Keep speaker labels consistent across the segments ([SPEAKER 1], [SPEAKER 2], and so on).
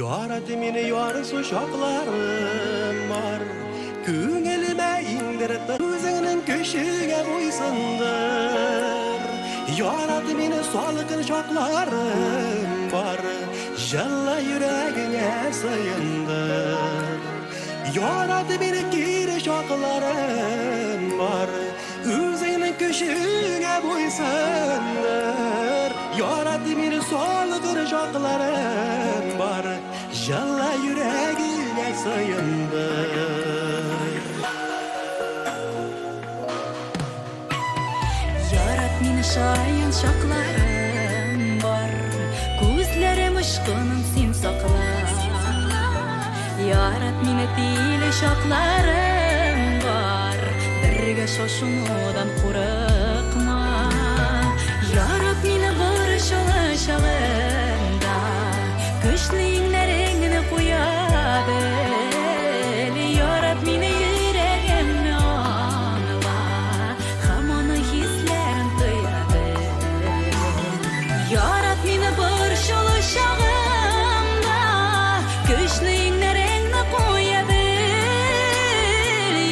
[SPEAKER 1] Yaradı meni yarısı şaklarım var. Köngülüme indirdi özünün köşüge boysundur. Yaradı meni salgın şaklarım var. Jalla yüreğine sığındır. Yaradı beni geri şaklarım var. Özünün köşüge boysundur. Yaradı beni salgın şaklarım var. Jalla yüreğine sığındır.
[SPEAKER 2] Yarat meni şayan şaklarım var. Gözlerim ışkının sen sakla. Yarat meni dili şaklarım var. Birge şoşunudan kurıkma. Yarat meni barışılı şağında. Güçlüğünlerini koyadı. Yarat meni yüreğimni anla. Hamonu hislerim duyadı. Yarat meni barışılı şağında. Güçlüğünlerini koyadı.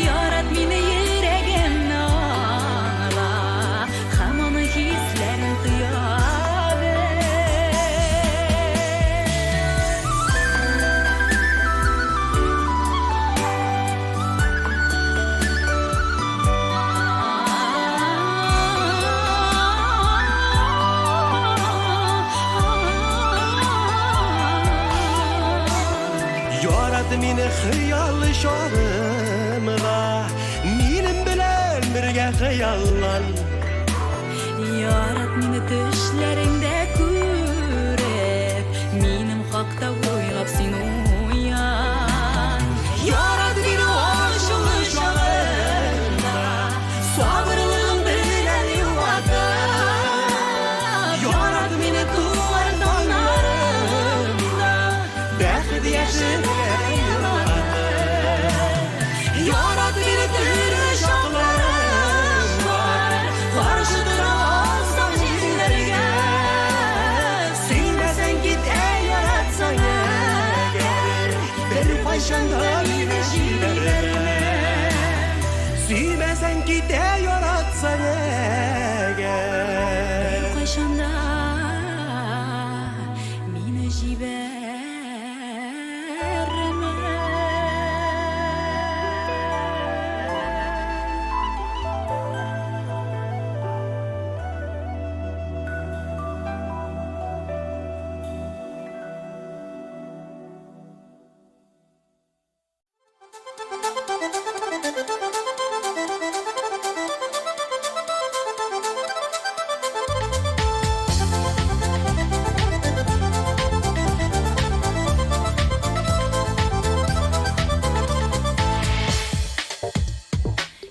[SPEAKER 2] Yarat meni yüreğimni anla. Hamonu hislerim duyadı.
[SPEAKER 1] Yaradı meni hıyal şarımda. Menim bilen birge hıyallan.
[SPEAKER 2] Yarat meni düşleringde көріп, menim haqda o'ylab sen uyan. Yarat meni aşılı şağında, sabrlığım bilen yuvatım. Yarat meni tuğar dağlarımda, bəxt yaşırken yuvatım. Yarat meni türlü şaklarım var, karşıdır olsam jinlerge. Sevmesen git ey yaratsan eğer, bir paşanda yine jilerime.
[SPEAKER 1] Sevmesen git ey yaratsan eğer.
[SPEAKER 2] Paşanda meni jiberme.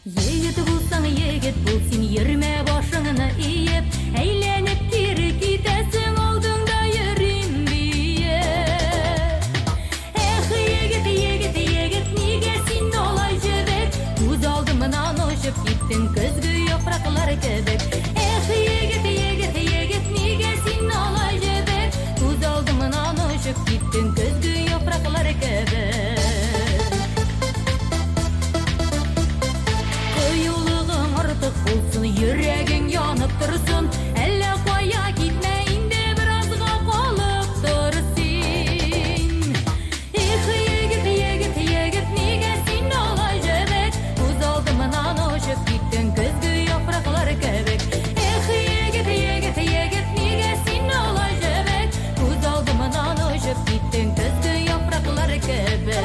[SPEAKER 2] Yigit bulsan yigit bul, sen yürüme başыңны iyip, eylenip geri gidesin oldunda yürüyüm diye. Yigit, yigit, yigit, nige sen olay jibek? Göz aldımdan oşup gittin kızgı yapraklar kebek. Yigit, yigit, yigit, nige sen olay jibek? Göz aldımdan oşup gittin kızgı yapraklar kebek. Koyuluğun artık olsun, yüreğin yanıp dursun. Elle koya gitme, indi birazga kalıp dursun. Yigit, yigit, yigit, nige sen olay jibek? Göz aldımdan oşup gittin kızgı yapraklar kebek. Yigit, yigit, yigit, nige sen olay jibek? Göz aldımdan oşup gittin kızgı yapraklar kebek.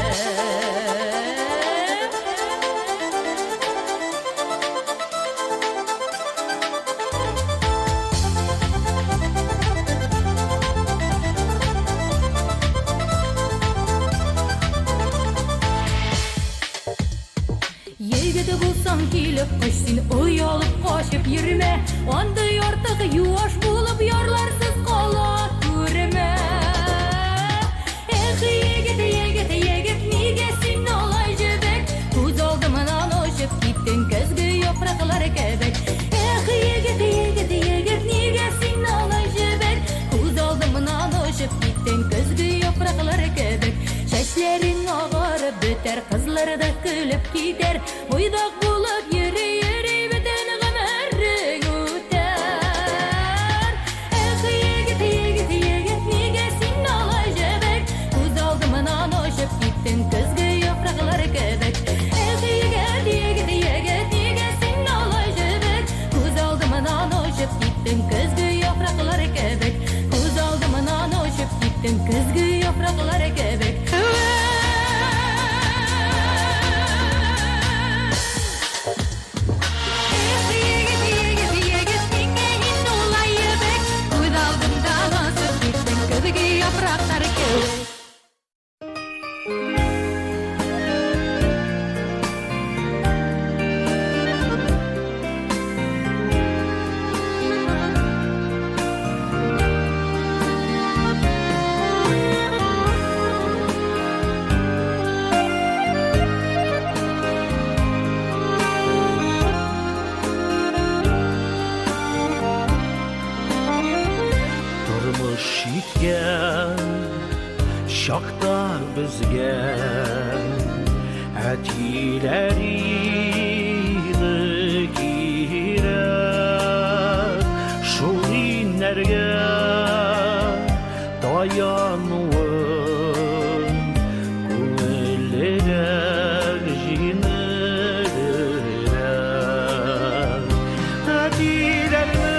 [SPEAKER 2] Yigit bulsan kelip kış, sen uyalıp kaçıp yürüme. Onday artık yuvaş bulup yarlarsız kala görme. Yigit, yigit, yigit, nige sen olay jibek? Göz aldımdan oşup gittin kızgı yapraklar kebek. Yigit, yigit, yigit, nige sen olay jibek? Göz aldımdan oşup gittin kızgı yapraklar kebek. yollarda gülüp gider Boydak bulup yürü yürü bütün ömrün öter yigit yigit yigit nige sen olay jebek Göz aldımdan oşup gittin kızgı yapraklar kebek yigit yigit yigit nige sen olay jebek Göz aldımdan oşup gittin kızgı yapraklar kebek Göz aldımdan oşup gittin kızgı yapraklar kebek
[SPEAKER 1] Turmuş yitgen şaktar bizge Etilerini girer Şul inlerge dayanıvın Güllerer jinerer Etilerini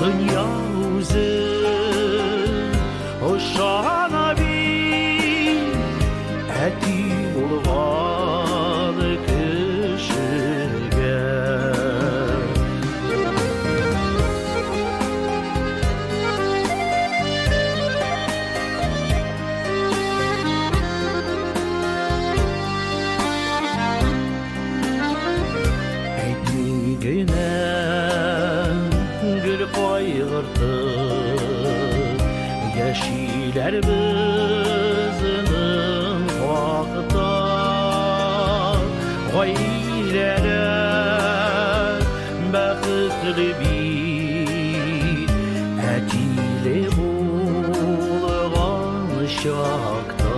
[SPEAKER 1] Dünya uzun, o şana bir eti bulvar kışıge. Ekmeğine gül koyurdu Yeşiler bizinin vakıda Gayreler bəxtli bir Etiyle bulğan şakta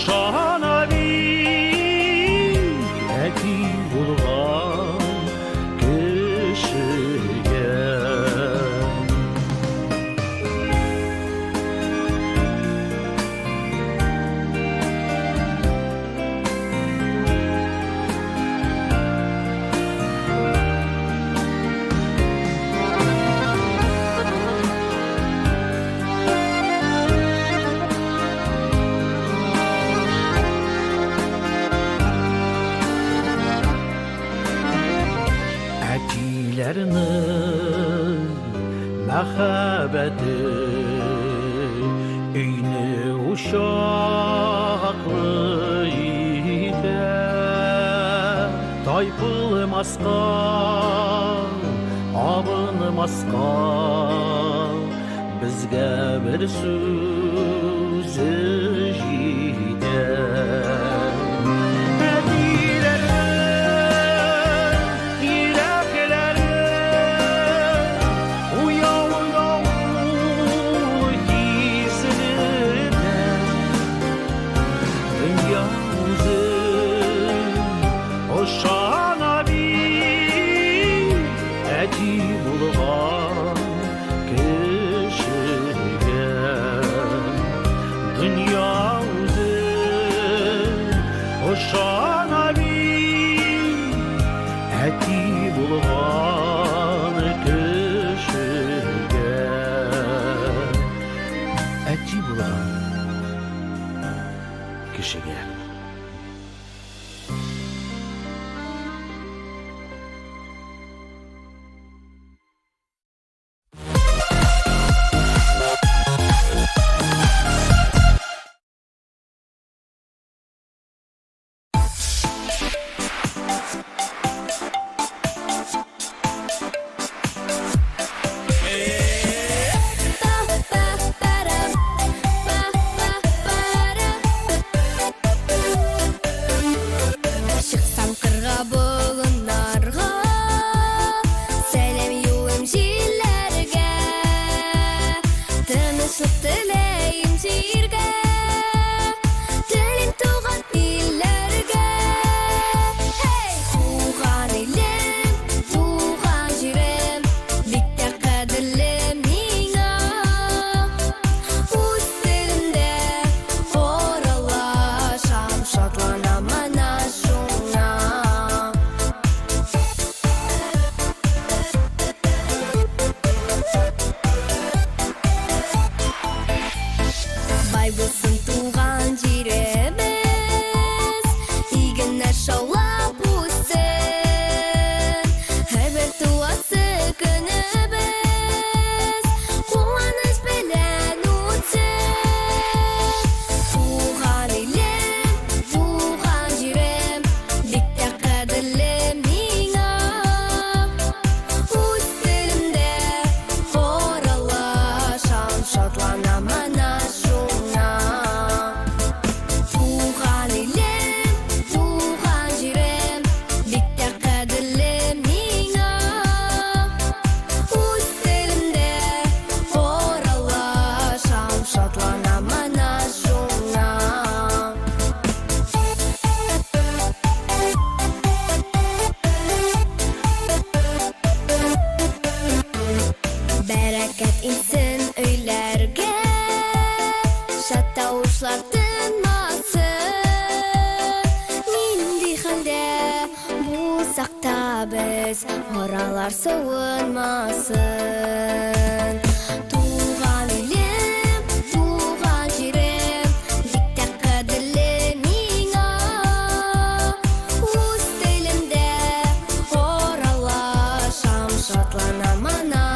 [SPEAKER 1] Şana bir eti bulğan kışıge Etilerinin mehabeti Eyni uşaklı ide Taypılmaska, abınmaska Bizge bir sözü jide Şana bir eti bulğan kışıge Dünya uzun
[SPEAKER 3] insin öylerge şattavuşlar tınmasın Nindi halde bu sakta biz oralar soğunmasın Tuğan elim, tuğan jirim Dikte kadirli nina Uz dilimde oralaşam Şatlanamana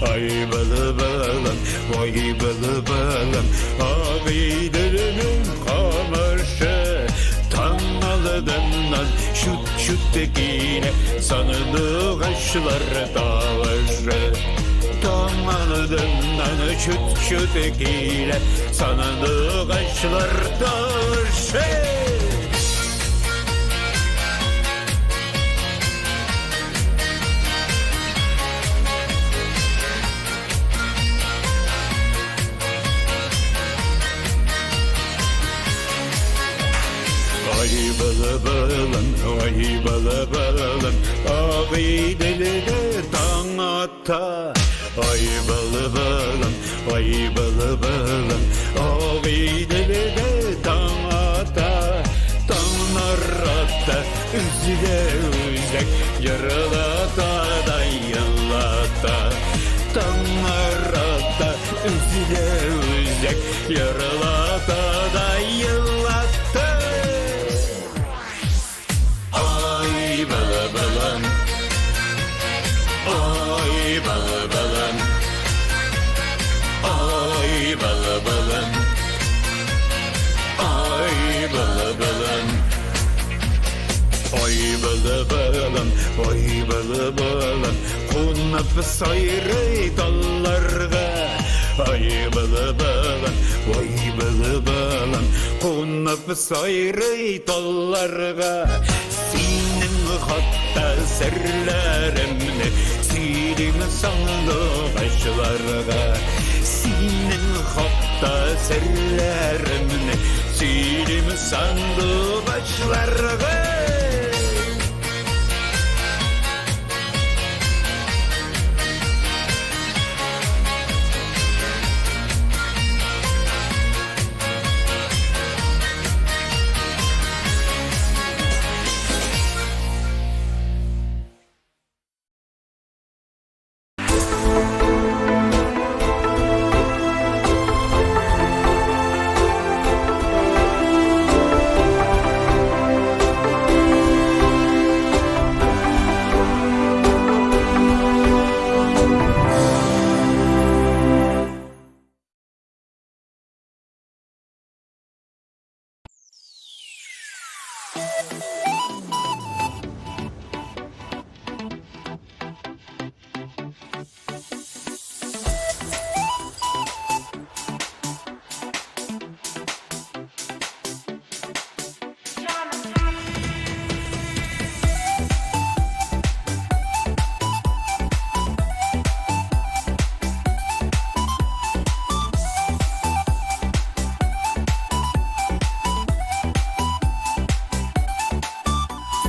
[SPEAKER 4] Ay balı balım, vay balı balım. Ağaydırının kamarşı Tanrı'dan şut şut tekine sanıdığı kaşlar dağışı. Tanrı'dan şut şut tekine sanıdığı kaşlar dağışı. Ay balı balım, ay balı balım. Ağaydırı dağıta. Ay balı balım, ay balı balım. Ağaydırı dağıta. Tanrı'da üzüle üzek, yarılata da yılata. Tanrı'da üzüle üzek, yarılata da yılata. Ay balı balım, ay balı balım, ay balı balım, ay balı balım. Ay balı balım, ay balı balım. Konup sayrı dallarga. Ay balı balım, ay balı balım. Konup sayrı dallarga. Senin hatta serlerimni silim sanlı başlarga. Senin hatta serlerimni silim sanlı başlarga.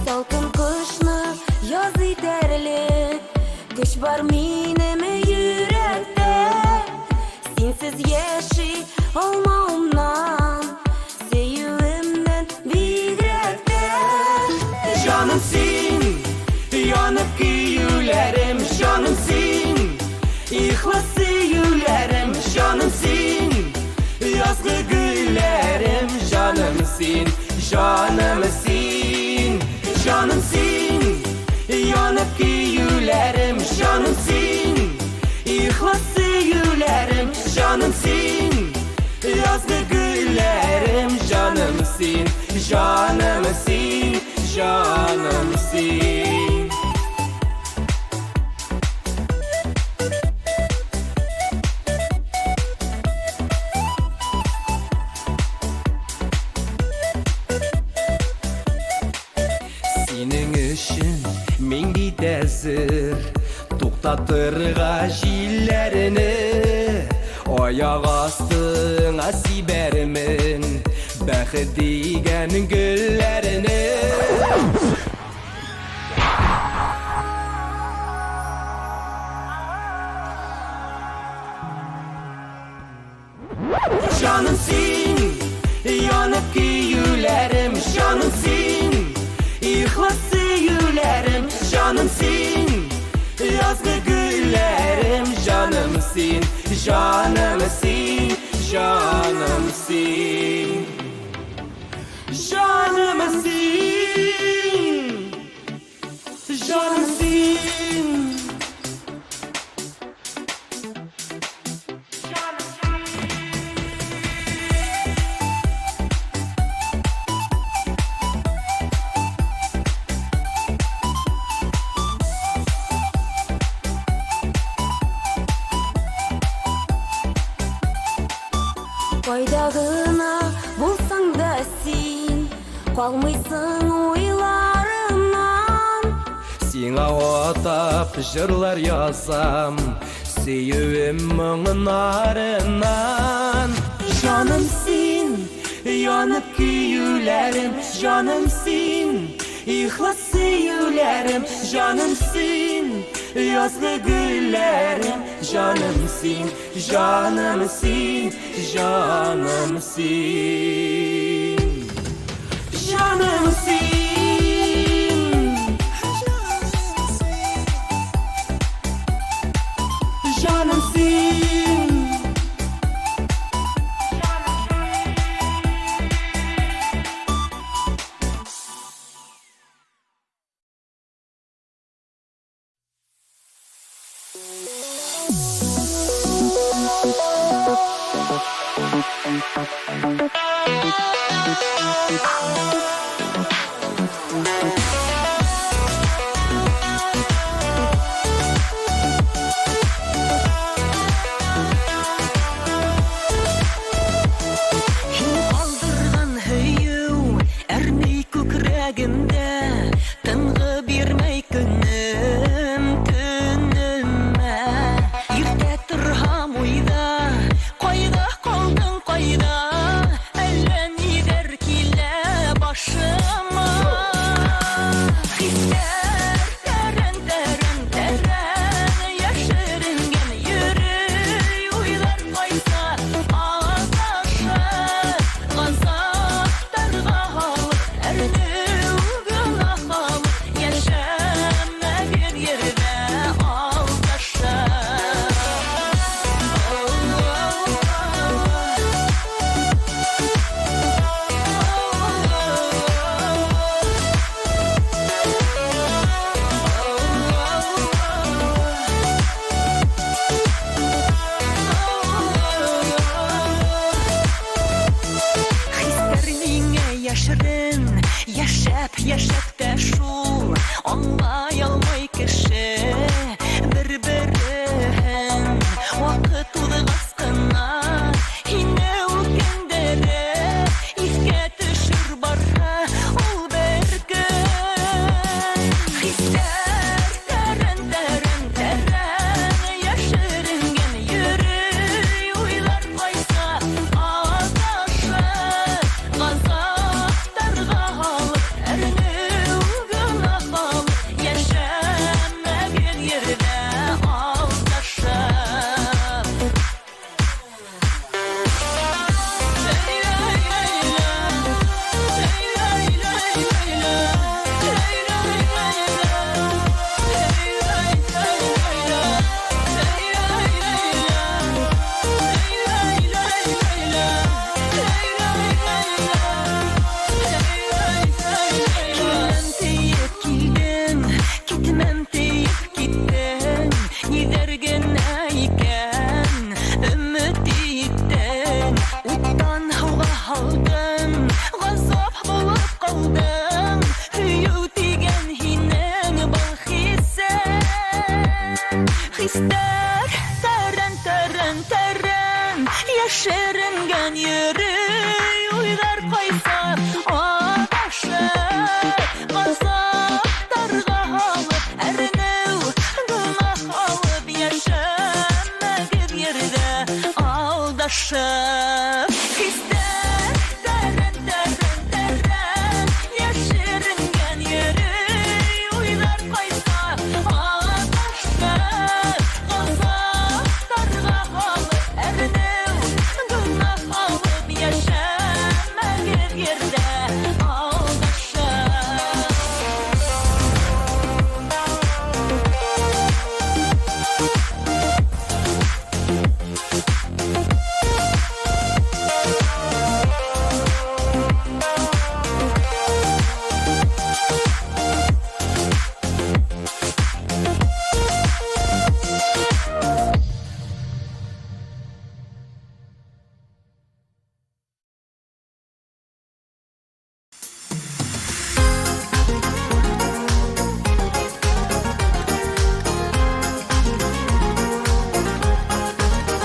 [SPEAKER 3] Salkın kışны yaz iterlik, kış var mineme yürekte. Sensiz yaşay olmağımdan, sevimden bigrekte.
[SPEAKER 1] Canım sen, yanıp gülerim. Canım sen, ihlaslı yülerim. Canım sen, yazgı gülerim. Canım sen, canım sen. Canım sen, yanıp gülerim. Canım sen, ihlaslı yülerim. Canım sen, yazgı gülerim. Canım sen, canım sen, canım sen. Senin için min bidəzir, toxtatırğa jillerini. Ayaq astına siberimin, bəxit digən güllərini. Canım sen, yanıp gülerim. Canım sen, ihlaslı yülerim. Canım sen, yazgı gülerim. Canım sen, canım sen, canım sen. Canım sen, canım sen.
[SPEAKER 3] Кайдагына булсаң да син калмыйсың уйларымнан.
[SPEAKER 1] Сиңа атап жырлар язам, сөюем моңнарынан. Жаным син, янып көюләрем, жаным син, ихлас сөюләрем, жаным син, язгы гүлләрем, жаным син, жаным син, жаным син, жаным син. Жаным син.
[SPEAKER 5] Яшеренген йөрі уйлар кайса адашы газаптарға алып әрнеу гүнах алып яшәмәгез ердә алдашып хистәр тәрән яшеренген йөрі уйлар кайса адашы газаптарға алып әрнеу гүнах алып яшәмәгез ердә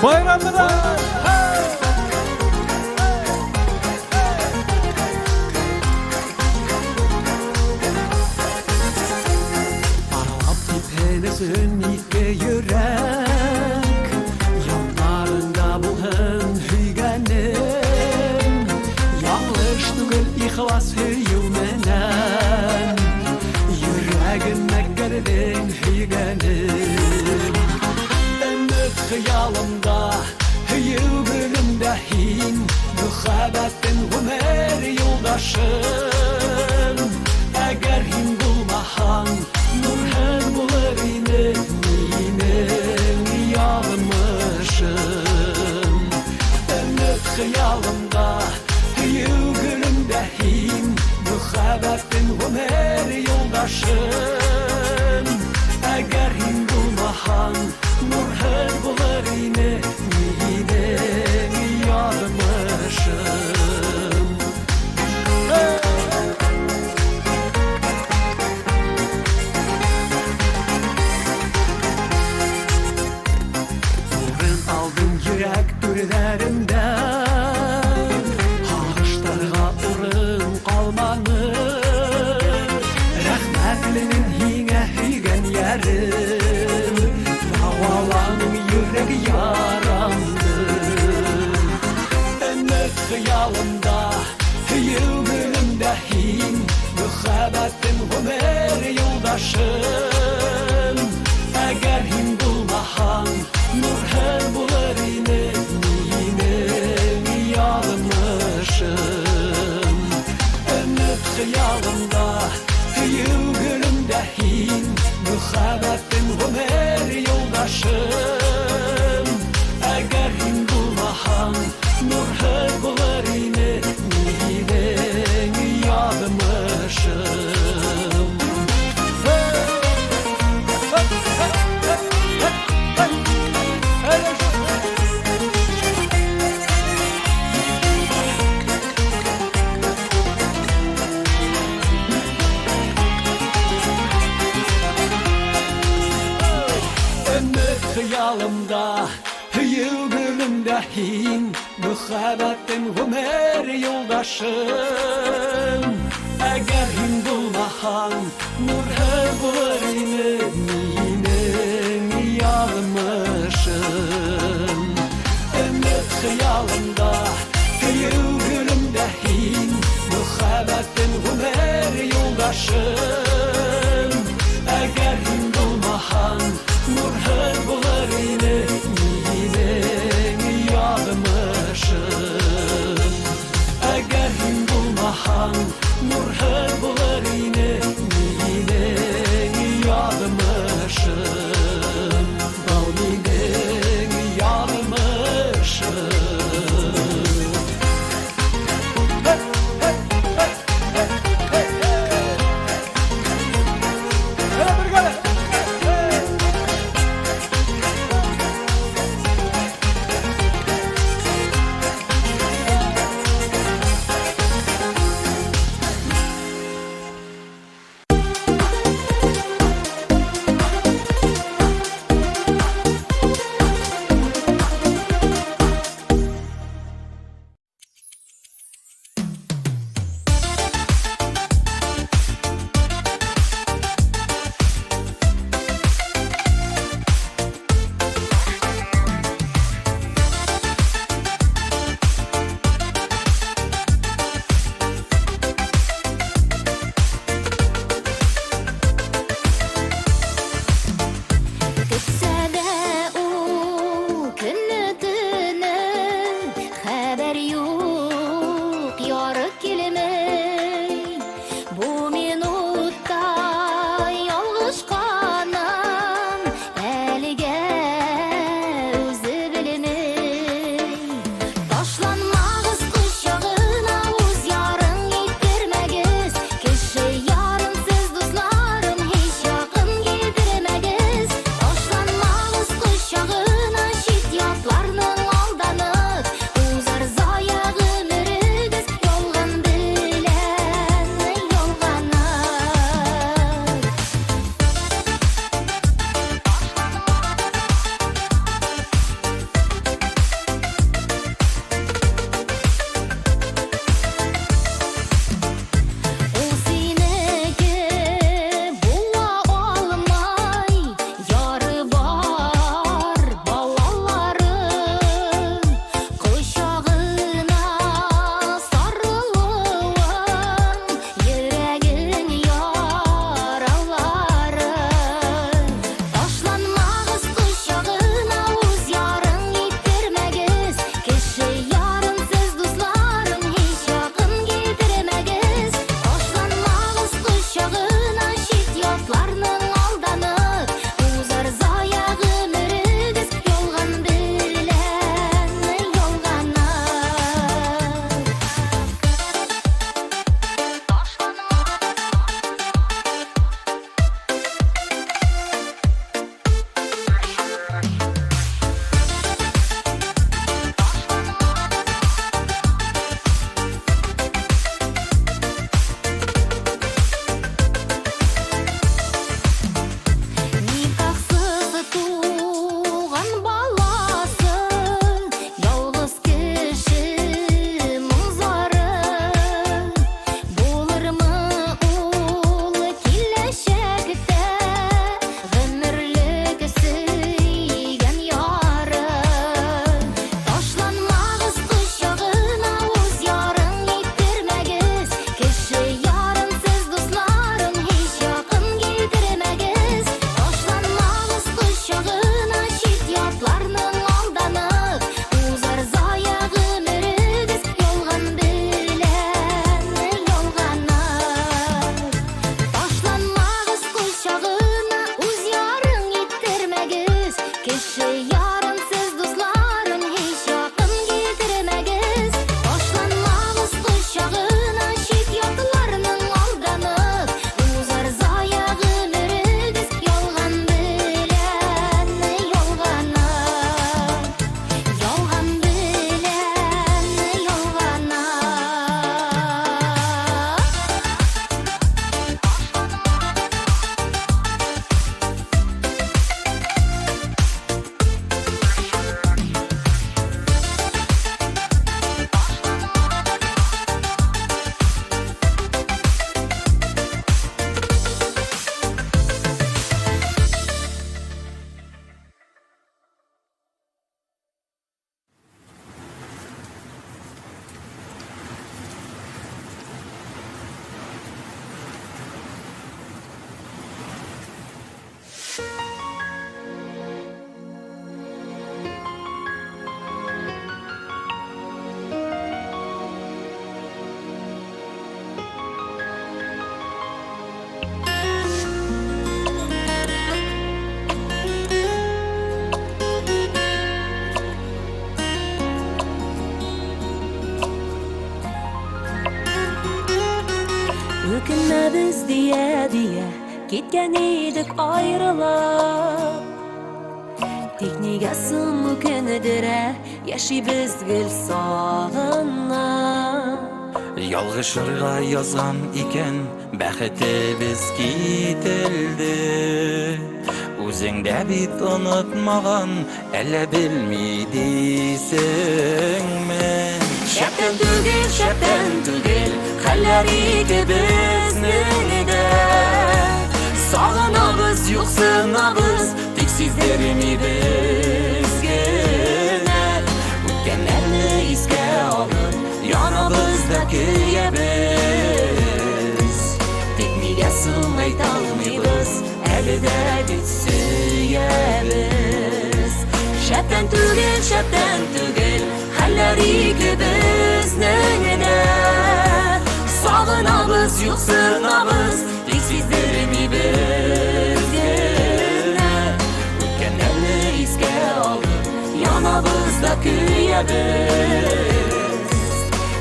[SPEAKER 6] Bayramlar!
[SPEAKER 1] Düşsün iki yürek Yanlarında bulun hüygenim Yanlış tügül ihlas hüyümenen Yüreğime girdin hüygenim Ümit hıyalımda Hüyügülümde hin Mühabbetin Ömer yoldaşım Eğer hin bulmahan Nurhan bulur yine Minin yağmışım Ümit hıyalımda Hüyügülümde hin Mühabbetin Ömer yoldaşım Eğer hin bulmahan Nurhan bulur yine Minin yağmışım Vurun aldım yürek dürlerimden Haşlarga urun kalmanı Rahmetlinin hine hüygen yerim Havalanın yürek yaramdı Ümit hıyalımda Hüyügülümde hin Mühabbetin Ömer yoldaşım Eğer hin bulmahan Nurhan bulur yine Minin yağmışım Ümit hıyalımda Hüyügülümde hin Mühabbetin Ömer yoldaşım Eğer hin bulmahan Nurhan bulur yine Minin yağmışım Ümit hıyalımda Hüyügülümde hin Mühabbetin Ömer yoldaşım Eğer hin bulmahan Nurhan bulur yine Minin yağmışım Ümit hıyalımda Hüyügülümde hin Mühabbetin Ömer yoldaşım Eğer hin bulmahan Nurhan bulur yine Minin yağmışım Eğer hin bulmahan Nurhan bulur yine Minin yağmışım Bal minin yağmışım
[SPEAKER 2] Yarımsız dostlarım hiç yakın getirmegіз. Başlanmağız kuşağına şik yaklarının aldanıp. Uzar zaya ömürüdüz yolgan bilen yolgana. Yolgan bilen yolgana. Ökünmemiz diye gitken idik ayrılıp. Teknigasın ökünüdüre yaşaybiz gül sağına.
[SPEAKER 6] Yalgışırga yazan iken bäxetimiz gitildi. Үзеңдә бит онытмаган, әллә белмидисеңме?
[SPEAKER 2] Шәптән түгел, хәлләр икебезнең дә.
[SPEAKER 6] Сагынабыз, юксынабыз, тик сиздермибез генә. Үткәннәрне искә алып, янабыз да көябез. Тик нигә соң әйтә алмыйбыз, әле дә бит сөябез.
[SPEAKER 2] Шәптән түгел, хәлләр икебезнең дә.
[SPEAKER 6] Сагынабыз, юксынабыз, тик сиздермибез генә. Үткәннәрне искә алып, янабыз да көябез.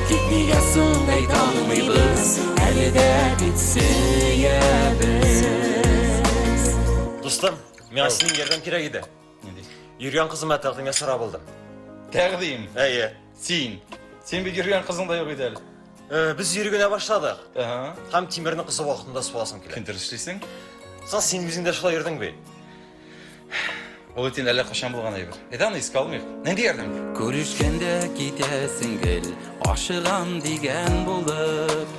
[SPEAKER 6] Тик нигә соң әйтә алмыйбыз, әле дә бит сөябез.
[SPEAKER 7] Dostum, мен senin yerden kire gidi. Yürüyen kızıma taqdimga so'rab oldim.
[SPEAKER 8] Taqdim.
[SPEAKER 7] Ey.
[SPEAKER 8] Sen bir yürüyen kızın da yok edeli.
[SPEAKER 7] Biz yürügüne başladık.
[SPEAKER 8] Aha.
[SPEAKER 7] Hem Timir'nin kızı vaxtında suasım kile.
[SPEAKER 8] Kintir işleysin.
[SPEAKER 7] Sen bizimde şula yerdin be.
[SPEAKER 8] O etin әлі қашан болған айбір. Аны еске алмайық. Не дердің?
[SPEAKER 6] Көрішкенде кетесің гел, ашыған деген болып.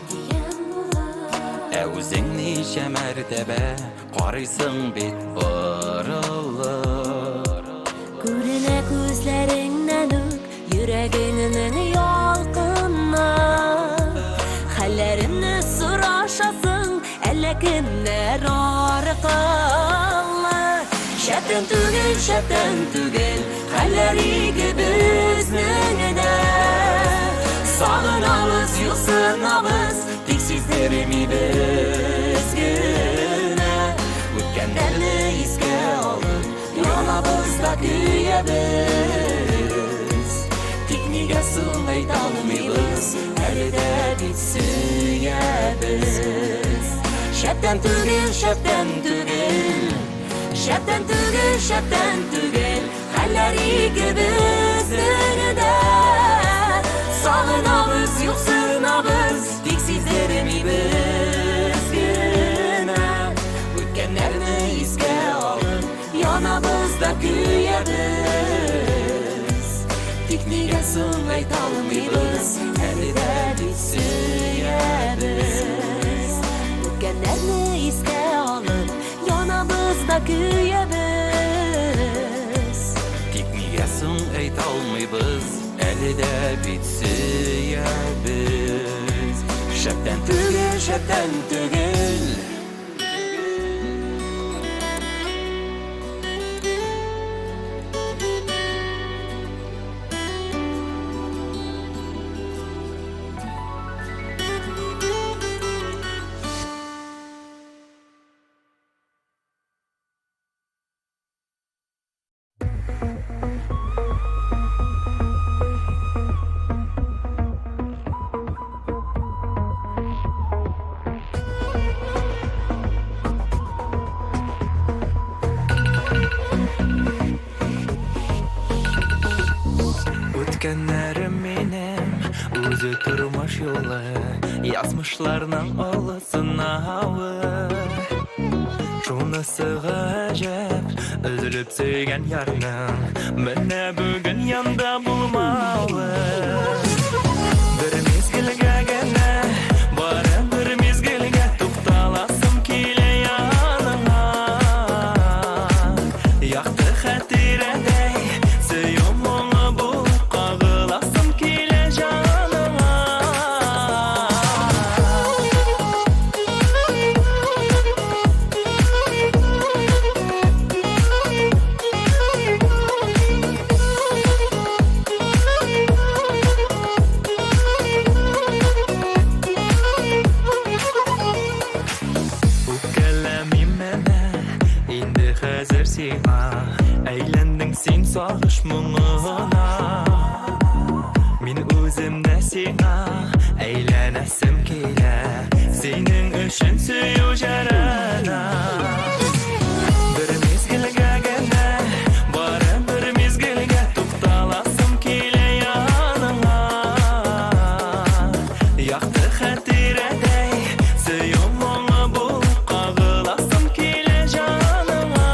[SPEAKER 6] Өзің неше мәртебе қарайсың бет бұрылып.
[SPEAKER 2] Күренә күзләреңнән үк йөрәгеңнең ялкынна. Хәлләремне сорашасың, әллә кемнәр аркылы. Шәптән түгел, хәлләр икебезнең дә.
[SPEAKER 6] Сагынабыз, юксынабыз, тик сиздермибез генә. Үткәннәрне искә алып, янабыз да көябез. Тик нигә соң әйтә алмыйбыз, әле дә бит сөябез. Шәптән түгел, хәлләр икебезнең дә. Сагынабыз, юксынабыз, тик сиздермибез генә. Үткәннәрне искә алып, янабыз да көябез. Тик нигә соң әйтә алмыйбыз, әле дә бит сөябез.
[SPEAKER 2] Үткәннәрне искә алып, янабыз да көябез.
[SPEAKER 6] Тик нигә соң әйтә алмыйбыз, әле дә бит сөябез. Шәптән түгел. Өткеннәрім менем, өзі тұрмаш yolu, Yazmışlarның олы сынауы. Шунысы ғажап, үзіліп сөйген ярның, Міне бүгін янда болмауы. Бір мезгілге гәне, бары бір мезгілге Туқталасым келе яныңа. Яқты хәтирәдәй, сөйім мұңы болып қағыласым келе жаныңа. Хәзер сиңа әйләндең син сагыш моңына. Мин үземдә сиңа әйләнәсем килә, синең өчен сөю жарана. Бір мезгілгә генә, бары бір мезгілгә тукталасым килә яныңа. Яқты хәтирәдәй, сөю моңы булып кагыласым килә жаныңа.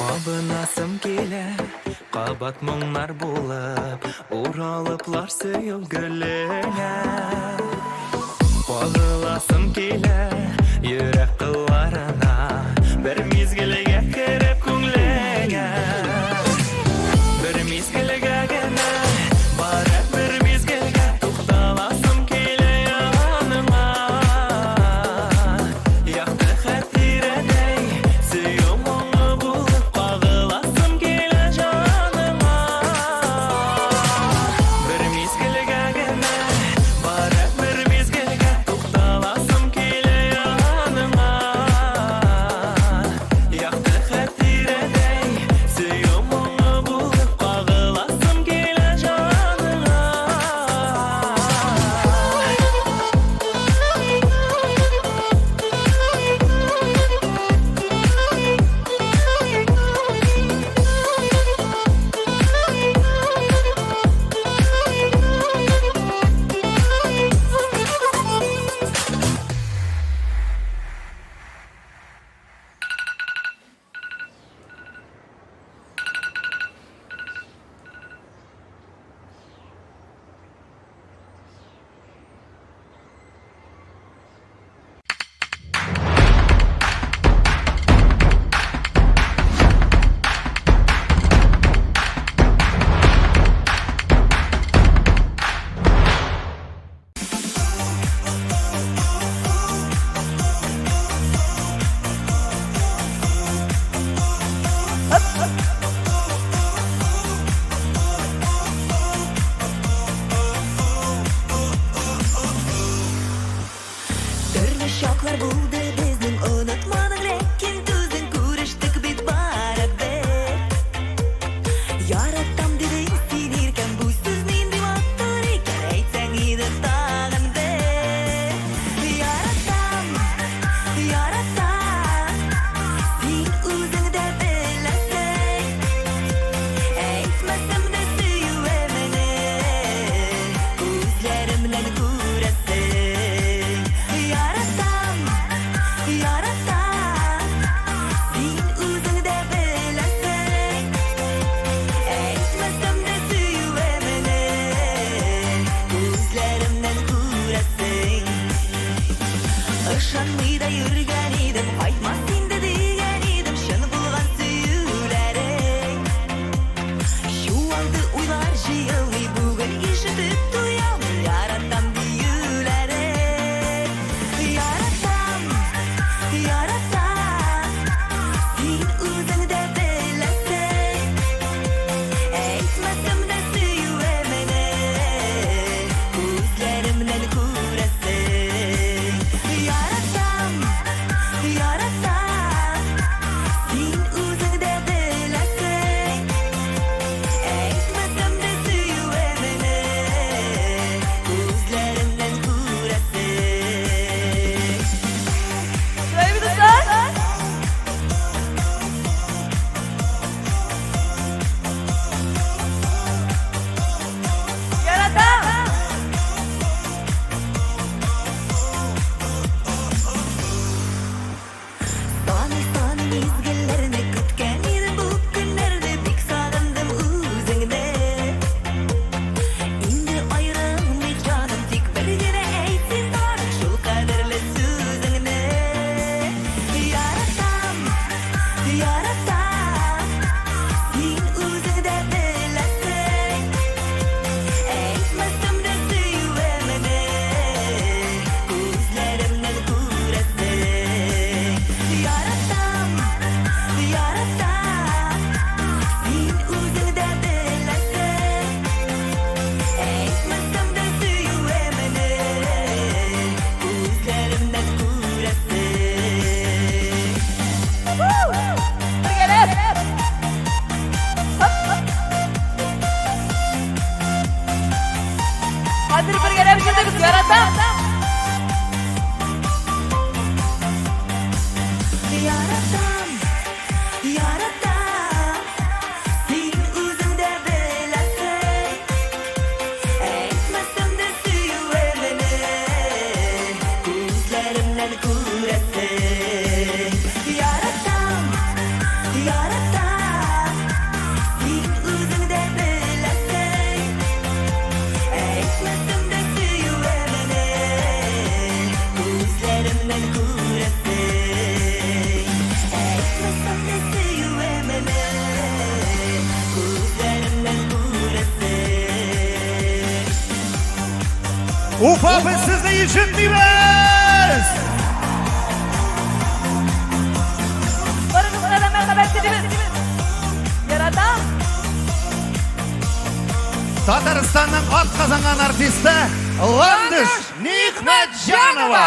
[SPEAKER 6] Кабынасым килә, кабат моңнар булып, уралыплар сөю гөлеңә. Кагыласым килә, йөрәк кылларына, бір мезгілгә кереп күңлеңә. Бір мезгілгә генә, бары бір мезгілгә тукталасым килә яныңа. Яқты хәтирәдәй, сөю моңы булып кагыласым килә жаныңа. Бір мезгілгә генә, бары бір мезгілгә тукталасым килә яныңа. Яқты хәтирәдәй, сөю моңы булып кагыласым килә жаныңа. Төрлі шоклар булды безнең, онытмадың ләкин түзең, күрештек бит барыбер. Яратам дидең син иркән, бу сүз нинди матур икән, әйтсәң иде тагын бер. Яратам, яратам, син үзең дә беләсең, әйтмәсәм дә сөюемне, күзләремнән күрәсең. Яратам, яратам, син үзең дә беләсең, әйтмәсәм дә сөюемне, күзләремнән күрәсең. Ышанмый да йөргән идем, кайтмас инде дигән идем, чын булган сөюләрең. Юалды уйлар җыелмый, бүген ишетеп туямый, яратам диюләрең. Яратам,
[SPEAKER 4] Ufa biz sizni eshitmaymiz.
[SPEAKER 5] Barınızda da merhamet ediniz. Yaradan.
[SPEAKER 4] Татарстанның атқазанған артисті Ландыш Нихметжанова.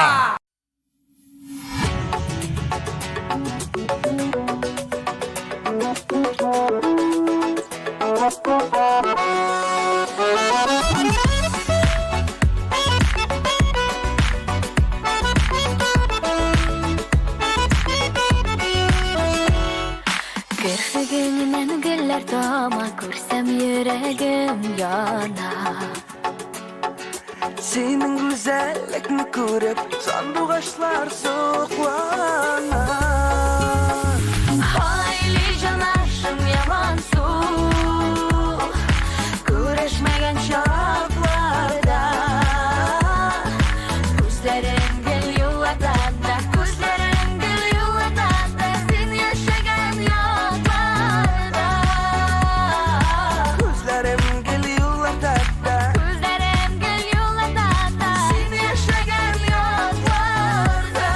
[SPEAKER 2] Kirpigingden güller tama Görsem yüreğim yana
[SPEAKER 6] Senin güzellikni görüp sandığaçlar soğuklana.
[SPEAKER 2] Hayli canaşım yaman su Görüşmegen şaraplarda Gözlerim gel yollarda Gözlerim gel yollarda Sen yaşayan yollarda
[SPEAKER 6] Gözlerim geliyorlar da
[SPEAKER 2] Gözlerim gel yollarda Sen yaşayan yollarda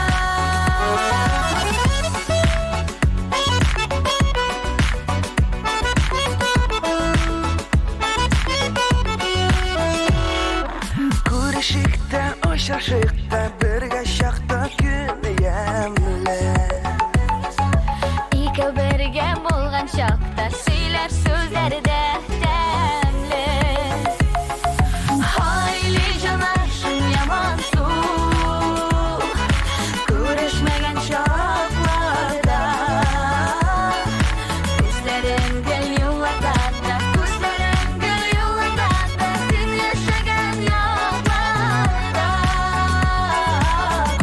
[SPEAKER 6] Көрішікті, ошашықта, бірге шақта күнеемлі.
[SPEAKER 2] İki birge bulgan şokta Söyler sözleri de demli Hayli canaşım yaman su Görüşmegen şoklarda Gözlerim gel yollarda Gözlerim gel yollarda Sen yaşayan yollarda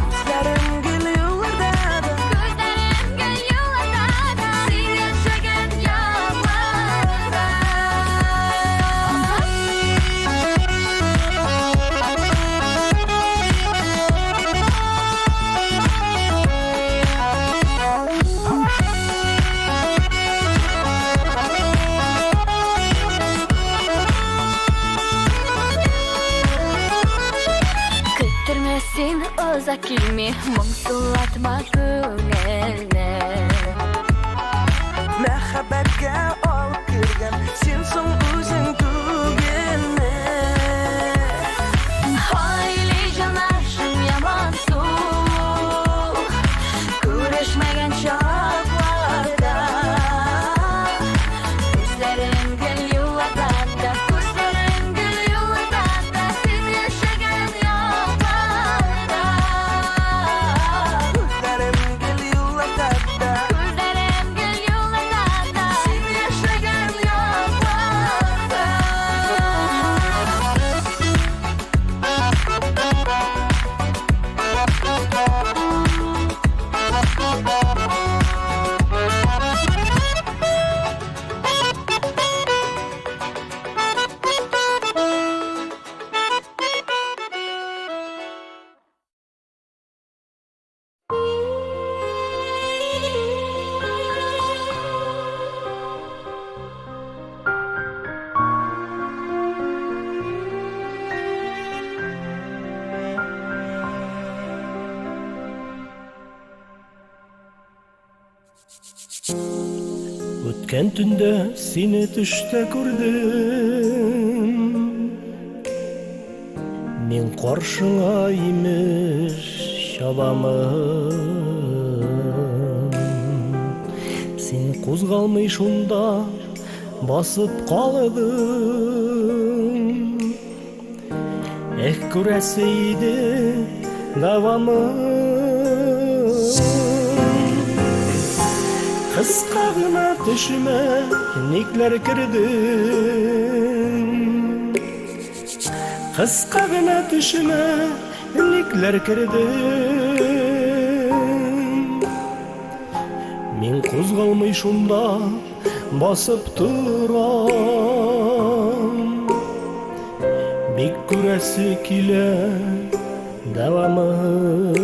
[SPEAKER 6] Gözlerim geliyorlar da
[SPEAKER 2] Gözlerim gel yollarda Sen yaşayan yollarda Küttürmesin uzak kilmi Muңсулатма көңілні
[SPEAKER 6] Мәхәббәткә алып кергән сен соң үзең түгелме?
[SPEAKER 2] Hayli canaşım yaman su Görüşmegen şoklarda Gözlerim gel yollarda Gözlerim gel yollarda Sen yaşayan yollarda
[SPEAKER 6] Gözlerim geliyorlar da
[SPEAKER 2] Gözlerim gel yollarda Sen yaşayan yollarda
[SPEAKER 1] Өткен түнде сені түште көрдім Мен қаршыңа имеш шабамын Сен қозғалмай шунда басып қалдың Эх көрәсі еді давамын Kısqa gına düşüme nikler kirdin Kısqa gına düşüme nikler kirdin Мен қозғалмай шунда басып тұрам Бек көрәсі келе давамын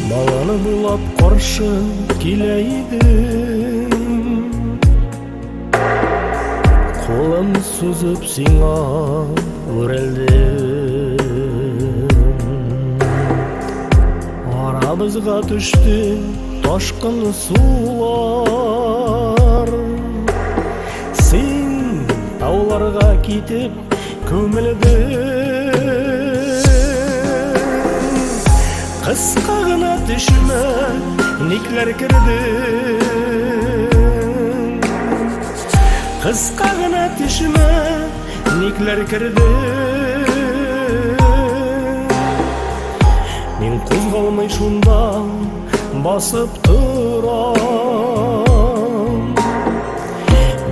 [SPEAKER 1] Баланы бұлап қор каршы келейдім қолым сузып сиңа өрелдім арабызға түшті ташқын сулар сен тауларға кетіп көмілдің қысқа ғана түшіме неклер кірдің қысқа ғана түшіме неклер кірдің мен қозғалмай шунда басып тұрам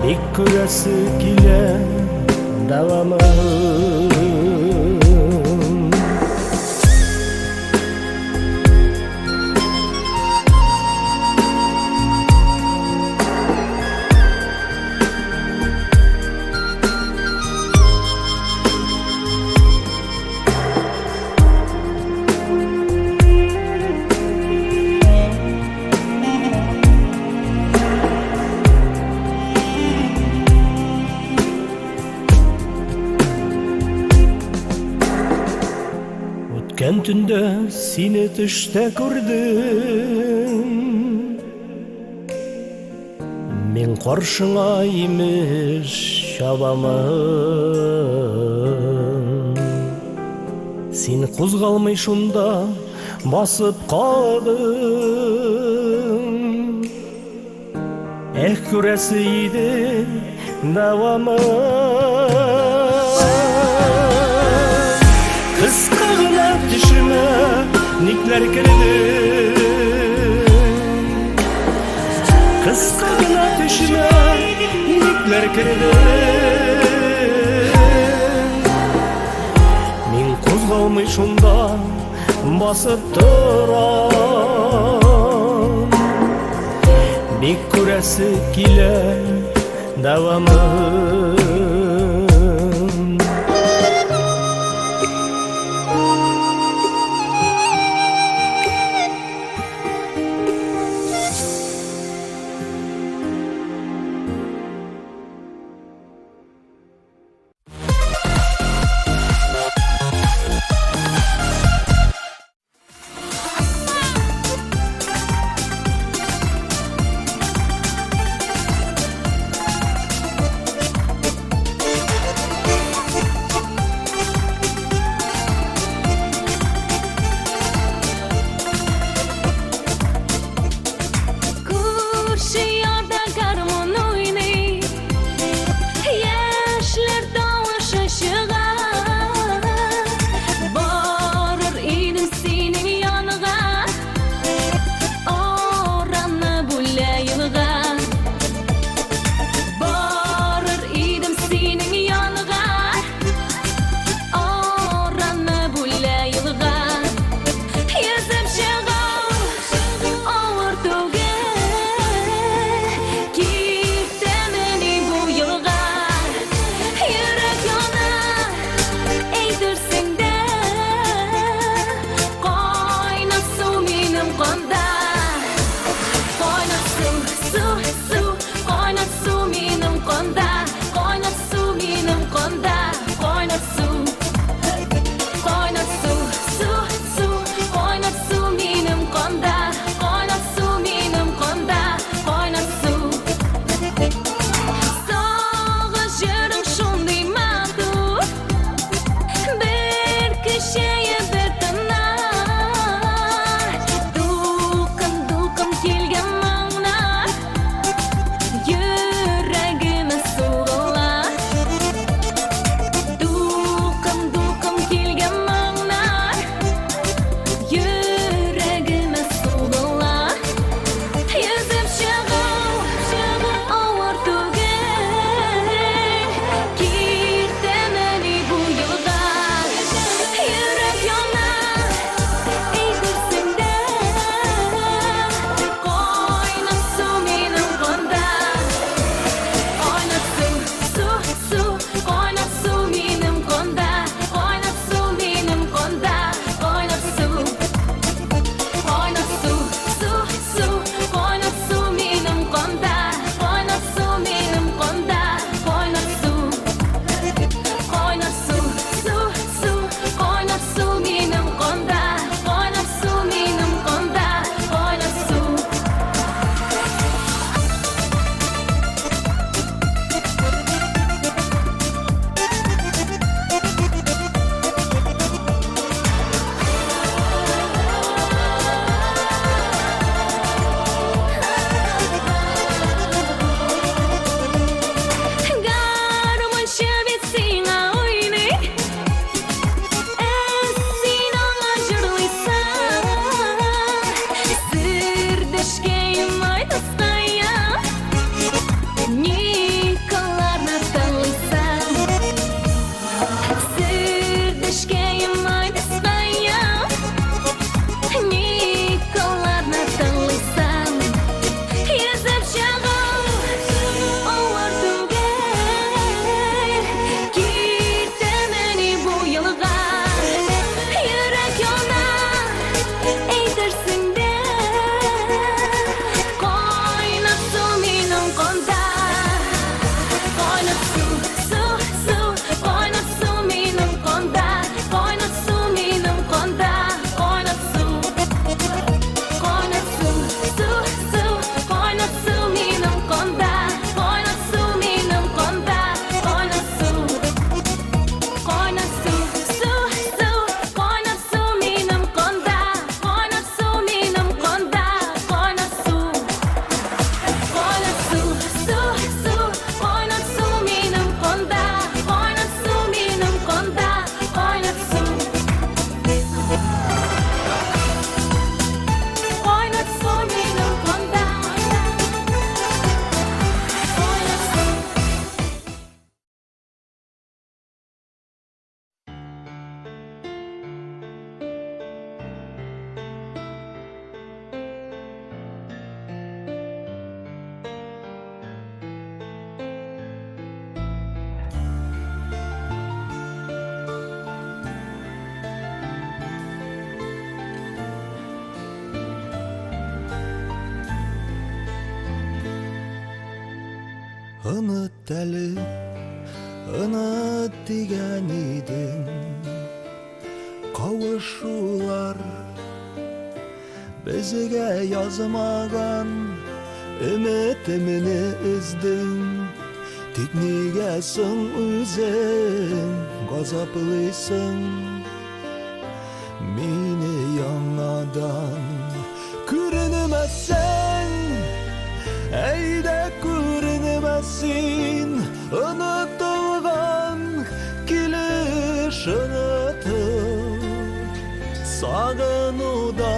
[SPEAKER 1] бек көрәсі келе давамын Өткен түнде сені түште көрдім мен қаршыңа емеш шабамын сен қозғалмай шунда басып қалдың көрәсі еді давамын қысқа ғана түшіме неклер кірдің қысқа ғана түшіме неклер кірдің мен қозғалмай шунда басып тұрам бек көрәсі келе давамын
[SPEAKER 9] Unut әлі, unut деген едің. Қауышулар бізге yazмаған, үмітіміні үздің. Тек неге соң өзің ғазаплысың? Мені яңадан көрінемесің, әйде көрінемесін. Ұнытылған келіш ұнытып, сағынудан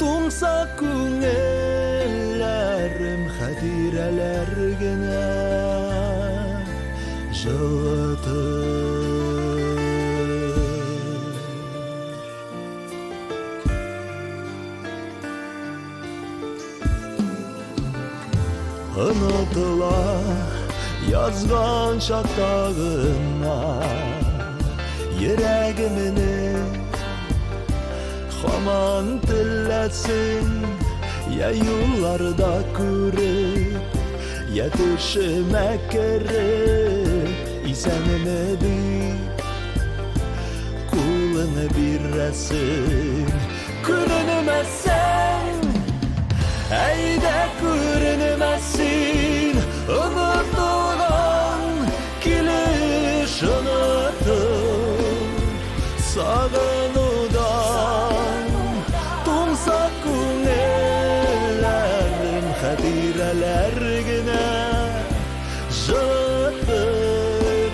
[SPEAKER 9] тұмса көңілләрім хәтирәләр генә жылытып. Unutula yazgan şaktağına yüreğimini haman tillesin. Ya yollarda körüp ya düşüme kerip İsenimi deyip kulunu bir resim. Görünmezsen eyde görünmezsin. Unutulgan geliş unutur sağınudan Tumsak күңелләрім хәтирәләр генә жылытыр.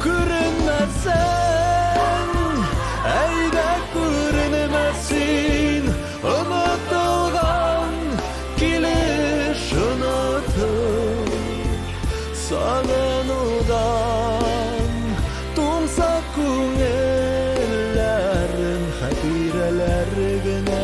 [SPEAKER 9] Күренмәсәң, әйдә күренмәсин. Unutulgan килеш unutыр сағынудан Тумсак күңелләрім хәтирәләр генә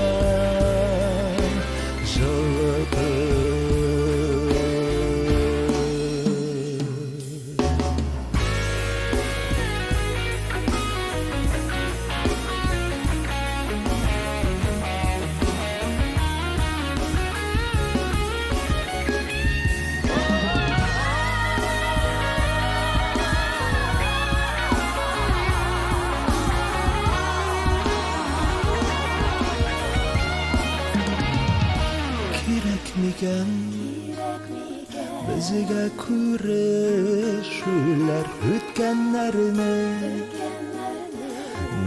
[SPEAKER 9] Miken bizge күрешүләр үткәннәрне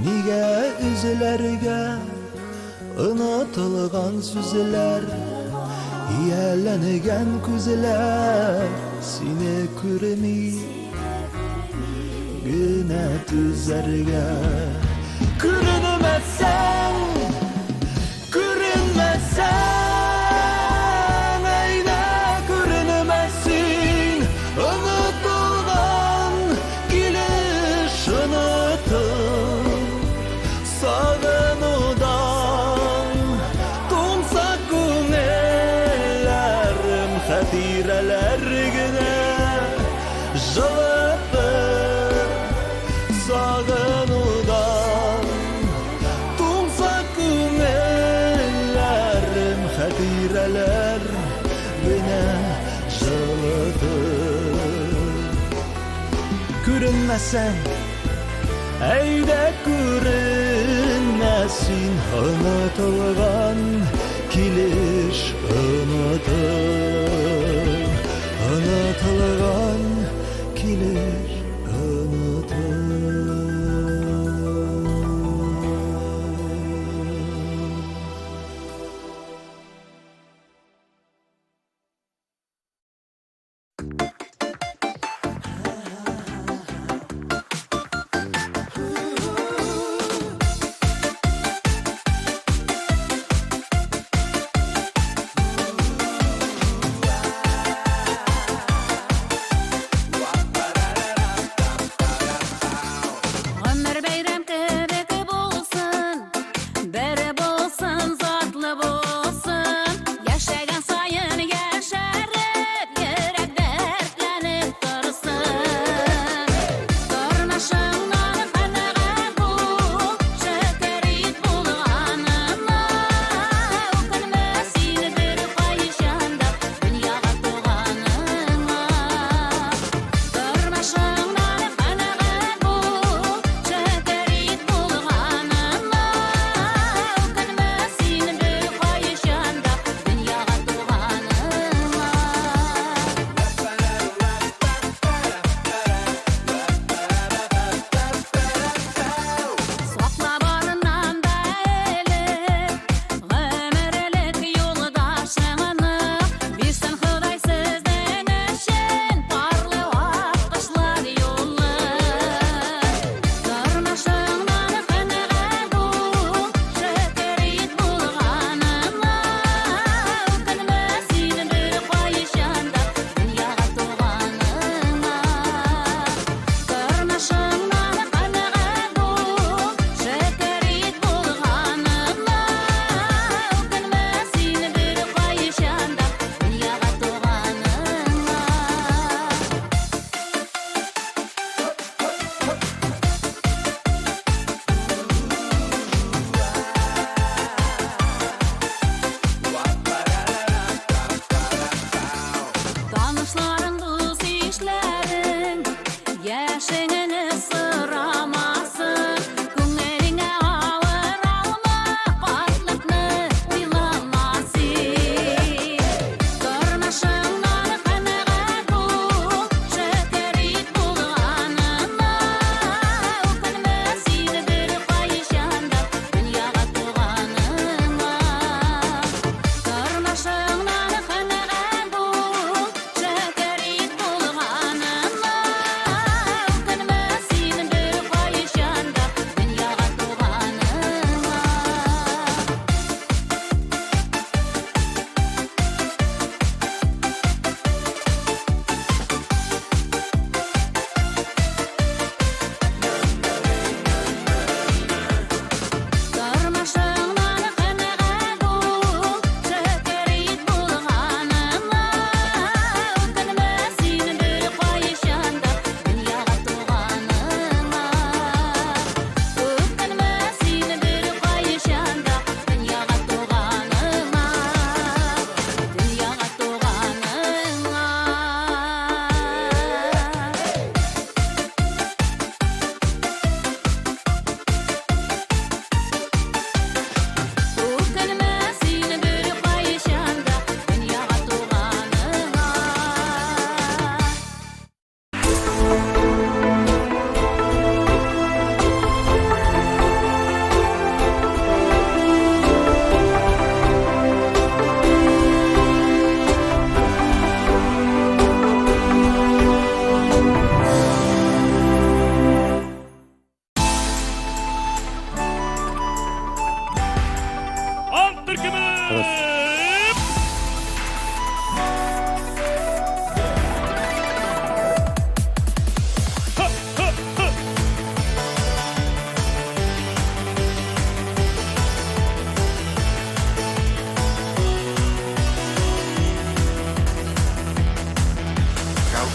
[SPEAKER 9] Нигә үзләргә онытылган сүзләр Ияләнгән күзләр сине күрми генә түзәргә Күренмәсәң, күренмәсәң Хәтирәләр генә жылытыр сағынудан Тумсак күңелләрем хәтирәләр генә жылытыр. Күренмәсәң, әйдә күренмәсин. Онытылган килеш unutır, unutulgan kilir unutır.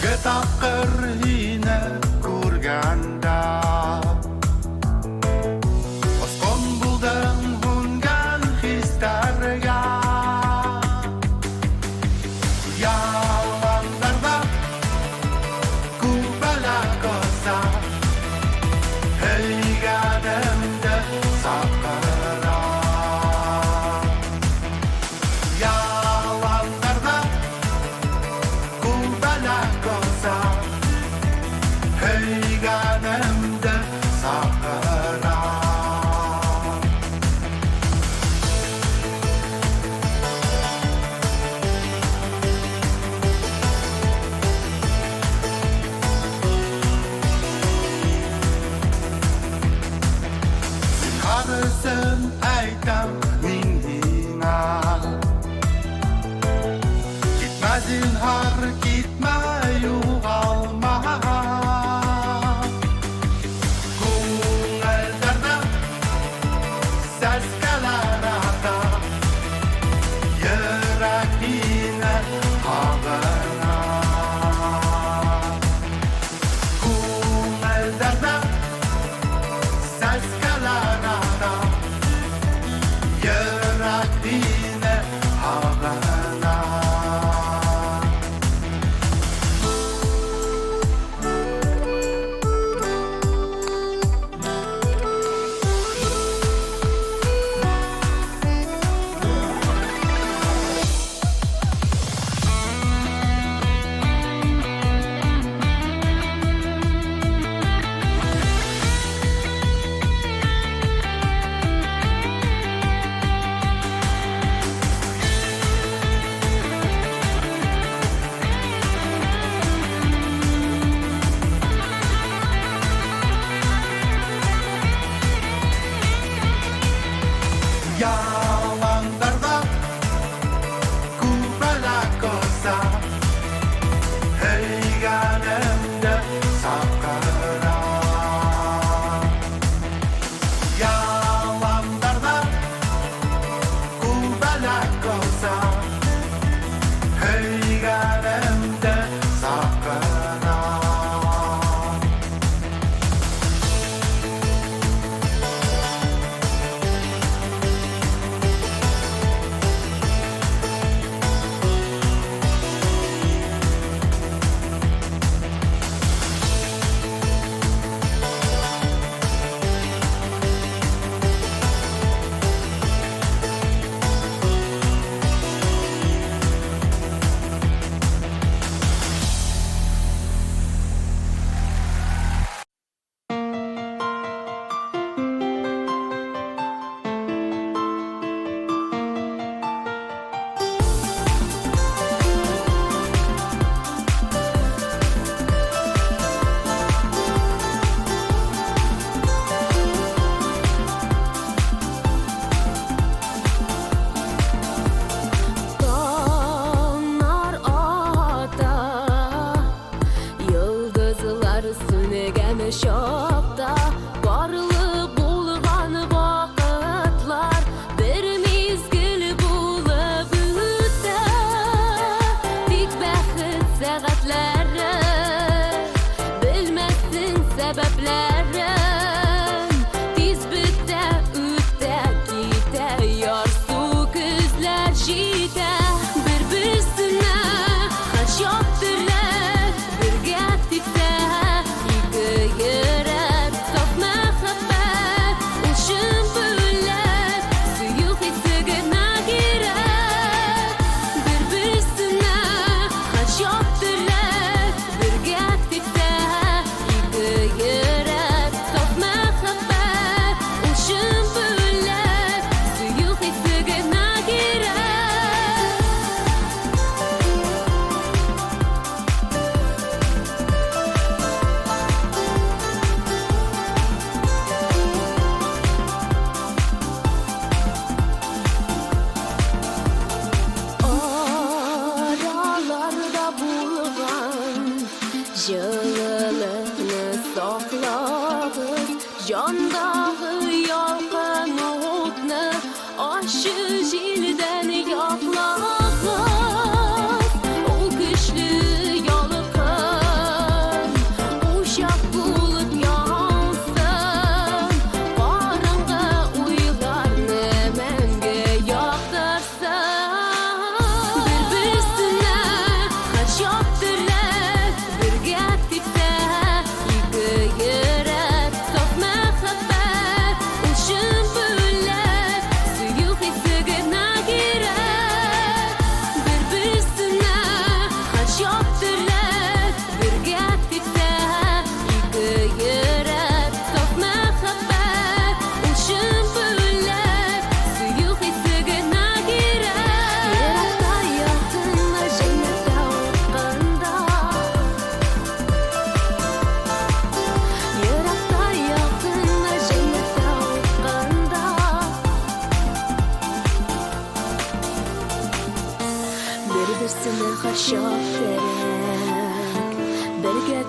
[SPEAKER 9] Getaqir yine kurganda Osqon buldum bungan histarga Yalanlarda kubala kosa Heyganemde sakara Yalanlarda kubala kosa Heyganemde sakara Karıсын aytam min hina Gitme zinhar gitme yuğalma Kungelderde ses kalarada Yürek yine havana Kungelderde ses kalarada Yürek yine havana Yalanlarda kubala kosa Heyganemde sakara Yalanlarda kubala kosa Heyganemde sakara
[SPEAKER 3] Donar ata Yıldızlar sünegen şokta Barlı bulgan vakıtlar Bir mizgil bulup ütte Dik bəxit səğətləri Bilməzsin səbəblərin Tiz bitdə ütte gitə Yar su küzlər jitə Bir-birisine kaç yaptırlar Birgə tikdə İki yürər Saf məxəbbət Uçun büyülər Suyuq hissigine girer Bir-birisine kaç yaptırlar Birgə tikdə İki yürər Saf məxəbbət Uçun büyülər Suyuq hissigine girer Aralarda bulgan Жылылықты сақлағыз Жандағы ялқан отны Ашы желден яқлағыз Ол күшлі ялықыз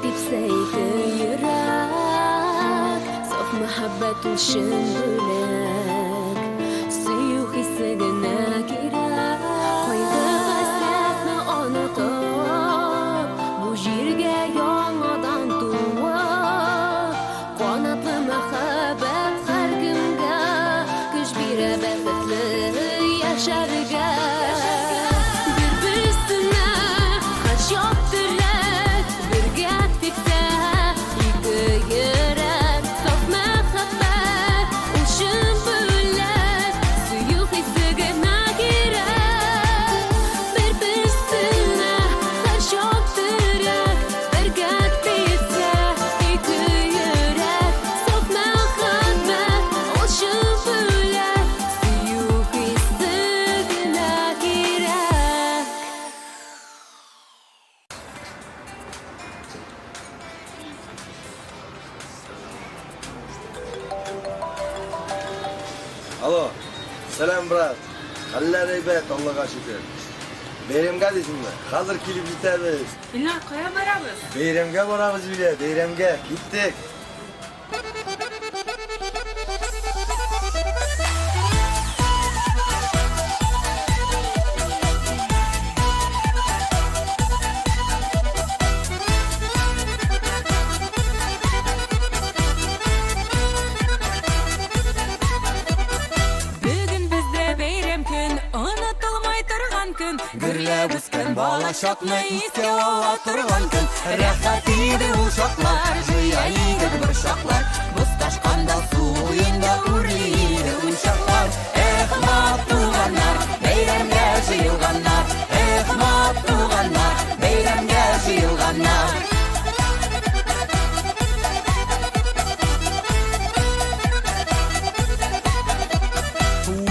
[SPEAKER 3] tepse iki yürek Saf muhabbet üçün bölek Suyu hissigine girek Koydu hasretni unutup Bu jirge yanadan tuvup Qanatlı muhabbet her günge Güç bire bəxtli yaşarga Bir üstüne kaç yokturlar Bir gəttikdə iki yürek Saf muhabbet üçün bölek Suyu hissigine girek Bir üstüne kaç yokturlar Bir gəttikdə iki yürek Saf muhabbet üçün bölek Suyu hissigine girek
[SPEAKER 10] Alo, selam brat. Haller heybet, Allah'a şükür. Beyramga desinmi? Hazır kelip yetemiz.
[SPEAKER 5] Bilmem koya varabız.
[SPEAKER 10] Beyramga boramiz bile, beyramga. Gittik.
[SPEAKER 2] Бүгін бізде бейрем күн, ұнытылмай тұрған күн. Гүрлеп өскен бала шақны еске ала тұрған күн. Рәхат еді ул шақлар, жия едік бір шақлар. Бұз ташқанда су ойында үрлейді ул шақлар. Мат туғандар, бейремге жиылғандар. Мат туғандар, бейремге жиылғандар.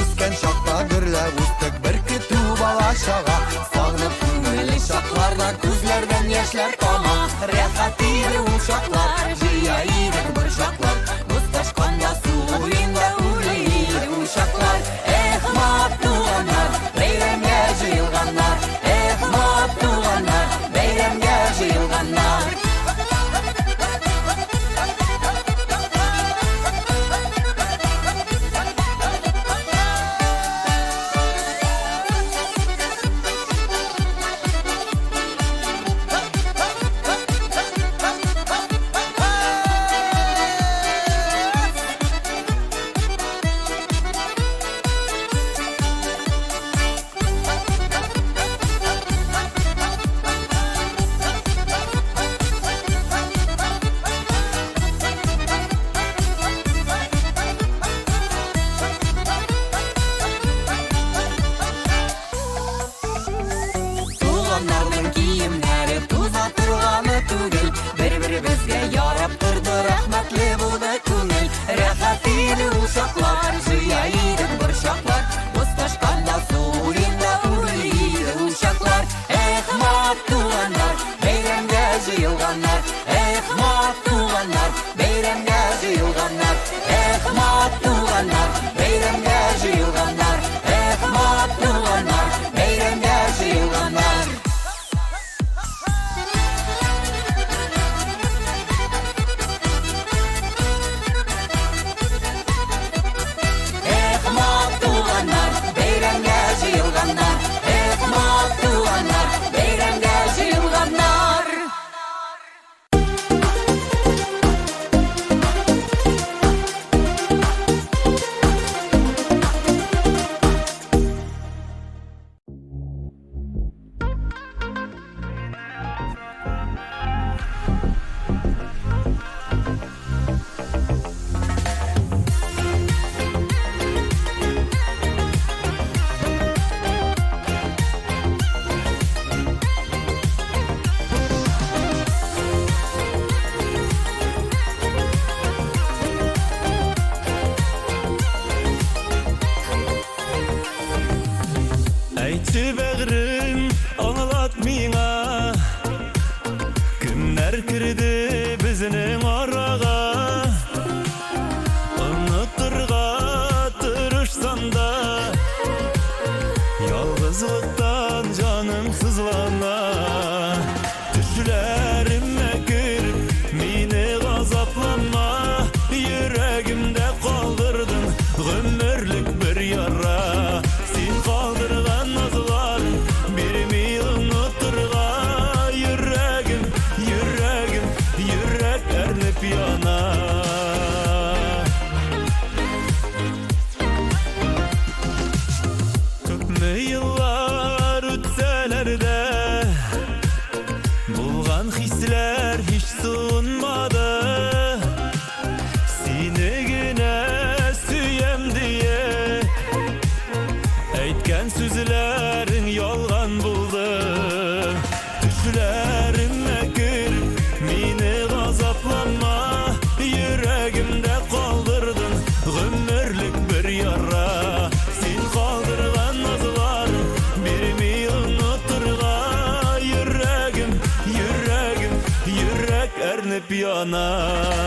[SPEAKER 10] Үскен шақта гүрлеп үстік бір күту бала шаға.
[SPEAKER 2] Сағынып күңілі шақларда күзлерден яшьләр тама. Рәхат еді ул шақлар, жия едік бір шақлар. Бұз ташқанда су ойында үрлейді ул шақлар. Мат туғандар, бейремге жиылғандар. Мат туғандар, бейремге жиылғандар. Туғаннардың киімдері туза тұрғаны түгел. Бір-бірімізге ярап тұрды, рахмәтлі болды көңіл. Рәхат еді ул шақлар, жия едік бір шақлар. Бұз ташқанда су ойында үрлейді ул шақлар. Мат туғандар, бейремге жиылғандар. Мат туғандар, бейремге жиылғандар. Мат туғандар, бейремге жиылғандар. Мат туғандар, бейремге жиылғандар. Мат туғандар, бейремге жиылғандар. Мат туғандар, бейремге жиылғандар.
[SPEAKER 1] Әйтсе бәғірім аңылат миңа Кімнәр кірді бізінің араға Ұнытырға тырышсам да Жалғызлықтан жаным сызлана Түшлеріме кір sözler hiç sunmadı. Seni güne süyem diye aytgan sözlerin yolgan buldu. Düşlerime girip meni gazaplanma, yüreğimde kaldırdın ömürlük bir yara. Sen kaldırgan nazların birimi unuturga, yürek ernip yanar.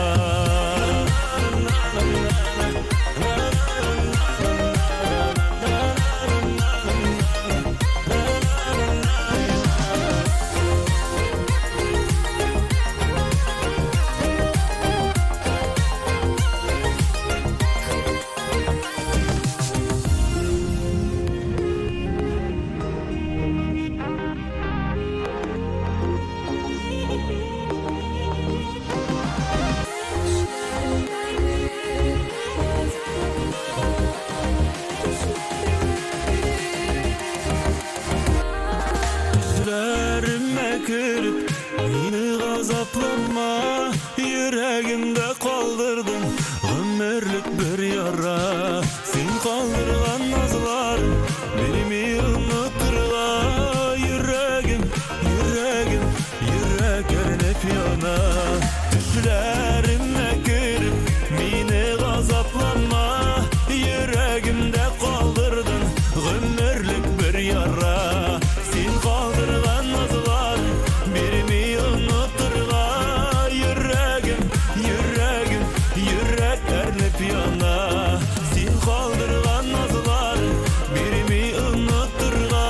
[SPEAKER 1] Gözlerime kırıp beni gazaplanma, yüreğimde kaldırdın ömürlük bir yara. Sen kaldırgan nazlar benimi unuturga, yürek ernip yanar. Düşlerime kırıp beni gazaplanma, yüreğimde kaldırdın ömürlük bir yara. Sen kaldırgan nazlar birimi unuturga, yürek ernip yanar. Sen kaldırgan nazlar birimi unuturga,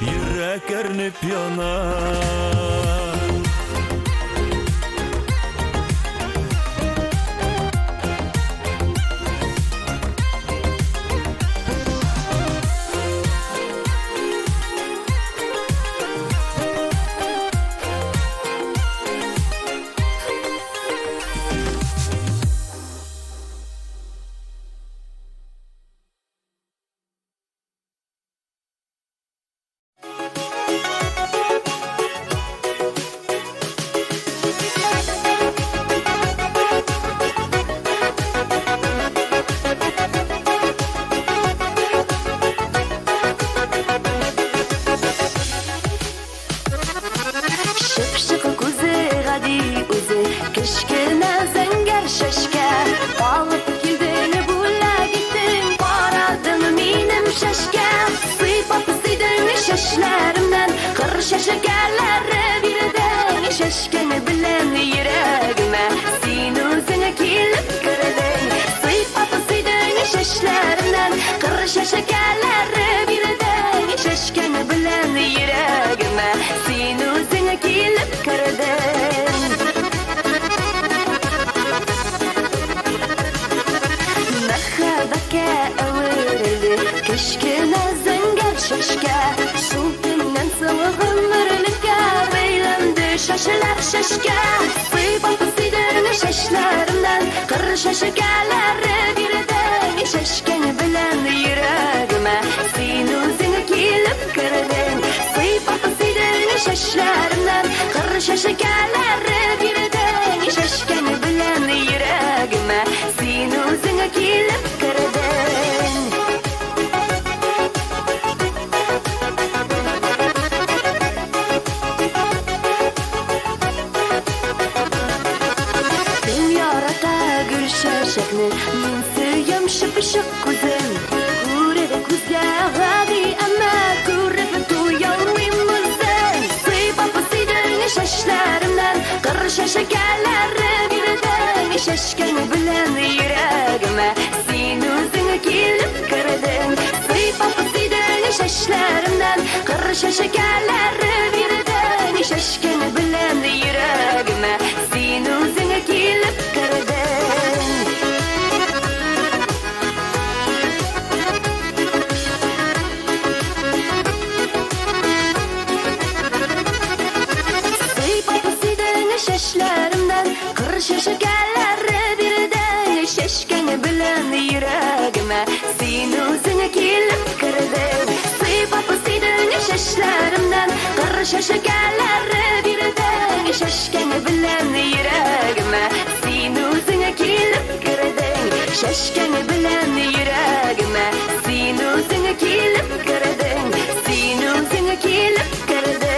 [SPEAKER 1] yürek ernip yanar.
[SPEAKER 3] Şekerler birden şaşkın bilen yüreğime, sen özüne kilip girdin. Sıйпап sıydın şaşlarımdan, kırışa şekerler birden şaşkın bilen yüreğime, sen özüne kilip girdin. Merhabatke öğrildi, keşkine zengel şaşka. Sultandan sığınırlıkka beylendi şaşılar şaşka. Sıйпап sıydın şaşlarımdan, kırışa şekerler birden şaşkın bilen yüreğime, sen özüne kilip girdin. Sıйпап sıydın şaşlarımdan, kırışa şekerler birden şaşkın bilen yüreğime, sen özüne kilip girdin. Şakni, men suyam şıpışık kuzim. Kurebe kuzga gadi ama kurebe tuyalmimizden. Sıйпап sıydın şaşlarımdan, kırışa şekerler birden şaşkın bilen yüreğime, sen özüne kilip girdin. Sıйпап sıydın şaşlarımdan, kırışa şekerler birden şaşkın bilen yüreğime, sen özüne kilip girdin. Kırışa şekerler birden şaşkın bilen yüreğime, sen özüne kilip girdin. Sıйпап sıydın şaşlarımdan, şaşırganlar birden şaşkın bilen yüreğime sen özüne kelip girdin şaşkın bilen yüreğime sen özüne kelip girdin sen özüne kelip girdin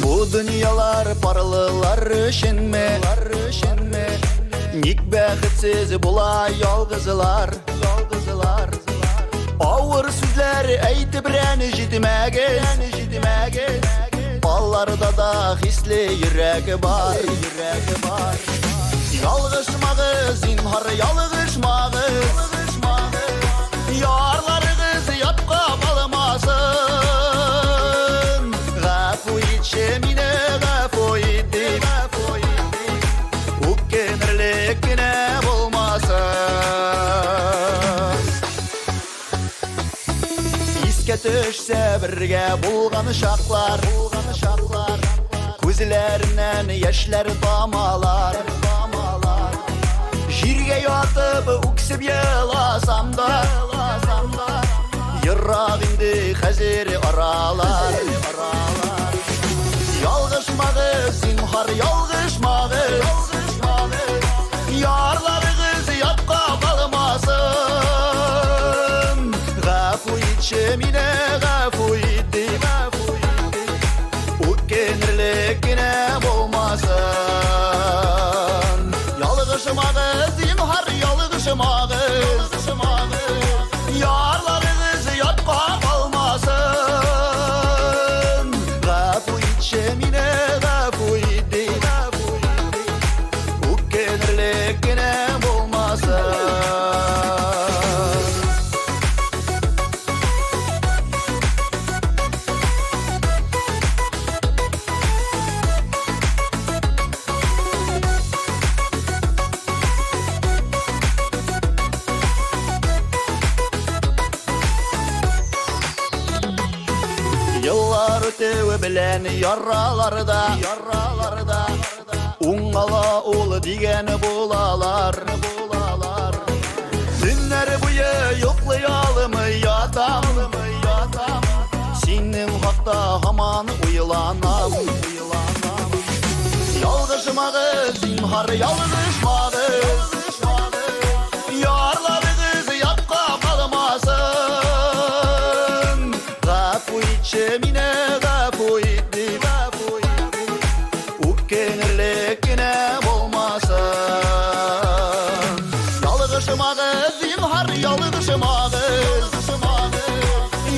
[SPEAKER 1] Bu dünyalar parlılar şenme Nik bəxitsiz bulay yalgızlar Ağır sözler eytib rəni jitməgiz Ballarda da hisli yürek var Yalgışmağız, zinhar yalgışmağız Yarlarınız yapqa balmasın Gafu içemine gafu iddim Ukkenirlikine bulmasın İske düşse birge bulğan şaklar Gözlerinden yaşlar damalar Jirge yatıp uksib yılasam da Yırraq indi hazir aralar Yalgışmağız, zinhar yalgışmağız Yarlarınız yapqa qalmasın Gafu içemine gafu iddim Ukkenirlikine bulmasın Yalgışmağız, zinhar yalgışmağız Yarlarınız yapqa qalmasın Gafu içemine gafu iddim Ukkenirlikine bulmasın Yıllar ötevi bilen yarralarda Ungala ol digen bulalar Günler buyu yoklayalım yatam Senin hakta haman uyulanam Yalgışmağız, zinhar yalgışmağız Yarlarınız yapqa qalmasın Gafu içemine gafu iddim Ukkenirlikine bulmasın Yalgışmağız, zinhar yalgışmağız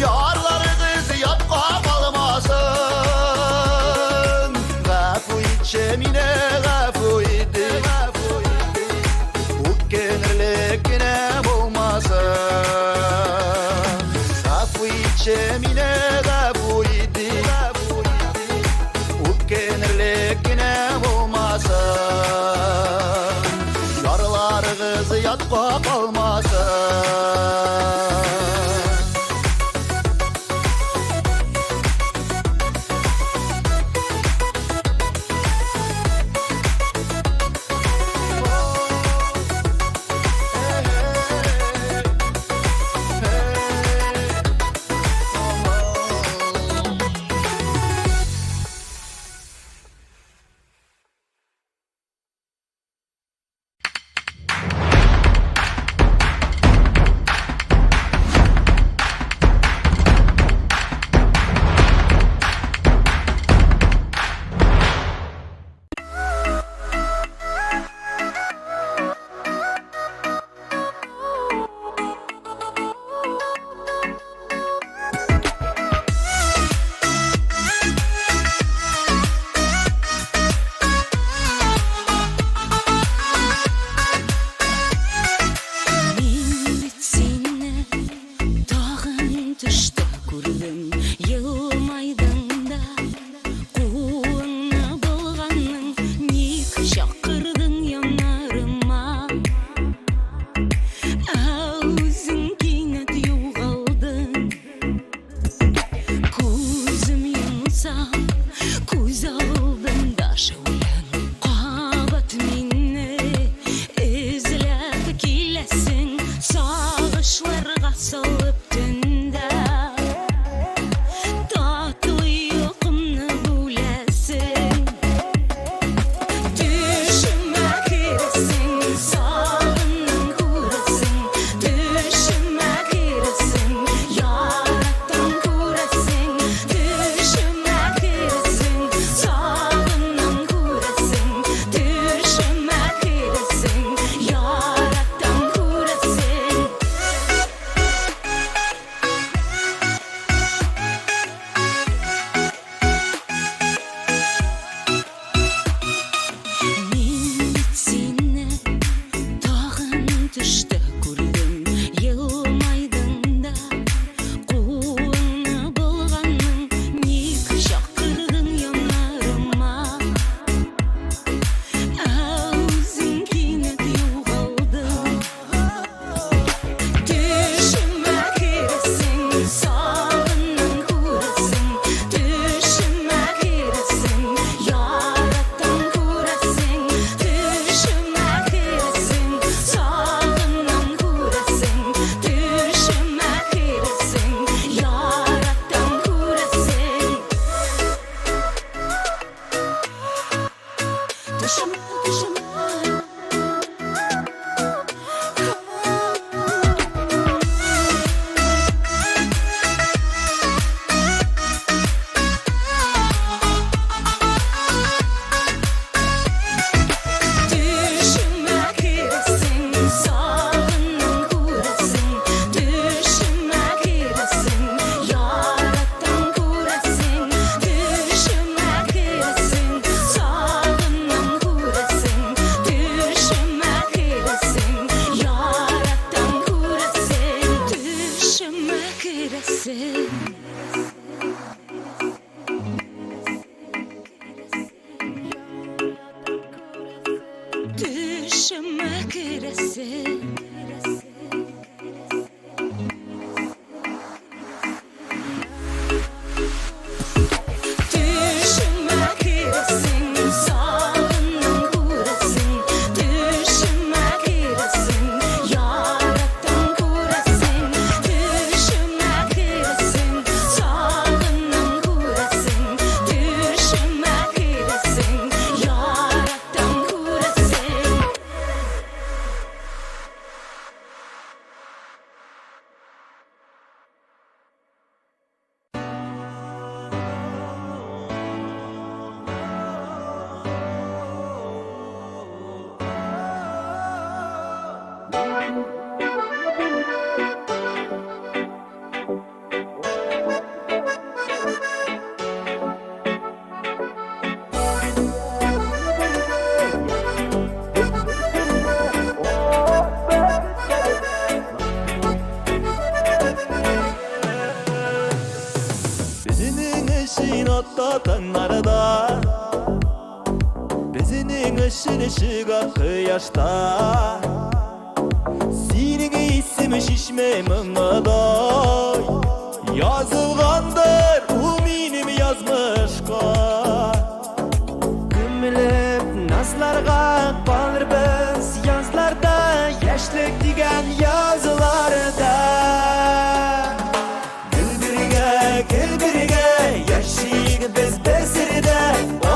[SPEAKER 1] Yarlarınız yapqa qalmasın Gafu içemine gafu iddim Ukkenirlikine bulmasın Gafu içemine gafu iddim Ukkenirlikine bulmasın Yarlarınız yatqa qalmasın
[SPEAKER 2] kirasin. Düşüme kirasin, sağının kurasın. Düşüme kirasin, yarattan kurasın. Düşüme kirasin, sağının kurasın. Düşüme kirasin, yarattan kurasın.
[SPEAKER 1] Bizinin işin otlatan arada Bizinin işin ışığa kıyaşta Senin ismi şişme mınaday Yazılgandır o benim yazmışka Gümülüp nazlarga kalır biz Yazlarda yaşlık digen yazılarda Gel birge yaşayık biz bersirde O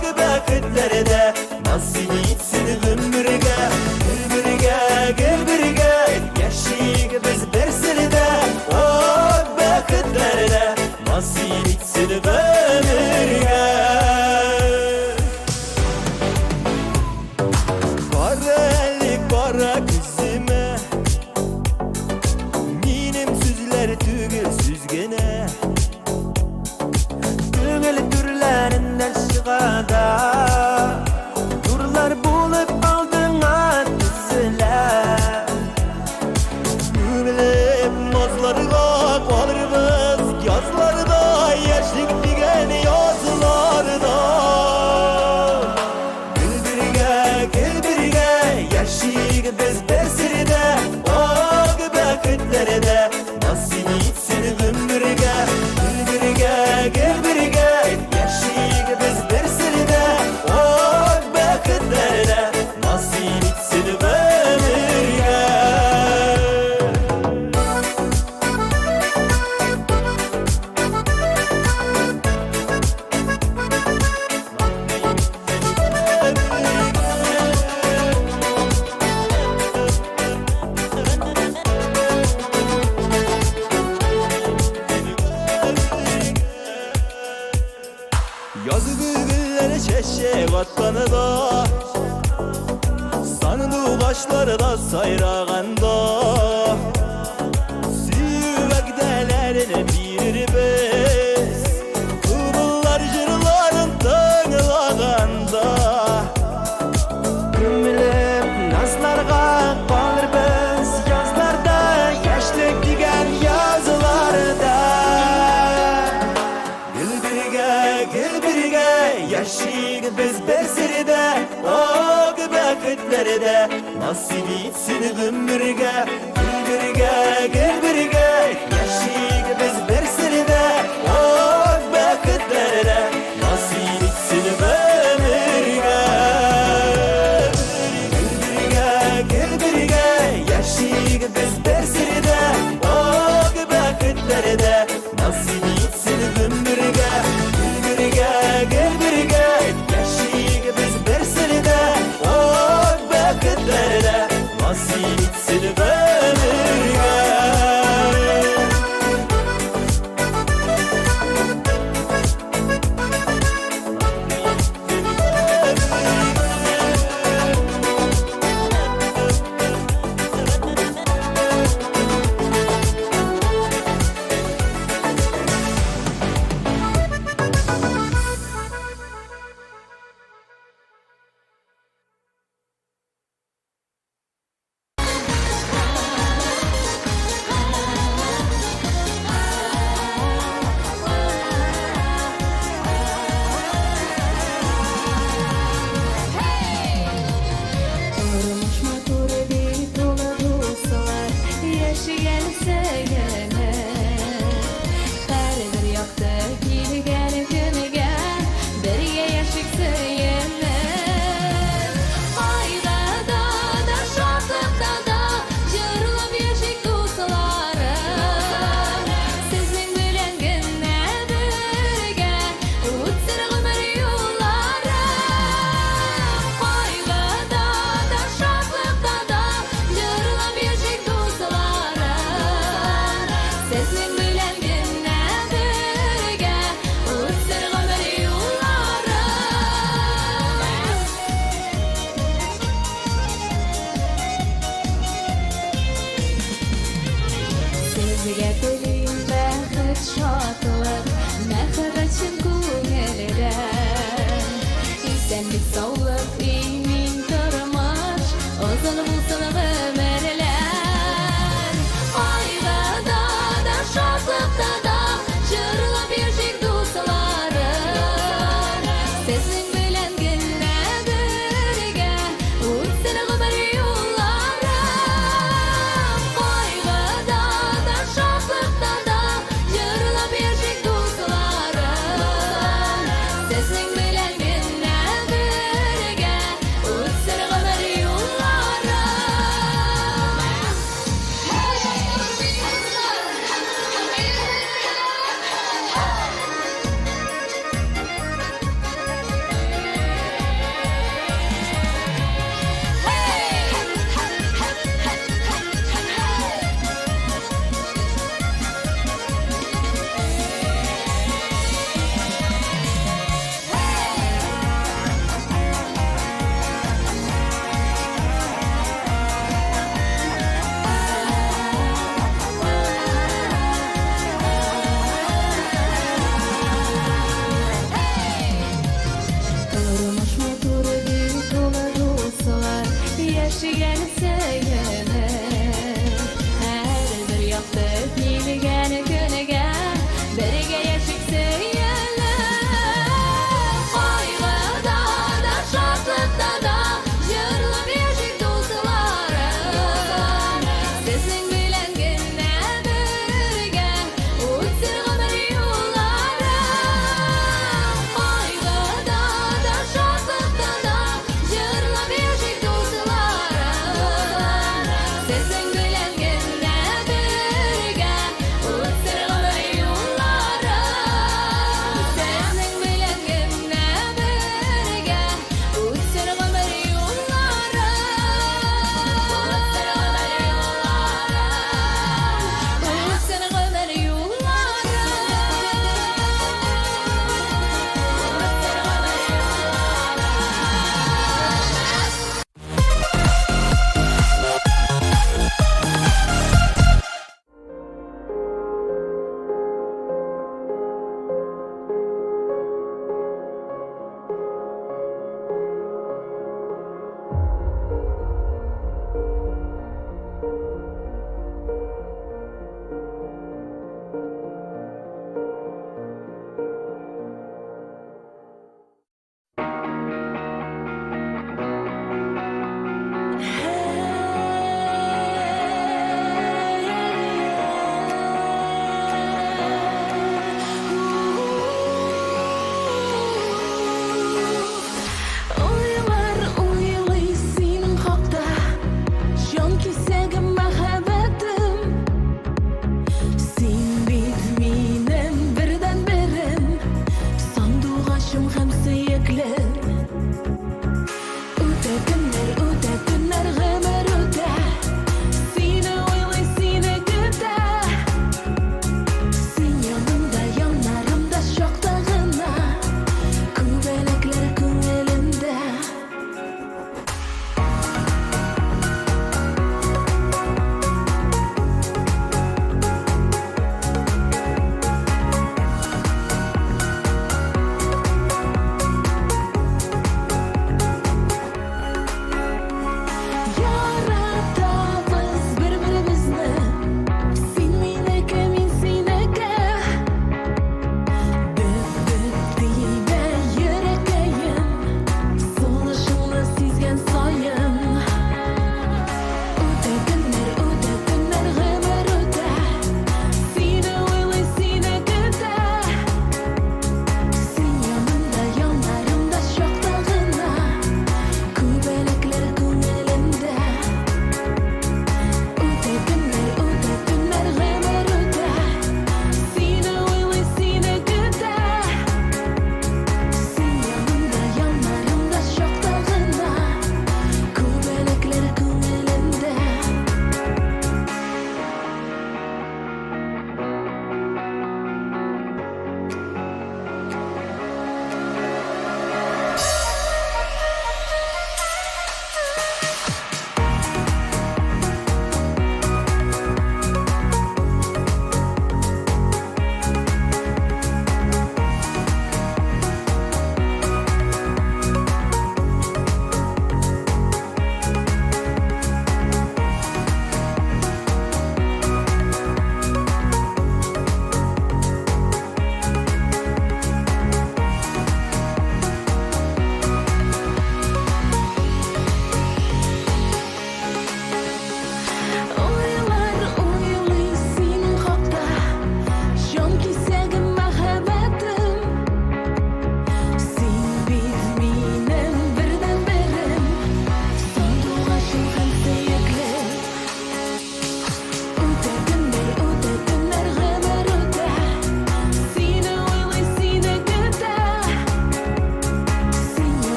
[SPEAKER 1] gübekitlerde nasıl gitsin gümbürge Gel birge yaşayık biz bersirde O gübekitlerde nasıl gitsin gümbürge Kara ellik kara kızıma Benim süzler tügül süzgene Tügül türlerinden çıkada Turlar bulup aldığına düzüler Tügülüp nazlarına kalırız Yazlarda yaşlık digen yazılarda Gel birge yaşayık biz bersirde O gübekitlerde nasıl gitsin gümbürge Gel birge yaşayık biz bersirde O gübekitlerde nasıl gitsin gümbürge Yazı güllere çeşek atkanı da Sanıdı kaşları da sayrağanda Süvekdelerine birir biz Kıvıllar jırların tığılağında Gümülüp nazlarga kalır biz Yazlarda yaşlık digen yazılarda Gel birge yaşayık biz bersirde O gübekitlerde nasıl gitsin gümbürge Gel birge yaşayık biz bersirde O gübekitlerde nasıl gitsin gümbürge Gel birge yaşayık biz bersirde O gübekitlerde nasıl gitsin gümbürge Gel birge yaşayık biz bersirde O gübekitlerde nasıl gitsin gümbürge
[SPEAKER 2] Sizge dileyim bäxit şatlyk, mehr için köňelden. Senlik sağlık, imin durmaş, uzun bulsun ömürler. Aygada da şatlıkta da jırlap ýeşik dostlarım. Sizin bilen gelle birge, uçsun ömür yollarım. Aygada da şatlıkta da jırlap ýeşik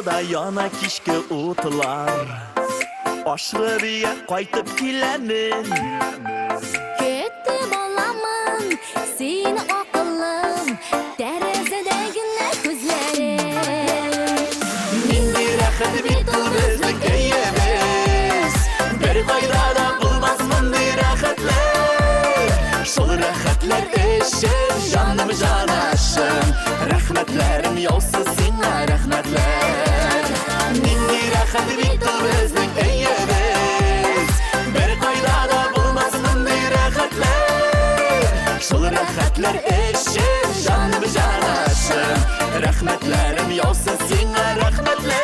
[SPEAKER 1] Ынытылда яна кишке утылар Ашығы бия қайтып келемін
[SPEAKER 2] Кетті баламын, сені ақылым, тәрізідегіне көзлерім.
[SPEAKER 1] Менде рақыт бет біздің әйеміз Бір қайрада болмас мұндай рақытлар Сол рақытлар үшін жаным жанашым Рахметлерім яусыз сеңа рахметлер Менде рақыт бет біздің әйеміз Бір қайрада болмас мұндай рақытлар Сол рақытлар үшін жаным жанашым Рахметлерім яусыз сеңа рахметлер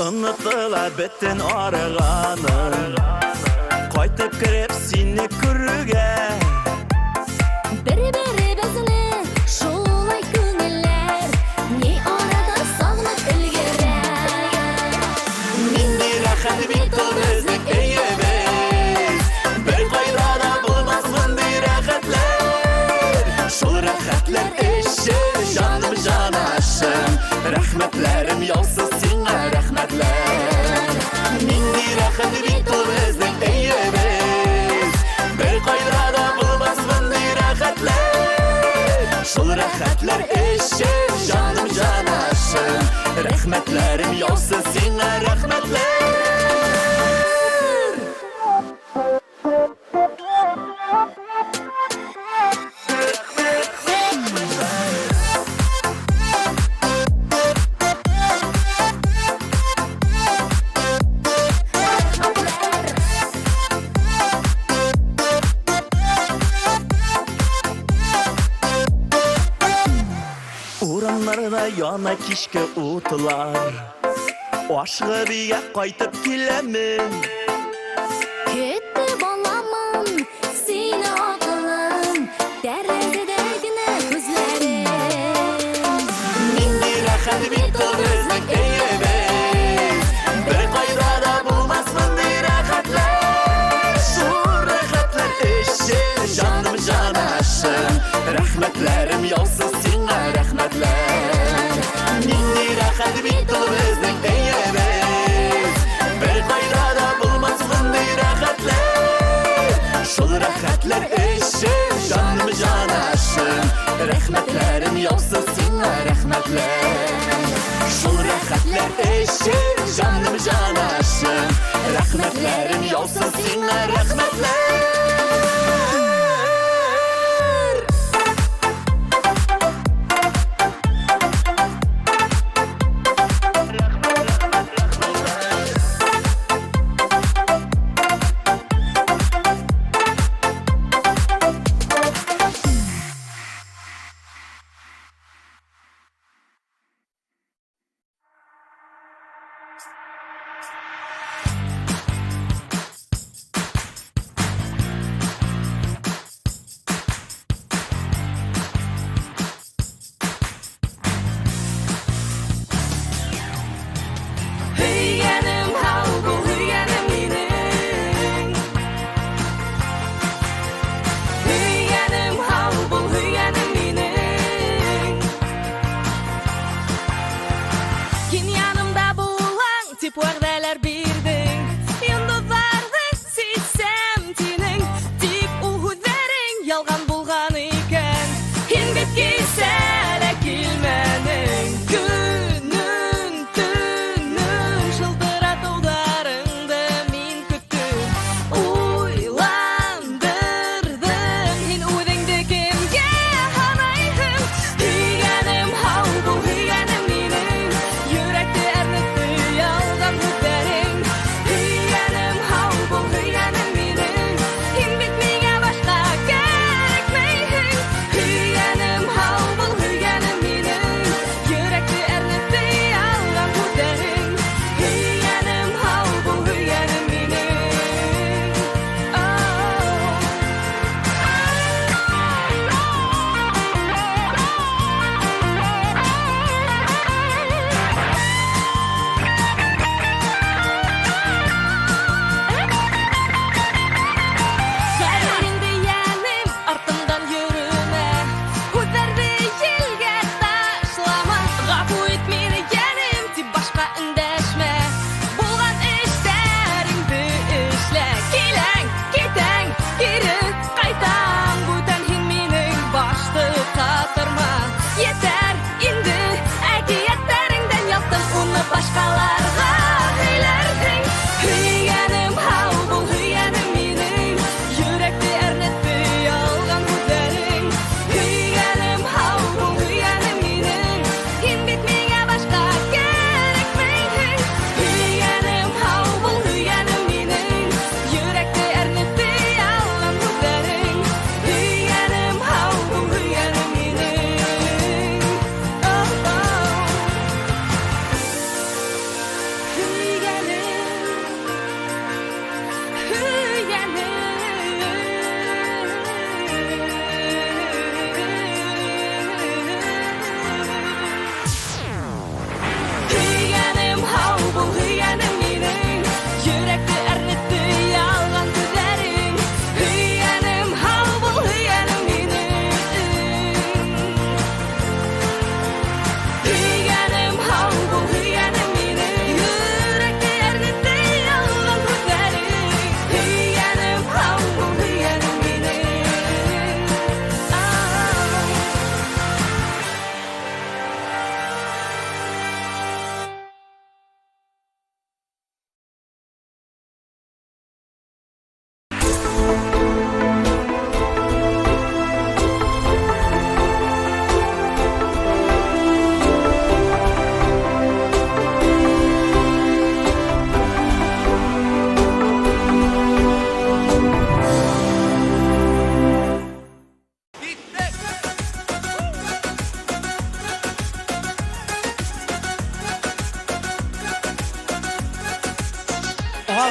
[SPEAKER 1] Ұнытыла біттін арығаның Қайтып кіріп сені күріге
[SPEAKER 2] Бір-бірімізді шулай көңілер, не арада сағынып үлгерер.
[SPEAKER 1] Менде рақат бет біздің әйеміз Бір қайрада болмас мұндай рақатлар Сол рақатлар үшін жаным жанашым Рахметлерім яусыз сеңа рахметлер Менде рақат бет біздің әйеміз Бір қайрада болмас мұндай рақатлар Сол рақатлар үшін жаным жанашым Рахметлерім яусыз сеңа рахметлер Урамларда яна кишке утылар Ашығы бия қайтып келемін
[SPEAKER 2] Кетті баламын, сені ақылым, тәрізідегіне көзлерім.
[SPEAKER 1] Менде рақат бет біздің әйеміз Бір қайрада болмас мұндай рақатлар Сол рақатлар үшін жаным жанашым Рахметлерім яусыз сеңа рахметлер Менде рақат бет біздің әйеміз Бір қайрада болмас мұндай рақатлар Сол рақатлар үшін жаным жанашым Рахметлерім яусыз сеңа рахметлер Сол рақатлар үшін жаным жанашым Рахметлерім яусыз сеңа рахметлер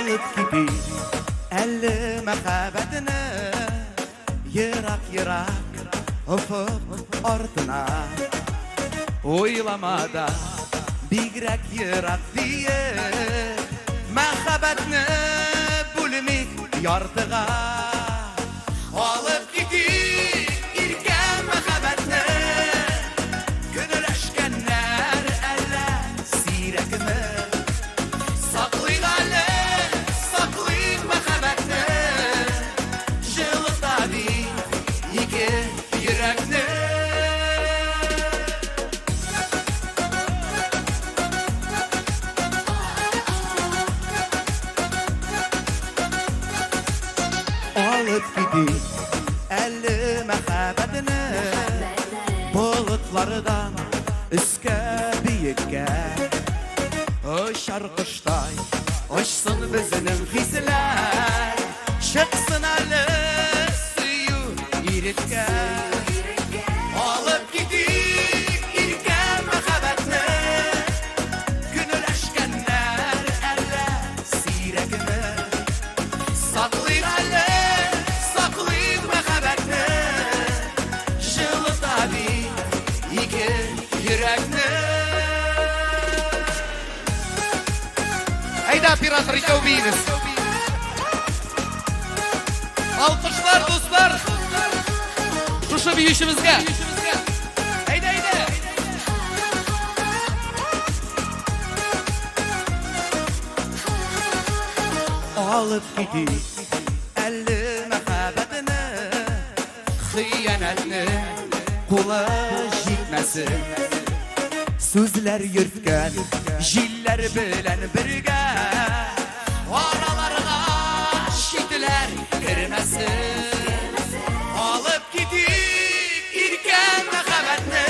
[SPEAKER 4] Alıp gidip elli məhəbbətini Yırak ufuk ardına Oylamada bigrek yırak diye Məhəbbətini bölümük yardığa Alıp gidip irken məhəbbətini Gönüləşkənlər ələ sirəkimi Saklayın ələ, saklayın məhəbbətini Jılıqda bir iki yürəkni Alıp gidip elli məhəbbətini Bulutlardan üskə büyükə Uçar kuştay, uçsun bizinin hisler Çıksın əli suyu irikə Alıp gidip irkə məhəbbətini Günüləşkənlər ələ sirəkini Saklayın ələ, saklayın məhəbbətini Jılıqda bir iki yürəkni Hayda Pirat Rico Venus Alkışlar dostlar Şuşu bir işimizge Hayda hayda Alıp gidip elli məhəbbətini Xıyanətini kula jitməsin Sözlər yürtgən jillər bilən birgə Aralarına şidlər girməsin Alıp gidip irkən məhəbbətini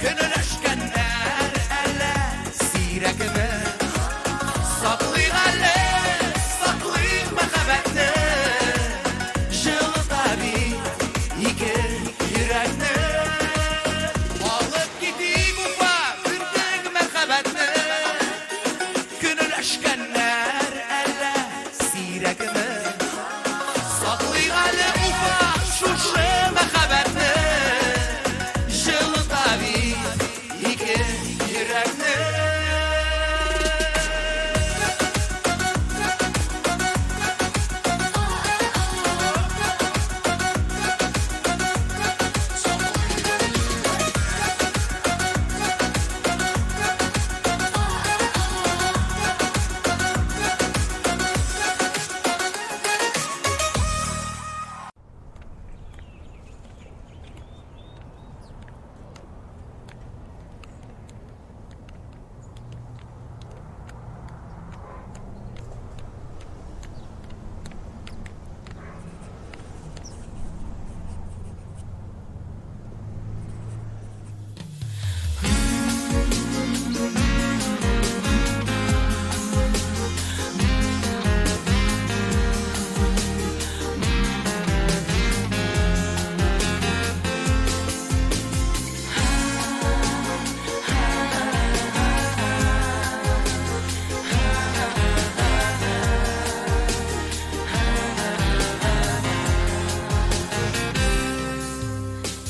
[SPEAKER 4] Gönüləşkənlər ələ sirəkimi Saklayın ələ, saklayın məhəbbətini Jılıqda bir iki yürəkni Alıp gidip ufa ürdük məhəbbətini Gönüləşkənlər ələ sirəkimi Saklayın ələ ufa şuşu məhəbbətini Jılıqda bir iki yürəkni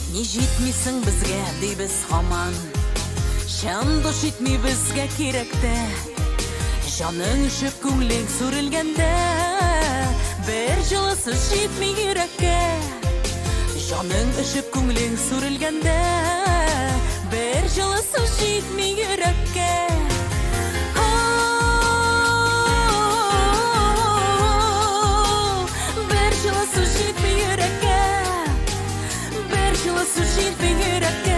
[SPEAKER 6] Ни жетмейсің бізге дейбіз хаман Шам дош етмей бізге керекті Жаның үшіп көңлең сүрілгенде Бір жылысыз жетмей жүрекке Жаның үшіп көңлең сүрілгенде Бір жылысыз жетмей жүрекке Бір жылысыз жетмей жүрекке Bir жылысы жетпей жүрекке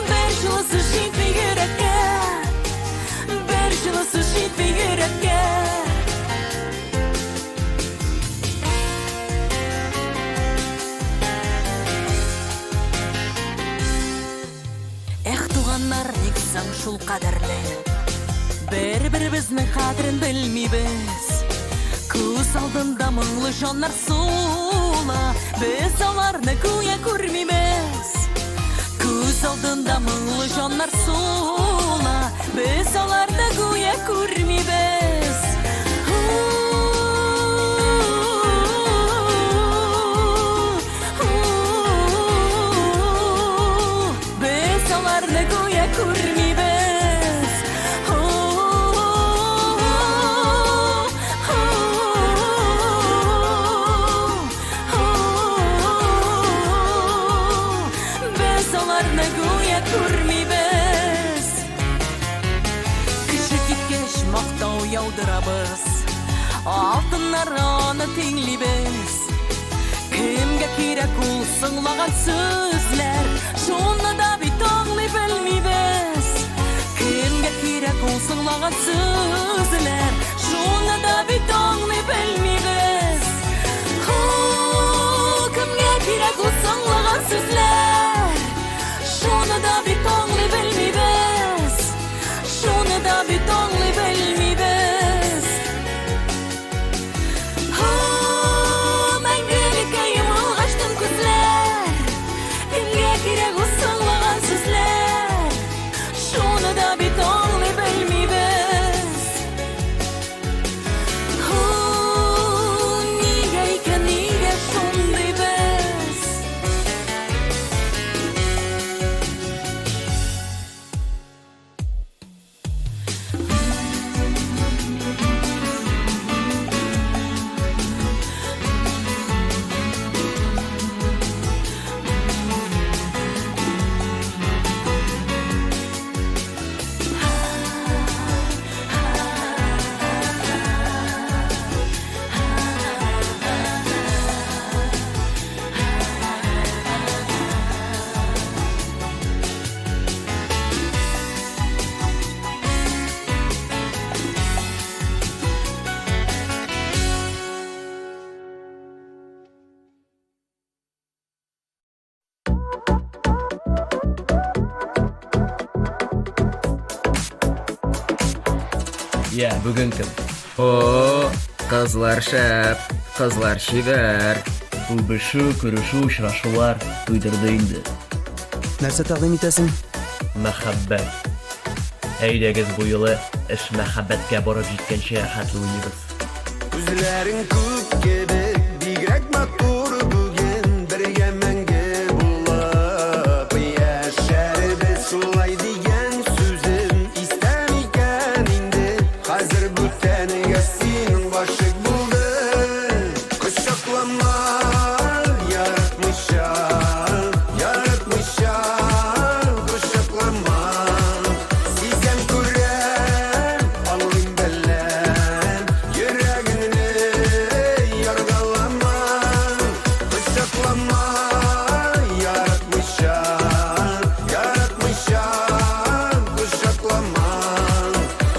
[SPEAKER 6] Bir жылысы жетпей жүрекке Bir жылысы жетпей жүрекке Эх, туғаннар, нексаң шул қадірлі Бір-біріміздің қадірін білмейбіз Көз алдында мұңлы жандар сола Біз оларны көе көрмейміз Күз алдында мұңлы жаннар сола, біз аларды гүя көрмейбіз. Біз аларды гүя көрмейбіз. Biz go'yo ko'rmaymiz. Kishi ketgach maqtov yovdiramiz, oltinlar ona tinglaymiz. Kimga kerak u singlagan so'zlar, shuni da bitongli bilmaymiz. Kimga kerak u singlagan so'zlar, shuni da bitongli bilmaymiz. Kimga kerak u singlagan so'zlar, şunu da bitongli bilmeybiz. Şunu da bitongli bilmeybiz. Мәңгелеккә йомылгачтым күзләр, кемгә кирәк ул сыңлаган сүзләр, шуны да bitongli bilмейбез. Нигә икән, нигә шундый без?
[SPEAKER 11] Ya, bugun kim? O, qizlar shap, qizlar shivar. Bulbishu, ko'rishu, uchrashuvlar to'ydirdi endi.
[SPEAKER 12] Narsa taqdim etasin?
[SPEAKER 11] Muhabbat. Haydagiz bu yili ish muhabbatga borib yetgancha hatli o'ynaymiz.
[SPEAKER 9] Ko'zlaring ko'k gibi, bigrek matur bugün birga menga bo'lib yashardi sulay degan so'zim istamikan endi hozir bu taniga sening boshing bo'ldi quchoqlama yaratmisham quchoqlama sizem ko'rar anglim bilan yuragingni yorgalama quchoqlama yaratmisham quchoqlama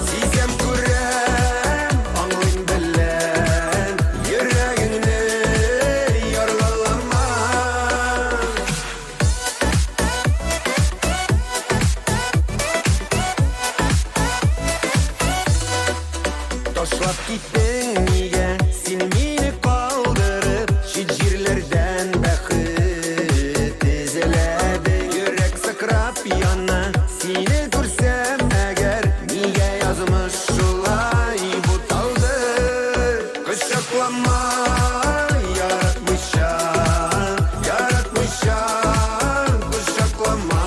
[SPEAKER 9] sizem ko'rar anglim bilan yuragingni yorgalama. Taşlap gittin niye sen beni kaldırıp şu yerlerden bakıp tezeledin yürek sakrap yana seni görsem eğer niye yazmış şulay bu taldı kucaklama yaratmışam kucaklama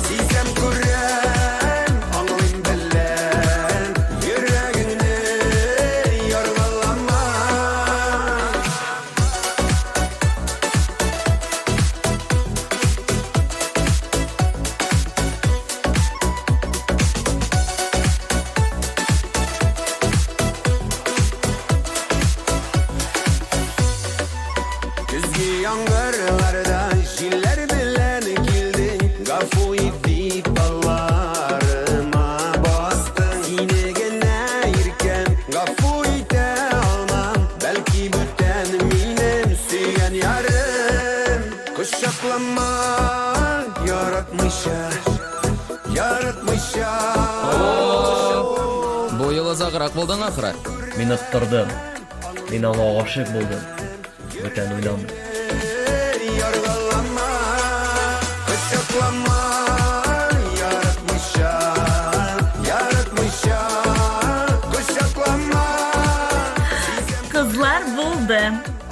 [SPEAKER 9] sizem gören anglim bilen yüragingni yorgalama. Küzgü yağmurlarda jiller bilen geldin Gafu edip ballarıma bastın Yine gene irken gafu ite almam Belki büten benim süyen yarım Kuşaklama yaratmışa
[SPEAKER 11] Bu yıl azag'roq bo'lding axir. Men iqtirdim. Men ona oshiq bo'ldim. O'tan o'ylandim.
[SPEAKER 9] yorgalama.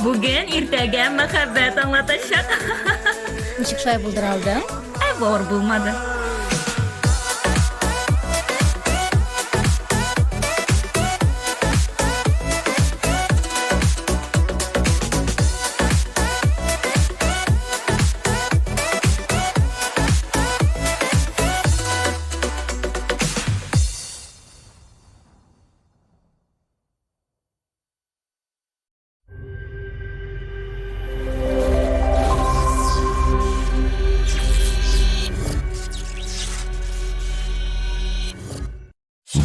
[SPEAKER 2] Bugün ertaga muhabbat anlatacak.
[SPEAKER 13] Nechuk shoy buldira olding?
[SPEAKER 2] Bor bo'lmadi.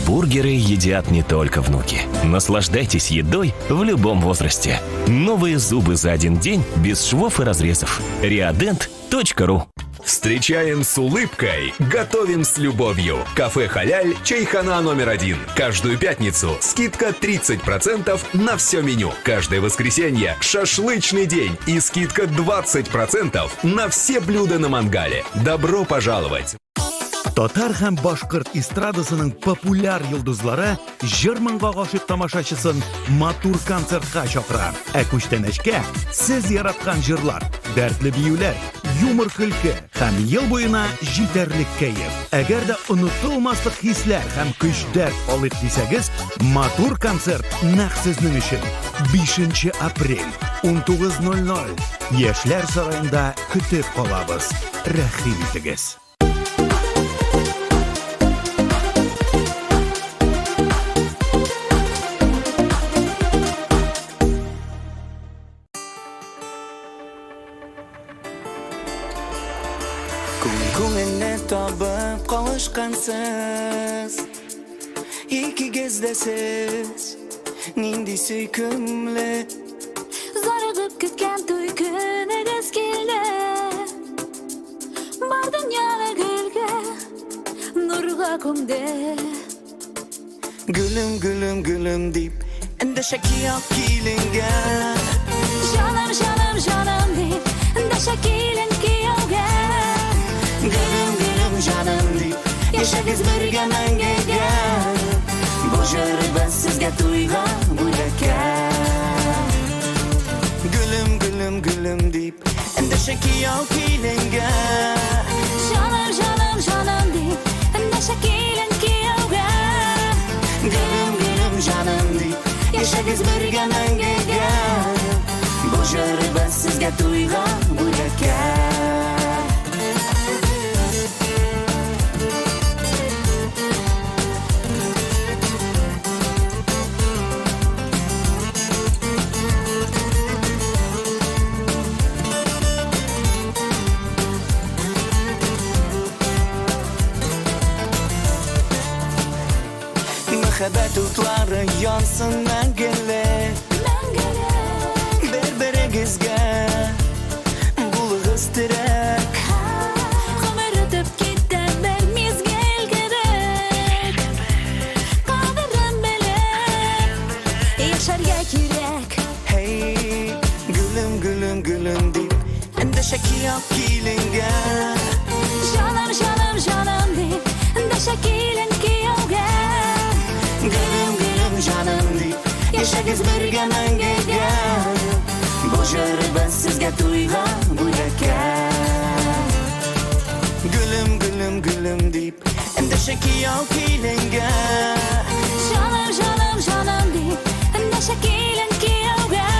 [SPEAKER 14] Бургеры едят не только внуки. Наслаждайтесь едой в любом возрасте. Новые зубы за один день без швов и разрезов. Riadent.ru.
[SPEAKER 15] Встречаем с улыбкой, готовим с любовью. Кафе «Халяль» Чайхана номер 1. Каждую пятницу скидка 30% на все меню. Каждое воскресенье шашлычный день и скидка 20% на все блюда на мангале. Добро пожаловать!
[SPEAKER 16] Татар һәм башкорт эстрадасының популяр йолдызлары җыр-моңга гашыйк тамашачысын матур концертка чакыра. Күчтәнәчкә сез яраткан җырлар, дәртле биюләр, юмор көлке һәм ел буена җитәрлек кәеф. Әгәр дә онытылмаслык хисләр һәм көч-дәрт алыйк дисәгез, матур концерт нәкъ сезнең өчен. 5 апрель 19:00 Яшьләр сараенда көтеп калабыз. Рәхим итегез.
[SPEAKER 6] Күңелне табып кавышкансыз, икигез дә сез, нинди сөйкемле.
[SPEAKER 2] Зарыгып көткән туй көнегез килде. Бар дөньяга гөлгә, нурга күмде.
[SPEAKER 6] Гүлем, гүлем, гүлем дип, эндәшә кияп киленгә.
[SPEAKER 2] Җаным, җаным, җаным дип, эндәшә килен кияүгә.
[SPEAKER 6] Gülüm gülüm canım deyip yaşagız birge мәңгегә. Бу җыры ben сезгә туйга бүләккән. Gülüm gülüm gülüm deyip эндәшә кияү киленгә.
[SPEAKER 2] Җаным, җаным, җаным дип, эндәшә килен кияүгә.
[SPEAKER 6] Gülüm gülüm canım deyip yaşagыз birge мәңгегә. Бу җыры ben сезгә туйга бүләккән. Мәхәббәт утлары янсын мәңгелек. Бер-берегезгә булыгыз терәк.
[SPEAKER 2] Гомер үтеп китә бер мизгел кебек. Кадерен белеп, яшәргә кирәк.
[SPEAKER 6] Hey, gülüm gülüm gülüm deyip эндәшә кияп киленгә.
[SPEAKER 2] Җаным, җаным, җаным дип, эндәшә килен кияүгә.
[SPEAKER 6] Gülüm gülüm canım deyip yaşagız birge мәңгегә. Бу җыры ben сезгә туйга бүләккән. Gülüm gülüm gülüm deyip эндәшә кияү киленгә.
[SPEAKER 2] Җаным, җаным, җаным дип, эндәшә килен кияүгә.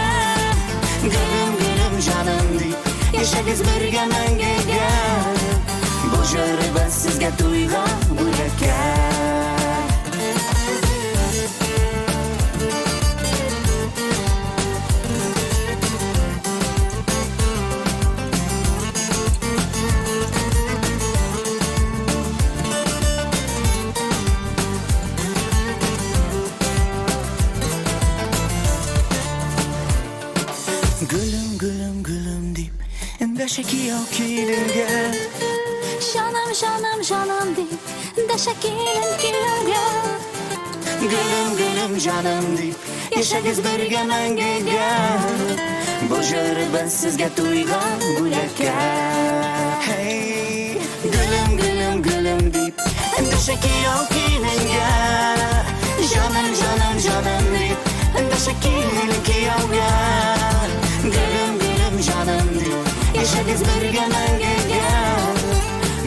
[SPEAKER 6] Gülüm gülüm canım deyip yaşagız birge мәңгегә. Бу җыры ben сезгә туйга бүләккән. Gülüm gülüm gülüm deyip эндәшә кияү киленгә.
[SPEAKER 2] Җаным, җаным, җаным дип, эндәшә килен кияүгә.
[SPEAKER 6] Gülüm gülüm canım deyip yaşagız birge мәңгегә. Бу җыры ben сезгә туйга бүләккән. Hey, gülüm gülüm gülüm deyip эндәшә кияү киленгә. Җаным, җаным, җаным deyip эндәшә килен кияүгә.
[SPEAKER 3] Biz birga manganga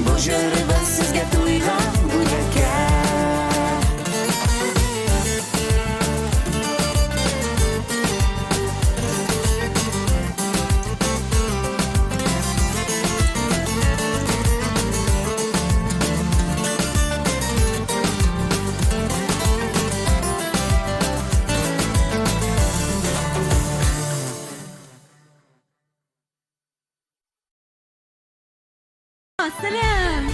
[SPEAKER 3] Bu jurba sizga to'ygan bo'laka
[SPEAKER 2] Assalom.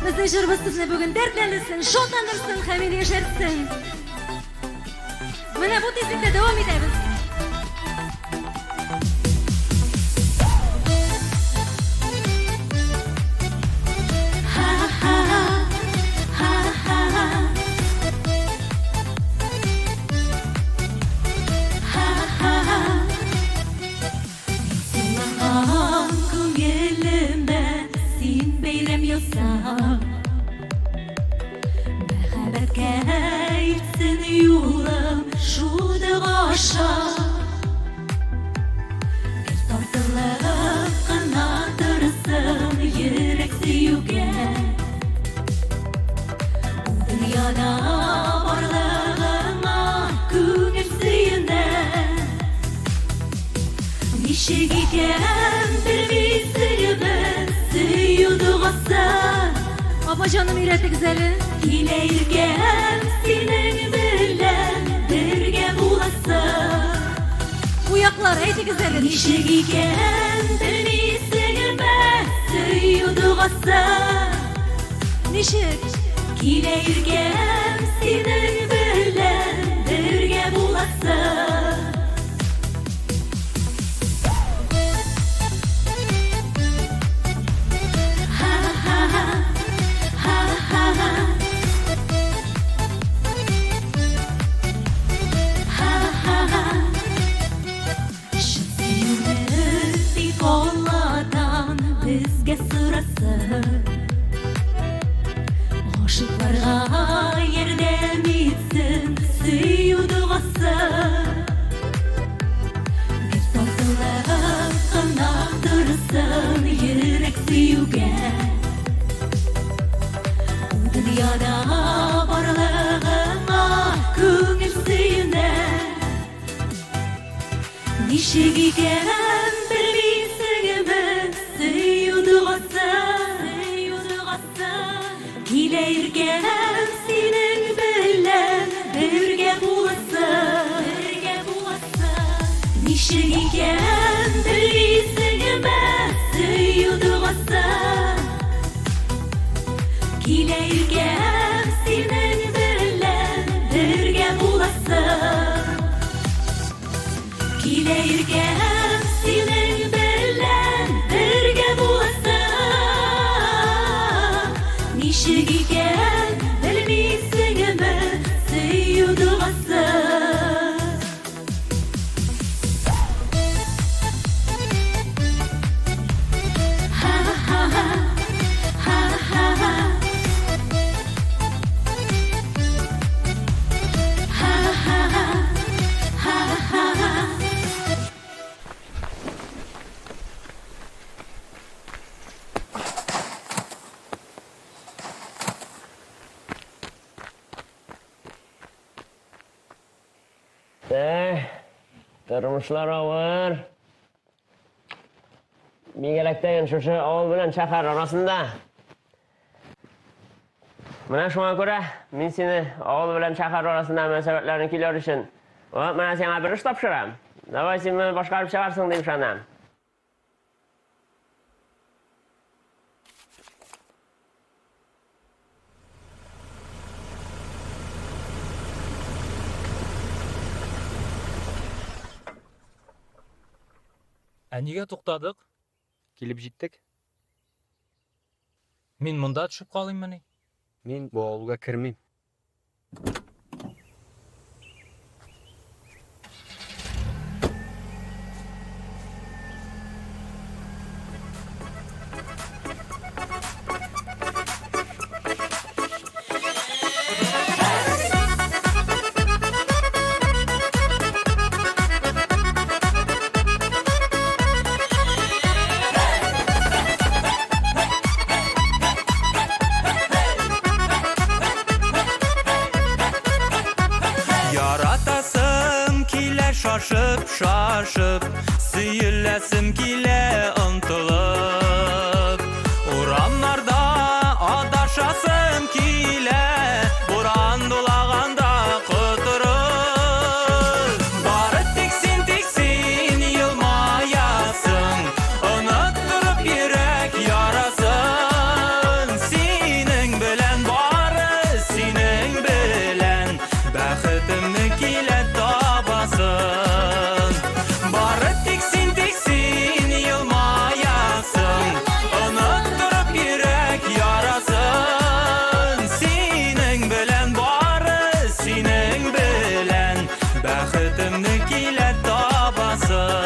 [SPEAKER 2] Bizning jurba sizni bugun dardlantirsin, shodlantirsin, hamini yasharsin. Mana bu tezlikda davom etamiz. Ha ha ha. Ha ha ha. Ha ha ha. Sinman ko'nglimda sen bayram yozsam Mahabbatga aytsin yo'lim shuda g'osha Bir tortilib qanottirsin yurak suyuga Bu dunyoda borlig'ima ko'ngil suyuna Nishig ekan bilmaysizimiz suyudi g'ossa Opajonim yurakda güzeli Kelayirgan sening bilan birga bo'lasan Bu yoqlar ayta güzeli Nishig ekan bilmaysizimiz suyudi g'ossa Nishig Kelayirgan sening bilan birga bo'lasan Bizga surasi G'oshiqlarga yordam etsin suyudi g'ossa Bir tortilib qanottirsin yurak suyuga Bu dunyoda borlig'ima ko'ngil suyuna Nishig ekan bilmaysizimiz suyudi g'ossa Kelayirgan sening bilan birga bo'lasan Nishig ekan bilmaysizimiz suyudi g'ossa Kelayirgan sening bilan birga bo'lasan Kelayirgan sening bilan birga bo'lasan Nishig ekan bilmaysizimiz suyudi g'ossa Ha ha ha. Ha ha ha. Ha ha ha. Ha ha ha.
[SPEAKER 17] Turmushlar og'ir. Mingalakdan shusha ovul bilan shahar orasida. Mana shunga ko'ra men seni ovul bilan shahar orasida munosabatlarni keltirishing va mana senga bir ish topshiraman. Davay sen meni boshqarib chiqarsin deb ishonaman.
[SPEAKER 18] Nega to'xtadik?
[SPEAKER 12] Kelib jetdik.
[SPEAKER 18] Men munda tushib qolayman.
[SPEAKER 12] Men bu ovulga kirmayman.
[SPEAKER 19] шашып, сөйлесім келе ұмтылып. Урамнарда адашасым келе, буран дулағанда құтырып. Бары тексен елмаясың, ұнықтырып ерек ярасын. Сенің білән бары, сенің білән, бәхітімні келе табасын. Бары тексен елмаясың, ұнықтырып ерек ярасын. Сенің білән бары, сенің білән, бәхітімні келе табасын.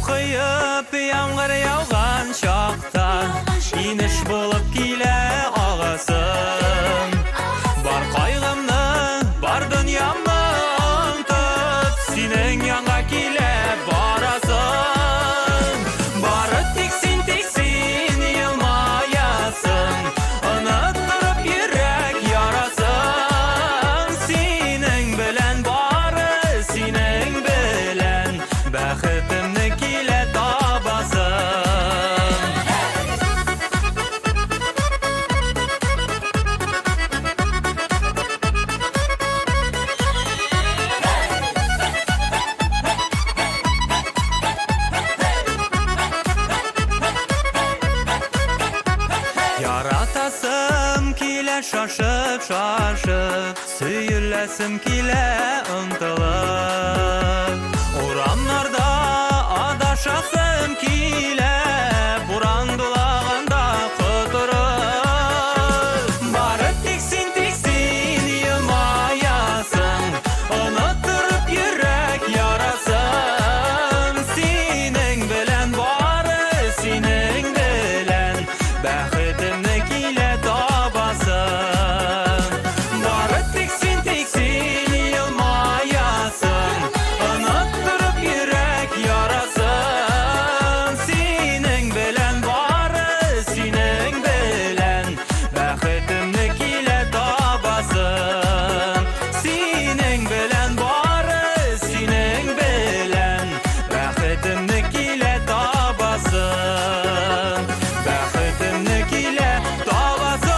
[SPEAKER 19] Құйып яңғыр яуған шақта, иніш болып келе ағасын. Бар қайғымны, бар дүниямны ұмтып, сенің янға келе барасын. Бары тексен елмаясың, ұнықтырып ерек ярасын. Сенің білән бары, сенің білән, бәхітімні келе табасын. Яратасым келе шашып, сөйлесім келе ұмтылып. Урамнарда адашасым келе, буран дулағанда құтырып. Бары тексен елмаясың, ұнықтырып ерек ярасын. Сенің білән бары, сенің білән, бәхітімні келе табасын. Бары тексен елмаясың, ұнықтырып ерек ярасын. Сенің білән бары, сенің білән, бәхітімні келе табасын. Сенің білән бары, сенің білән, бәхітімні келе табасын. Бәхітімні келе табасын.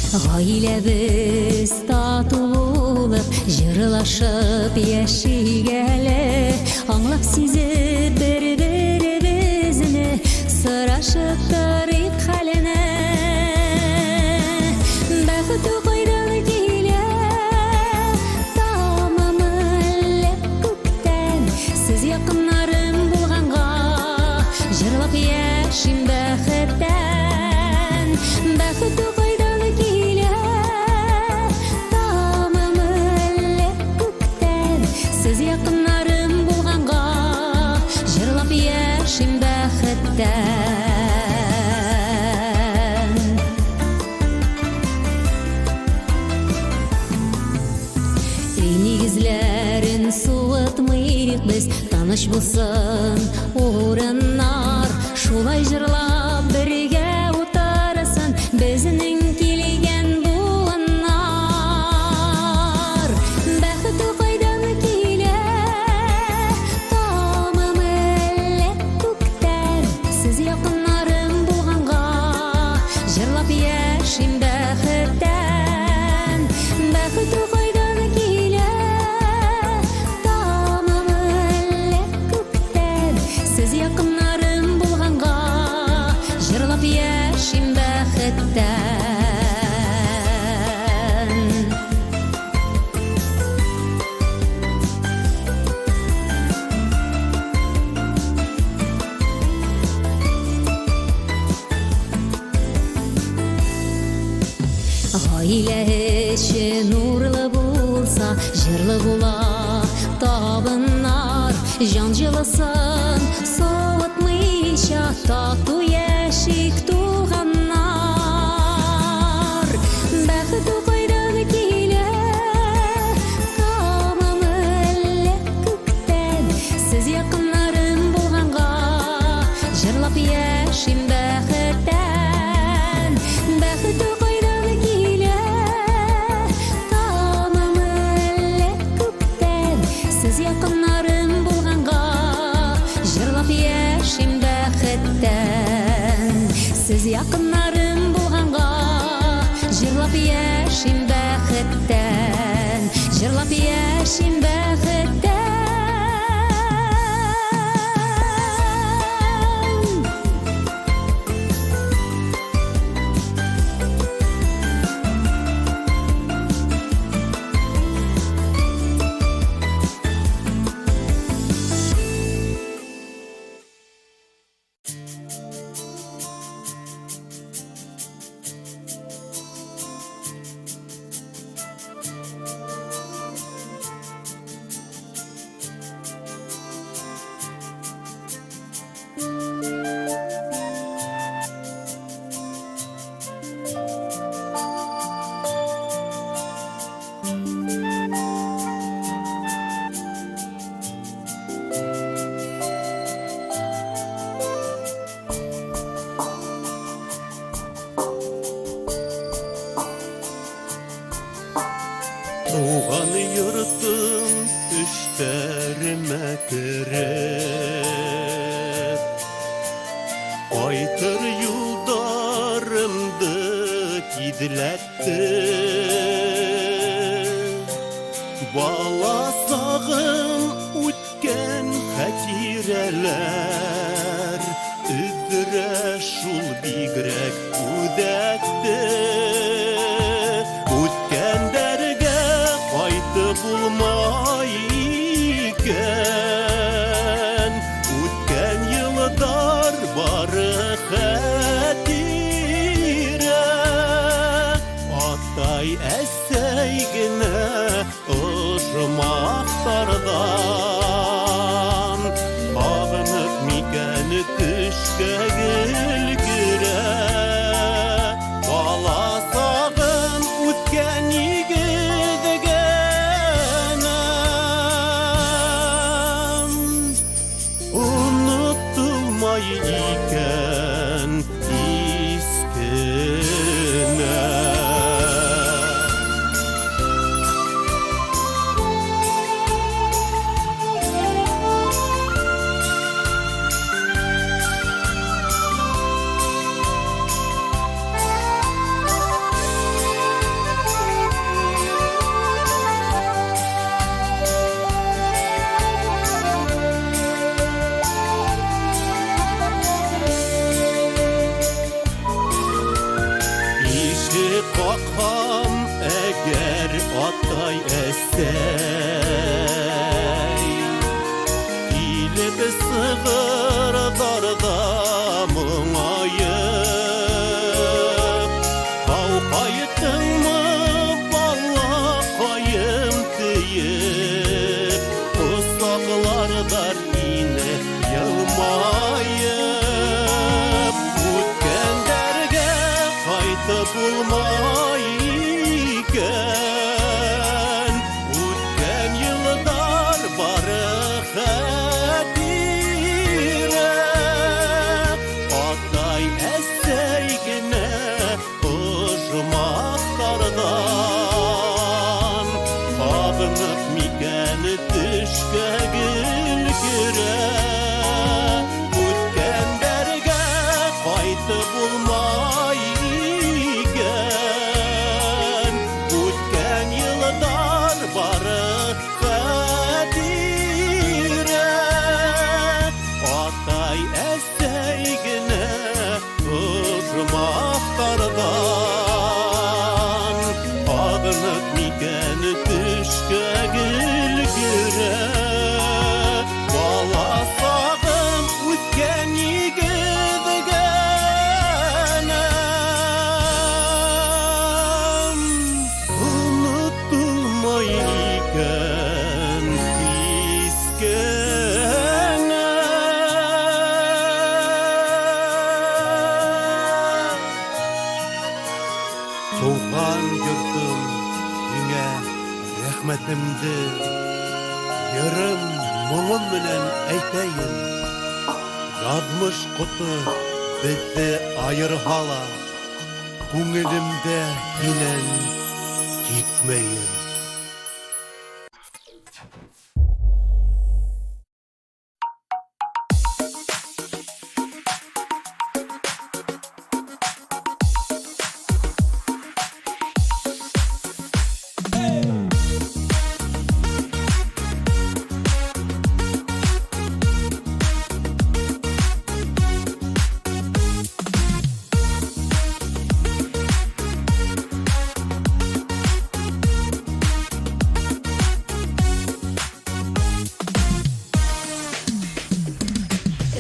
[SPEAKER 2] Гаиләбез татулып, жырлашып яшигәле, аңлап сизеп бер-беребезне, сорашып торыйк хәленә. Бәхет кайдан килә, тамамы әллә күктән, сез якыннарым булганга, җырлап яшим бәхеттән. Бәхет кайдан килә, тамамы әллә күктән, сез якыннарым булганга, җырлап яшим бәхеттән. Эй нигезләрен суытмыйк без, таныш булсын урыннар, шулай җырлап бергә утарсын безнең килгән буыннар. Бәхет кайдан килә, тамамы әллә күктән, сез якыннарым булганга, җырлап яшим бәхеттән. Бәхет кайдан килә,
[SPEAKER 13] Иләһе нурлы булса, җырлы була табыннар, җан җылысын суытмыйча тату яшик туганнар. Бәхет кайдан килә, тамамы әллә күктән, сез якыннарым булганга, җырлап яшим бәхеттән. Бәхет кайдан килә, тамамы әллә күктән, сез якыннарым булганга, җырлап яшим бәхеттән. Сез якыннарым булганга, җырлап яшим бәхеттән. Җырлап яшим бәхеттән.
[SPEAKER 19] Туган йортым төштеремә кереп, кайтыр юлдарымды кидләтте. Бала сагым үткән хәтирәләр, өҙрә шул бигрәк үҙәкте. Үткәндәргә кайтып булмай икән, үткән йылдар бары хәтирә. Атай әсәй генә ошмактардан, һағынып микән төшкә өлгөрә. Бала сагым үткән йигедегәнәм, онотолмай икән искенә. Какам әгәр атай әсәй, килеп сығырдарда моңайып. Каукайттыңмы балақайым тиеп, озаклардар ине йылмайып. Үткәндәргә кайтып булмай икән, үткән йылдар бары хәтирә. Атай әсәй генә ошмактардан, һағынып микән төшкә өлгөрә. Үткәндәргә кайтып булмай икән, үткән йылдар бары хәтирә. Атай әсәй генә ошмактардан, һағынып микән төшкә өлгөрә. Өткен сискене Туған йұртым еңе рәхметімді Ерім мұңым менен әйтәйін Язмыш құты бізді айырғала Күңелімде енен кетмейін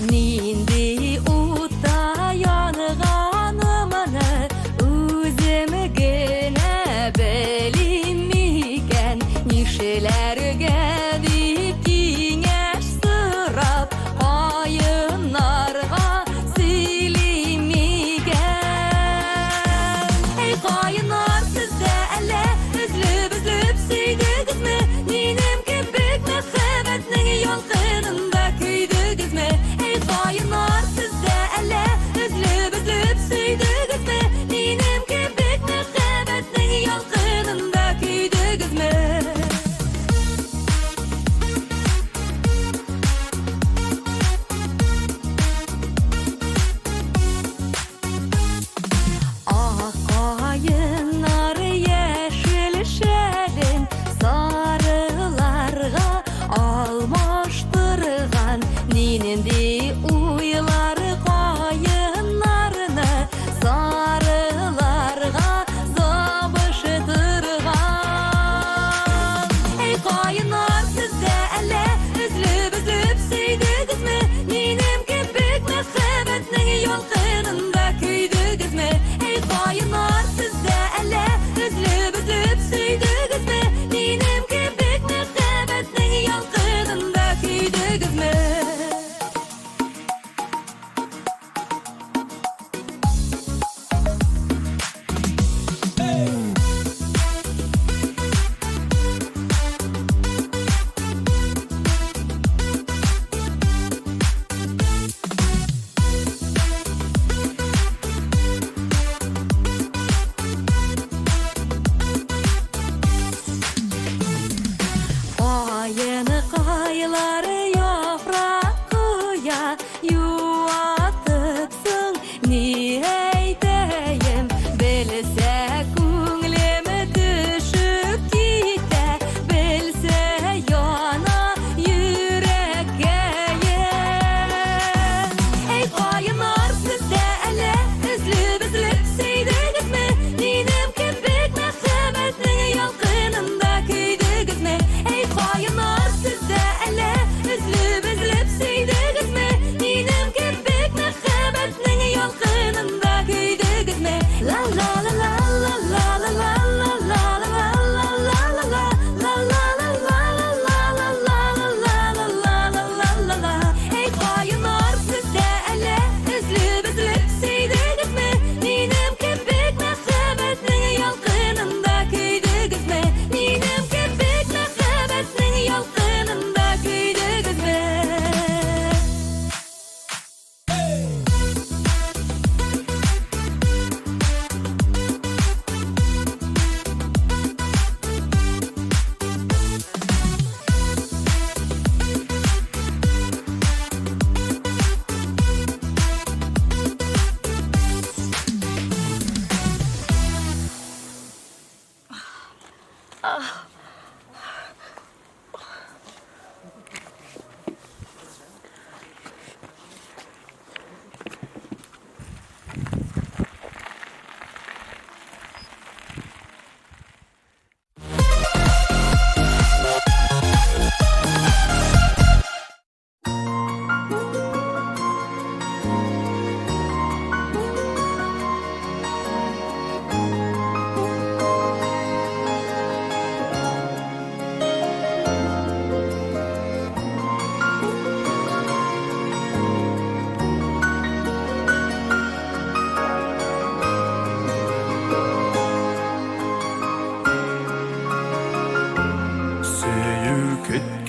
[SPEAKER 2] Нинди утта янганымны үзем генә белим микән Нишеләргә дип киңәш сорап каеннарга сөйлим микән Эй каеннар сездә әллә үзлеп сөйдегезме Минем кебек мәхәббәтнең ялкынында көйдегезме Кайнар сездә әллә үзлеп сөйдегезме Минем кебек мәхәббәтнең ялкынында көйдегезме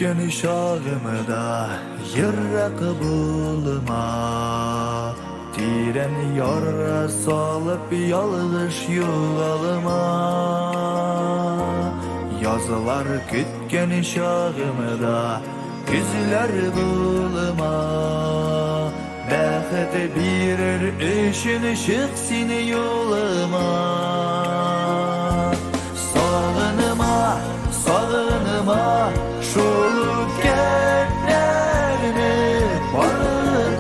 [SPEAKER 20] kütken şağımda yırrak bulma Tiren yara salıp yalgış yuvalıma Yazılar kütken şağımda güzler bulma Bәхет бирер үшін шық сені yoluma Sağınıma şol öpkenlerini Barın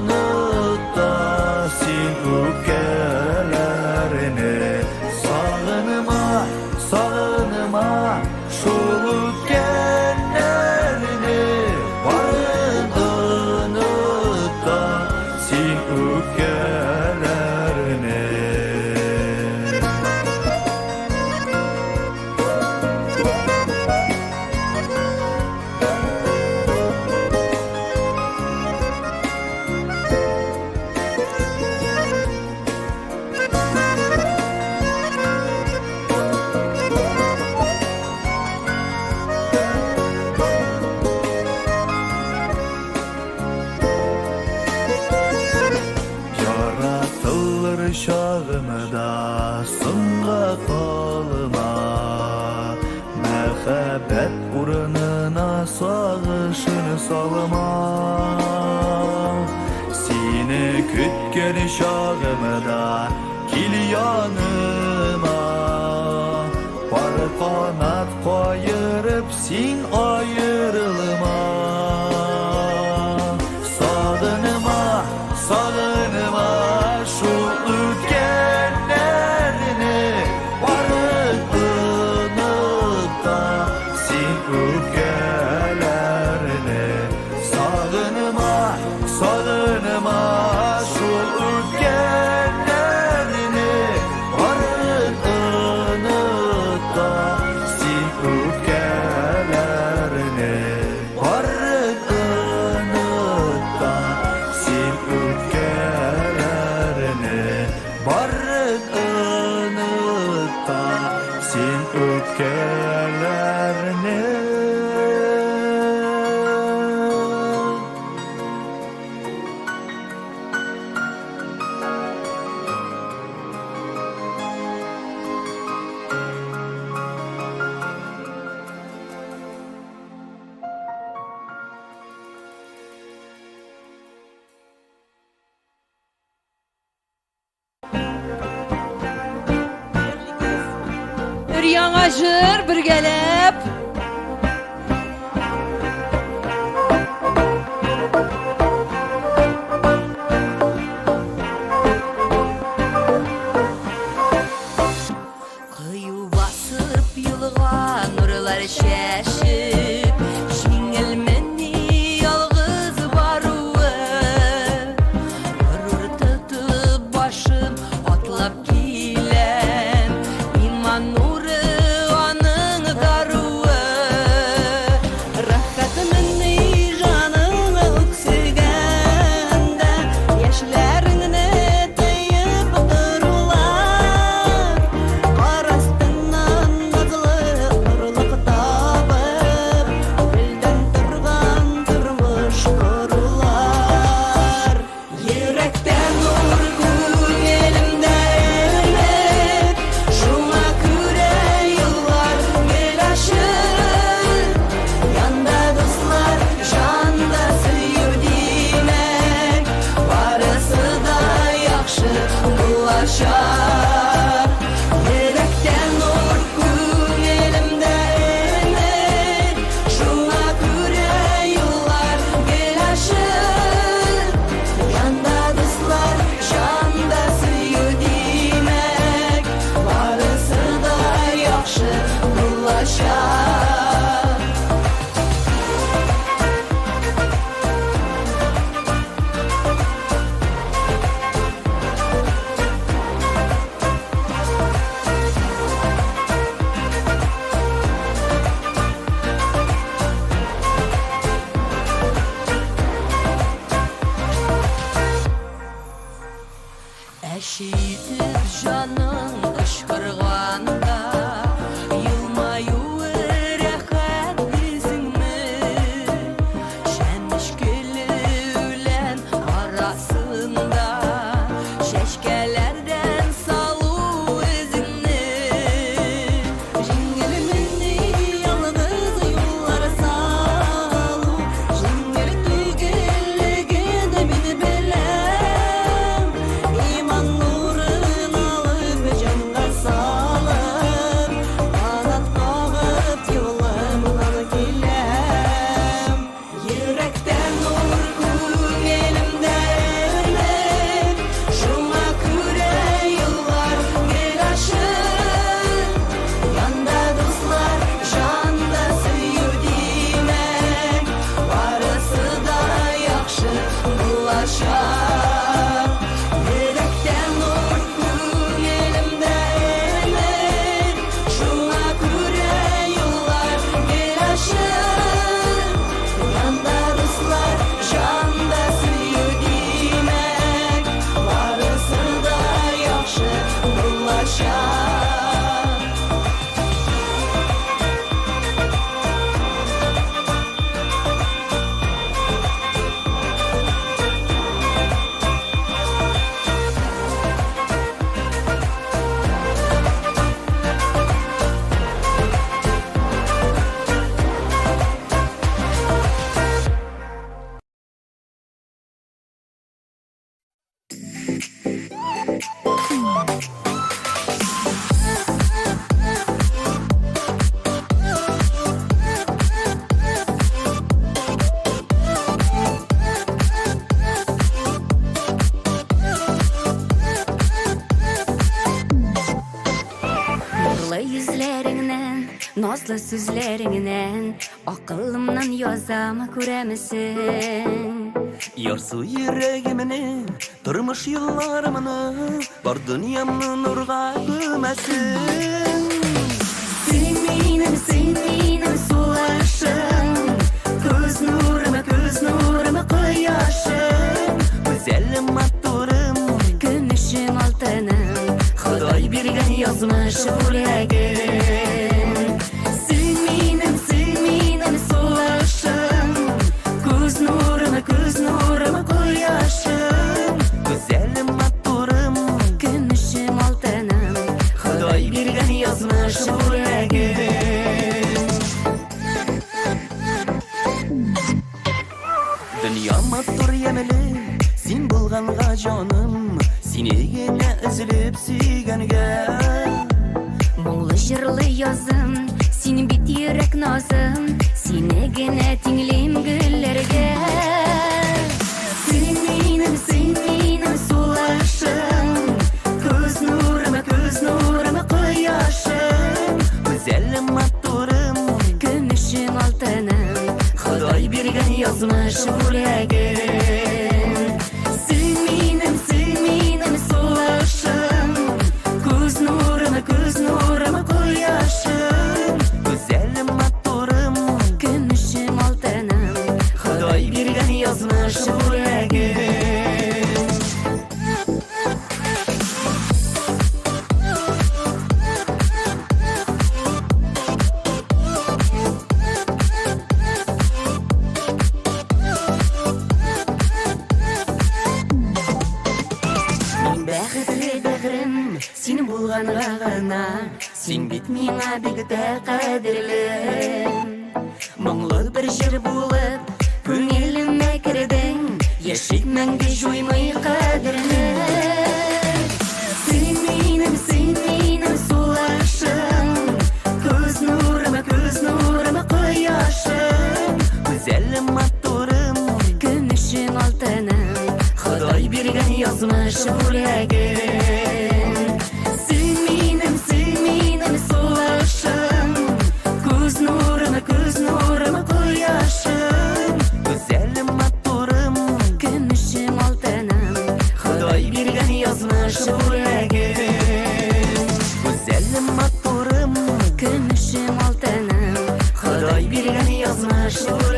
[SPEAKER 20] unutta sen öpkelerini Sağınıma şol öpkenlerini Barın unutta sen öpkelerini Şağımda sınga kalma Mehabbet uğruna sağışını salma Seni kütken şağımda kil yanıma Var kanat koyırıp sen ayrılma Sağınıma şu ötkenlerini Varın unutta sen öpkelerini Sağınıma şu ötkenlerini Varın unutta sen öpkelerini Varın unutta sen öpkelerini Barın unutta sen öpkelerini
[SPEAKER 5] Ür-яңа жыр біргелеп
[SPEAKER 6] Кыю басып юлга нурлар шашып Жеңілмені ялгыз баруы Ғарур тұтып башым атлап келем Иман нуры аның даруы Рахатымны жаныңа өксігенде Яшьләріңне тыйып тұрулар Қарастыңнан назлы нұрлық табы
[SPEAKER 13] sözlerinden akıllımdan yazama kuremisin.
[SPEAKER 6] Yarsı yüreğimini, durmuş yıllarımını, var dünyamın nurga gömesin.
[SPEAKER 13] Sen benim sulaşım, göz nuruma koyaşım.
[SPEAKER 6] Güzelim maturum,
[SPEAKER 13] Gümüşüm altınım, Xudoy bergan yazmış yüreğim. Sen benim sulaşım, göz nuruma koyaşım.
[SPEAKER 6] güzelim maturum,
[SPEAKER 13] Gümüşüm altınım, Xudoy bergan yazmış yüreğim.
[SPEAKER 6] dünya matur yemeli, sen bulganga canım, seni gene üzülüp süygenge.
[SPEAKER 13] Muğlu jırlı yazım, seni bit yürek nazım, seni gene tinglim güllerge. Sen benim sulaşım, göz nuruma koyaşım.
[SPEAKER 6] Güzelim maturum,
[SPEAKER 13] Gümüşüm altınım, Xudoy bergan yazmış yüreğim. Sen benim sulaşım, göz nuruma koyaşım.
[SPEAKER 6] güzelim maturum,
[SPEAKER 13] Gümüşüm altınım, Xudoy bergan yazmış yüreğim. Бәхетле бәгърем, син булганга гына, син бит миңа бик тә кадерлем. Моңлы бер җыр булып, күңелемә кердең, яшик мәңге җуймый кадерле. Син минем сулашым, күз нурыма кояшым.
[SPEAKER 6] güzelim maturum,
[SPEAKER 13] Gümüşüm altınım, Xudoy bergan yazmış yüreğim. Sen benim sulaşım, göz nuruma koyaşım.
[SPEAKER 6] güzelim maturum,
[SPEAKER 13] Gümüşüm altınım, Xudoy bergan yazmış yüreğim.
[SPEAKER 6] güzelim maturum,
[SPEAKER 13] Gümüşüm altınım, Xudoy bergan yazmış yüreğim.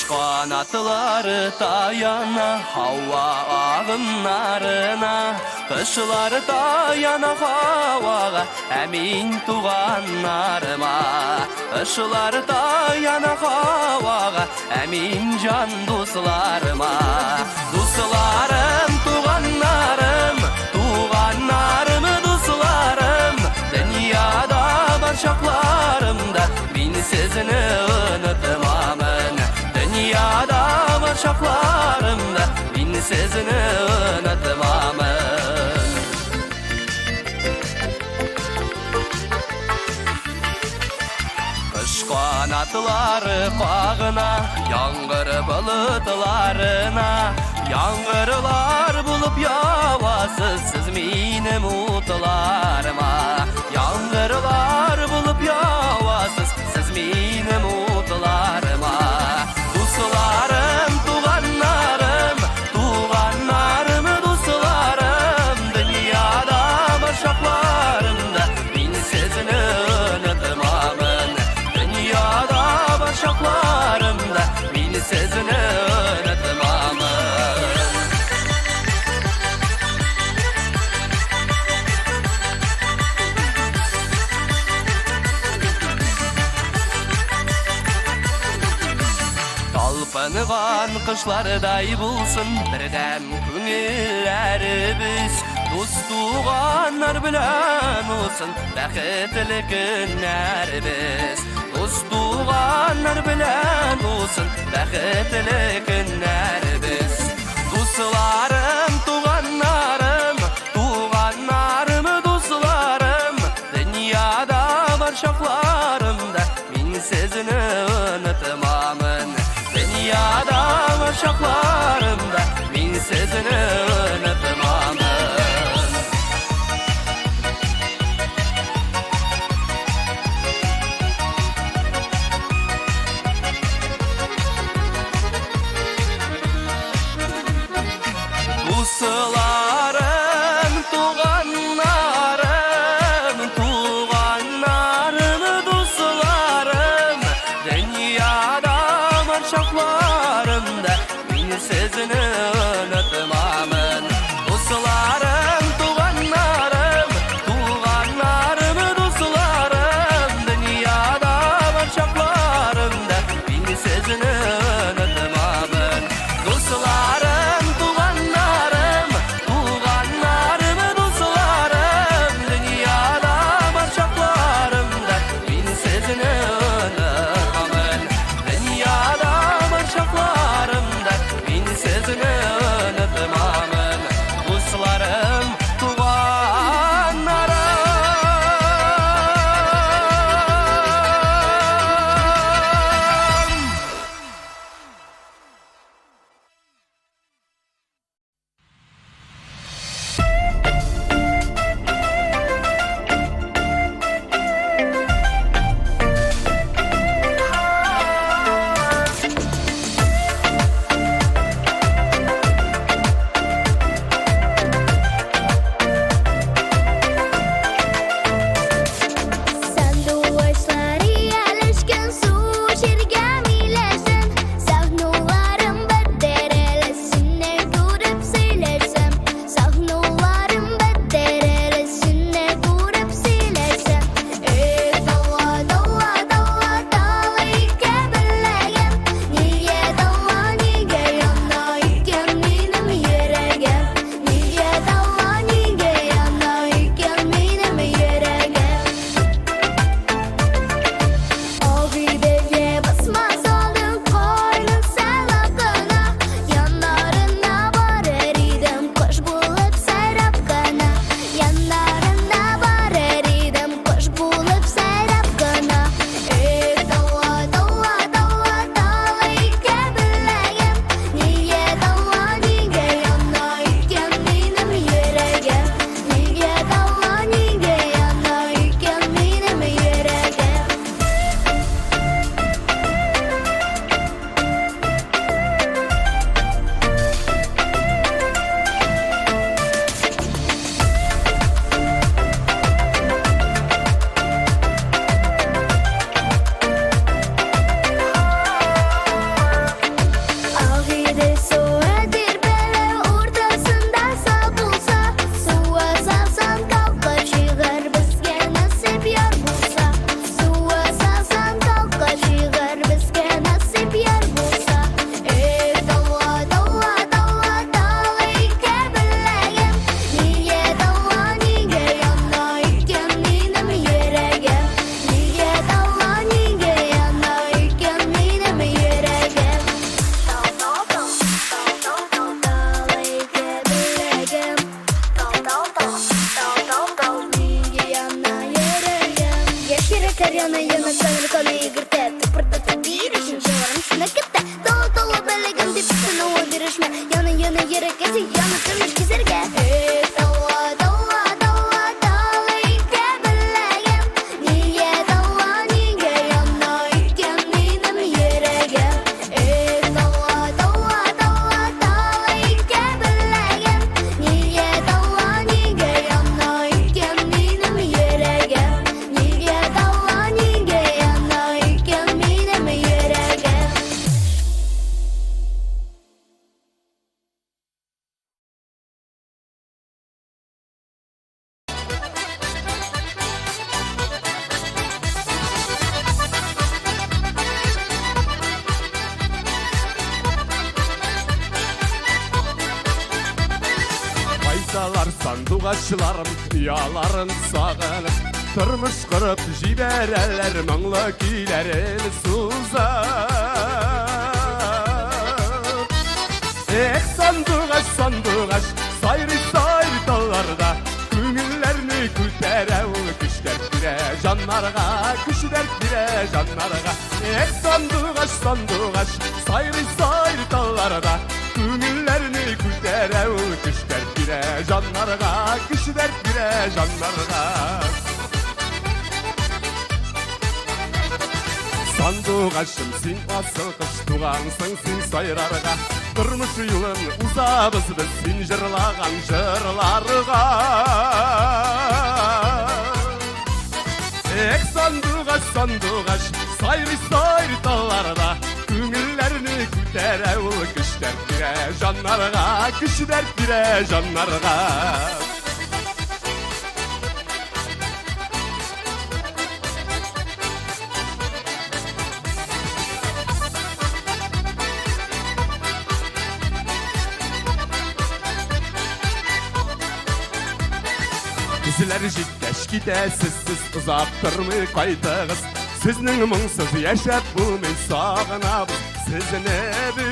[SPEAKER 6] Kanatları dayana hava ağınlarına, kışları dayana havağa emin tuğanlarıma. Kışları dayana havağa emin can dostlarıma. Dostlarım, tuğanlarım, tuğanlarımı dostlarım. Dünyada var şaklarımda bin sizini unutmamın. Dünyada var şaklarımda bin sizini unutmamın. Kış kanatları bağına, yağmur bulutlarına. Yağmurlar bulup yağasız siz benim umutlarıma. Yağmurlar bulup yağasız siz benim umutlarıma. Dostlarım, tuğanlarım, tuğanlarımı dostlarım. Dünyada var şaklarımda bin sizini unutmamın.
[SPEAKER 21] Каныган кышлардай булсын бердәм күңелләребез Дус туганнар белән улсын бәхетле көннәребез Дус туганнар белән улсын бәхетле көннәребез Дусларым, туганнарым, туганнарым, дусларым Дөньяда бар шакларымда мин сезне онытмамын Dünyada var şaklarımda min sözünü unutmamın Dostlarım, tuğanlarım, tuğanlarım, dostlarım Dünyada var şaklarımda min sözünü unutmamın Dostlarım, tuğanlarım, tuğanlarım, dostlarım Dünyada var şaklarımda min sözünü unutmamın Dostlarım, tuğanlarım, tuğanlarım, dostlarım Dünyada var şaklarımda min sözünü unutmamın Dünyada var şaklarımda min sözünü
[SPEAKER 7] Сандуғашыларым ұяларын сағынып Тұрмыш құрып жіберелер мұңлы күйлерін сузап Эх, сандуғаш, сандуғаш, сайры-сайры талларда Көңіллеріні күлтерәуі күштер кіре жаннарға Күштер кіре жаннарға Эх, сандуғаш, сандуғаш, сайры-сайры талларда Көңіллеріні күлтерәуі күштер кіре жаннарға Күштер кіре жаннарға Сандуғашым, сен асыл қыш туғансың сен сайрарға Тұрмыш ұйылын ұзабыз біз сен жырлаған жырларға Эх, сандуғаш, сандуғаш, сайры-сайры талларда Көңіллеріні көтерәуі күштер кіре жаннарға Күштер кіре жаннарға Сіздер жеткәш кетесіз, сіз ұзап тұрмай қайтығыз Сіздің мұңсыз яшап бұлмен сағынабыз Сізіне біз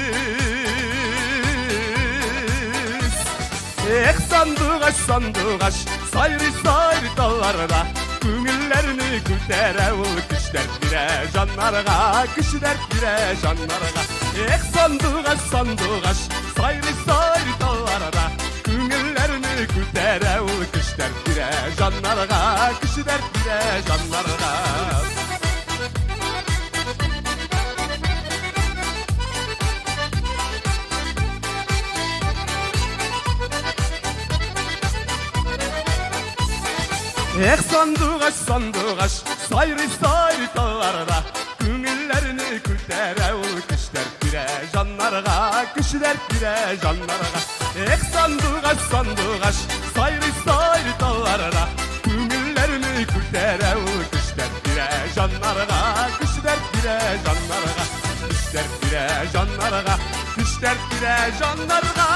[SPEAKER 7] Эх, сандуғаш, сандуғаш, сайры-сайры талларда Көңіллеріні көтерәуі күштер кіре жаннарға Күштер кіре жаннарға Эх, сандуғаш, сандуғаш, сайры-сайры талларда Көңіллеріні көтерәуі күштер кіре жаннарға Күштер кіре жаннарға Эх, сандуғаш, сандуғаш, сайры-сайры талларда Көңіллеріні көтерәуі күштер кіре жаннарға Күштер кіре жаннарға Эх, сандуғаш, сандуғаш, сайры-сайры талларда Көңіллеріні көтерәуі күштер кіре жаннарға Күштер кіре жаннарға Күштер кіре жаннарға Күштер кіре жаннарға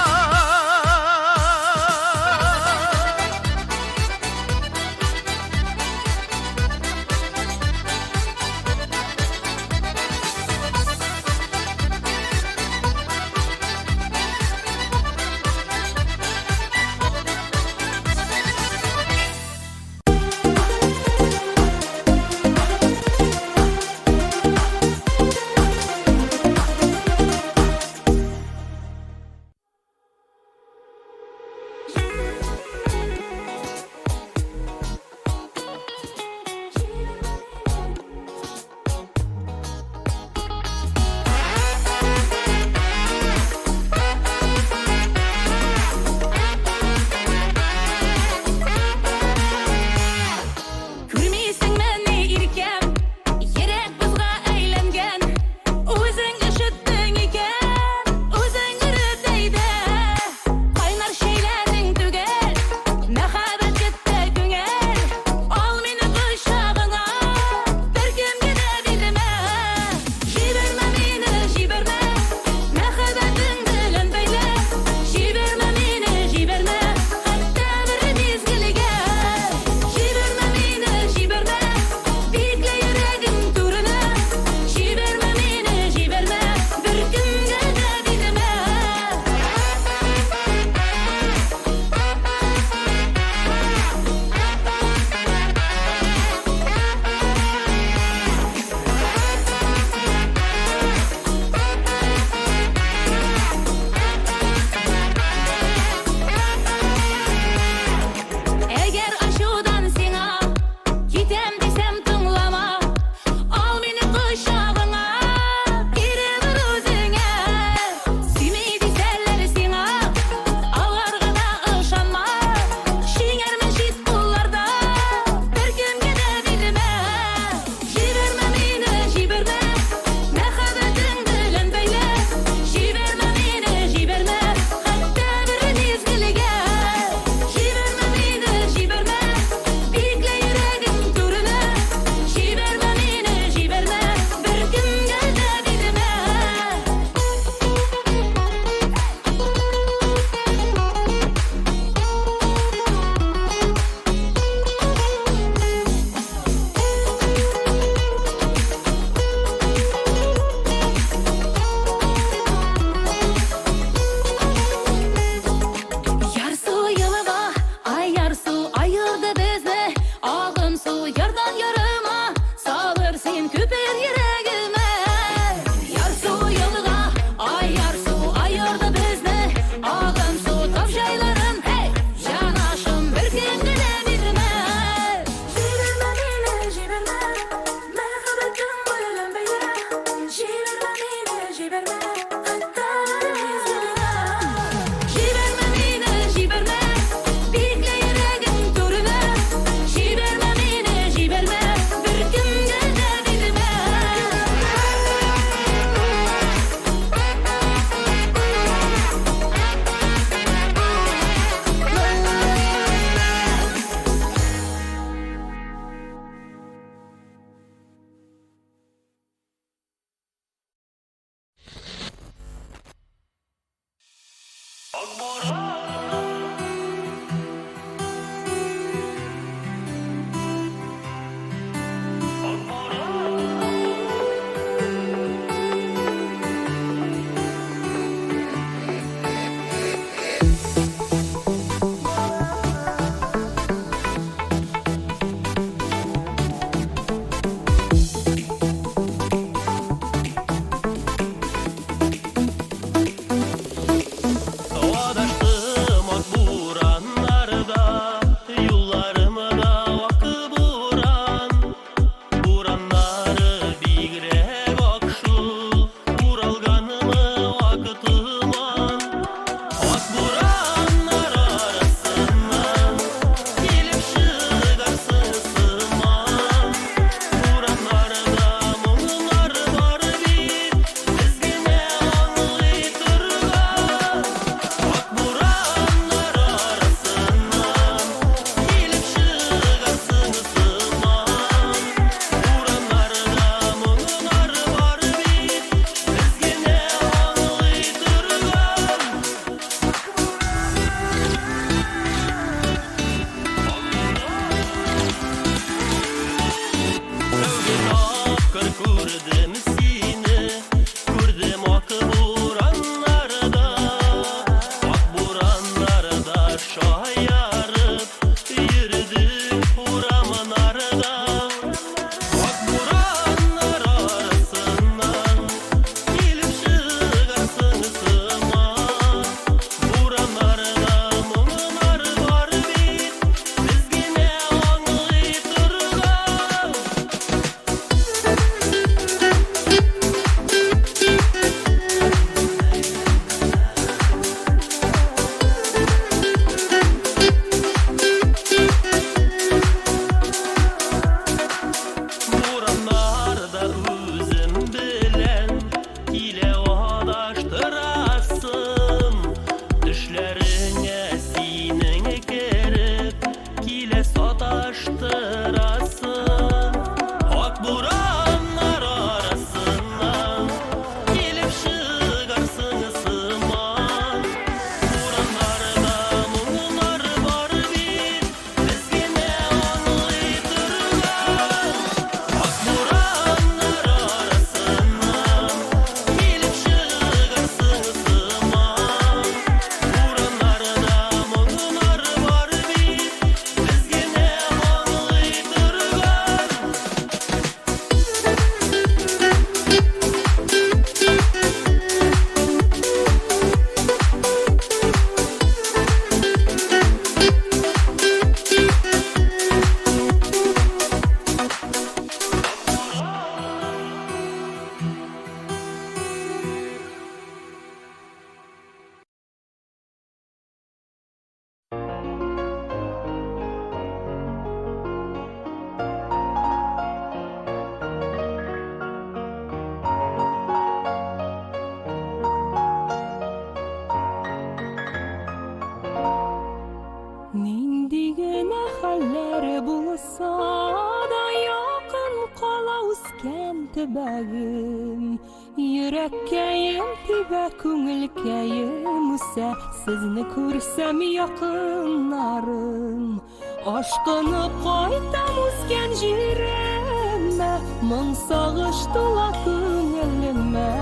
[SPEAKER 8] tibagim. Yürekkeyim tibe көңілкейім үсә, Сізні көрсем якыннарым. Ашқыны қайтам үскен жеріме, Мың сағыш тула көңіліме.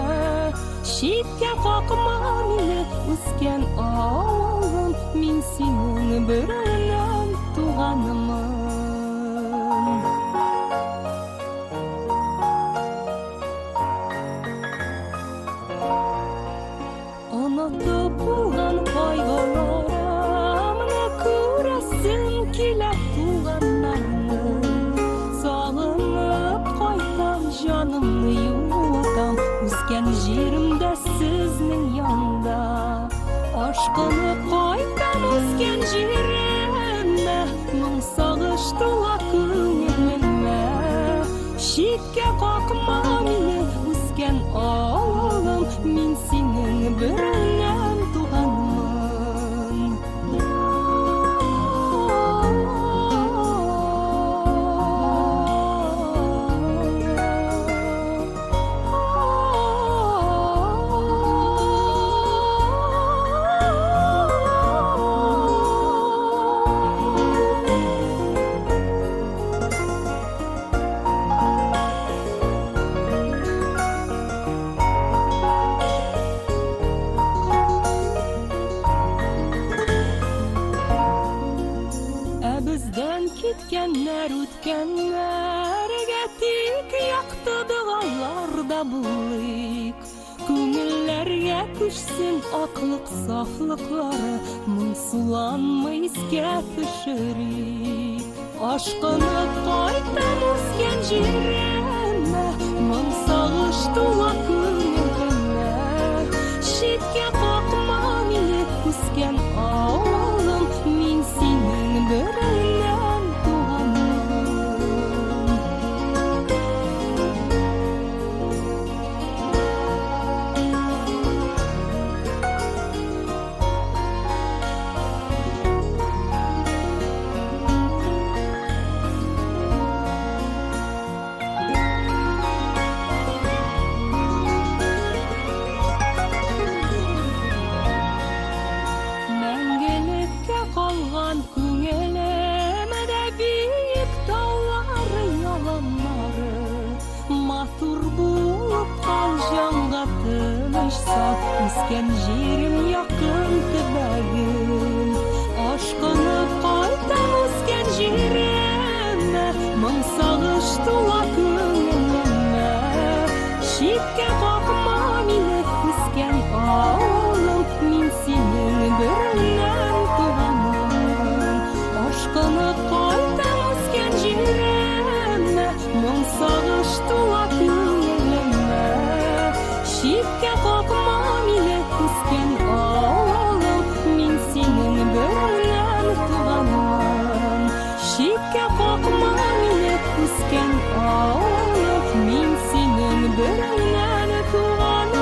[SPEAKER 8] Шитке қақма мені үскен ауылым, Мен сенің бірінен туғанымын. Unutып bulgan kaygılarımı Küresin kile tuğanlarını Sağınıp kaytam canımı yuvatam Üsken jerimde siznin yanda Aşkını kaytam üsken jerime Мың sağış tuğa көңіліме Şitke kakma meni üsken ağalım Мен сенің бірінен туғанмын. Bizden ketkenler ötkenlerge tik yaktı dağlarda bulayık. Көңіллерге күшсін ақлық сақлықлары Мың суlanma іске пішірік. Ашқыны қайтам өскен жеріме Мың сағыш тула көңіліме Шетке қақма мені өскен ауылым Мен сенің бірінен туғанмын. Мәңгілікке қалған көңілімде биік таулары яланлары Матур болып қал жанға тыныш сап Үскен жерім якын тібәгім Ашқыны қайтам үскен жеріме Мың сағыш тула көңіліме Шетке қақма мені үскен ауылым Мен сенің бірінен туғанмын. Ашқыны қайтам өскен жеріме Мың сағыш тула көңіліме Шетке қақма мені үскен ауылым Мен сенің бірінен туғанмын. Шетке қақма мені үскен ауылым Мен сенің бірінен туғанмын.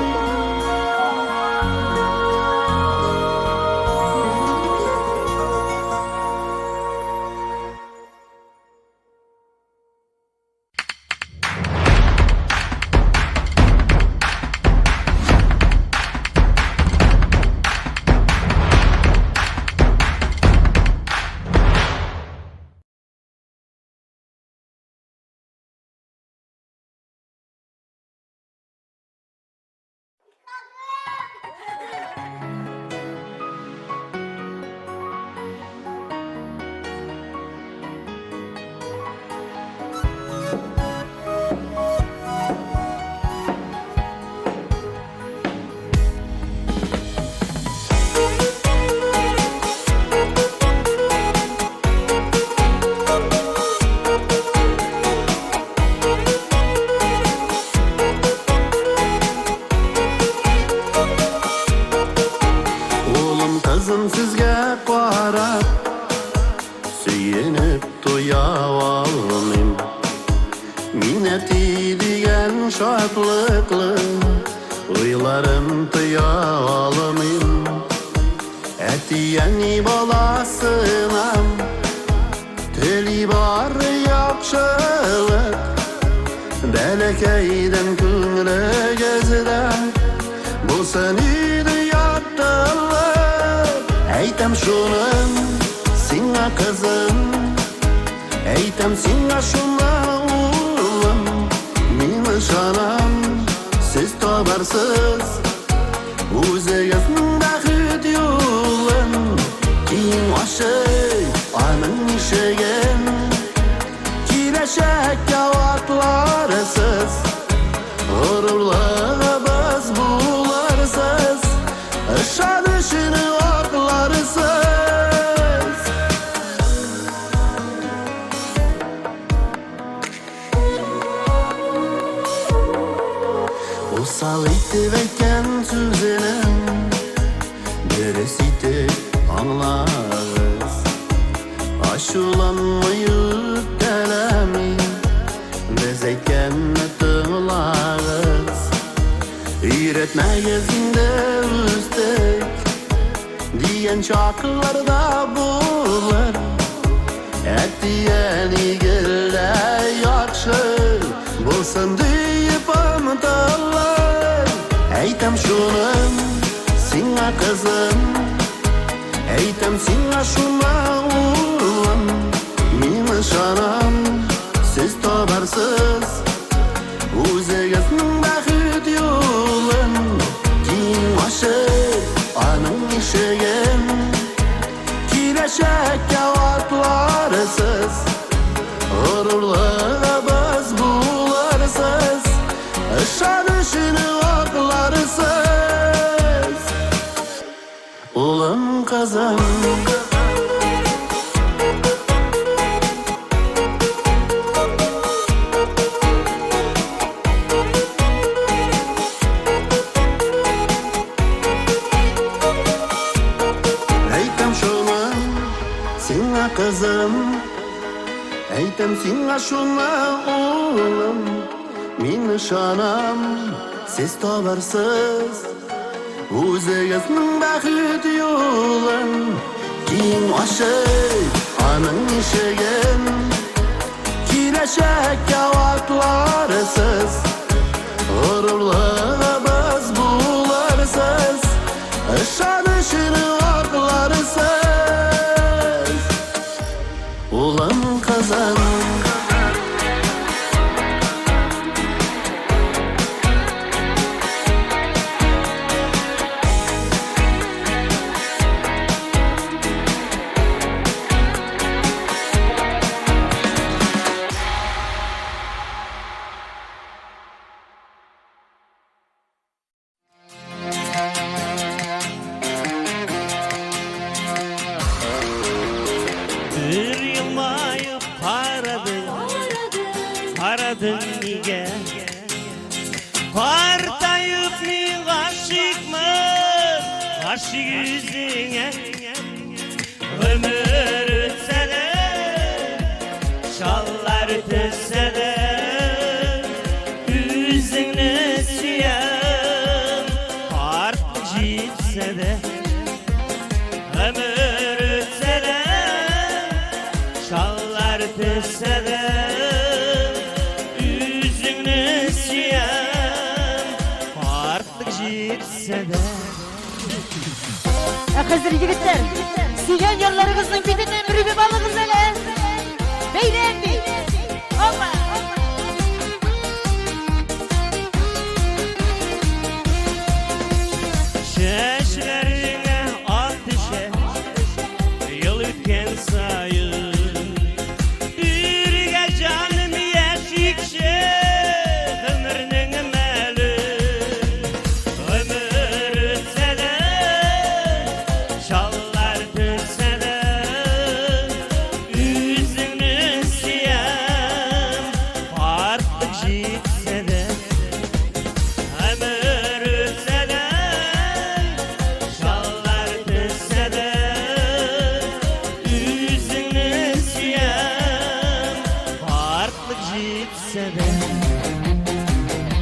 [SPEAKER 22] şadlıklı Uylarım tıyalımım Etiyeni balasınam Teli var yakşılık Bələkəydən künglə gəzirəm Bu səni yatdırlar Eytəm şunun Singa kızım Eytəm singa şuna oğlum Mini şanam Siz tabarsız O'zingiz baxit yo'lin Keyin oshib Anın ishigin Kelashakka otlarsiz G'ururlar biz bularsiz Ishonishini oqlarsiz Usal itib aytgan so'zinim Birisi anlarız Aşulanmayı kalami Biz aytganni tinglarız Uyretmagizingda o'zdik Degan chaqlarda bo'lar Atiyan egillar yaxshi Bo'lsin deyib umidlar Aytam shuni Singa kızım Eytem singa şuna oğlum Mini şanam Siz tabarsız O'zingizning baxit yo'lin Keyin oshib Anın ishigin Kelashakka otlarsiz G'ururlar biz bularsiz Ishonishini oqlarsiz Oğlum kızım Eytem şuna Singa kızım Eytem singa şuna oğlum Mini şanam Siz tabarsız O'zingizning baxit yo'lin Keyin oshib Anın ishigin Kelashakka otlarsiz G'ururlar biz bularsiz Ishonishini oqlarsiz O'g'lim qizim
[SPEAKER 21] Bir yılmayıp Aradın nige Partayıp mi aşıkmız Aşık yüzüne Ömür ötse de Şallar tütse de Yüzünü süyen Artık jitse de Ömür ötse de Şallar tütse de Yüzünü süyen Artık jitse de
[SPEAKER 5] Kızır yigitler, sigen yollarınızın bitinden ürübü balığız hele. Beyler mi? Hoppa!
[SPEAKER 21] Çeşlerine ateşe Yıl ütken sayın Ürge canım yeşikşe Ömrünün emeli Ömür ötse de Şallar tütse de Yüzünü siyen Artık jitse de Ömür ötse de Şallar tütse de Yüzünü siyen Artık jitse de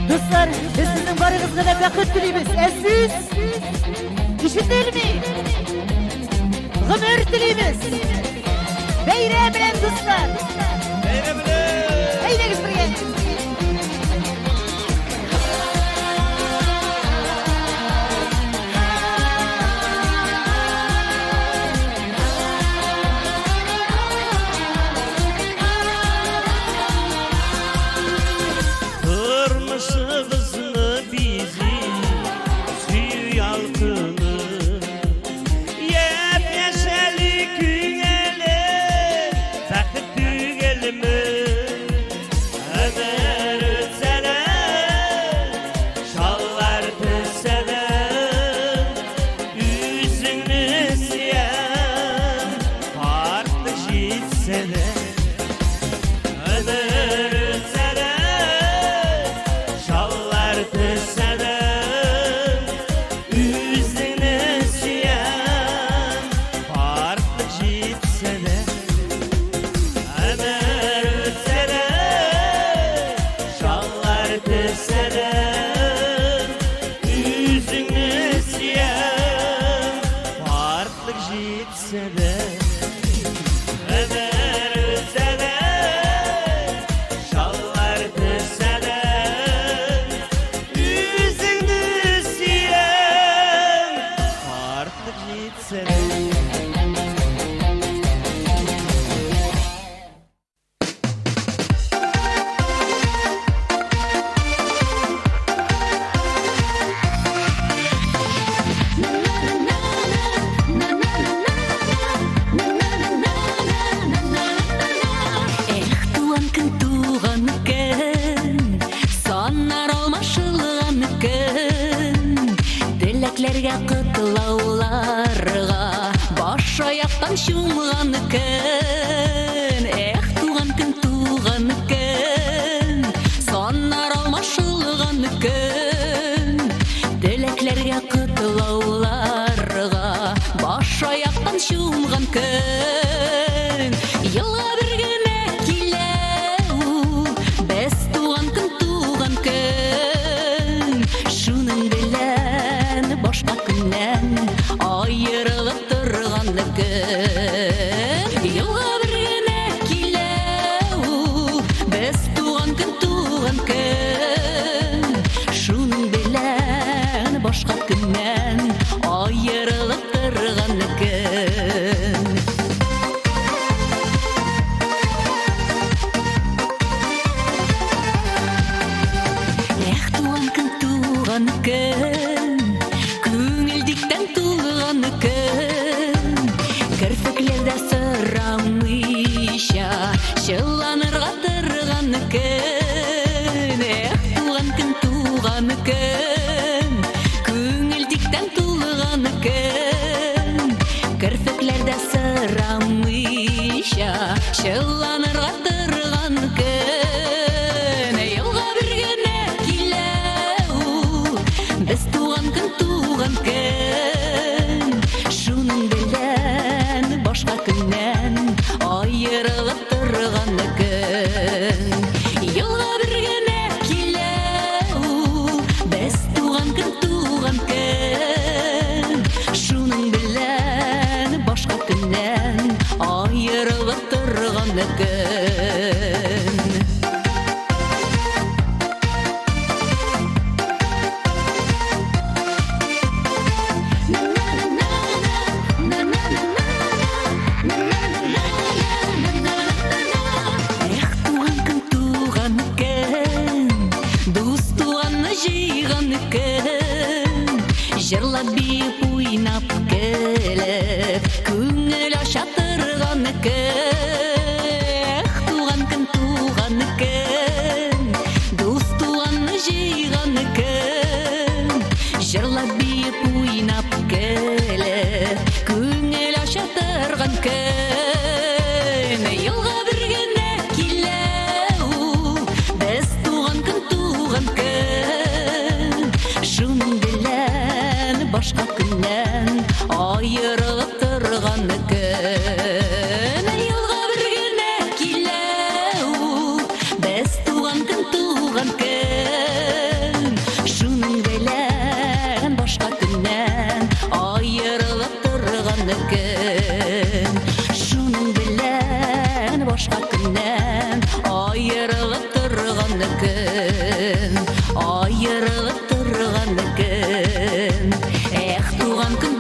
[SPEAKER 5] Dostlar, biz sizin varınızda da bakıt dilimiz. Siz, işitir mi? Ömür dilimiz. Beyre bilen dostlar.
[SPEAKER 21] Beyre bilen.
[SPEAKER 5] Eyneniz birge.
[SPEAKER 13] Теләкләргә кытлауларга баш аяктан чумган көн Эх, туган көн Саннар алмашылган көн Теләкләргә кытлауларга баш аяктан чумган көн Елга бер генә килә без туган көн Шуның белән башка көннән аерылып торган көн Елга бер генә килә без туган көн Шуның белән башка көннән аерылып торган көн Эх, туган көн Күңелдиктән тулган көн Керфекләрдә сорамыйча Чыланырга торган көн Эх, туган көн Күңелдиктән тулган көн Керфекләрдә сорамыйча Чыланырга торган көн Елга бер генә килә без туган көн Шуның белән башка көннән аерылып торган көн Елга бер генә килә без туган көн Шуның белән башка көннән аерылып торган көн Җырлап биеп уйнап көлеп күңел аша торган көн Туган көн дус туганны җыйган көн Җырлап биеп уйнап көлеп күңел аша торган көн Елга бер генә килә без туган көн Шуның белән башка көннән аерылып торган көн Елга бер генә килә без туган көн Шуның белән башка көннән аерылып торган көн Шуның белән башка көннән аерылып торган көн Аерылып торган көн Эх, туган көн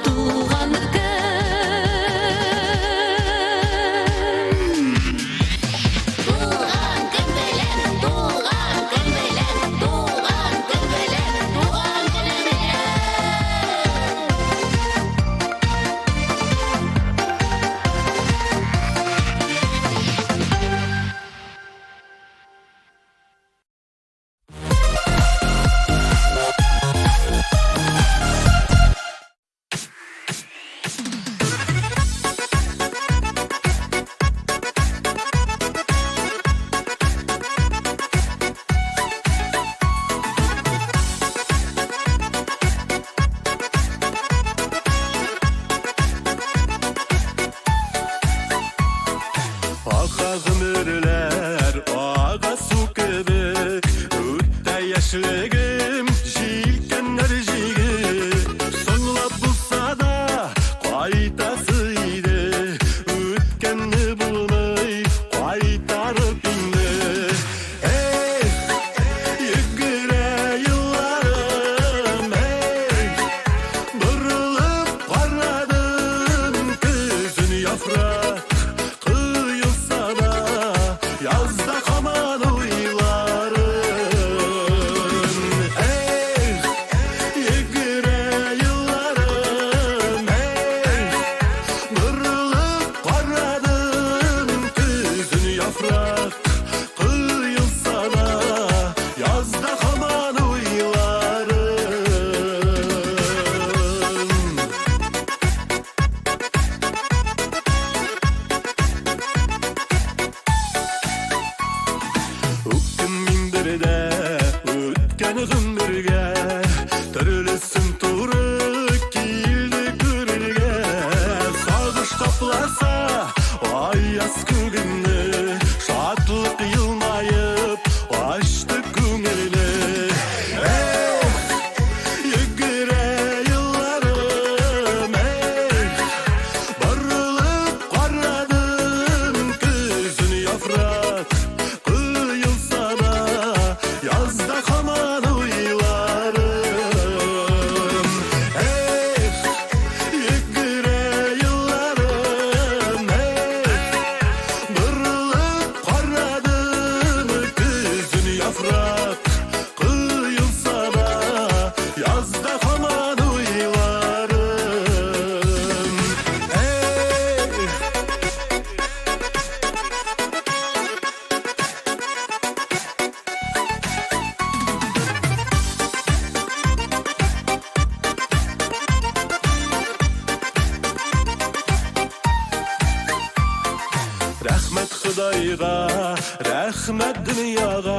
[SPEAKER 1] Құдайға рәхмәт дүнияға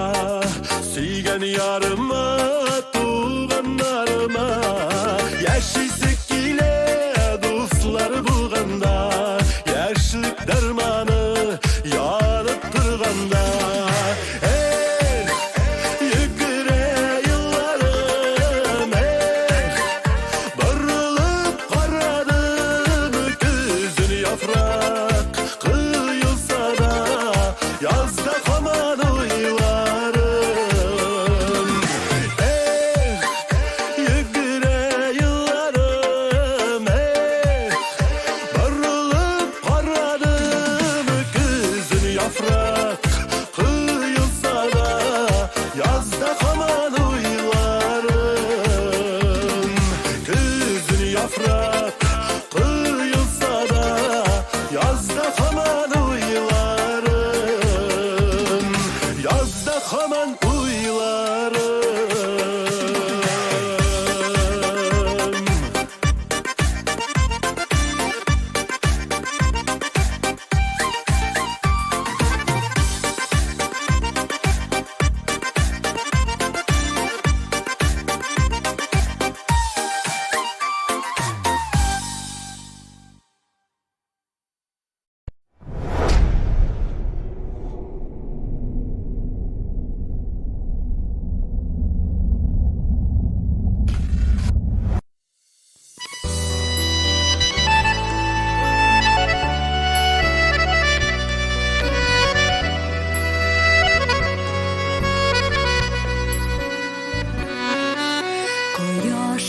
[SPEAKER 1] сүйген ярыма туғандарыма яшисі келе дуслар болғанда яшілік дарманы янып тұрғанда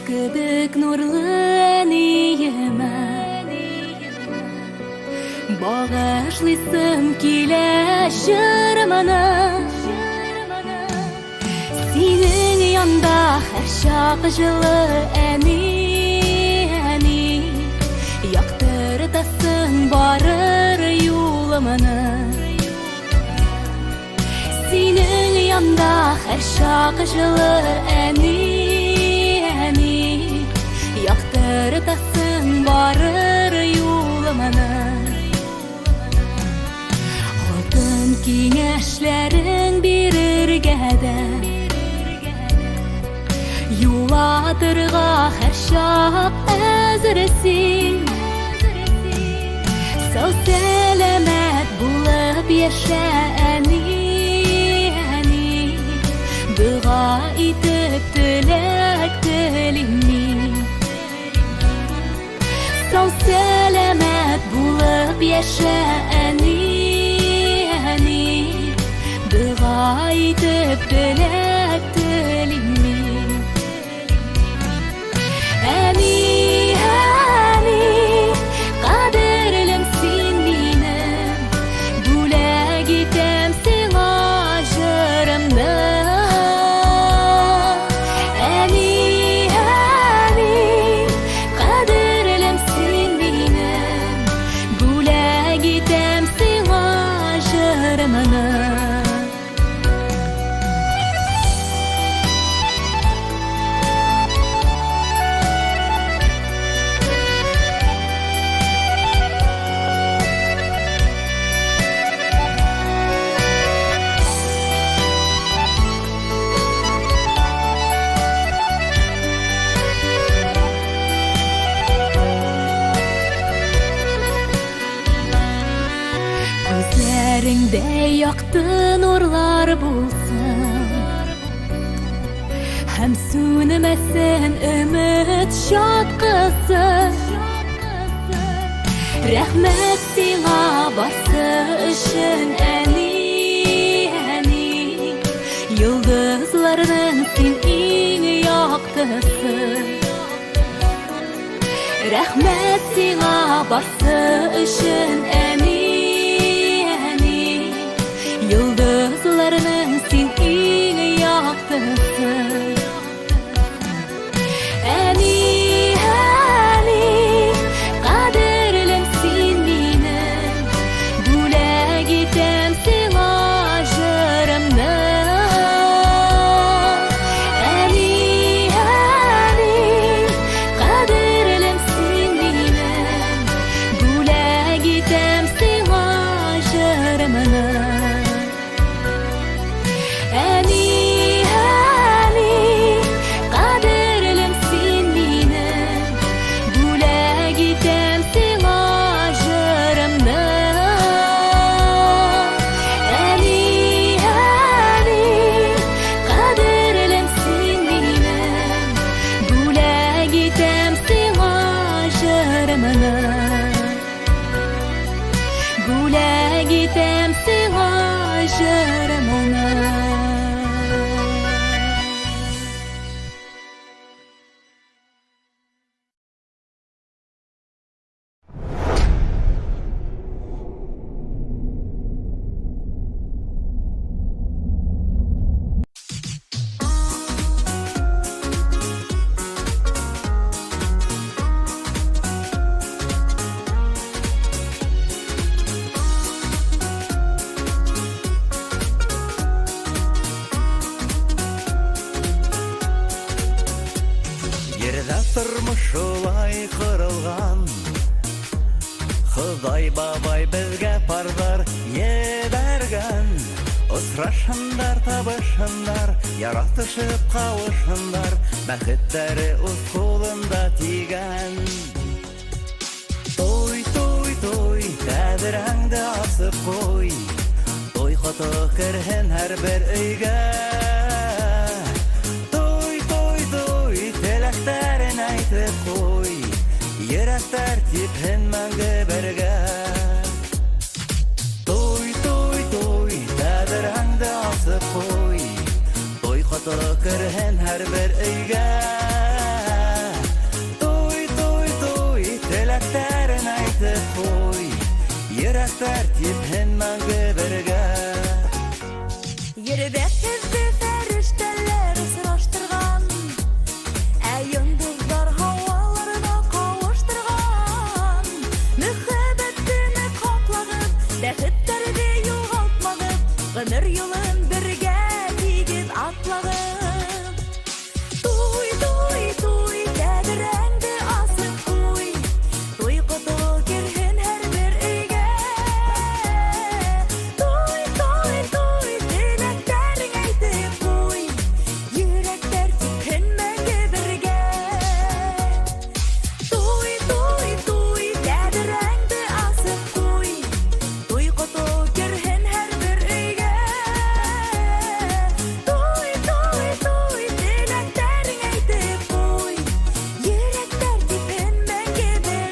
[SPEAKER 2] Кебек нурлы ниеме Багышлыйсым килә җырымны Синең янда һәр чак җылы әни Яктыртасың барыр юлымны Синең янда һәр чак җылы әни Яктыртасың барыр юлымны Алтын киңәшләрен бирергә дә Юлатырга һәр чак әзерсең Сау сәламәт булып яшә әни Дуга итеп теләк телим Сау сәламәт булып яшә әни Дуга итеп теләк телим Әни, кадерлем син минем Бүләк итәм сиңа җырымны Күзләреңдә якты нурлар булсын Һәм сүнмәсен өмет чаткысы Рәхмәт сиңа барсы өчен әни Йолдызларның син иң яктысы Рәхмәт сиңа барсы өчен әни Йолдызларның син иң яктысы Әни, кадерлем син минем Бүләк итәм сиңа җырымны Әни, кадерлем син минем Бүләк итәм сиңа җырымны
[SPEAKER 22] Ердә тормыш шулай кырылган Ходай бабай безгә пардар ебәргән Осрашындар, табышындар, яратышып кавышындар Бәхеттәре үз кулында тигән Той, той, той, тәбірәңді асып қой Той қоты кірген әр бір өйге Той, той, той, теләктәрін айтып қой Йөрәктәр типһен мәңгі бірге Той, той, той, тәбірәңді асып қой Той қоты кірген әр бір өйге Теләктәрін айтып қой Йөрәктәр типһен мәңгі бірге
[SPEAKER 2] Йөрбәкһезде фәрештәләр сораштырган Ә йондызлар һаваларына кавыштырган Мөхәббәтне каплагып, бәхеттәрне югалтмагып Гомер юлын бергә тигез атлагып Туй, туй, туй, тәбірәңді асып қой Той қото керген әр бір өйге Той, той, той, тілектерің айтып қой Йөрәктәр типһен мәңгі бірге Той, той, той, тәбірәңді асып қой Той қото керген әр бір өйге Той, той, той, тілектерің айтып қой Йөрәктәр типһен мәңгі бірге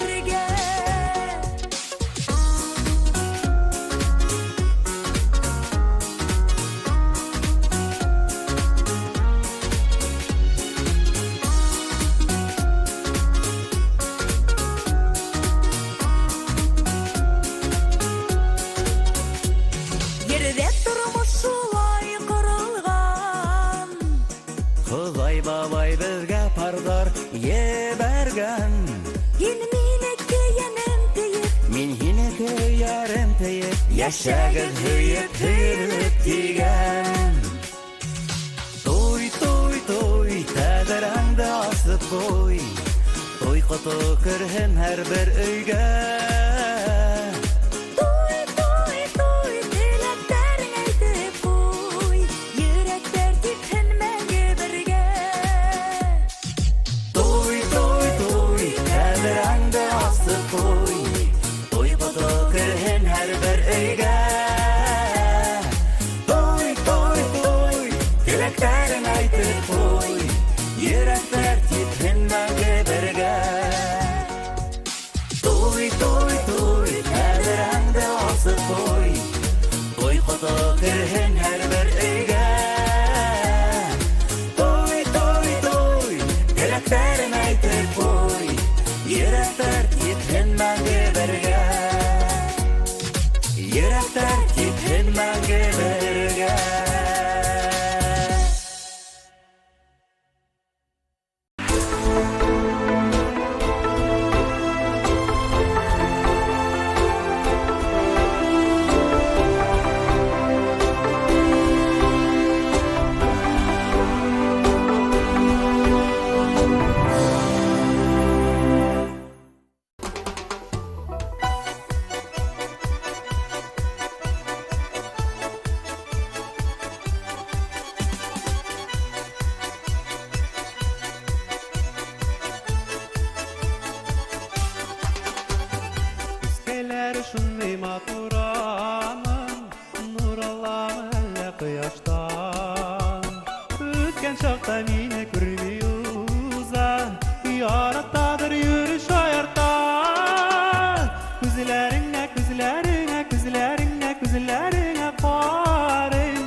[SPEAKER 2] Ердә тормыш шулай корылган
[SPEAKER 22] Ходай бабай безгә пардар ебәргән
[SPEAKER 2] Һин минеке янем тиеп
[SPEAKER 22] Мин һинеке ярым тиеп Яшәгез һөеп һөеп тигән Той, той, той, тәбірәңді асып қой Той қото кірген әр бір өйге
[SPEAKER 2] Той, той, той, тілектерің айтып қой Йөрәктәр типһен мәңгі бірге
[SPEAKER 22] Той, той, той, тәбірәңді асып қой Той қото кірген әр бір өйге Той, той, той, тілектерін айтып қой Йөрәктәр типһен мәңгі бірге Той, той, той, тәбірәңді асып қой Той қото кірген әр бір өйге Той, той, той, тілектерін айтып қой Йөрәктәр типһен мәңгі бірге Йөрәктәр типһен мәңгі бірге
[SPEAKER 20] Күскәләр шундый матурамын Нур аламы әллә кояштан Үткән чакта мине күрми уза Яратадыр йөреш аярта Күзләреңә, күзләреңә, күзләреңә, күзләреңә карыйм,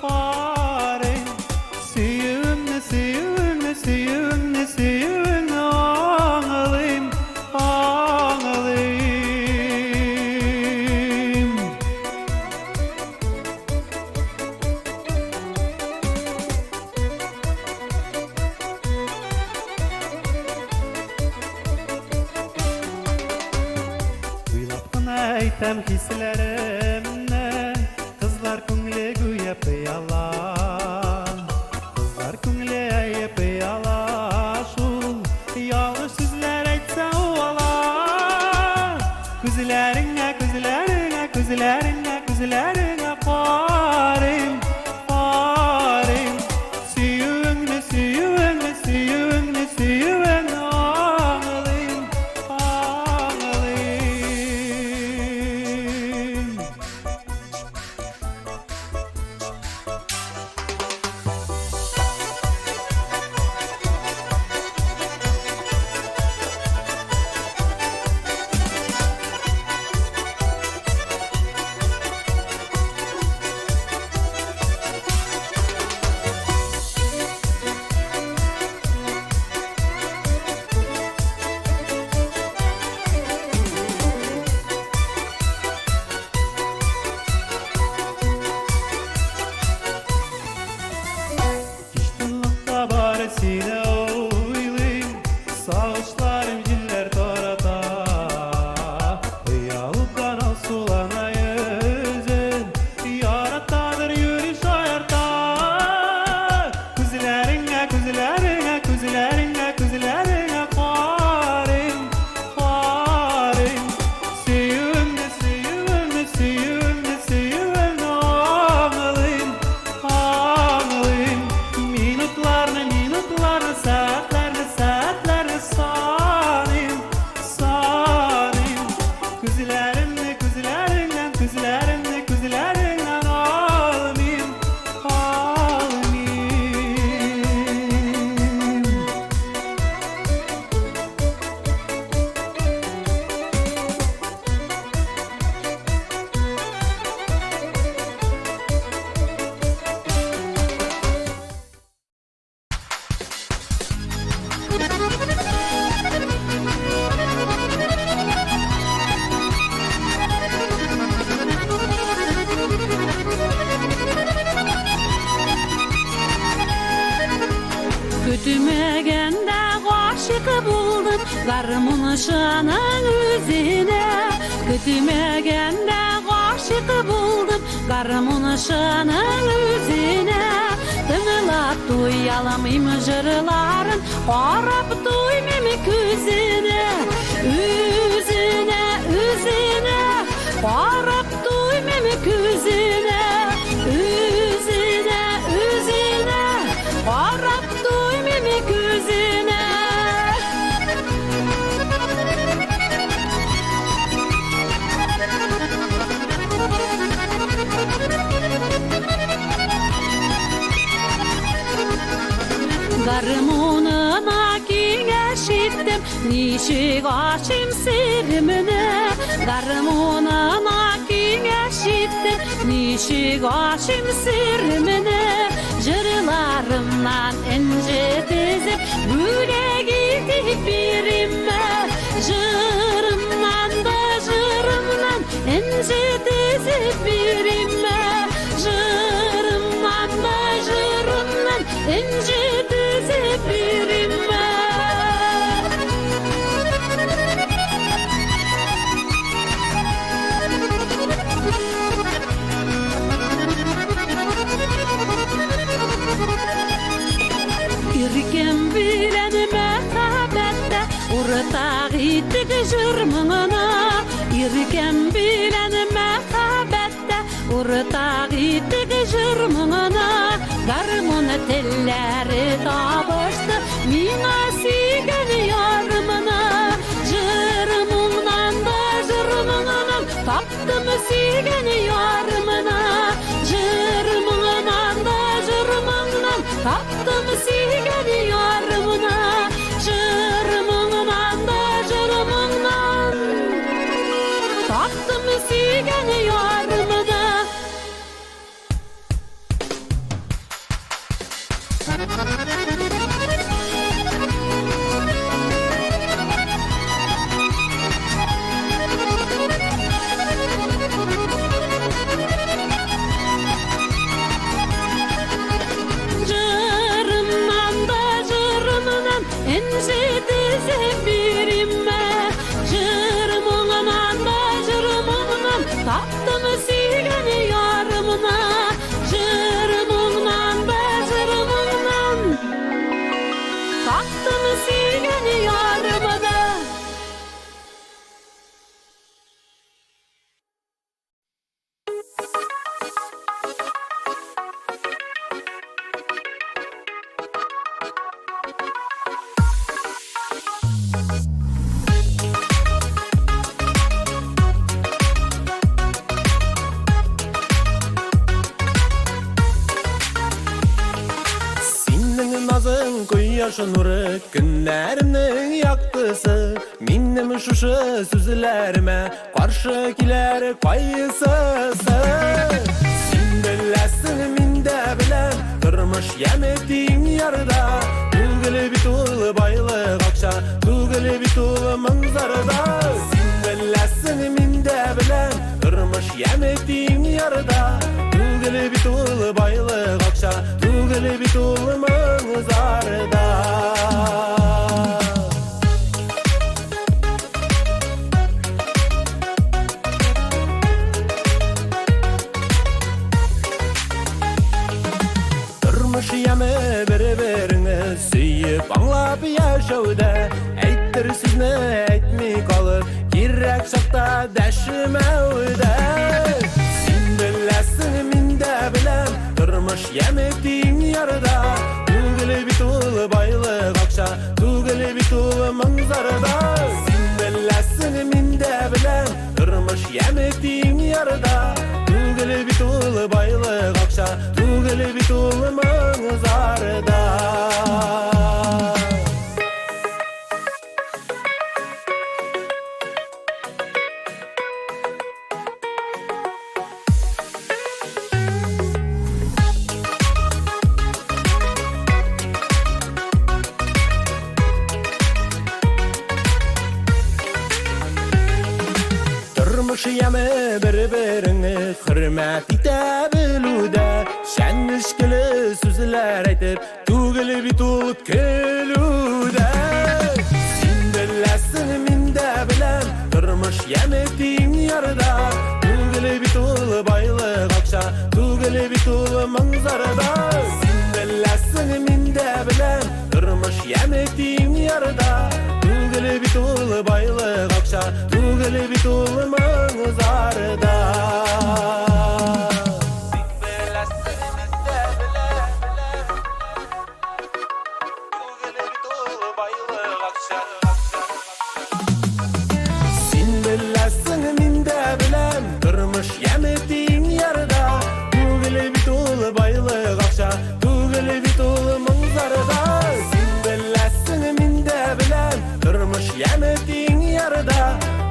[SPEAKER 20] карыйм Сөюеңне, сөюеңне, сөюеңне, сөюеңне аңлыйм, аңлыйм Уйлап кына әйтәм хисләремне Кызлар күңле гүя пыяла Кызлар күңле әйе пыяла Шул Күзләреңә, күзләреңә, күзләреңә, күзләреңә карыйм, карыйм. Сөюеңне, сөюеңне, сөюеңне, сөюеңне аңлыйм, аңлыйм. Киштинлыкта бары сине ойлыйм, сагышларым җилләр тарата. Уялуптан асулана йөзен, яратадыр йөри шаярта. Күзләреңә, күзләреңә, күзләреңә, күзләреңә карыйм, карыйм. Сөюеңне, сөюеңне, сөюеңне, сөюеңне аңлыйм, аңлыйм. Минутларны, минутларны, сәгатьләрне, сәгатьләрне саныйм, саныйм. Күзләремне, күзләреңнән, күзләремне, күзләреңнән алмыйм, алмыйм.
[SPEAKER 8] Көтүмәгәндә гашык булдым гармуншаның үзенә. Көтүмәгәндә гашык булдым гармуншаның үзенә. Тыңлап туяламыйм җырларын, карап туймыйм күзенә. Үзенә, үзенә, карап туймыйм күзенә. Үзенә, үзенә, карап туймыйм күзенә. Гармунына киңәш иттем, ничек ачыйм серемне. Гармунына киңәш иттем, ничек ачыйм серемне. Җырларымнан энҗе тезеп, бүләк итеп бирәмме. Җырымнан да җырымнан энҗе тезеп бирәмме. Җырымнан да җырымнан энҗе тезеп бирәмме. Иркем белән мәхәббәттә уртак иттек җырмыңына. Иркем белән мәхәббәттә уртак иттек җырмыңына. Гармун телләре табышты миңа сөйгән ярымына. Җырмыңнан да җырмыңнан таптым сөйгән ярымына. Җырмыңнан да җырмыңнан таптым сөйгән ярымына. Җырмыңнан да җырмыңнан таптым сөйгән ярымына.
[SPEAKER 1] Каршы нуры күннәремнең яктысы, минем шушы сүзләремә каршы килер кайсысы? Син беләсең, мин дә беләм, тормыш яметиң ярда, түгел бит ул байлык акча, түгел бит ул манзарда. Син беләсең, мин дә беләм, тормыш яметиң ярда, түгел бит ул байлык акча, түгел бит ул манзарда. Тормыш яме бер-береңне сөйеп аңлап яшәүдә, әйтер сүзне әйтми калып, кирәк чакта дәшмәүдә. Син беләсең, мин дә беләм, тормыш яметиң ярда, түгел бит ул байлык акча, түгел бит ул манзарда. Син беләсең, мин дә беләм, тормыш яметиң ярда, түгел бит ул байлык акча, түгел бит ул манзарда. Тормыш яме бер-береңне хөрмәт итә белүдә, шәннешкеле сүзләр әйтеп, түгел бит ул көлүдә. Син беләсең, мин дә беләм, тормыш яметиң ярда, түгел бит ул байлык акча, түгел бит ул манзарда. Син беләсең, мин дә беләм, тормыш яметиң ярда, түгел бит ул байлык акча, түгел бит ул манзарда. Син беләсең, мин дә беләм, тормыш яметиң ярда, түгел бит ул байлык акча, түгел бит ул манзарда. Син беләсең, мин дә беләм, тормыш яметиң ярда,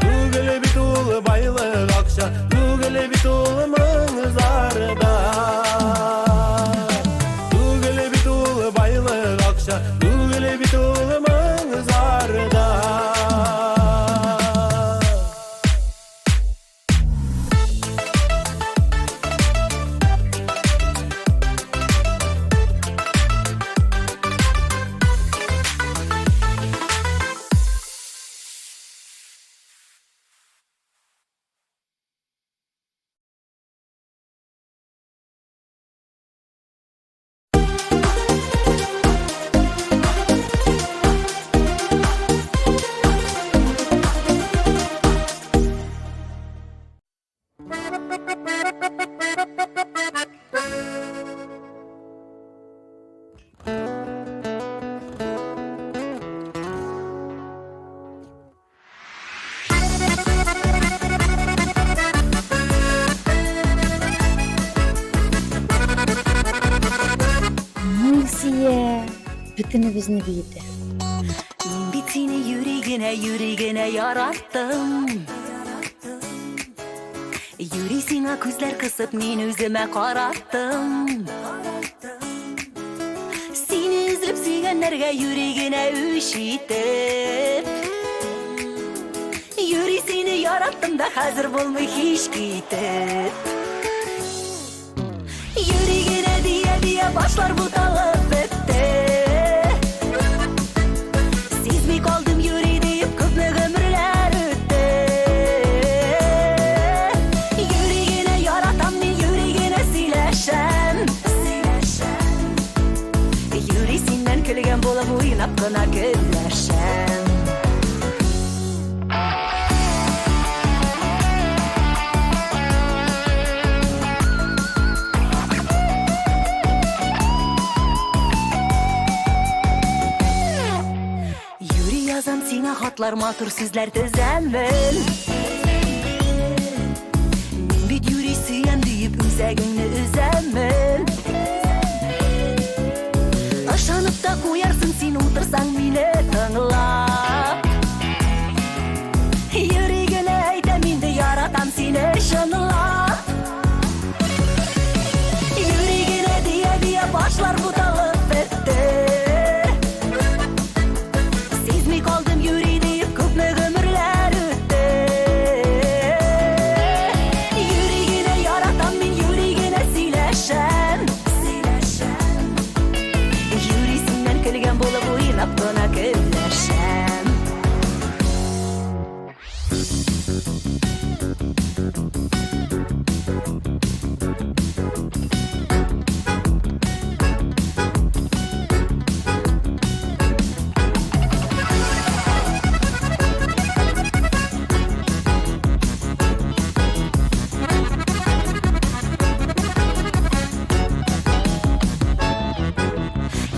[SPEAKER 1] түгел бит ул байлык акча, түгел бит ул манзарда. Түгел бит ул байлык акча, түгел бит ул манзарда.
[SPEAKER 4] Bütünübüzünü bildi.
[SPEAKER 6] Min bit seni yüreğine yarattım. Yüreğine gözler kısıp men özüme karattım. Seni izlep sevgenlerge yüreğine üşitip, yüreğini yarattım da hazır bulmuş hiç gitip. Yüreğine diye başlar bu dağıp bitti. Sezmey kaldım yüreği deyip köpne ömürler öttü. Yüreğine yaratam men yüreğine sileşem. Yüreğinden külgen bolup oynap kına gülleşem. Yazam sine hatlar matur sizler tezemmin. Men bit yüreği süyen deyip üzegini üzemmin. Taşanıp da koyarsın sen otur
[SPEAKER 13] Шықсаң мені тыңлап Жүрегіне айтам енді яратам сені шынлап Жүрегіне дия башлар бұталып бітті Сезмей қалдым юрейді көпме өмірлер өтті Жүрегіне яратам мен жүрегіне сөйлешем Жүресімнен күлген болып ойнап қана күлешем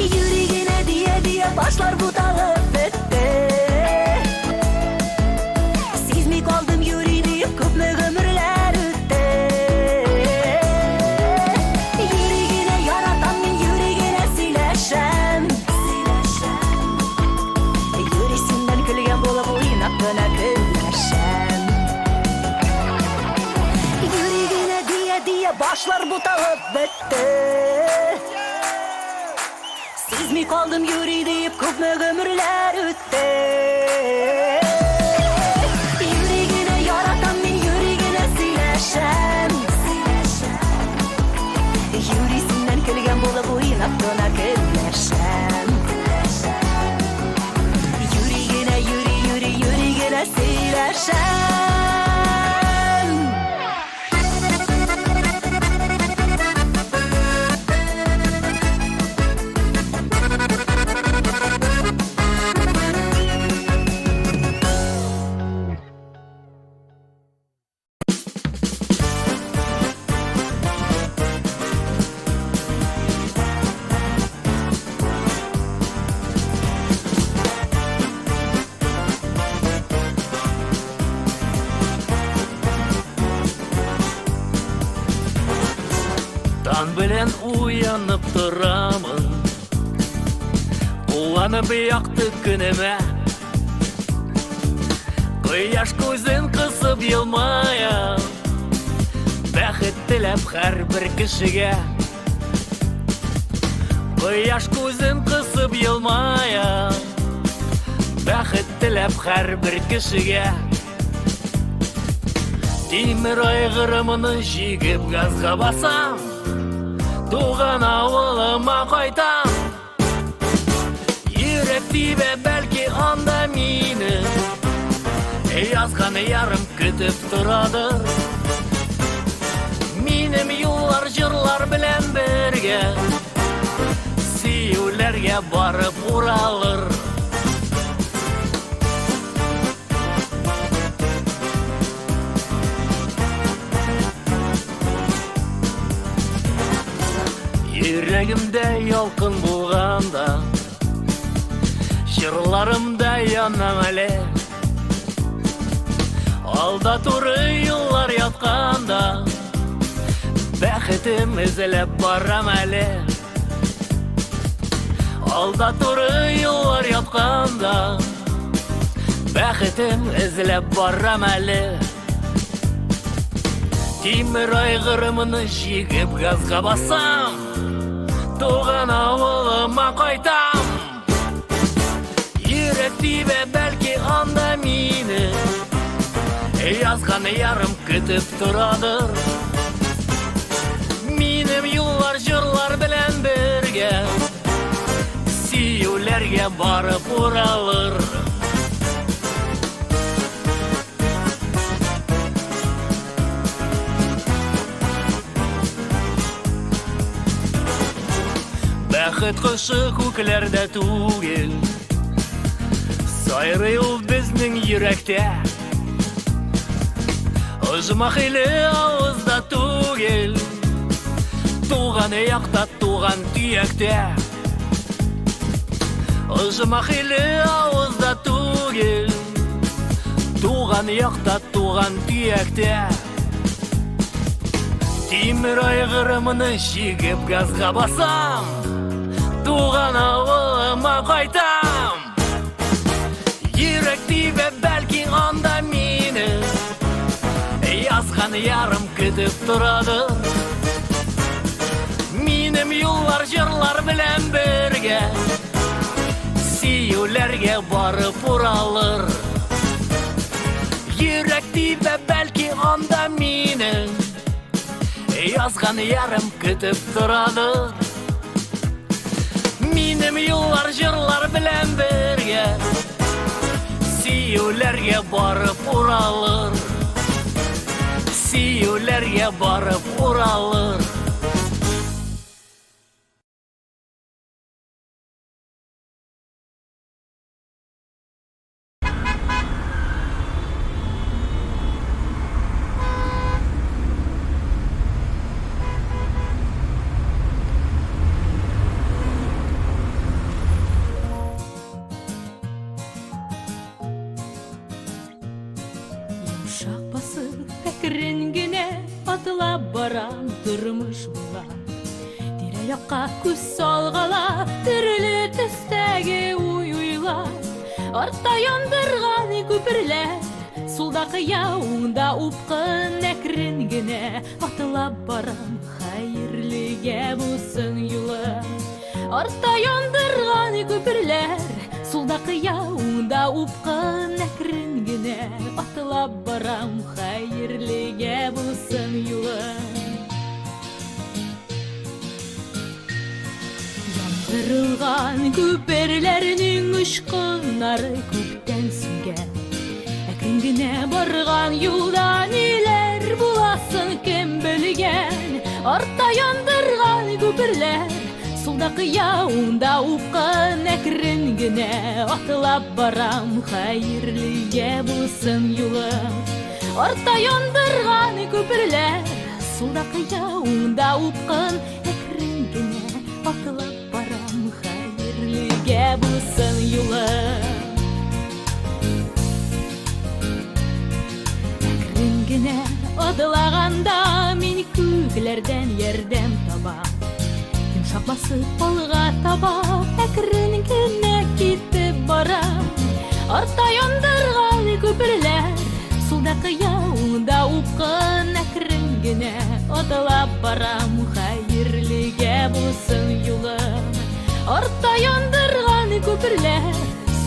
[SPEAKER 13] Yüreğine diye başlar budalıp bitti Sezmey kaldım yüreğini köpme ömürler ötті Yüreğine yaratan men yüreğine сөйлешем Yüreğimden күлген болып ойнап қана күлешем Yüreğine diye başlar budalıp bitti Sezmey kaldım yüreğim köpme ömürler ötті Yüreğine yaratan men yüreğine сөйлешем Yüreğimden күлген болып ойнап қана күлешем Yüreğine yüreğine сөйлешем
[SPEAKER 21] Таң белән уянып торамын Кулланып якты көнемә Кояш күзен кысып елмая Бәхет теләп һәрбер кешегә Кояш күзен кысып елмая Бәхет теләп һәрбер кешегә Тимер айгырымны җигеп газга басам Туган авылыма кайтам Йөрәк тибә бәлки анда мине Язган ярым көтеп торадыр Минем юллар җырлар белән бергә Сөюләргә барып уралыр Йөрәгемдә ялкын булганда Җырларымда янам әле Алда туры юллар ятканда Бәхетем эзләп барам әле Алда туры юллар ятканда Бәхетем эзләп барам әле Тимер айгырымны җигеп газга басам Туган авылыма кайтам Йөрәк тибә бәлки анда мине Язган ярым көтеп торадыр Минем юллар җырлар белән бергә Сөюләргә барып уралыр Бәхет кошы күкләрдә түгел Сайрый ул безнең йөрәктә Оҗмах иле авызда түгел Туган якта туган төяктә Оҗмах иле авызда түгел Туган якта туган төяктә Тимер айгырымны җигеп газга басам Туган авылыма кайтам Yürekti ve belki anda meni yazgan yarım kütüp turadı. Minim yollar jırlar bilen birge siyulerge barıp uralır. Yürekti ve belki anda meni yazgan yarım kütüp turadı. Minim yollar jırlar bilen birge siyulerge barıp uralır. Siyulerge barıp uralır.
[SPEAKER 2] Yumşak basıp rengine atılap baran durmuş bular. Dire yakka küs salgala türlü tüstegi uyuylar. Artta yandırgan köpürler suldakı yağında upkın ekrengine atılap baran hayırlıge bulsun yılı. Artta yandırgan köpürler suldakı yağında upkın ekrengine atılap baram hayırlıge bulsun yılı. Yandırılgan köpürlerinin ışkınları kökten süngen. Ekrengine bargan yolda neler bulasın kim bilgen. Artta yandırgan köpürler suldakı yağında upkın ekrengine atılap baram hayırlıge bulsun yılı. Artta yandırgan köpürler suldakı yağında upkın ekrengine atılap baram hayırlıge bulsun yılı. Ekrengine adılaganda men köklerden yerdem tabam. Yumşak basıp balga taba ekrengine gitip baram. Artta yandırgan köpürler suldakı yağında upkın ekrengine atılap baram hayırlıge bulsun yılı. Artta yandırgan köpürler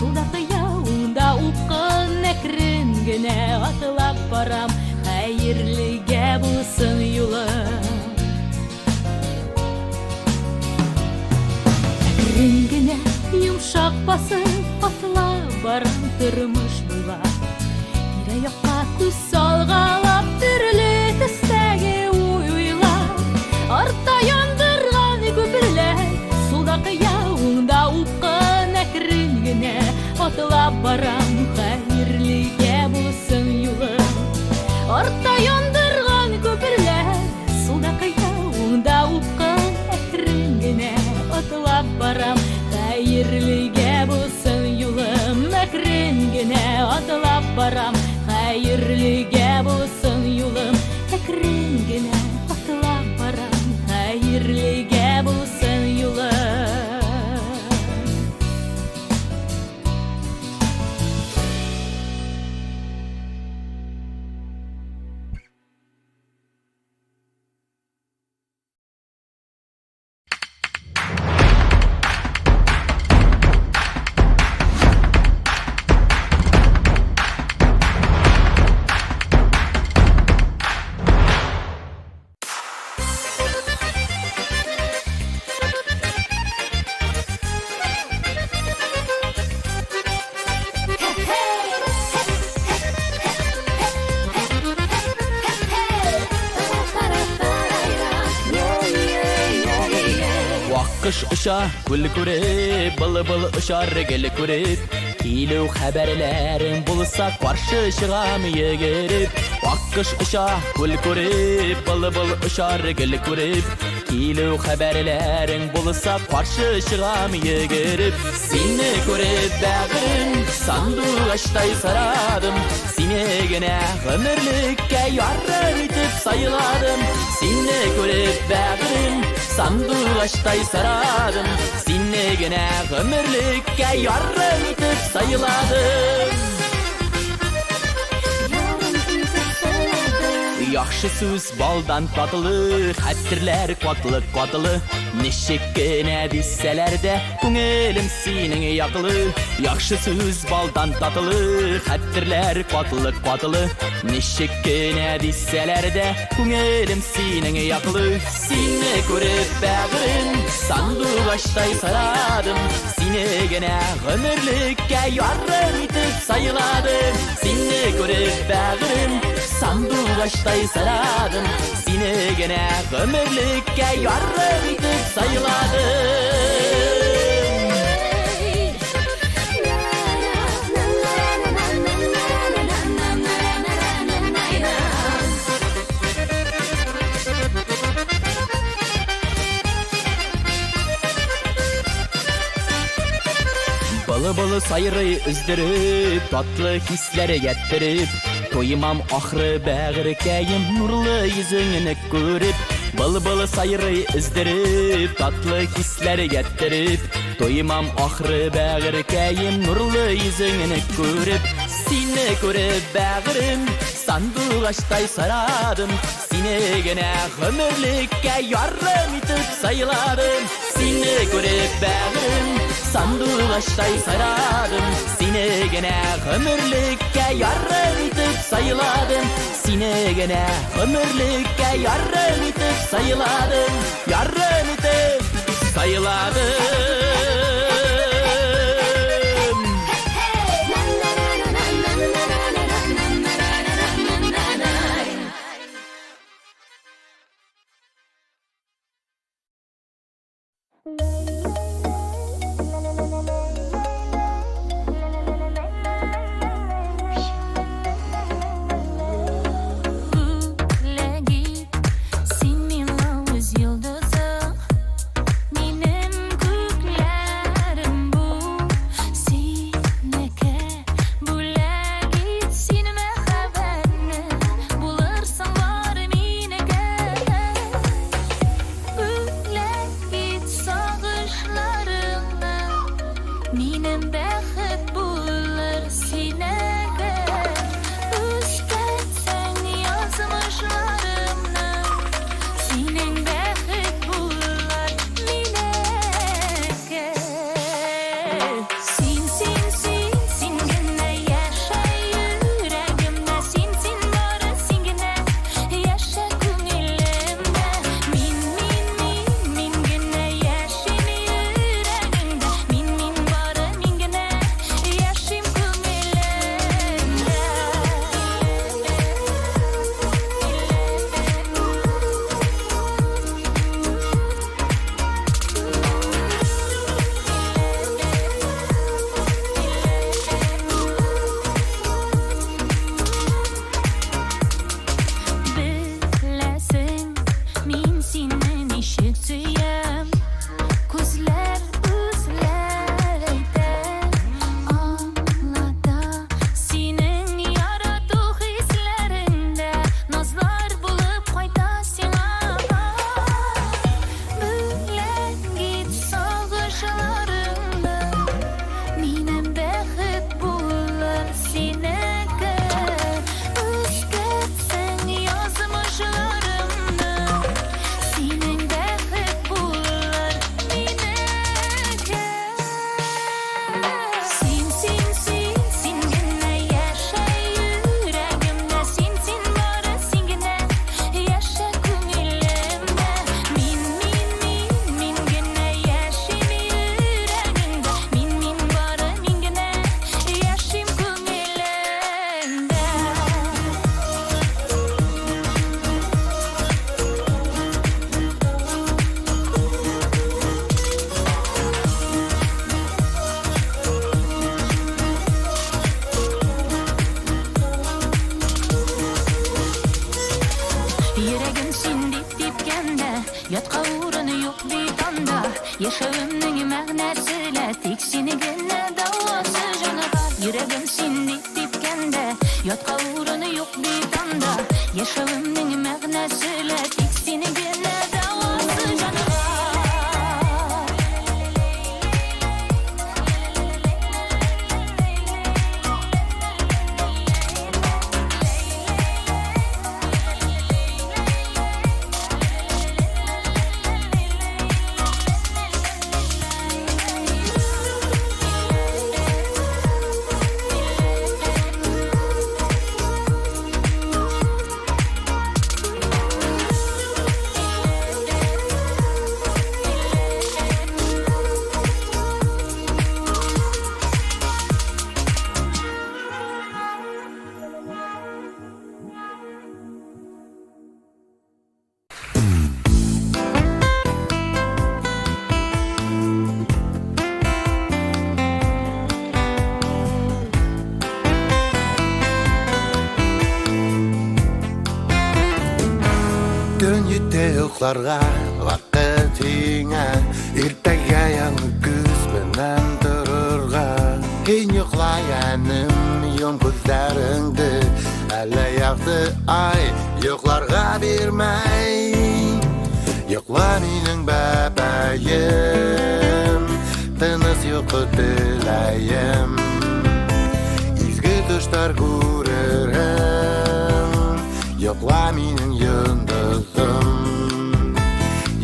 [SPEAKER 2] suldakı yağında upkın ekrengine atılap baram hayırlıge bulsun yılı. Rengine yumşak basıp atla baran durmuş bular. Dire yakka küs salgalap türlü tüstegi uyuylar. Artta yandırgan köpürler suldakı yağında upkın ekrengine atla baram hayırlıge bulsun yılı. Artta yandırgan köpürler suldakı yağında upkın ekrengine atılap baram hayırlıge bulsun yılım. Ekrengine atılap baram hayırlıge bulsun yılım. Ekrengine atılap baram hayırlıge bulsun yılım.
[SPEAKER 21] Kış ışa gül kurip, bılı bılı ışar gel kurip. Kilo haberlerin bulsa karşı şığam yegerip. Kış ışa gül kurip, bılı bılı ışar gel kurip. Kilo haberlerin bulsa karşı şığam yegerip. Seni kurip bağırın, sandığı açtay saradım. Seni gene ömürlükке yarım itip sayıladım. Seni kurip bağırın, sandığı açtay saradım. Seni gene ömürlükke yarım itip sayıladım. Yaxşı söz baldan tatlı, xattirlər qatlı. Neşekkene disseler de Kungölüm senin yakılı. Yaxşı söz baldan tatlı, xattirlər qatlı. Neşekkene disseler de Kungölüm senin yakılı. Seni görüp bağırın, sandık açtay saradım. Seni gene ömürlükке yarım itip sayıladım. Seni görüp bağırın, sandık açtay saradım. Seni gene ömürlükke yarım itip sayıladım. Balı sayırı üzdirip, tatlı hisleri getirip, toyumam ahırı bağırkayım, nurlu yüzünü görüp. Balı sayırı üzdirip, tatlı hisleri getirip, toyumam ahırı bağırkayım, nurlu yüzünü görüp. Seni görüp bağırım, sandık açtay saradım. Seni gene ömürlükке yarım itip sayıladım. Seni görüp bağırım, sandık açtay saradım. Seni gene ömürlükke yarım itip sayıladım. Seni gene ömürlükke yarım itip sayıladım. Yarım itip sayıladım.
[SPEAKER 2] Yatqa uğrunu yok bir anda Yaşamımның мәғнәсілі Тек сені генә дауасы жаны бар Йөрәгім синди типкәндә Ятқа урыны yok bir анда Yaşamımның мәғнәсілі Тек сені генә дауасы жаны бар
[SPEAKER 19] Ерте ұйқларға вақытыңа, ертеге яңы күз менен тұрырға. Кейін ұйқлаyaным йом көздеріңді, әлі яқты ай ұйқларға бермей. Ұйқла менің бәбәйім, тыныс ұйқы тіләйім. Изгі түштар көрерім, ұйқла менің йындызым.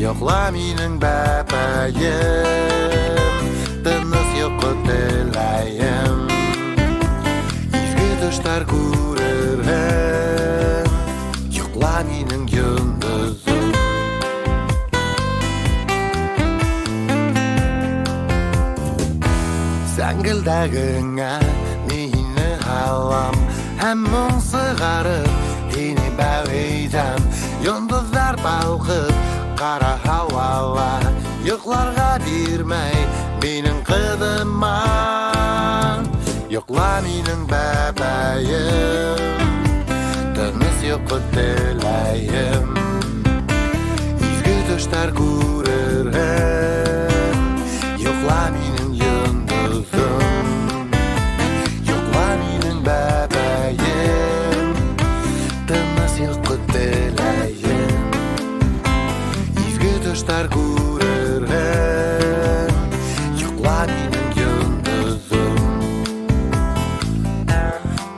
[SPEAKER 19] Ұйқла менің бәбәйім, тыныс ұйқы тіләйім. Изгі түштар көрерім, ұйқла менің йындызым. Сәңгілдәгіңә мені алам, әм мұң сығарып, ені бәуейдім. Йондыздар балқып, қара хауала, йоқларға бермей, менің қыдыма. Йоқла менің бәбәйім, тыныс йоқы тіләйім. Изгі түштар көрерім, йоқла менің yıldızım. Yokla benim bebeğim, tınız yıkı dileyim. İzgi düşler görürüm, yokla benim yıldızım.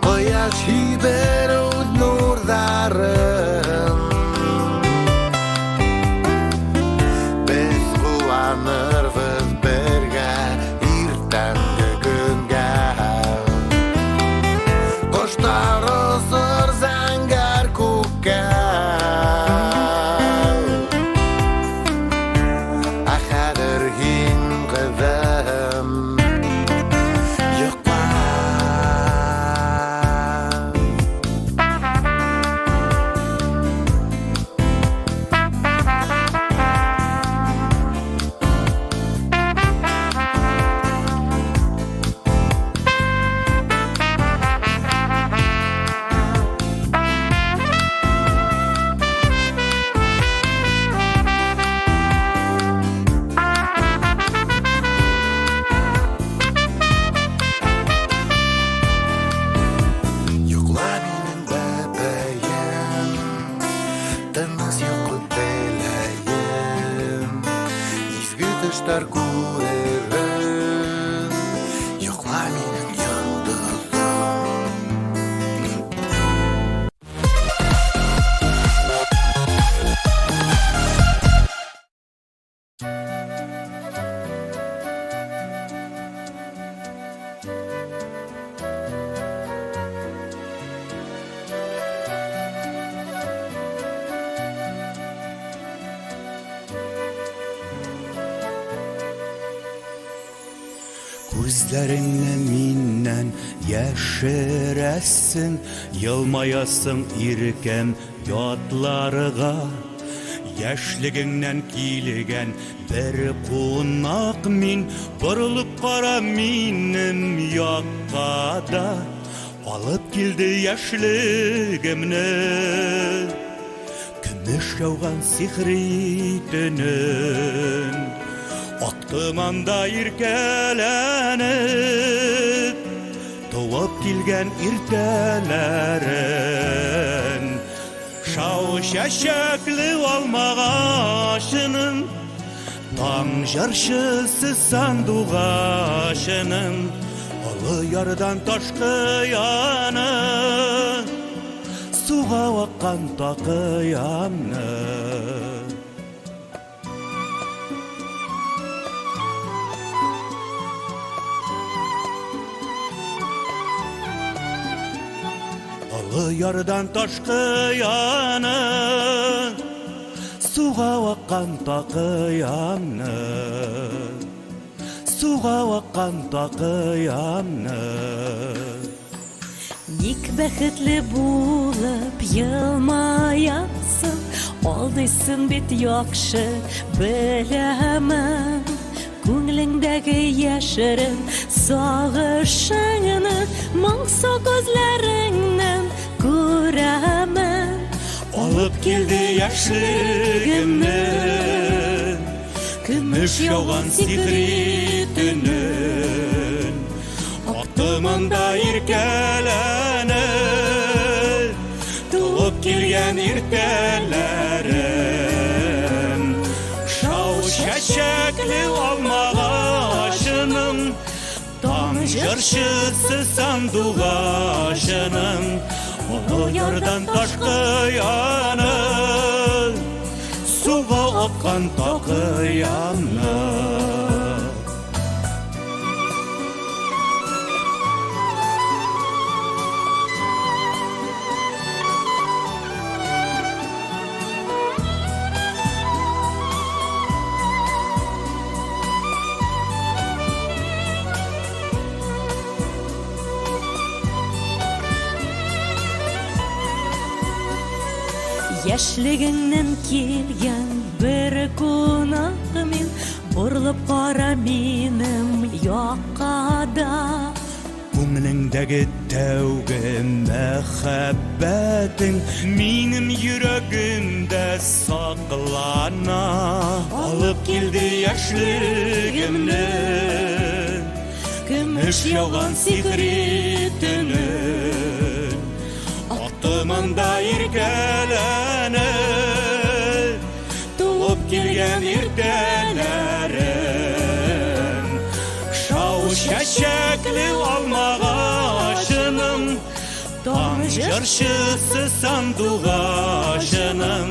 [SPEAKER 19] Koyaş hiber uz nurdarım, biz kullanırız birge irtengi günge. Koştar ısır zəngər kökə, Əxədir hin qızım, yıqma. Yokla benim bebeğim, tınız yoklu dileyim. İzgi düşler görürüm, yokla benim yıldızım.
[SPEAKER 22] Күзләреңне миннән яшерәсең, йылмаясың иркәм ятларыга. Яшьлегеңнән килгән бер кунак мин, борылып кара минем якка да. Алып килде яшьлегемне, көмеш яуган сихри төнен. Аттыманда иркәләнеп, туып килгән иртәләрен. Шау чәчәкле алмагашының, таң җырчысы сандугашының. Олы ярдан ташкы яны, суга аккан такыянны. Олы ярдан ташкы яны, суга аккан такыянны. Суга аккан такыянны.
[SPEAKER 8] Ник бәхетле булып елмаясың, алдыйсың бит яхшы беләмен. Күңлеңдәге яшерен сагышыңны, моңсу күзләреңнән күрәмен.
[SPEAKER 22] Алып келді яшілігімні Күміш яуған сихри түнін Ақтымында еркеләні Туып келген ертелерім Шау шәшәклі алмағашының Таң жыршысы сандуғашының Ұлы ярдан ташқы яны Суға атқан тақы яны
[SPEAKER 8] Яшьлегеңнен келген бір қонақ мен Бұрылып қара менің яққа да
[SPEAKER 22] Көңіліңдегі тәуге мәхәббәтің Менің жүрегімді сақлана Алып келді яшьлегімні Күміш яуған сихри түнін Ақтымында еркеләні Туып келген ертелерім Шау шәшәклі алмағашының Таң жыршысы сандуғашының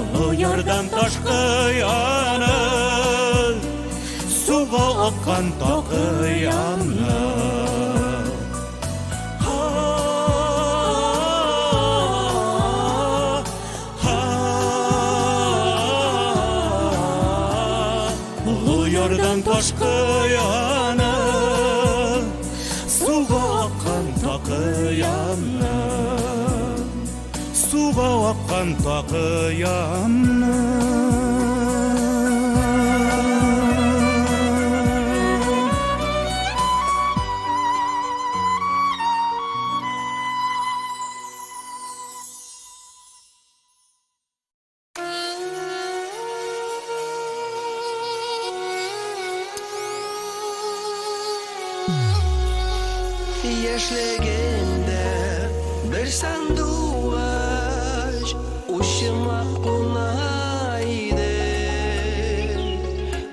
[SPEAKER 22] Ұлы ярдан ташқы яны Суға аққан тақы яны Ярдан ташқы яны Суға аққан тақы яны Суға аққан тақы яны
[SPEAKER 10] Яшьлегендә бер сандугач Ушыма кунайды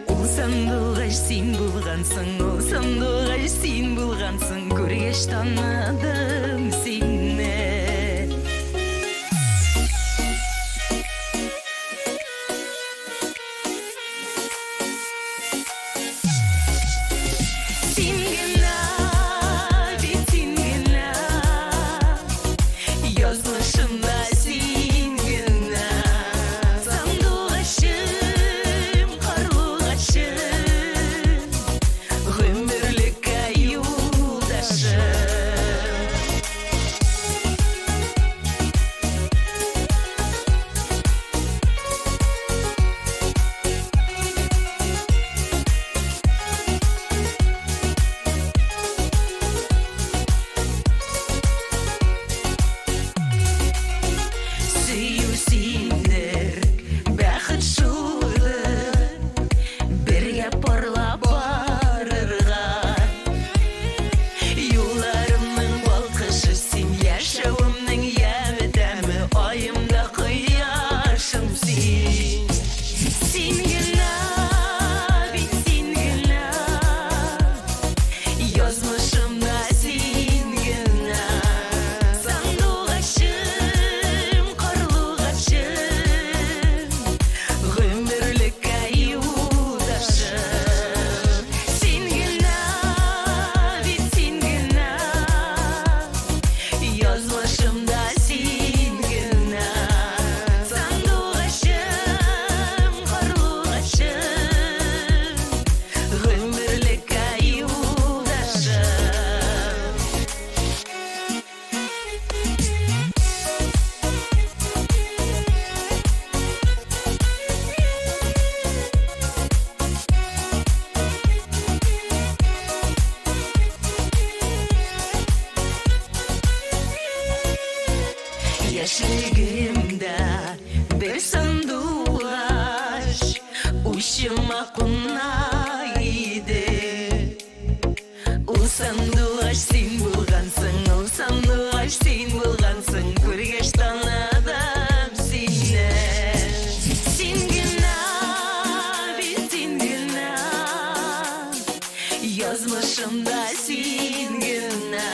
[SPEAKER 6] Ул сандугач син булгансың, ул сандугач син булгансың, күргәч таныдым сине. Яшьлегимдә bir sandığaç uşuma konaydı. O sandığaç sen bulgansın, o sandığaç sen bulgansın, көргеш таныдым сені. Сен гына, бит сен гына, yazmışımda sen gına.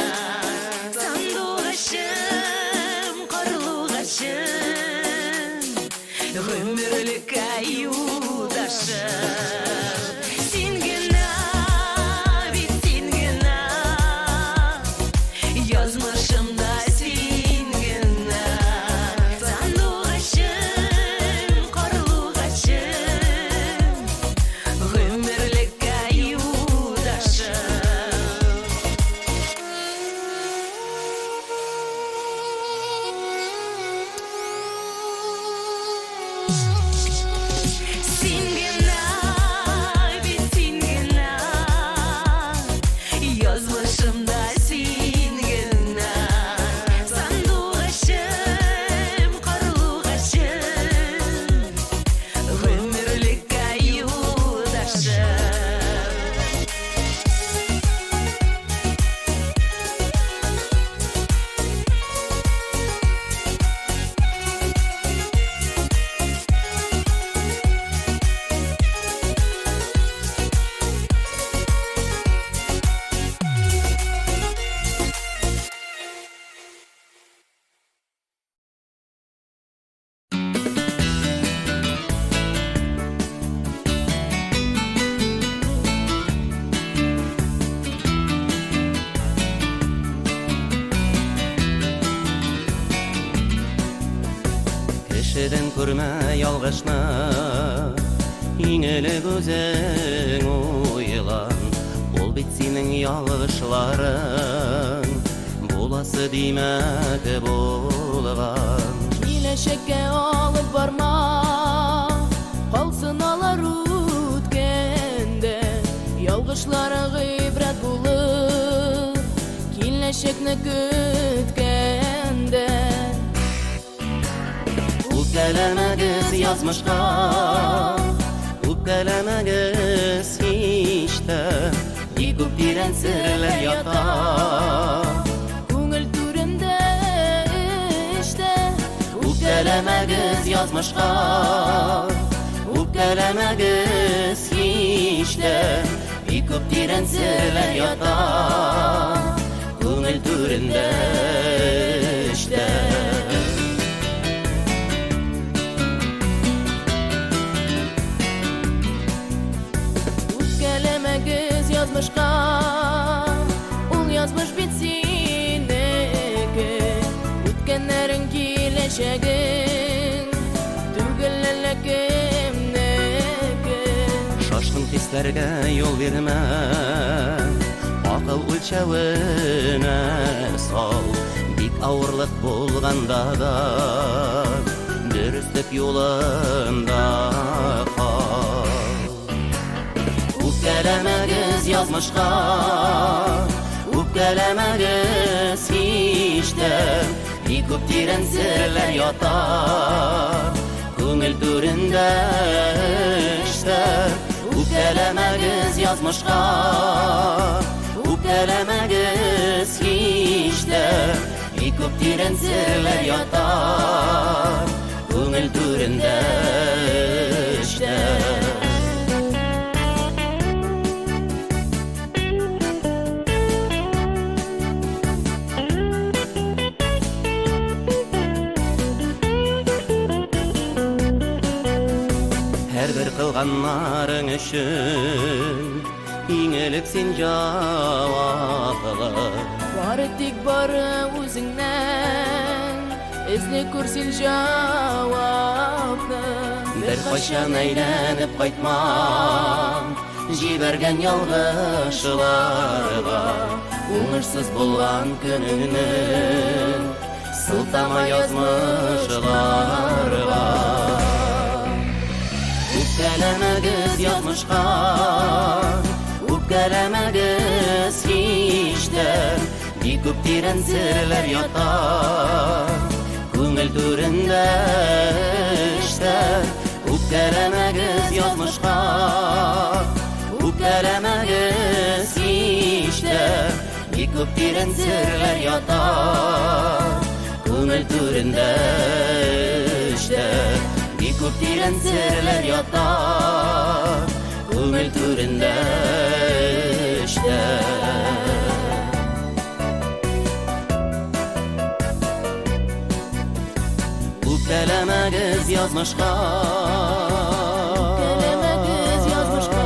[SPEAKER 6] Sandığaçım, karılğaçım, ömürlük ayudaşım. Sen gına, bit sen gına, yazmışımda sen gına. Sandığaçım, karılğaçım, ömürlük ayudaşım. Sen gına, bit sen gına, yazmışımda sen gına. Sandığaçım, karılğaçım, ömürlük ayudaşım.
[SPEAKER 22] Кешеден көрмә ялгышны, иңелек үзең уйлан. Ул бит синең ялгышларың, буласы димәк булган.
[SPEAKER 9] Киләчәккә алып барма, калсын алар үткәндә. Ялгышлары гыйбрәт булыр, киләчәкне көткәндә.
[SPEAKER 22] Үпкәләмәгез язмышка, үпкәләмәгез һич тә. Бик күп тирән серләр ята.
[SPEAKER 9] Күңел түрендә эштә.
[SPEAKER 22] Үпкәләмәгез язмышка, үпкәләмәгез һич тә. Бик күп тирән серләр ята. Күңел түрендә эштә.
[SPEAKER 9] Үпкәләмәгез язмышка, ул язмыш бит синеке. Үткәннәрең киләчәгең, түгел әллә кемнеке.
[SPEAKER 22] Шашкын хисләргә юл бирмә, акыл үлчәвенә сал. Бик авырлык булганда да, дөрестлек юлында кал. Үпкәләмәгез язмышка, үпкәләмәгез һич тә. Бик күп тирән серләр ята. Күңел түрендә эштә. Үпкәләмәгез язмышка, үпкәләмәгез һич тә. Бик күп тирән серләр ята. Күңел түрендә эштә. Һәрбер кылганнарың өчен иңелек син җаваплы.
[SPEAKER 9] Бары тик бары үзеңнән, эзле күрсен җавапны.
[SPEAKER 22] Бер кайчан әйләнеп кайтмам, җибәргән ялгышларга. Уңышсыз булган көнеңне сылтама язмышларга. Үпкәләмәгез язмышка, үпкәләмәгез һич тә. Бик күп тирән серләр ята. Күңел түрендә işte Үпкәләмәгез язмышка Үпкәләмәгез işte Бик күп тирән серләр ята Күңел түрендә işte Бик күп тирән серләр ята Күңел түрендә işte Үпкәләмәгез язмышка Үпкәләмәгез язмышка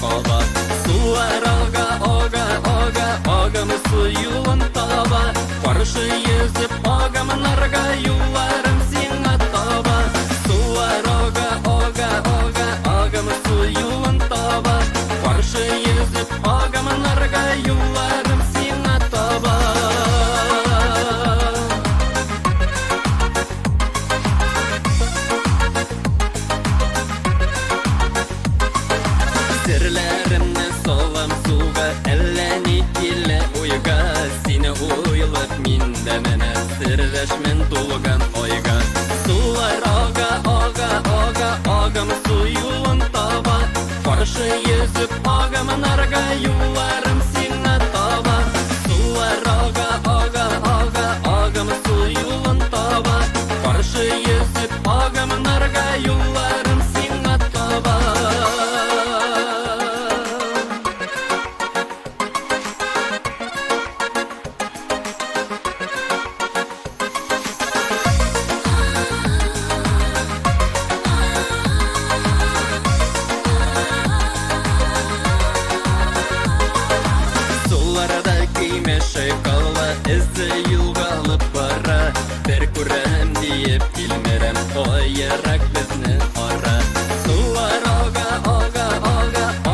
[SPEAKER 21] каба. Сулар агамы су юлын таба. Каршы йөзеп агамнарга юлларым сиңа таба. Сулар агамы су юлын таба. Каршы йөзеп агамнарга юлларым сиңа таба. Серләремне салам суга, әллә ни килә уйга. Сине уйлап мин дә менә серләшмен тулган ойга. Сулар агам су юлын таба. Каршы йөзеп агамнарга юлларым сиңа таба. Сулар агам су юлын таба. Каршы йөзеп агамнарга юлларым сиңа таба. Суларда кийме шайкала, эзде юлга алып бара. Бер күрәм диеп килмерәм, аерак безне ара. Сулар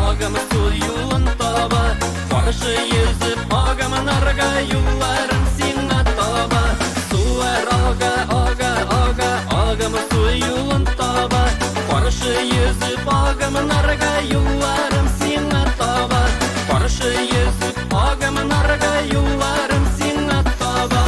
[SPEAKER 21] агам су юлын таба. Каршы йөзеп агамнарга юлларым сиңа таба. Сулар агам су юлын таба. Каршы йөзеп агамнарга юлларым сиңа таба. Каршы йөзеп агамнарга юлларым сиңа таба.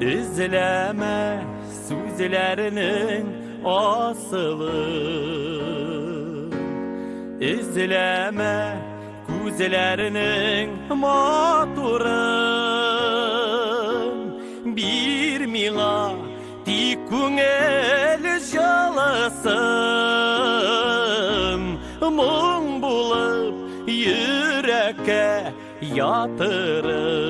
[SPEAKER 1] İzleme sözlerinin asılın, İzleme gözlerinin maturun. Bir mina dik көңел жалысын, мұң болып yürekке yatırın.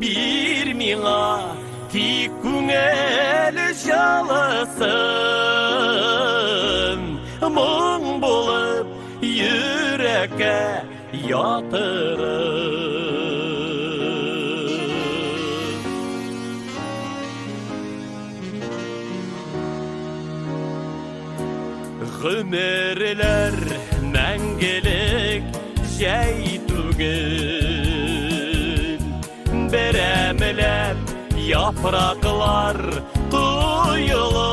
[SPEAKER 1] Bir mina dik көңел жалысын, мұң болып yürekке yatırın. Ömürler мәңгілік жәй түгіл, беремлеп япрақлар құйылыр.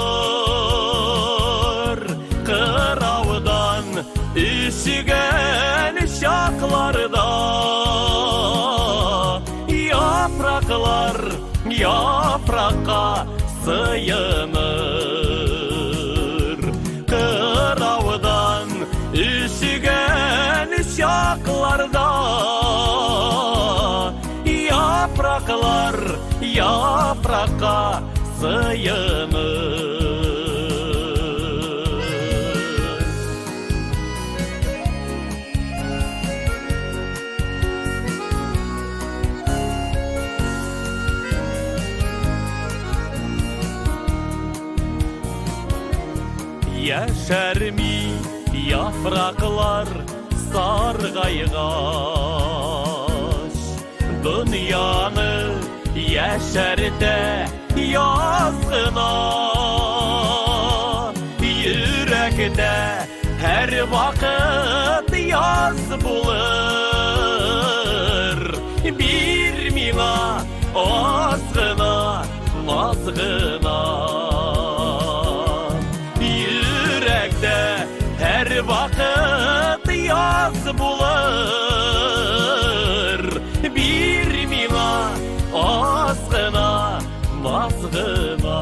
[SPEAKER 1] Қыраудан үшіген шақларда япрақлар япраққа сыйыныр. Қыраудан үшіген шақларда япрақлар япраққа сыйыныр. Яшәрми яфрақлар сарғайғаш, дүнияны яшәртә язғына. Йөрәктә һәр вакыт яз булыр. Бир миңа аз гына, наз гына. Her vakit yaz bulur. Bir mina az gına, naz gına.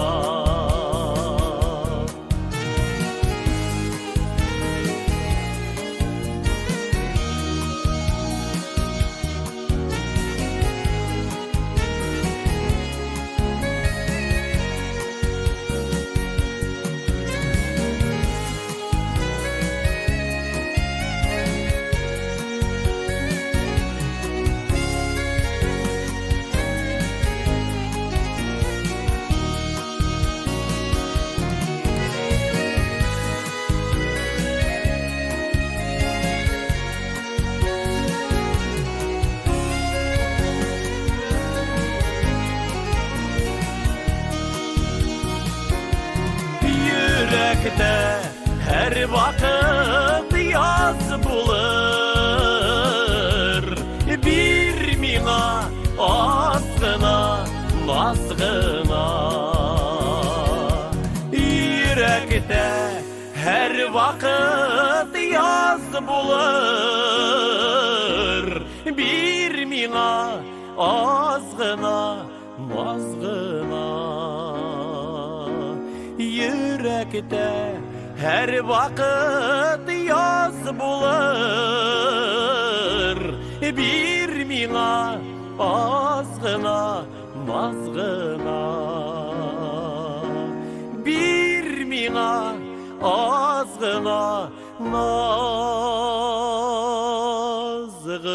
[SPEAKER 1] Her vakit yaz bulur. Bir mina az gına, naz gına. Yürekte her vakit yaz bulur. Bir mina az gına, naz gına. Yürekte her vakit yaz bulur. Bir mina az gına, naz gına. Bir mina az gına, naz gına.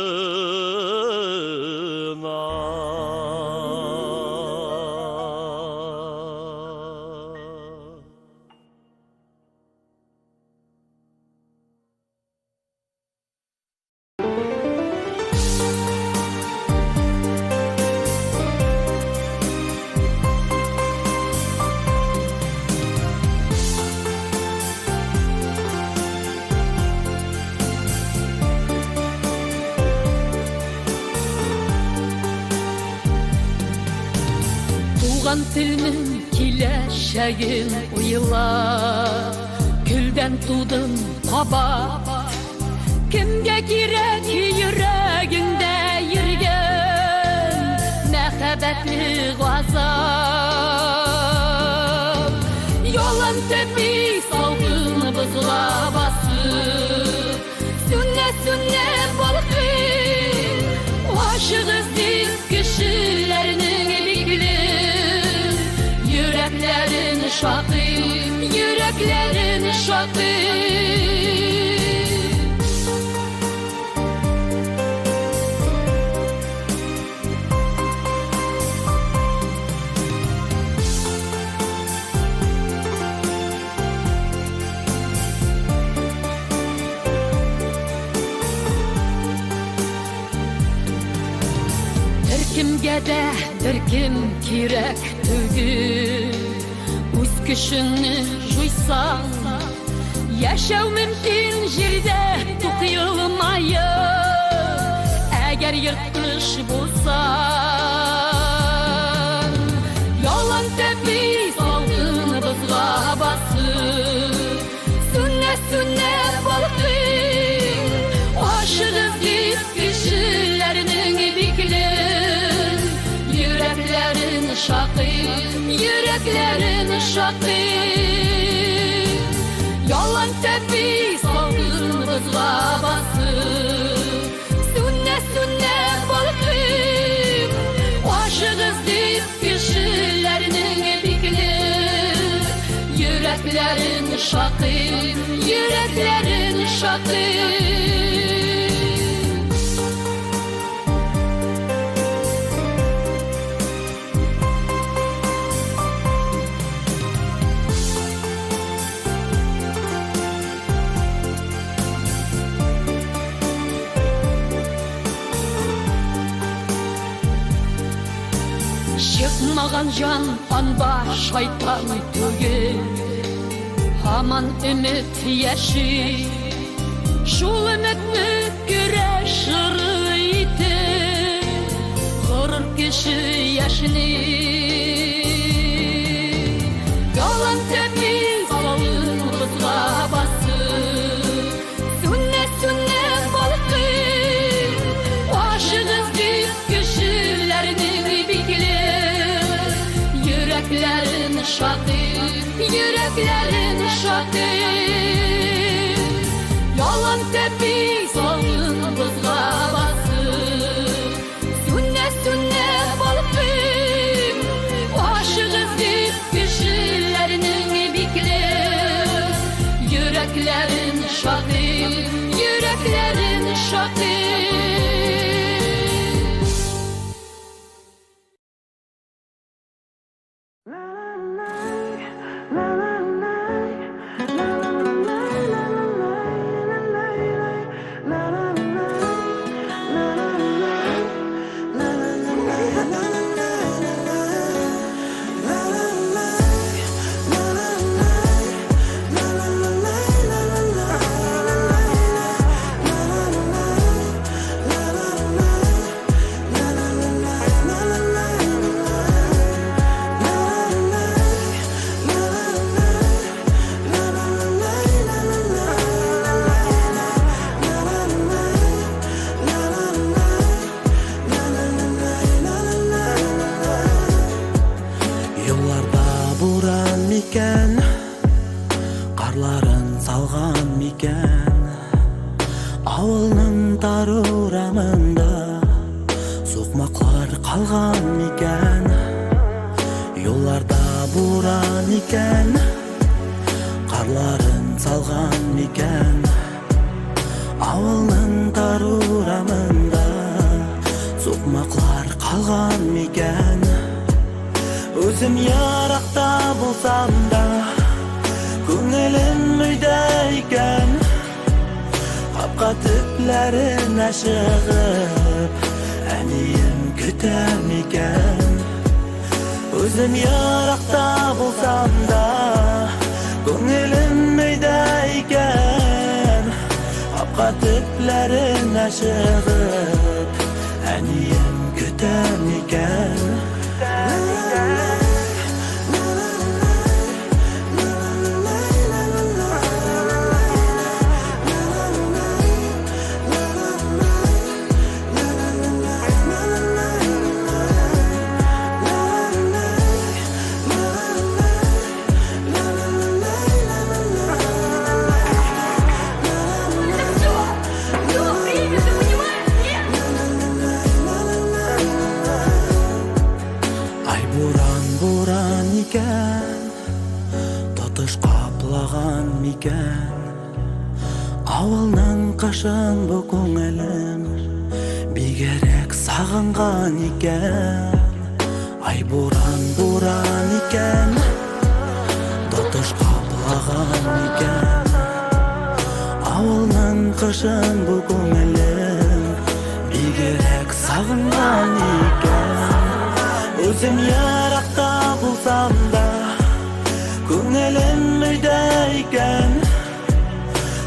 [SPEAKER 9] Туған тілінің келешегін ойла, күлден тудым таба. Кімге керек йөрәгіңдә йөрген, müebbetli gazap Yolun tepi salgın bızla basıp Sünne sünne balıkın Aşığız biz kişilerinin biklim Yüreklerin şakı Yüreklerin şakı Kimge de bir kim kirek tügü Üz küşünü juysan Yaşav mümkün jirde tukuyulmayı Eğer yırtmış bulsan Yalan tepi salgın bızga bası Sünne sünne balıkın Aşığız biz kişilerinin biklim Yüreklerin şakı Yüreklerin şakı Yalan tepi salgın bızga bası Sünne sünne balıkım Aşığız biz kişilerinin biklim Yüreklerin şakı Yüreklerin şakı Çıkmagan can anda şeytan tügül Haman ümit yeşil Şul ümitni güreşiriydi Kırır kişi yaşını Yalan tepi salın kızga bası Sünne sünne balıkın Aşığız biz kişilerinin Yüreklerin şakı, yüreklerin şakı Yalan tepi salgın bızga bası Sünne sünne balıkın Aşığız biz kişilerinin biklim Yüreklerin şakı, yüreklerin şakı
[SPEAKER 22] буран икән, тотыш каплаган микән, авылның кышын бу күңелем бигәрәк сагынган икән. Ай буран икән, тотыш каплаган микән, авылның кышын бу күңелем бигәрәк сагынган икән. Үзем яракта булсам да, күңелем өйдә икән,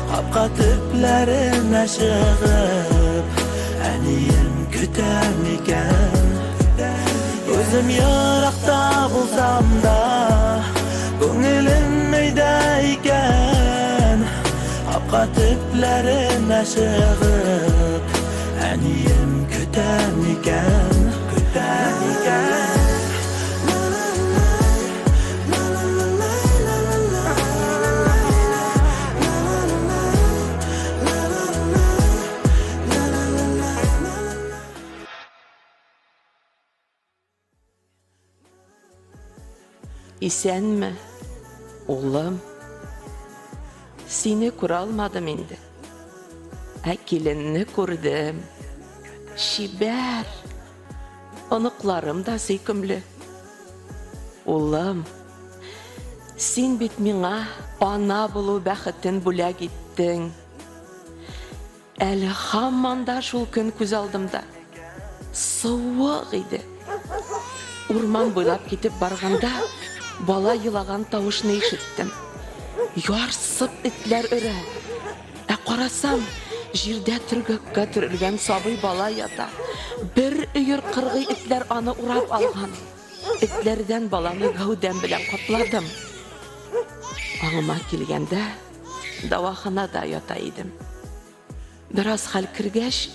[SPEAKER 22] капка төпләренә чыгып, әнием көтәм икән. Үзем яракта булсам да, күңелем өйдә икән, капка төпләренә чыгып, әнием көтәм икән, көтәм икән.
[SPEAKER 11] Исәнме, улым? Сине күрә алмадым инде. Ә киленне күрдем. Шибәр. Оныкларым да сөйкемле. Улым, син бит миңа ана булу бәхетен бүләк иттең. Әле һаман да шул көн күз алдымда. Суык иде. Урман буйлап китеп барганда, бала елаган тавышны ишеттем. Ярсып итләр өрә. Ә карасам, җирдә төргәккә төрелгән сабый бала ята. Бер өер кыргый итләр аны урап алган. Итләрдән баланы гәүдәм белән капладым. Аңыма килгәндә, дәваханада ята идем. Бераз хәл кергәч,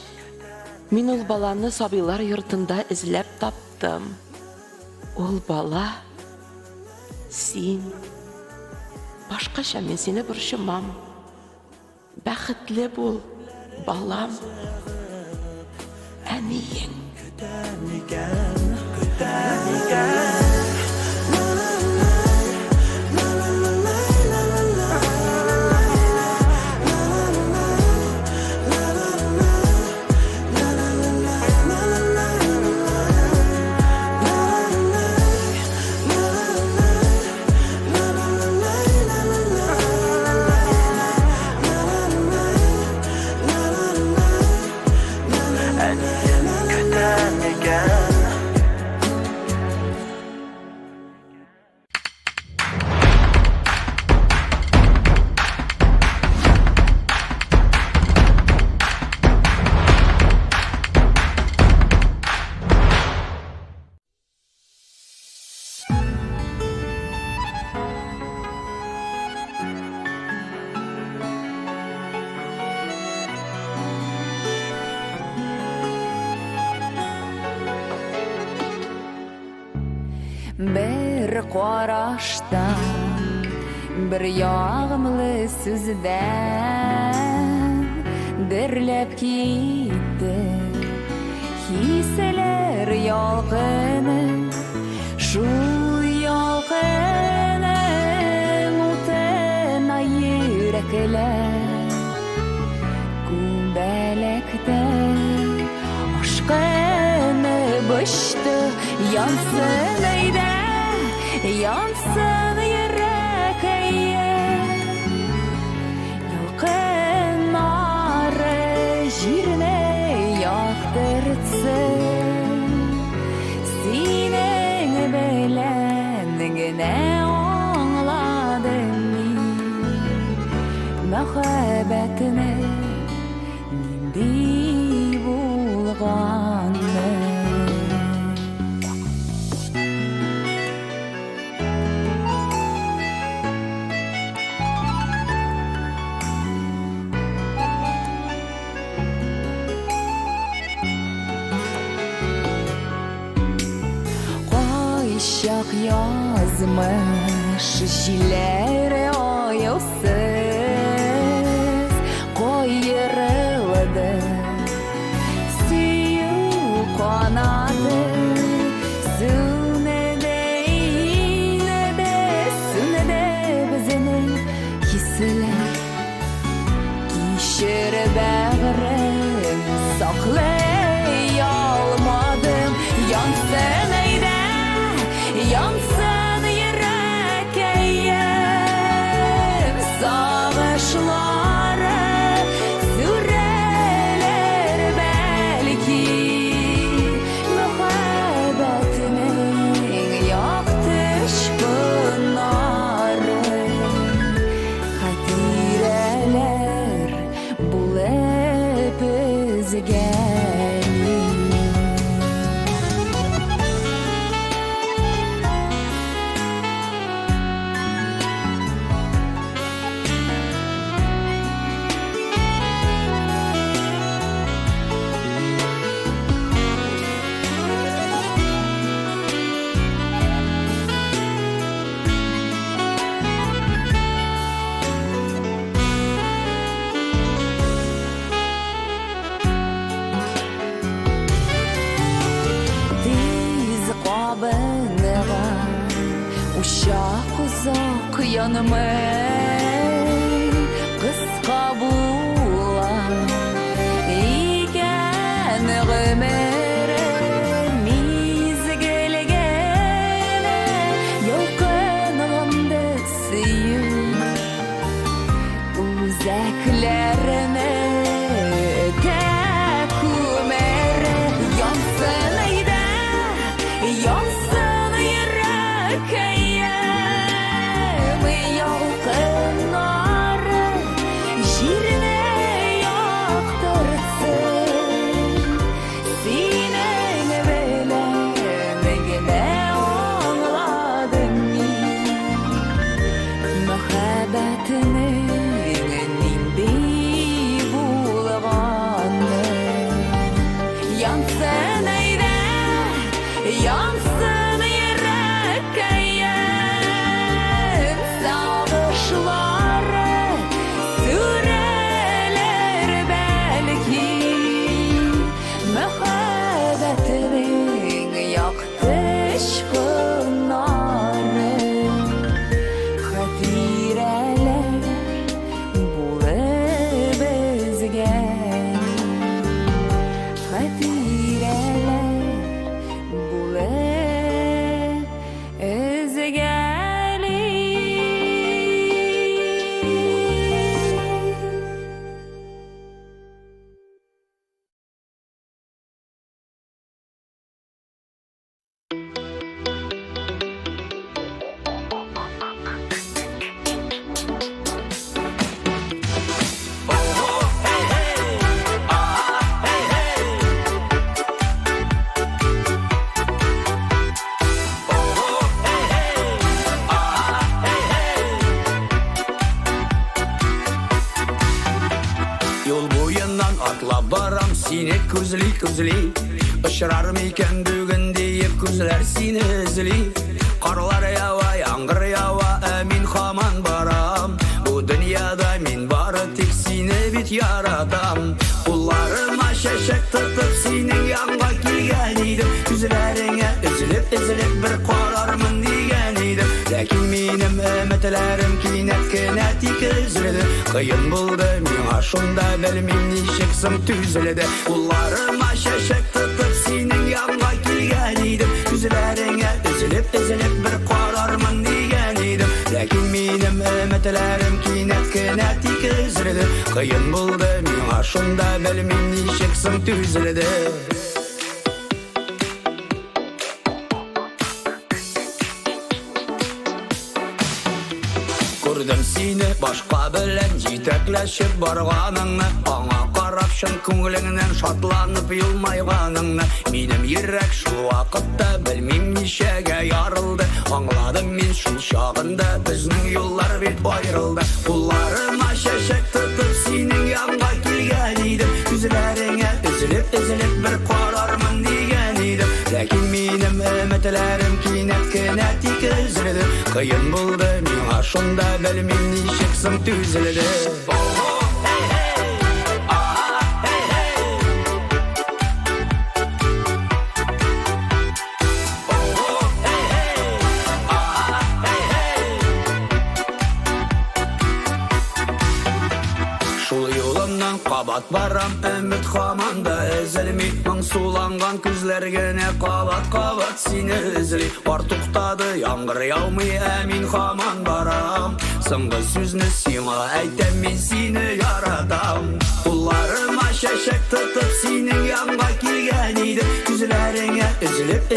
[SPEAKER 11] мин ул баланы сабыйлар йортында эзләп таптым. Ул бала син. Башкача мин сине борчымам. Бәхетле бул, балам. Әниең.
[SPEAKER 22] Көтәм икән, көтәм икән.
[SPEAKER 13] Bir qarashdan, bir yağımlı sözdən dirləb kitdi. Hisseler yalqını, şu yalqını mutena yürekler. Kümbələkdə aşqını bışdı, yansın eydə, yansın yürek eyyə. Yalqınları jirne yaktırtsın, sinin beləndigine anladım min, məxəbətini nindi bulğanı. Şak yazmış şilere ayılsız koyarıldı suyu kanadı sünede
[SPEAKER 2] Uşak uzak yanımın kıska bulan İken ömrüm izgelgene Yolkanımda suyum Uzaklarına tekumere Yansın ayda, yansın yürek Yansın ayda, yansın yürek kayın Sağışları süreler belki Muhabbetinin yaktı şkınları Hatireler bulup özgen Hatireler bulup özgeli
[SPEAKER 22] Yol boyundan atlap baram seni күзли Ұшырар мекен бүгін дейіп күзлер сені үзли Қарлар ява, яңғыр ява, әмин хаман барам Бұл дүнияда мен бары тек сені бет ярадам Ұлларыма шешек тұтып сенің янға келген едім Күзлеріңе үзіліп бір қарармын деген едім Ләкин менің үмітлерім кейнет кіне тек үзілді Қиын болды мен ашында білмем нешексің түзілді Ұлларыма шешек тұтып сенің янға келген едім Күзлеріңе үзіліп бір қарармын деген едім Ләкин менің үмітлерім кейнет кіне тек үзілді Қиын болды мен ашында білмем нешексің түзілді Көрдім сені башқа білен жетекләшіп барғаныңны Аңа қарап шын көңіліңнен шатланып елмайғаныңны Менің ерек шул вақытта білмем нешеге ярылды Аңладым мен шул шағында біздің yollar бет айрылды Қолларыма шешек тұтып сенің янға келген едім Күзлеріңе үзіліп бір қарармын деген едім Ләкин менің үмітлерім кейнет кіне тек үзілді Қиын болды мен ашында білмем нешексің түзілді Шул yolumdan қабат барам үміт хаманда үзілмей Мың суланған күзлергене қабат сені үзілей Бар тоқтады яңғыр яумай әмин хаман барам Сыңғы сөзні сиңа әйтем мен сені ярадам Ұлларыма шешек тұтып сенің янға келген едім Күзлеріңе үзіліп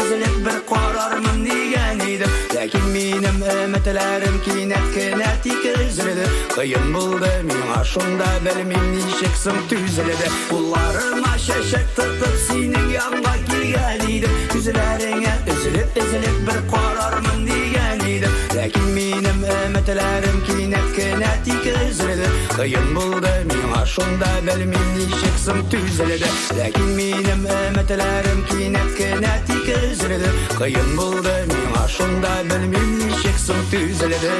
[SPEAKER 22] бір қарармын деген едім Ләкин менің үмітлерім кейнет кіне тек үзілді Қиын болды мен ашында білмем нешексің түзілді Ұлларыма шешек тұтып сенің янға келген едім Күзлеріңе үзіліп бір қарармын деген едім Ләкин менің үмітлерім кейнет кіне тек үзілді Қиын болды мен ашында білмем нешексің түзілді Ләкин менің үмітлерім кейнет кіне тек үзілді Қиын болды мен ашында білмем нешексің түзілді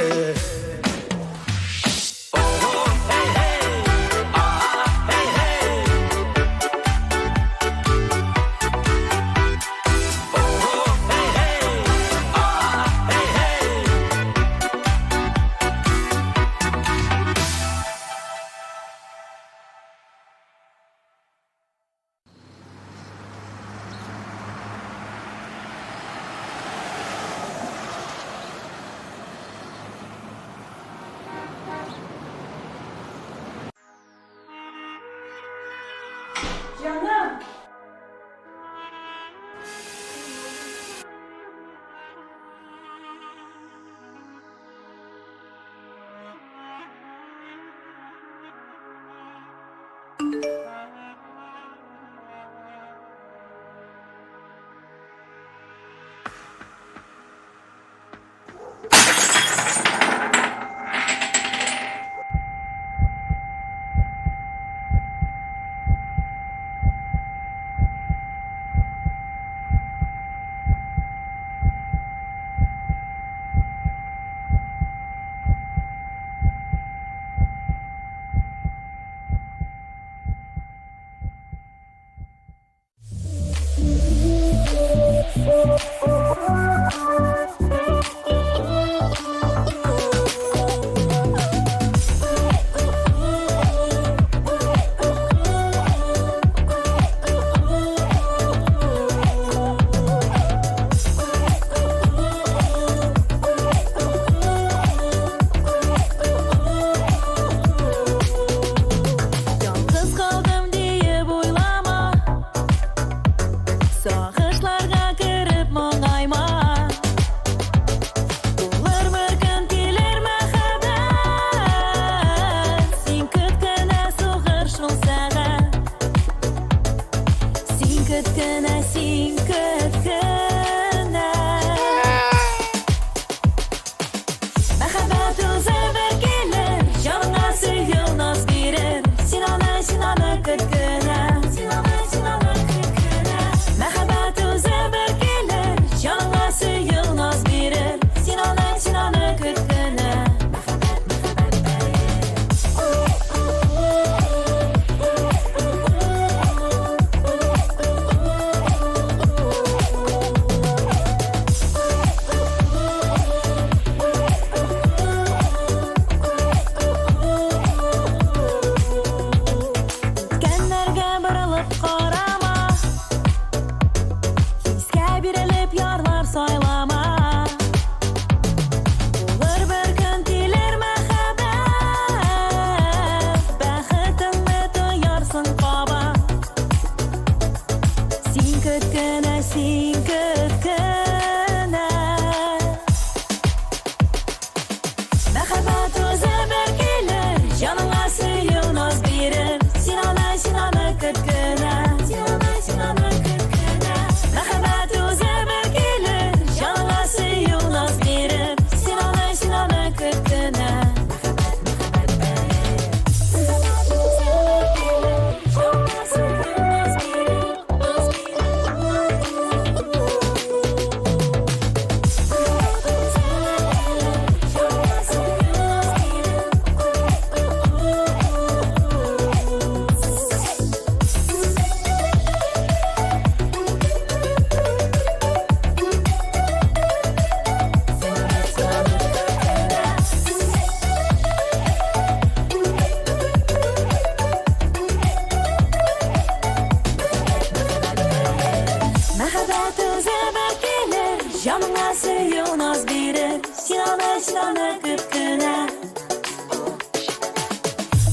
[SPEAKER 3] Sinanı kütküne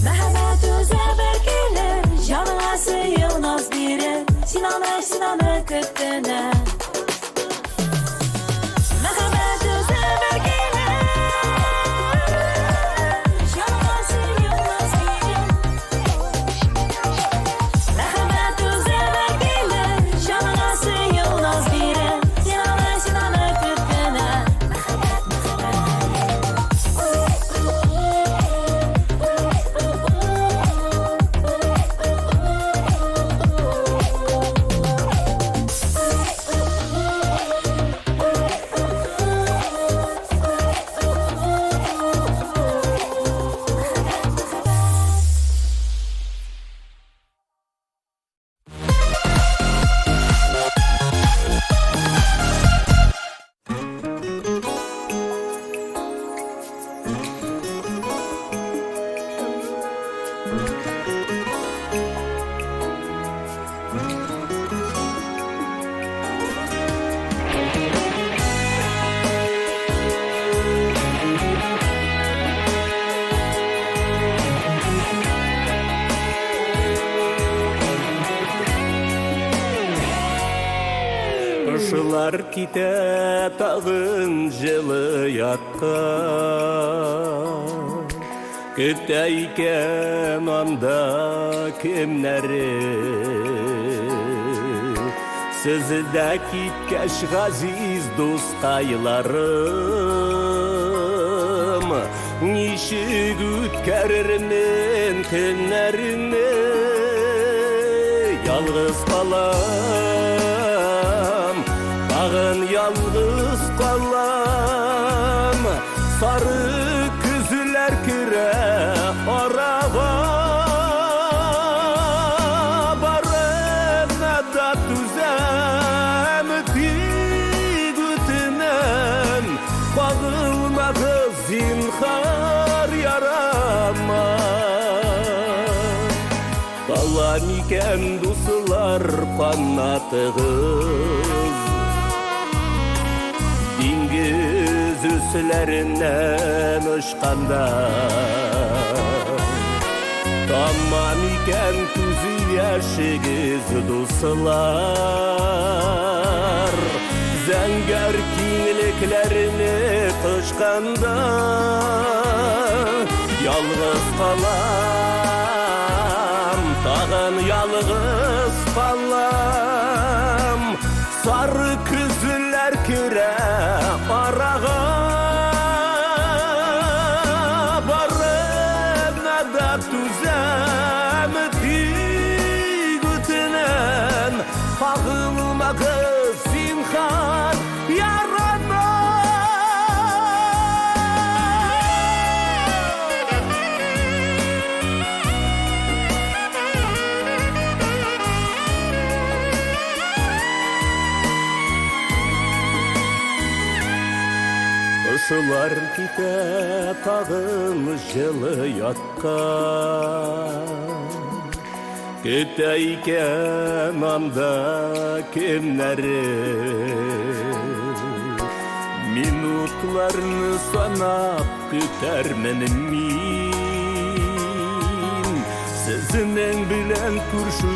[SPEAKER 3] Məhəbbət özə bərkilir Canına sıyılmaz biri Sinanı kütküne Məhəbbət özə bərkilir Canına sıyılmaz biri Məhəbbət özə bərkilir Canına sıyılmaz biri Sinanı kütküne
[SPEAKER 1] Qışlar kite tağın жылы ятқа Күттәйкен анда кемнәре Сізді киткәш ғазиз дұстайларым Нишік үткәрірмен күнәріне Ялғыз қалам Ағын ялғыз қалам Сары күзілер кіре араға Барына да түзәм тиг үтінен Бағылмағы зинхар ярама Қалам екен дұсылар қанатығыз Диңгіз үсілерінен ұшқанда Тамам екен күзі яшігіз дұсылар Зәңгәр кеңліклеріне қышқанда Ялғыз қалам, тағын ялғыз қалам Сары күзілер кіре араға Барына да түзәм тиг үтінен Қағылмағы зинхар ярана Қышылар ките тағын жылы ятқа Күттәйкен анда кемнәре Минутларны санап күтәрмен мин Сезнең белән күршу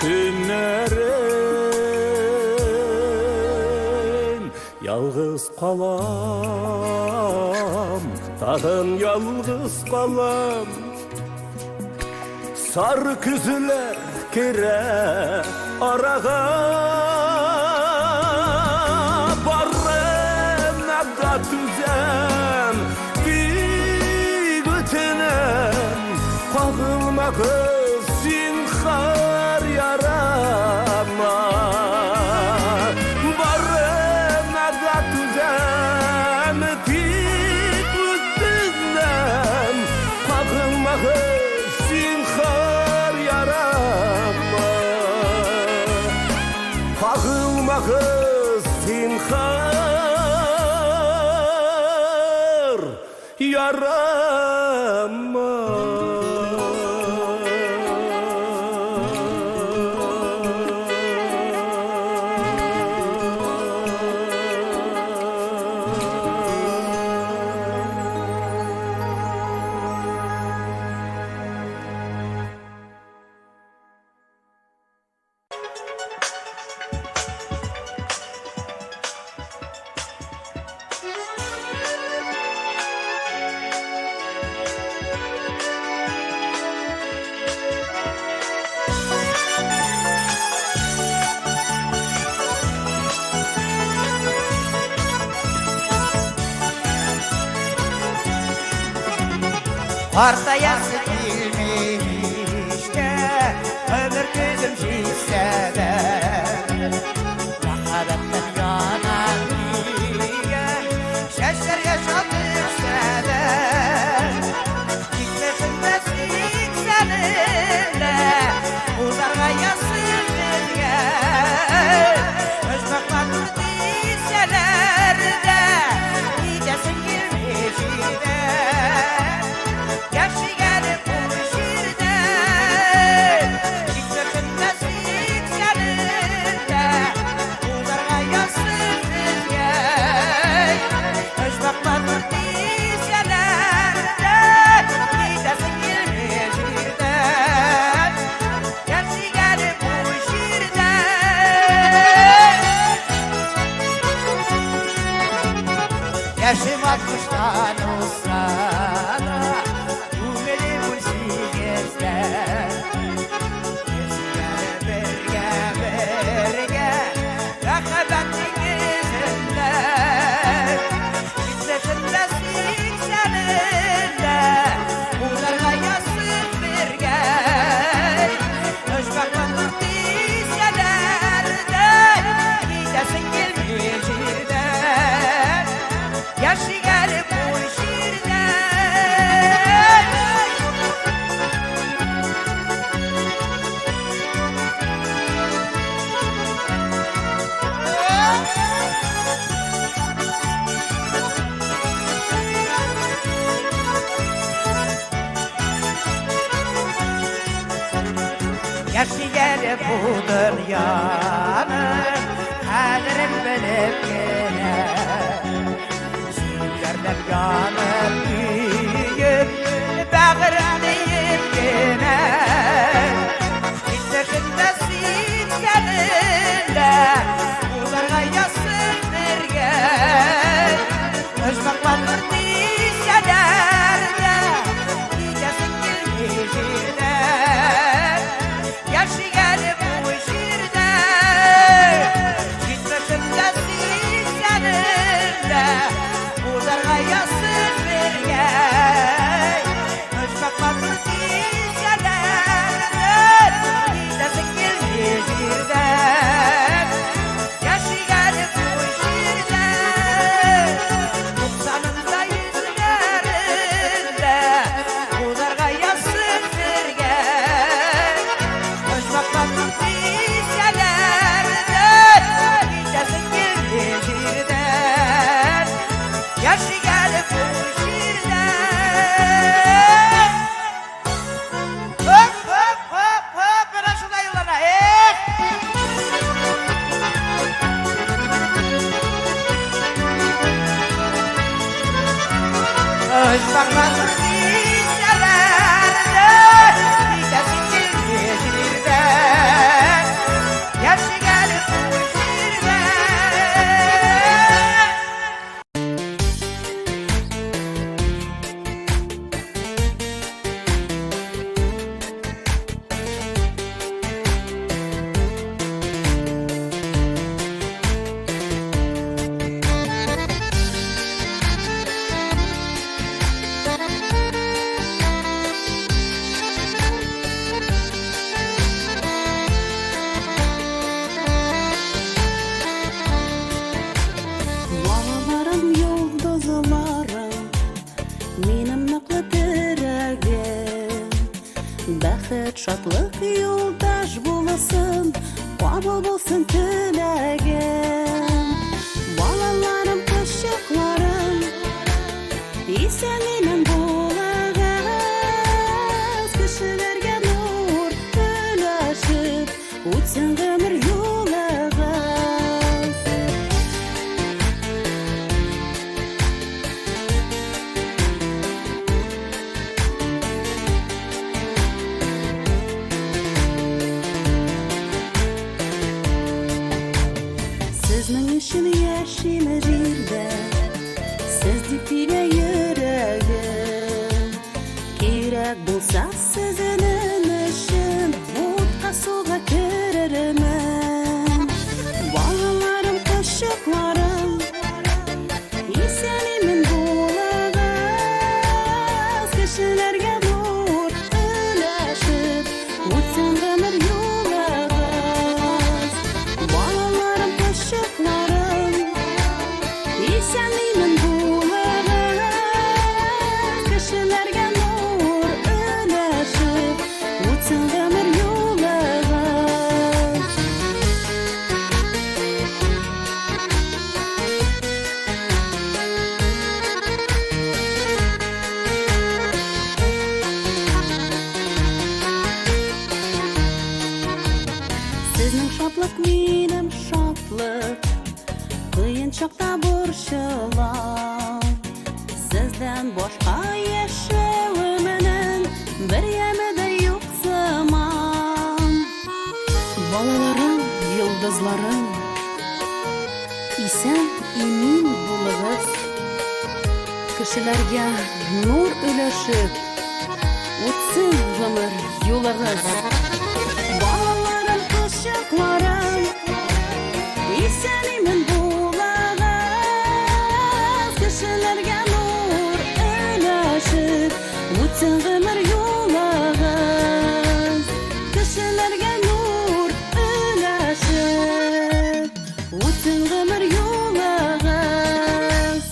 [SPEAKER 1] көннәрен Ялғыз қалам, тағын ялғыз қалам Сары күзілер кіре араға Барына да түзәм тиг үтінен Қағылмағы зинхар ярама Барына да түзәм тиг үтінен Қағылмағы зинхар ярама Қағылмағы зинхар ярама
[SPEAKER 14] Артаясы келмейіште Өмір көзім жейсе де Махаббаттан янан биге Шәштерге шатырса да Кикмешінде сексенінде Ұлдарға ясын берге Өжбақлатыр дейселерде Идесін келмешіде Yaşı gelip bu şirde Çıkmakında sikseninde Uğdarga yazsın bizge Özbaklardır dizelerde Gidesin gelmeyecekte Yaşı gelip bu şirde Yaşım 60'tan olsa da Yaşı gelip bu şirde Yaşı gelip bu dünyanın Kaderin bilip gene Yerden yanıp büyüyüp Bağırlıyım gene İçeşinde sikkeninde Ularga yazsın birge Özbaklanır dizelerde Gidesin gelmeyişinde Yaşı gelip bu şirde Gitmeşinde sikkeninde Ularga yazsın birge Özbaklanır dizelerde Gidesin gelmeyişinde Yaşı gelip bu şirde 90'ında yüzlerinde Ularga yazsın birge Özbaklanır dizelerde Gidesin gelmeyişinde Yaşı gelip bu şirde Hop hop hop hop Bana şurada yollara Özbaklanır dizelerde Gidesin gelmeyişinde Yaşı gelip bu şirde
[SPEAKER 3] Балаларым, йолдызларым, менің нақлы тірегім. Бақыт, шатлық, юлдаш болсын, қабыл болсын тілегім. Балаларым, қышықларым, есенменен болағыз. Кішілерге нұр үләшіп, өтсін ғұмыр жолығыз. Сіздің үшін яшиме жерде Сіз деп тиме жүрегім Керек болса сізінің үшін Отқа суға кірерімін Балаларым, қышықларым Есенемен болағыз Кішілерге
[SPEAKER 15] чакта борчылам. Сездән башка яшәвемнең бер яме дә юк сыман. Балаларым, йолдызларым, исән имин булыгыз. Кешеләргә нур өләшеп, үтсен гомер юлыгыз. Балаларым, кочакларым, исән имин булыгыз. Кешеләргә нур өләшеп, үтсен гомер юлыгыз. Кешеләргә нур өләшеп, үтсен гомер юлыгыз.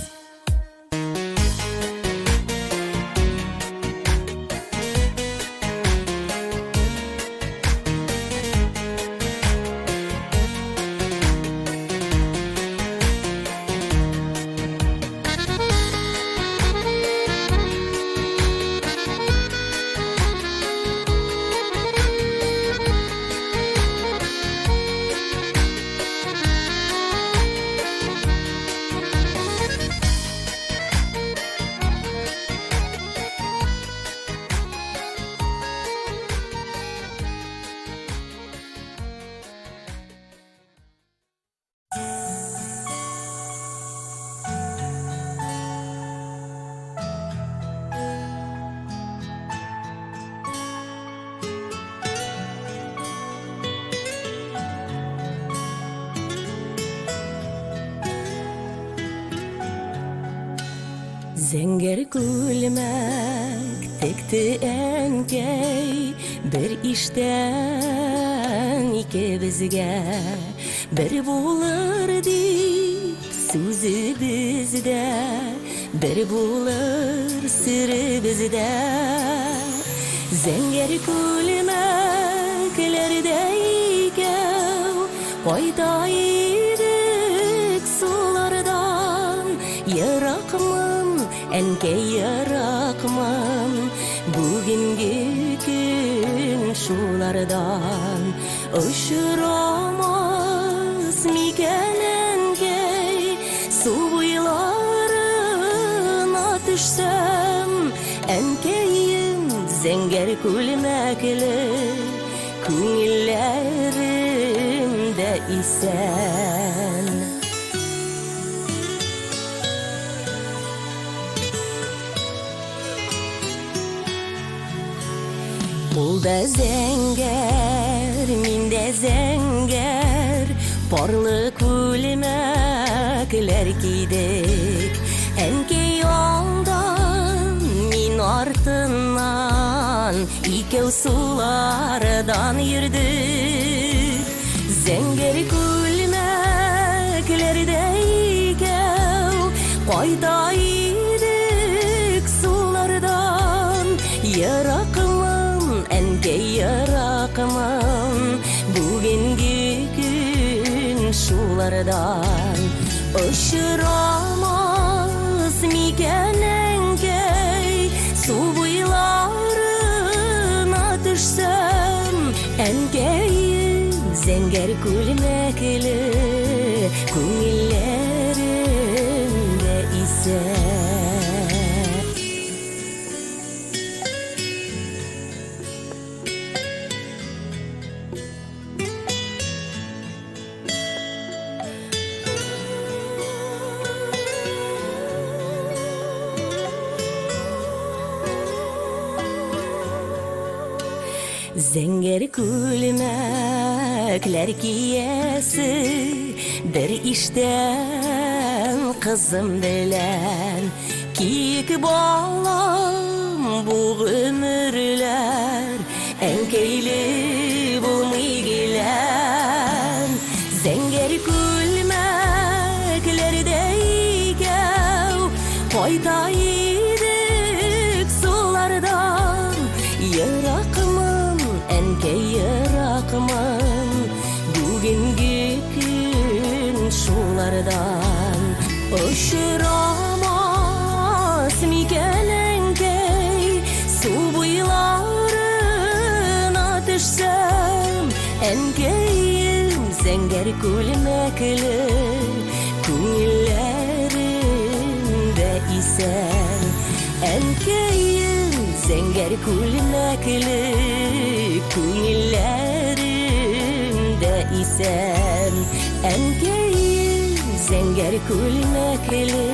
[SPEAKER 8] Зәңгәр күлмәк текте әнкәй, бер иштән икебезгә бер булыр дип сүзебездә, бер булыр серебездә. Зәңгәр күлмәкләрдә икәү кайта идек сулардан. Яракмын, әнкәй, яракмын, бүгенге көн шулардан. Очрамас микән әнкәй, су буйларына төшсәм. Әнкәем, зәңгәр күлмәкле, күңелләрем дә исән. Ул да зәңгәр, мин дә зәңгәр, парлы күлмәкләр кидек. Әнкәй алдан, мин артыннан, икәү сулардан йөрдек. Зәңгәр күлмәкләрдә икәү кайта идек сулардан. Яракмын, әнкәй, яракмын, бүгенге көн шулардан. Очрамас микән әнкәй, су буйларына төшсәм. Әнкәем, зәңгәр күлмәкле, күңелләрем дә исән. Зәңгәр күлмәкләр киясе, бер иштән кызым белән. Кик балам бу гомерләр, әнкәйле булмый гелән. Зәңгәр күлмәкләрдә икәү кайта идек сулардан. Яракмын, әнкәй, яракмын, бүгенге көн шулардан. Очрамас микән әнкәй, су буйларына төшсәм. Әнкәем, зәңгәр күлмәкле, күңел Әнкейім зәңгәр күлмәкле күңелләремдә исән Әнкейім зәңгәр күлмәкле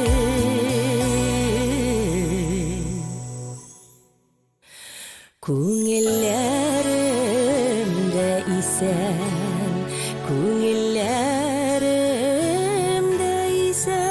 [SPEAKER 8] күңелләремдә исән күңелләремдә исән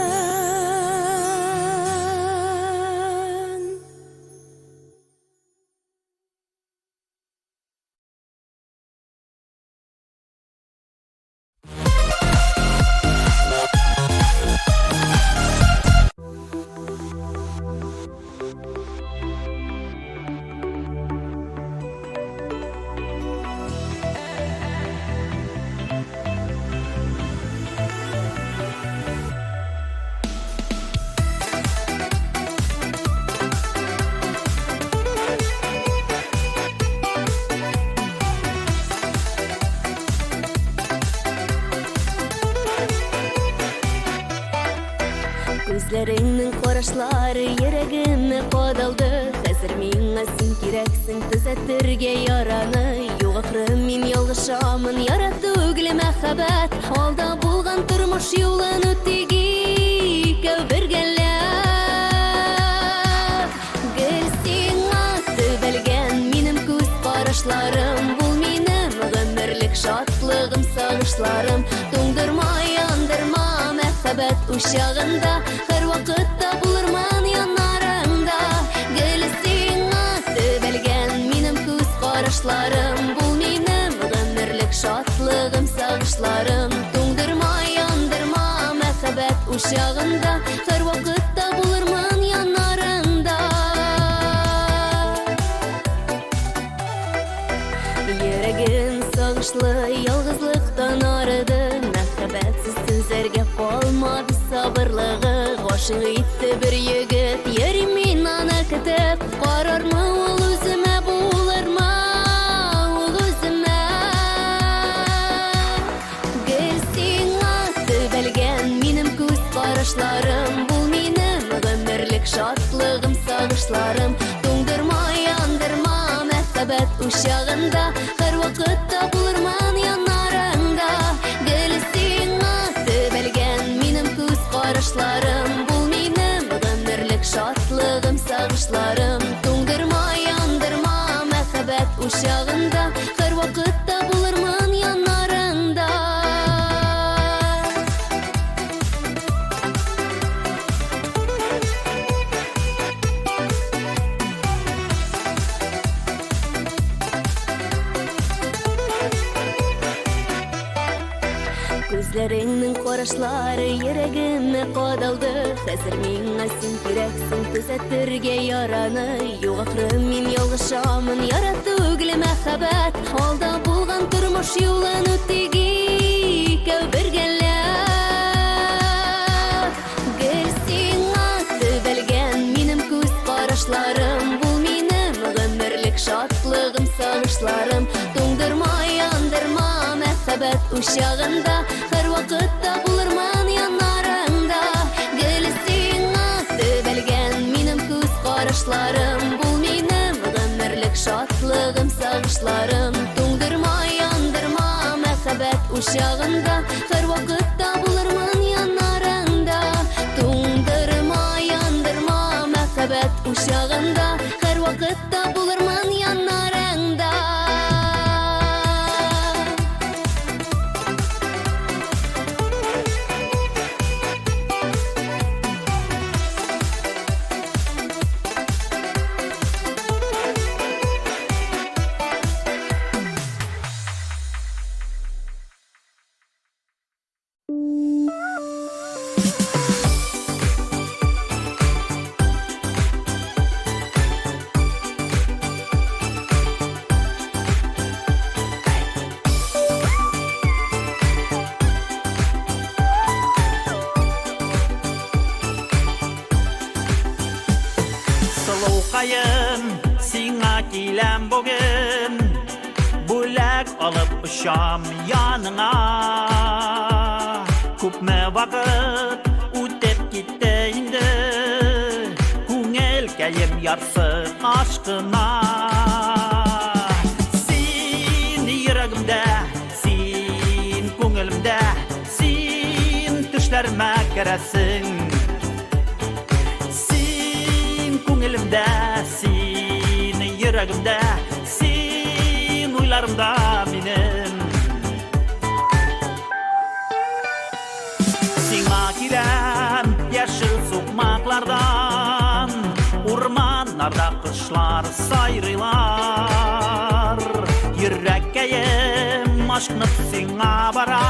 [SPEAKER 8] Күзләреңнең карашлары йөрәгемне кадалды Хәзер миңа син кирәксең төзәтергә яраны Юк ахры мин ялгышамын яра түгел мәхәббәт Алда булган тормыш юлын үтик икәү бергәләп Гел сиңа төбәлгән минем күз карашларым Бул минем гомерлек шатлыгым сагышларым Туңдырма яндырма мәхәббәт учагында Һәр вакытта булырман янарыңда Гел сиңа төбәлгән минем күз карашларым Бул минем гомерлек шатлыгым сагышларым Туңдырма яндырма мәхәббәт учагында Һәр вакытта булырман янарыңда Йөрәгем сагышлы ялгызлыктан арыды Мәхәббәтсез түзәргә калмады сабырлыгы Гашык итте бер егет йөри мин аны көтеп Карармы ул үземә булырмы ул үземә Гел сиңа төбәлгән минем күз карашларым Бул минем гомерлек шатлыгым сагышларым Туңдырма яндырма мәхәббәт учагында Һәр вакытта булырман янарыңда Гел сиңа төбәлгән минем күз карашларым Бул минем гомерлек шатлыгым сагышларым Туңдырма яндырма мәхәббәт учагында Һәр вакытта булырман янарыңда Күзләреңнең карашлары йөрәгемне кадалды Хәзер миңа син кирәксең төзәтергә яраны Юк ахры мин ялгышамын яра түгел мәхәббәт Алда булган тормыш юлын үтик икәү бергәләп Гел сиңа төбәлгән минем күз карашларым Бул минем гомерлек шатлыгым сагышларым Туңдырма яндырма мәхәббәт учагында Һәр вакытта булырман янарыңда Гел сиңа төбәлгән минем күз карашларым Бул минем гомерлек шатлыгым сагышларым Туңдырма яндырма мәхәббәт учагында Һәр вакытта булырман янарыңда Туңдырма яндырма мәхәббәт учагында Һәр вакытта булырман янарыңда
[SPEAKER 16] Кайын сиңа киләм бүген Бүләк алып ұшам яныңа Күпме вакыт үтеп китте инде Күңел yürekkeyim yarsın aşkına. Sen yüreğimde, sen ko'nglimde, sen düşlerime keresin. Sen ko'nglimde, sen yüreğimde, sen uylarımda benim. Sina girem yeşil sokmaklardan, ormanlarda kışlar sayrılar. Yürekkeyim aşkınıp sina bara,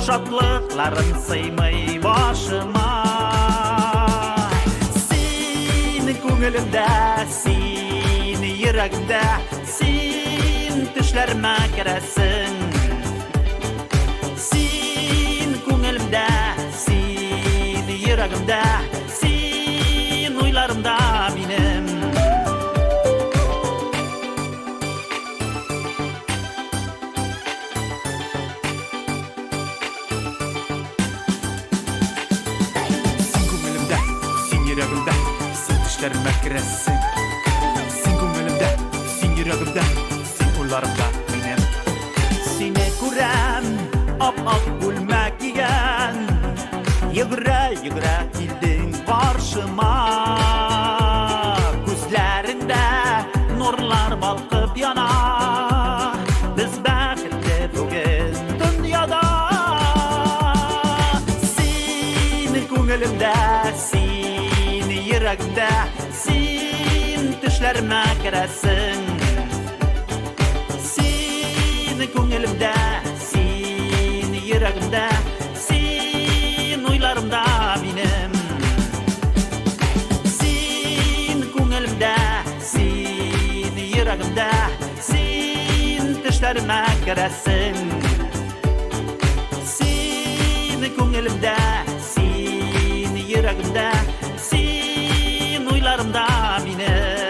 [SPEAKER 16] şatlıkların sıymay başıma. Sen ko'nglimde, sen yüreğimde, sen düşlerime keresin. Sen ko'nglimde, sen yüreğimde, sen uylarımda benim. Sen ko'nglimde, sen yüreğimde, sen düşlerime keresin. Sen ko'nglimde, sen yüreğimde, sen uylarımda benim. Seni kurem, ap-ap gülmek yiyen, yıgıra kildin karşıma. Gözlerinde nurlar balkıp yana, biz bäxitli bugün dünyada. Seni ko'nglimde, sen yüreğimde, sen düşlerime keresin. Sen ko'nglimde, sen yüreğimde, sen uylarımda benim. Sen ko'nglimde, sen yüreğimde, sen düşlerime keresin. Sen ko'nglimde, sen yüreğimde, sen uylarımda benim.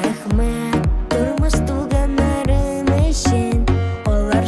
[SPEAKER 8] Рәхмәт, тормыш туганнарым өчен, алар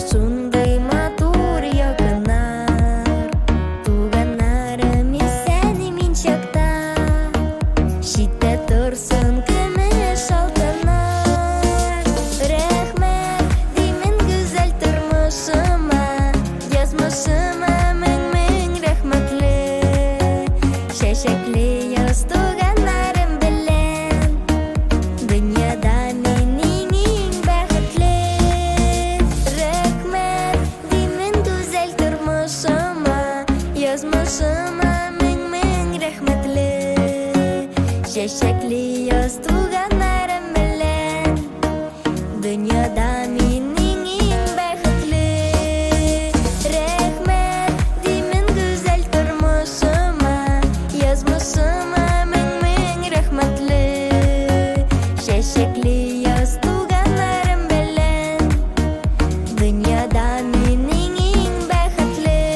[SPEAKER 8] Şeşekli yaz tuğanlarım bilen Dünyada mening eng baxtli Rahmat deyman güzel turmushima Yazmishima ming rahmatli Şeşekli yaz tuğanlarım bilen Dünyada mening eng baxtli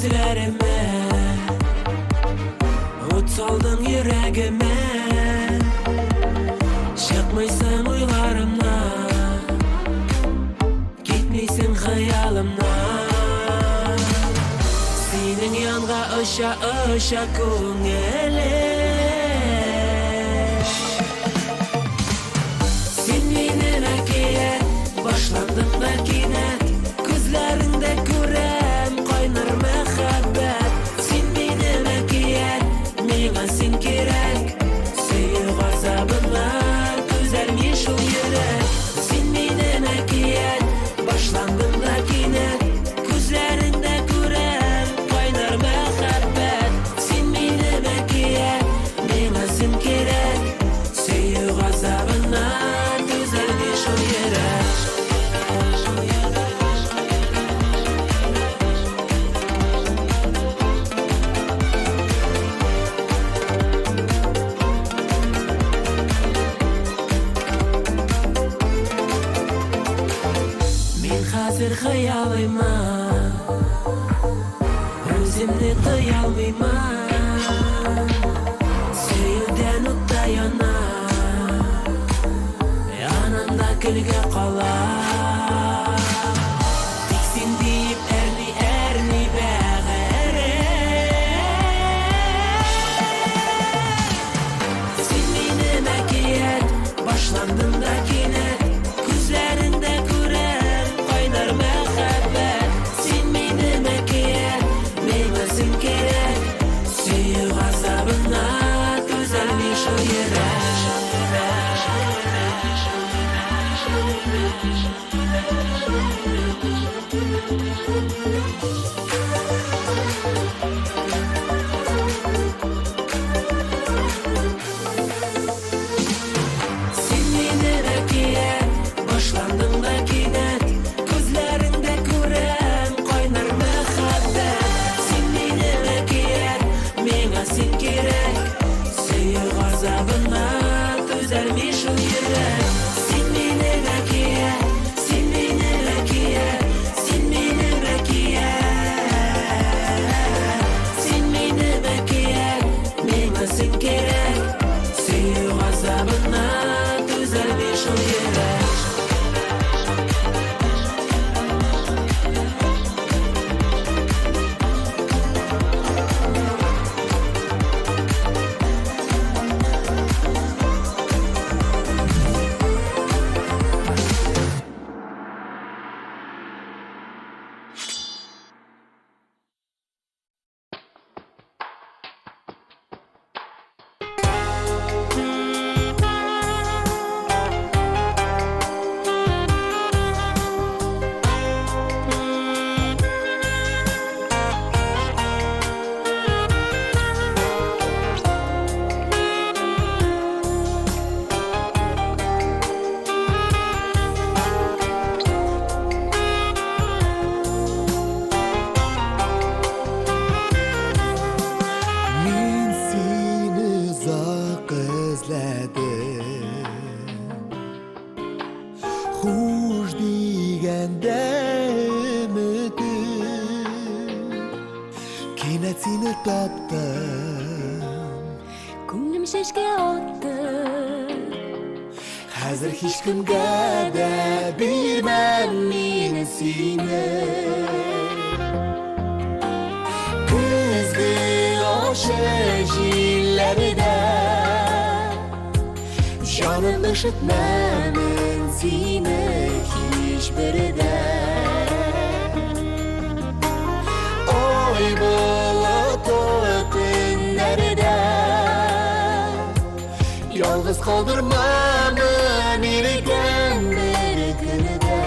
[SPEAKER 1] gözlerime Ot saldın yüreğime Çıkmışsın uylarımdan Gitmişsin hayalimden Senin yanına
[SPEAKER 22] ışa ko'nglim Sen meni makiya boshlandim makina ko'zlaringda ko'ram qaynar muhabbat Sen meni makiya menga sen kerak Sevgi azabına düzelmiş o yürek Sen meni makiya boshlandim makina ko'zlaringda ko'ram qaynar muhabbat Sen meni makiya menga sen kerak Sevgi azabına düzelmiş o yürek Hazır hayalıma Özümni kıyalmayman Sevden uttayana Yanımda külge kalar Tiksin deyip erni beğere Sen meni makiyet başlandın da kinet Gözlerinde kurar qaynar muhabbat Sen meni makiyet menga sen kerak Sevgi azabına düzelmiş o yürek Sen meni makiyet başlandım da kinet Gözlerinde ko'ram qaynar muhabbat Sen meni makiyet menga sen kerak Sevgi azabına düzelmiş o yürek Sen meni makiyet Sen meni makiyet Sen meni makiyet Sen meni makiyet menga sen kerak Sevgi azabına düzelmiş o yürek
[SPEAKER 1] Men seni uzoq izladim Xush deganda umidim Keyin seni topdim
[SPEAKER 8] Ko'nglim shashga otdi
[SPEAKER 1] Hozir hech kimga da berman men seni Kuzgi oshib yillarida Jonim eshitmamin seni hech birida Oy bulut kunlarida Yolg'iz qoldirmamin erkan bir kunida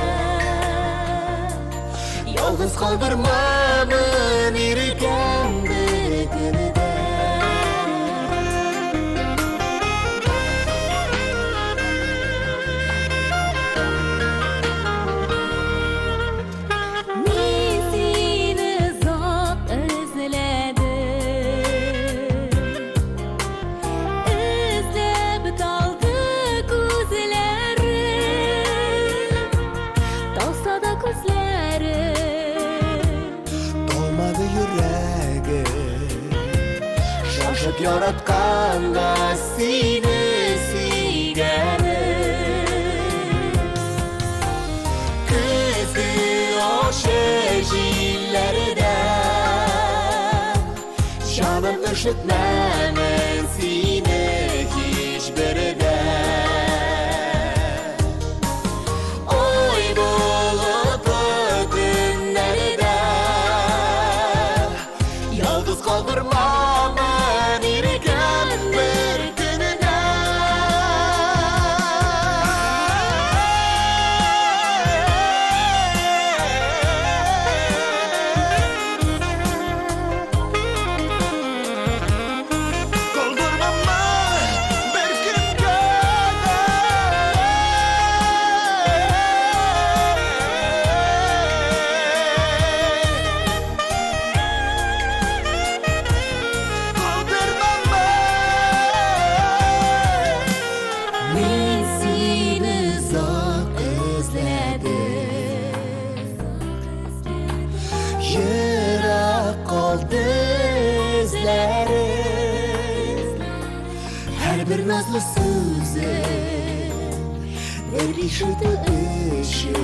[SPEAKER 1] Yolg'iz qoldirmamin erkan bir kunida
[SPEAKER 8] Men seni uzoq izladim Izlab qoldi ko'zlarim Tolsa-da ko'zlarim
[SPEAKER 1] Dolmadi yuragim Shoshib yaratganda seni suyganim Kuzgi oshib yillarida üşütmemen seni hiçbir de. Oy bulutlu günlerde yalnız kaldırma beni irken bir gününe. Men seni uzoq izladim, yiroq qoldi izlarim. Har bir nazlı so'zim, bir eshitishim,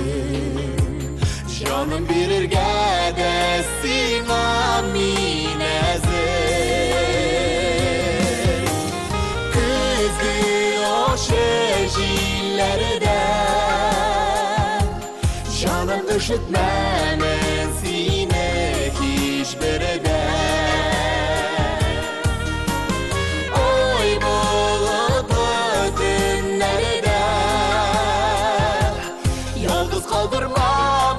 [SPEAKER 1] jonim berirga da sina men azim. Kuzgi yoshi jillarida jonim üşütmemen seni hiçbirde. Oy bulutlu günlerde yalnız kaldırma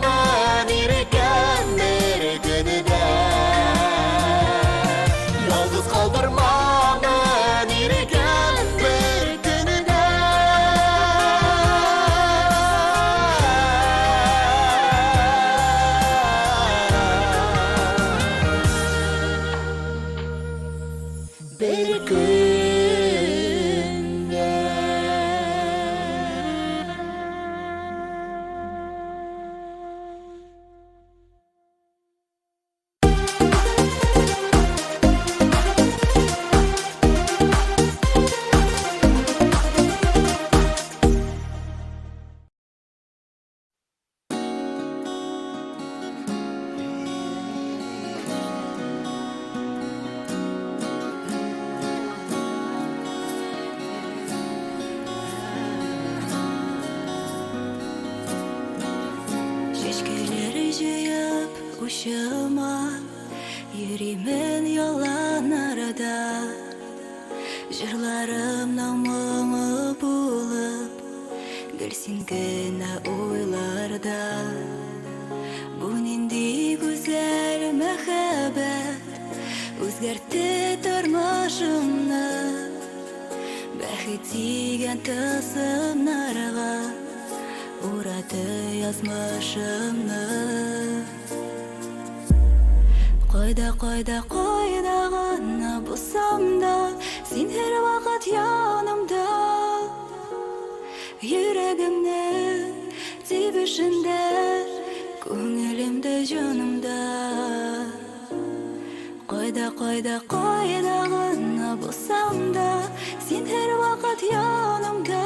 [SPEAKER 1] beni irken bir günüde. Yalnız kaldırma beni irken bir günüde. Bir günde.
[SPEAKER 6] Çeşkeleri jıyıp uşağıma yürüymen yalan arada. Jırlarımdan mumu bulup gülsün gene oylarda. Bu nindi güzel mehabbet özgertti turmuşumni. Bäxit tiygen tılsımlarga uğradı yazmışımni. Qoydag'ini bulsam da sen her vaqt yanımda. Yüreğimnin tebişinde, ko'nglimda jonimda. Qoydag'ini bulsam da sen her vaqt yanımda.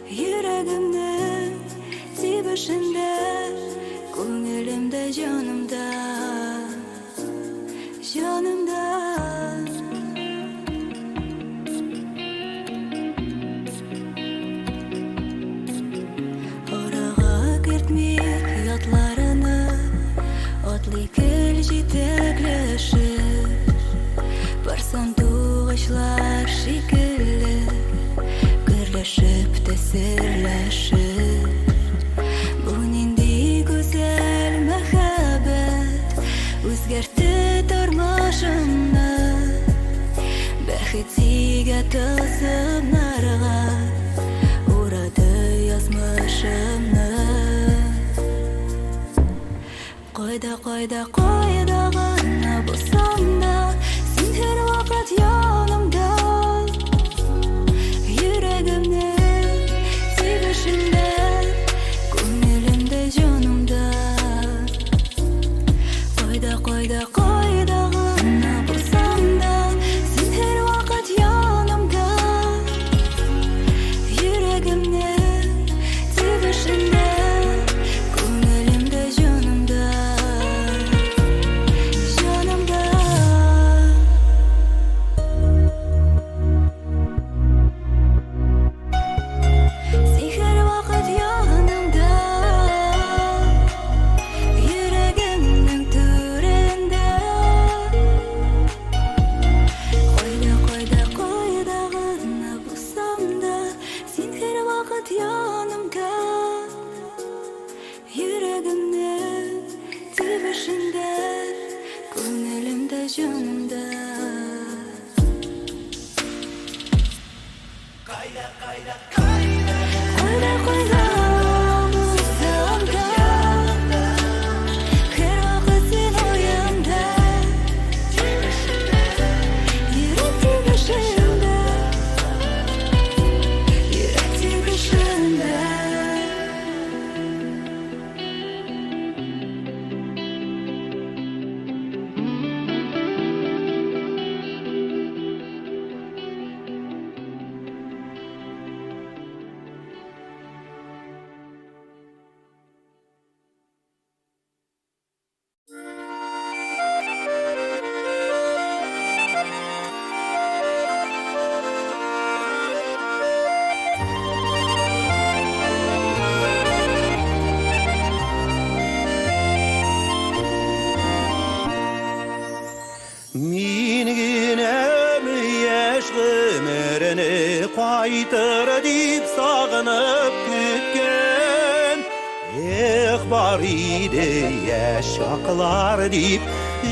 [SPEAKER 6] Yüreğimnin tebişinde, ko'nglimda jonimda. Jonimda. Oraga kiritmek yodlarini otli kil jetaklashib, bir sanduq ishlar shekilli birlashib ta'sirlashib. Bu nindi go'zal muhabbat o'zgartdi turmushimni. Bäxit tiygan tılsımlarga uğradı yazmışımni. Qoydag'ini bulsam da sen her vaqt yanımda. Yüreğimnin tebişinde, ko'nglimda jonimda. Qoydag'ini bulsam da sen her vaqt yanımda. Yüreğimnin tebişinde, ko'nglimda jonimda.
[SPEAKER 15] vakit yanımda, yüreğimde, tübüşünde, gönlümde, canımda.
[SPEAKER 1] Qaytır dip sağınıp kütken Bar idi yaşaklar dip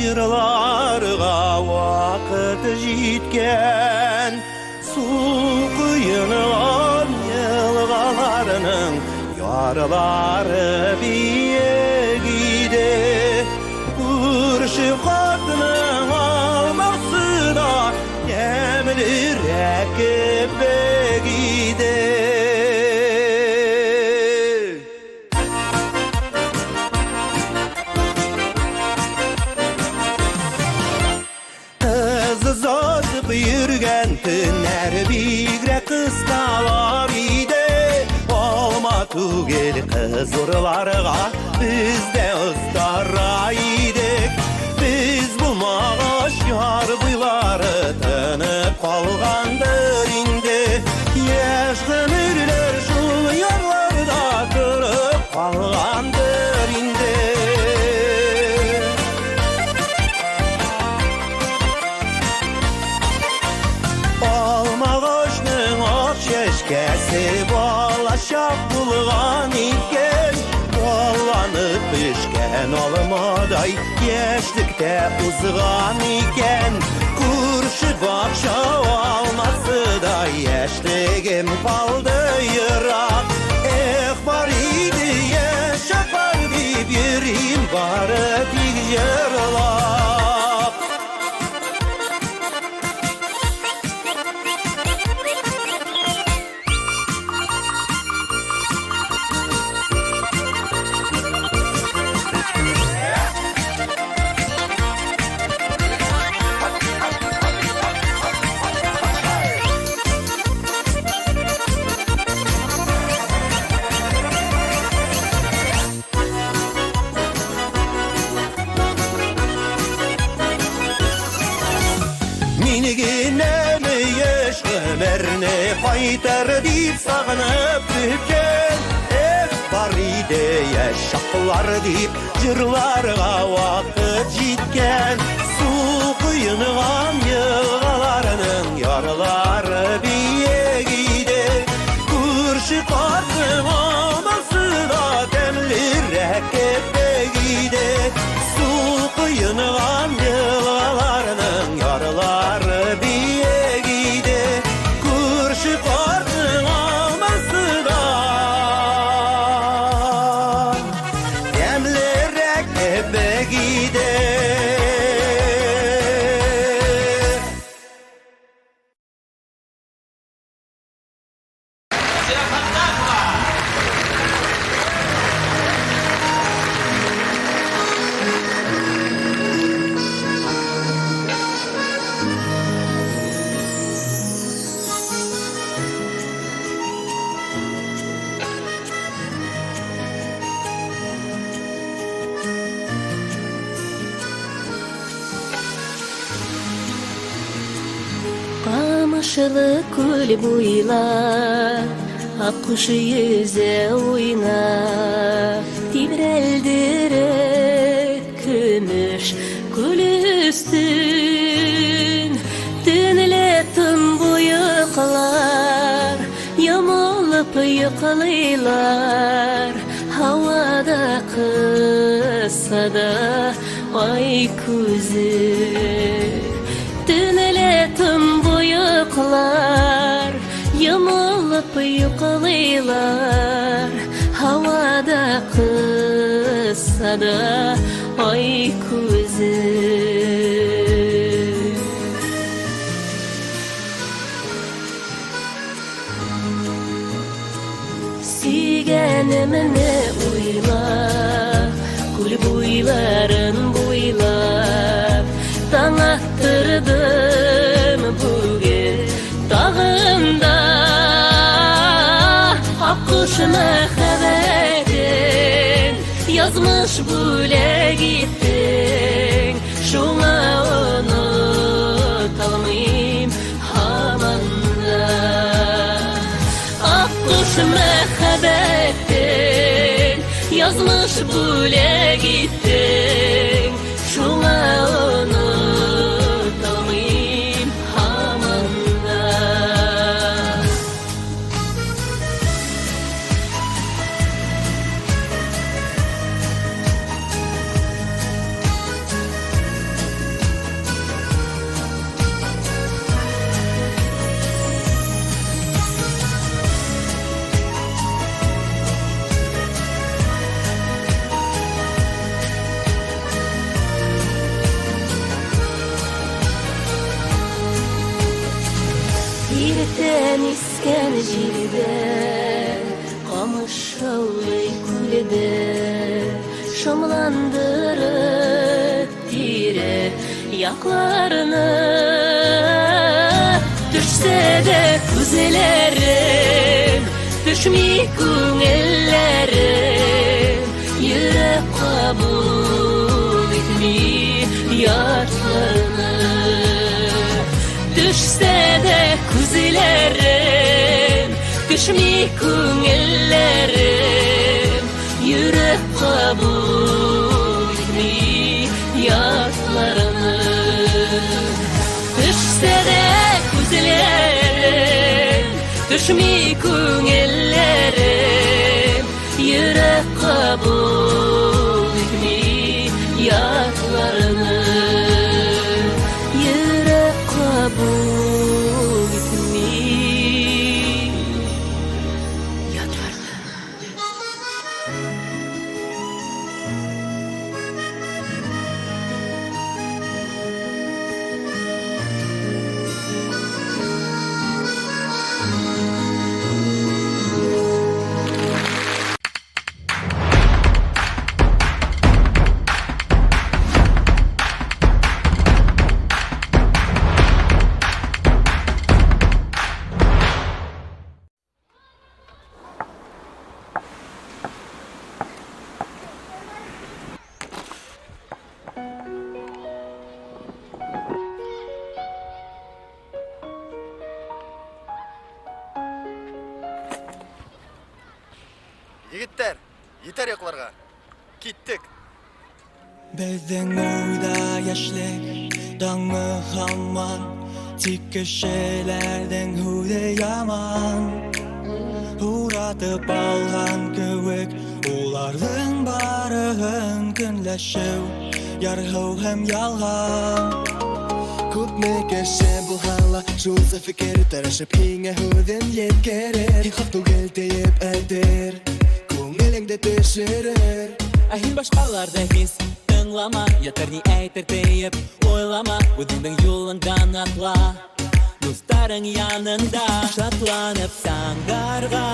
[SPEAKER 1] Yırlarga vakit jitken Su kıyınan yılgalarının Yarları biyegide Kurşı katının alması da Yemlirak begide Zazıp yürgen tünler bigre kıstalar ide Olma tugel kızırlarga bizde ızdara idik Biz bu mağaş yar buyları tanıp kalgandır indi Yaş ömürler şu yarlarda kırıp kalgandır indi Almağaşның aq şeşkesi balaşap bulgan iken Ballanıp pişken olmaday Yeşlikte uzgan iken Kurşu bakşa alması da Yeşligim kaldı yırak Bar idi yaşaklar deyip Yüreğim barı dik yırlap Qaytar dip sağınıp kütken Bar ide yaşaklar dip Jırlarga vakit jitken Su kıyıngan yılgalarının Yarları biyegide Kurşı katın olması da Demlirak begide Su kıyıngan yılgalarının Yarları biyegide Kurşı kartın alması da Demlirak begide
[SPEAKER 8] Kamışlı kul boylar Akkuş yüze oynar Tibreldirek kümüş kul üstün Dünle tüm boyuklar Yamulup yıkılıyorlar havada kısada ay kuzu tünele tüm buyuklar yamılıp yıkılıyorlar havada kısada ay kuzu Süygenimini uylap Kul buyların buylap Taң attırdım bugün Dağımda Akkuş mehabetin Yazmış bule gittin Şuna unutalmayayım hamanda Akkuş mehabetin Yazmış bule gittin Şuna unutalmayayım hamanda Birden isken jilde Kamışalı kulede Şamlandırıp tire yaklarını Düşse de kuzelerim Düşmey күңелlerim Yürek kabul etmey yatlarını Düşse de kuzilerim Düşmey күңелlerim Yürek kabul etmey yatlarını Düşse de kuzilerim Düşmey күңелlerim Yürek kabul etmey yatlarını kabul etmey yatlarını
[SPEAKER 17] Егеттер, етер yoqlarga. Киттик.
[SPEAKER 18] Біздің ойда яшьлек таңы хаман Тик кешеләрдің худе яман Уратып алған кеуек Улардың барығын көнләшеу Ярғау һәм ялған
[SPEAKER 23] Күпме кеше булганла Шулсы фикер тырышып Һиңә һүҙен еткерер Хак түгел тейеп әйтер Күңелеңде төшерер
[SPEAKER 21] Ә һин башҡаларҙы һис тыңлама Ятыр ни әйтер тейеп Уйлама Үҙеңдең юлыңдан атла Дуҫтарың янында Шатланып саңғарға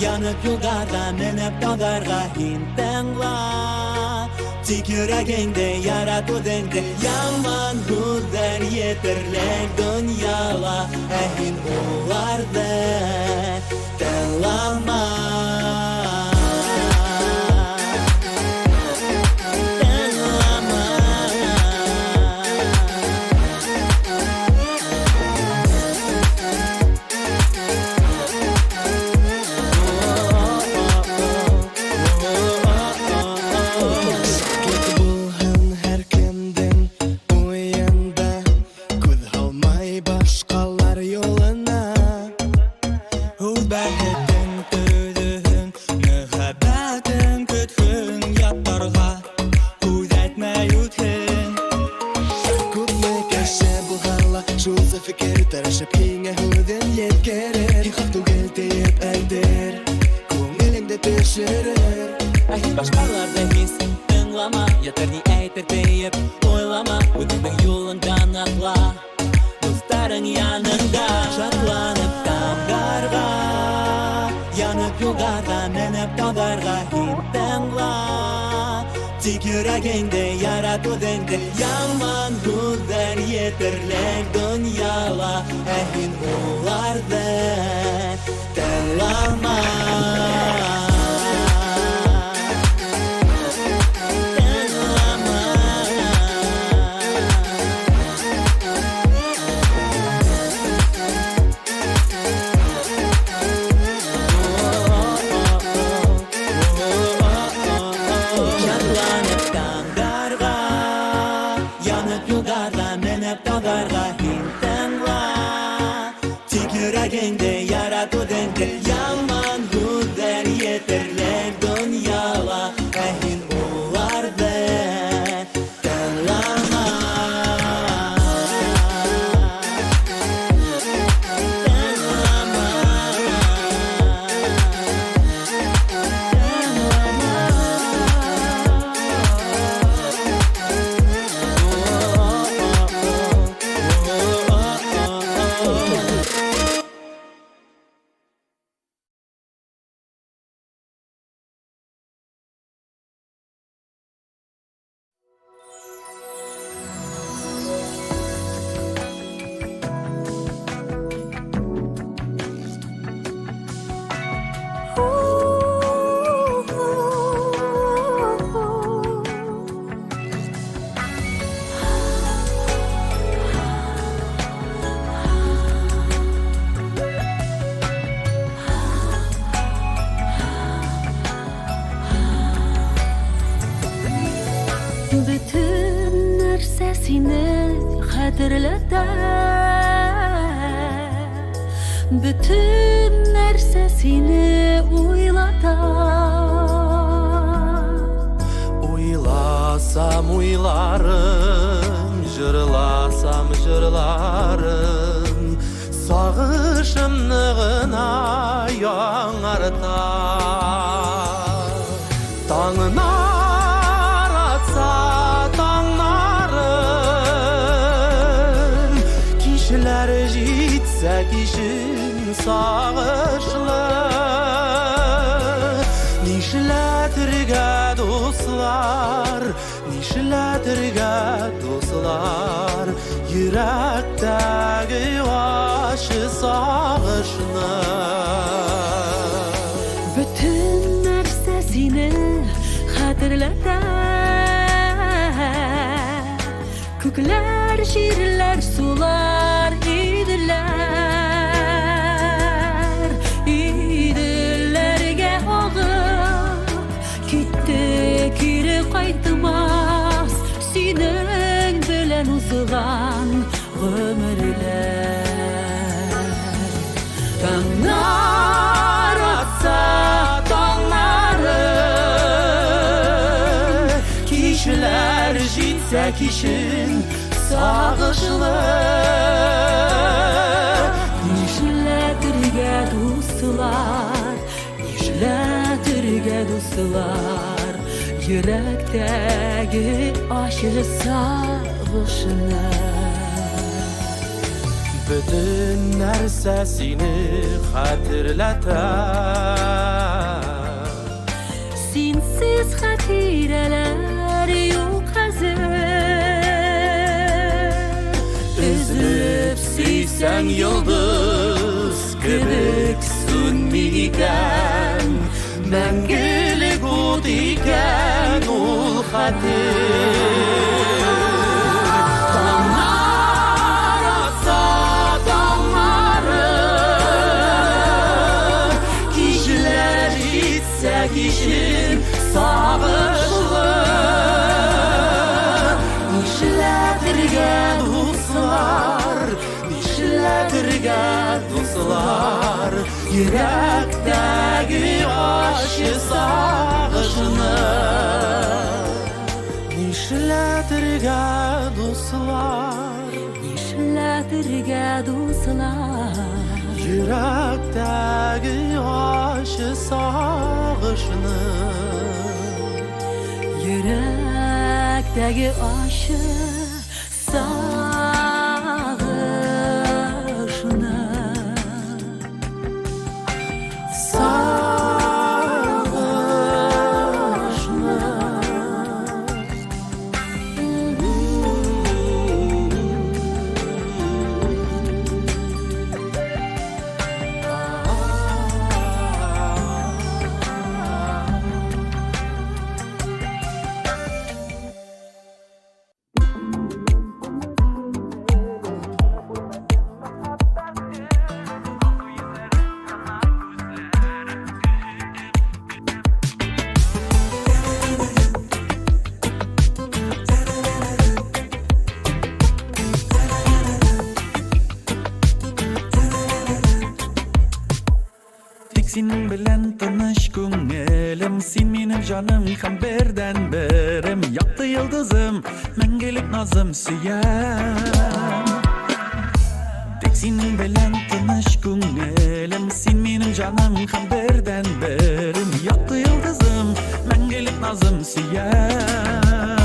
[SPEAKER 21] Янып юлдарҙа Менеп тауҙарға Һин тыңла Тик йөрәгеңде ярат үҙеңде Яман һүҙҙәр етерлек донъяла Ә һин уларҙы тыңлама
[SPEAKER 23] Бәхет yeşerir.
[SPEAKER 21] Hiç başkalarda his dinlama, yeter ni aytır deyip oylama, özünün yolundan akla, dostların yanında şartlanıp damgarga, yanıp yugarga, menep tadarga hittenla. Tik yüreğinde yarat ödende, yaman güzel yeterler dünyala, ehin olardı denlama. Yaman güzel yeterler dünyala, ehin olardı denlama.
[SPEAKER 2] Bütün narsa seni hatırlatar, bütün narsa seni oylatar.
[SPEAKER 1] Uylasam uylarım, jırlasam jırlarım, sağışımnığına yaڭartar. Tağına kişin sağışlı, nişletirge dostlar, nişletirge dostlar, yürekteki aşı sağışını.
[SPEAKER 2] Bütün narsa seni hatırlatar, kökler, şiirler, sular idiler, idilerge ağıp gitti, kiri qaytmaz senin bilen uzulan ömürler. Tağlar atsa tağları, kişiler jitse kişin sağışlı, nişletirge dostlar, nişletirge dostlar, yürekteki aşı sağışını.
[SPEAKER 1] Bütün narsa seni hatırlatar,
[SPEAKER 2] sensiz xatireler yok hazır.
[SPEAKER 1] Üzülüp siysen yıldız kibik sönmeyken, мәңгілік от екен ол xatir. Таңдар атса таңары, кешілер жетсе кешін сағышлы. Нишіләтірге достар, нишіләтірге достар, yürekteki aşı sağışını. Nişletirge dostlar,
[SPEAKER 2] nişletirge dostlar,
[SPEAKER 1] yürekteki aşı sağışını.
[SPEAKER 15] Күктәге ашы сагышны
[SPEAKER 20] Senin bilen tanış köngülüm, sen benim canım hem birden birim. Yaktı yıldızım, mengelik nazım siyem. Tek senin bilen tanış köngülüm, sen benim canım hem birden birim. Yaktı yıldızım, mengelik nazım siyem.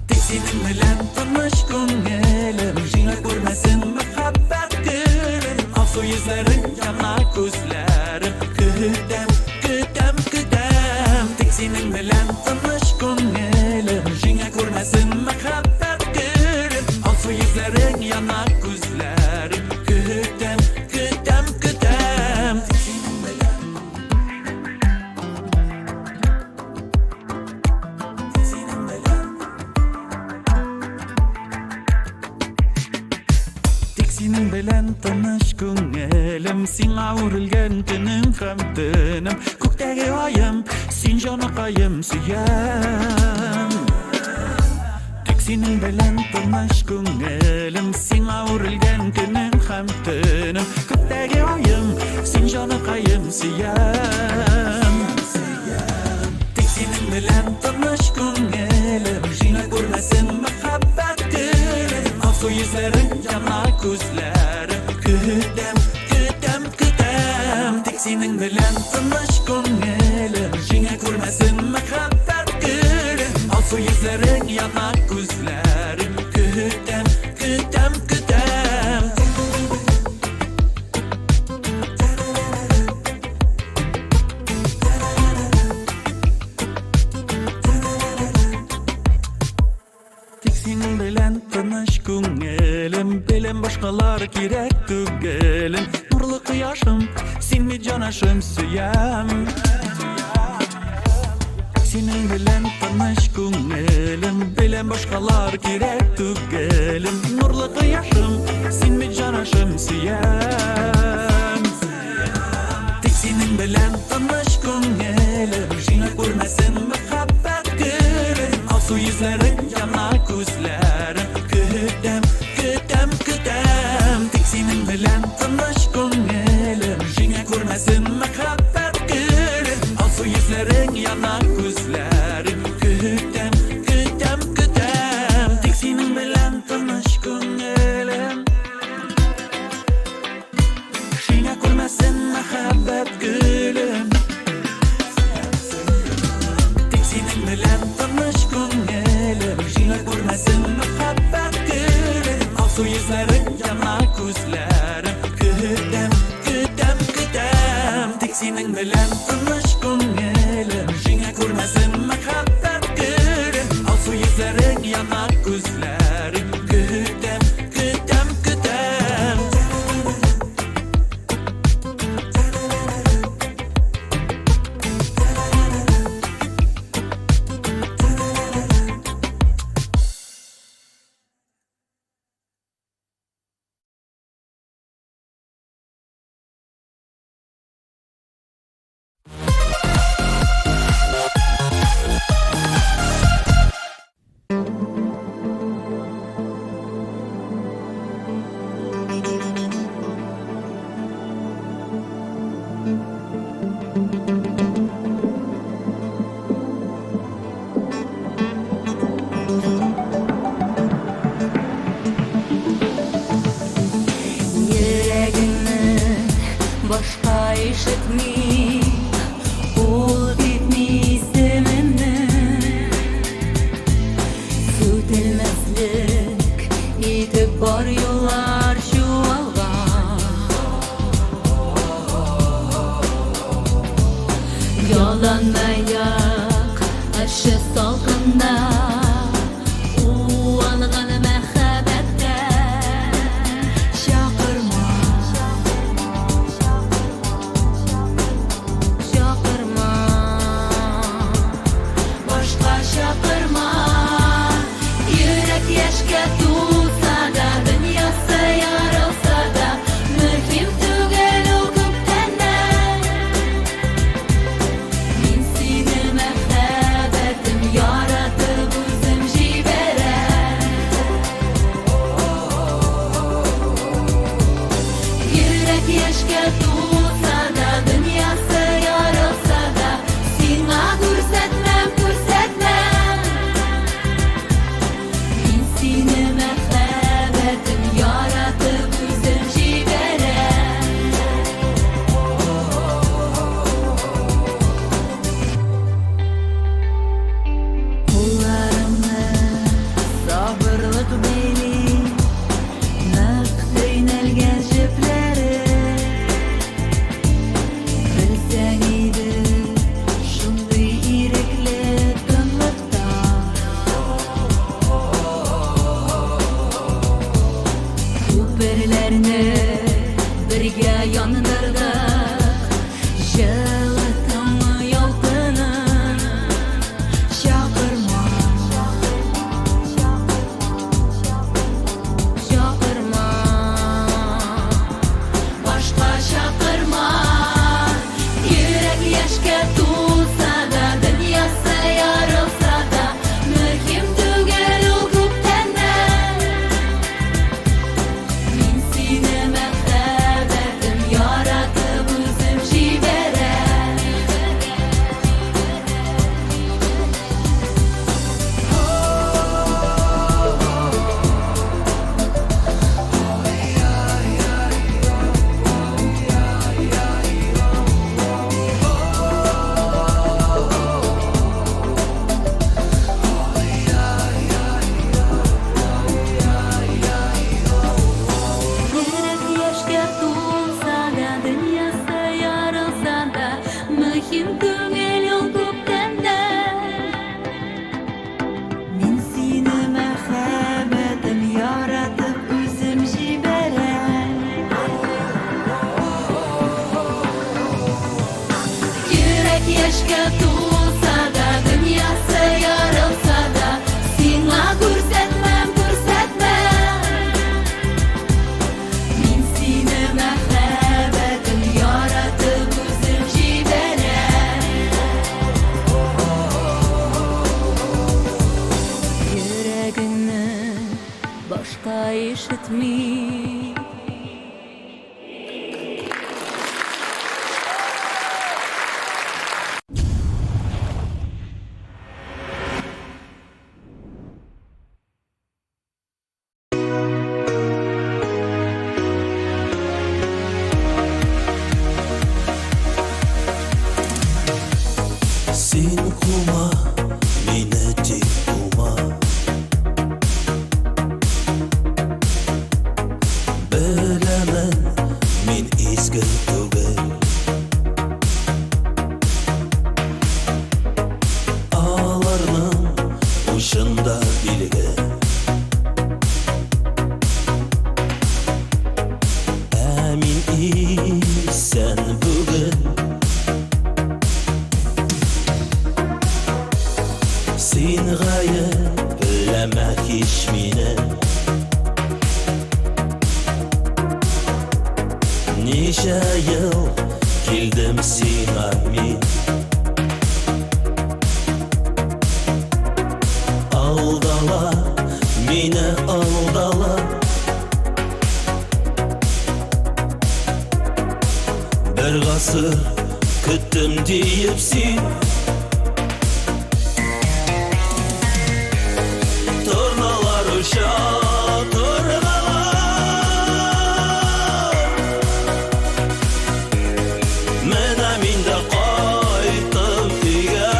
[SPEAKER 20] Tek senin bilen tanış köngülüm, jina görmesin muhabbet gülüm. Alsu yüzlerin yana gözlerim, küdem, küdem, küdem. Tek senin bilen tanış köngülüm, jina görmesin muhabbet gülüm. Alsu yüzlerin yana gözlerim, küdem, küdem, küdem. Tek senin bilen, tek senin bilen, tek senin bilen tanış köngülüm, sen ağırılgen günüm hem dönüm. Köktəgi ayım, sen canakayım süyem. Tek senin bilen tanış köngülüm, sen ağırılgen günüm hem dönüm. Köktəgi ayım, sen canakayım süyem. Tek senin bilen tanış köngülüm, jina görmesin muhabbet gülüm. Alsu yüzlerin yana gözlerim, küdem, küdem, küdem. Tek senin bilen tanış köngülüm, jina görmesin muhabbet gülüm. Alsu yüzlerin yana gözlerim, küdem, küdem, küdem. Tek senin bilen tanış köngülüm, bilen başkalar gerek tügelim. Nurlu kıyaşım, sen mi canaşım süyem. Senin bilen tanış köngülüm, bilen başkalar gerek tügelim. Nurlu kıyaşım, sen mi canaşım süyem. Tek senin bilen tanış köngülüm, jina görmesin muhabbet gülüm. Alsu yüzlerin yana gözlerim, küdem, küdem, küdem. Tek senin bilen tanış köngülüm, jina görmesin muhabbet gülüm. Alsu yüzlerin yana gözlerim, küdem, küdem, küdem. Tek senin bilen tanış köngülüm, jina görmesin muhabbet gülüm. Tek senin bilen tanış köngülüm, jina görmesin muhabbet gülüm. Alsu yüzlerin yana gözlerim, küdem, küdem, küdem. Tek senin bilen tanış köngülüm, jina görmesin muhabbet gülüm. Alsu yüzlerin yana gözlerim, küdem, küdem, küdem.
[SPEAKER 15] ишетми, ул битми исемемне.
[SPEAKER 2] Алданмайық ашы салқында уалған мәхәббәттә шақырма башқа шақырма йөрәк яшькә тулса да дөньясы ярылса да мөһим түгел ул күптәннән мин сине мәхәббәтем яратып үзем җибәрәм йөрәк яшькә тулса да дөньясы ярылса да сиңа күрсәтмәм мин сине мәхәббәтем яратып үзем җибәрәм Кулларымны сабырлык бәйли нык төйнәлгән җепләре Белсәң иде шундый ирекле тынлыкта Күперләрне бергә яндырдык Җылы таңны ялкынын Чакырма башка чакырма йөрәк яшькә тулса да дөньясы ярылса да мөһим түгел ул күптәннән мин сине мәхәббәтем яратып үзем җибәрәм Йөрәк яшькә тулса да дөньясы ярылса да мөһим түгел ул күптәннән мин сине мәхәббәтем яратып үзем җибәрәм йөрәк яшькә тулса да дөньясы ярылса да сиңа күрсәтмәм мин сине мәхәббәтем яратып үзем җибәрәм йөрәгеңне башка ишетми
[SPEAKER 21] Син кума, мине тик кума Беләмен, мин изге түгел Аларның учында билге Ә мин исән бүген Син гаепләмә һич мине Ничә ел килдем сиңа мин Алдала, мине алдала Бер гасыр көттем диеп син Торналар uça turnalar Менә мин дә кайтып өйгә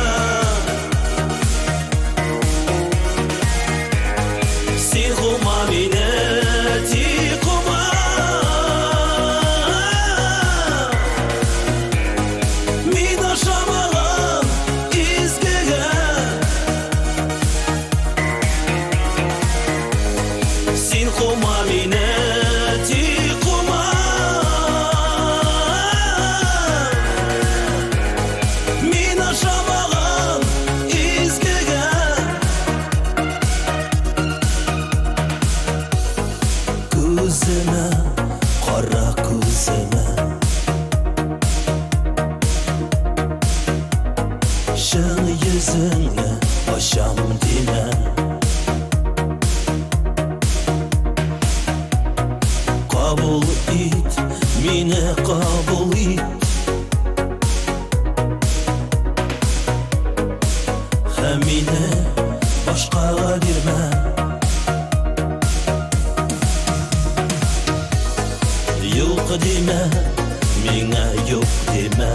[SPEAKER 21] Син кума мине, тик кума Мин ашамаган Ашың yüzünü Ашам деме Қабыл ит Мені қабыл ит Һәм мені башқаға берме Юк деме Миңа юк деме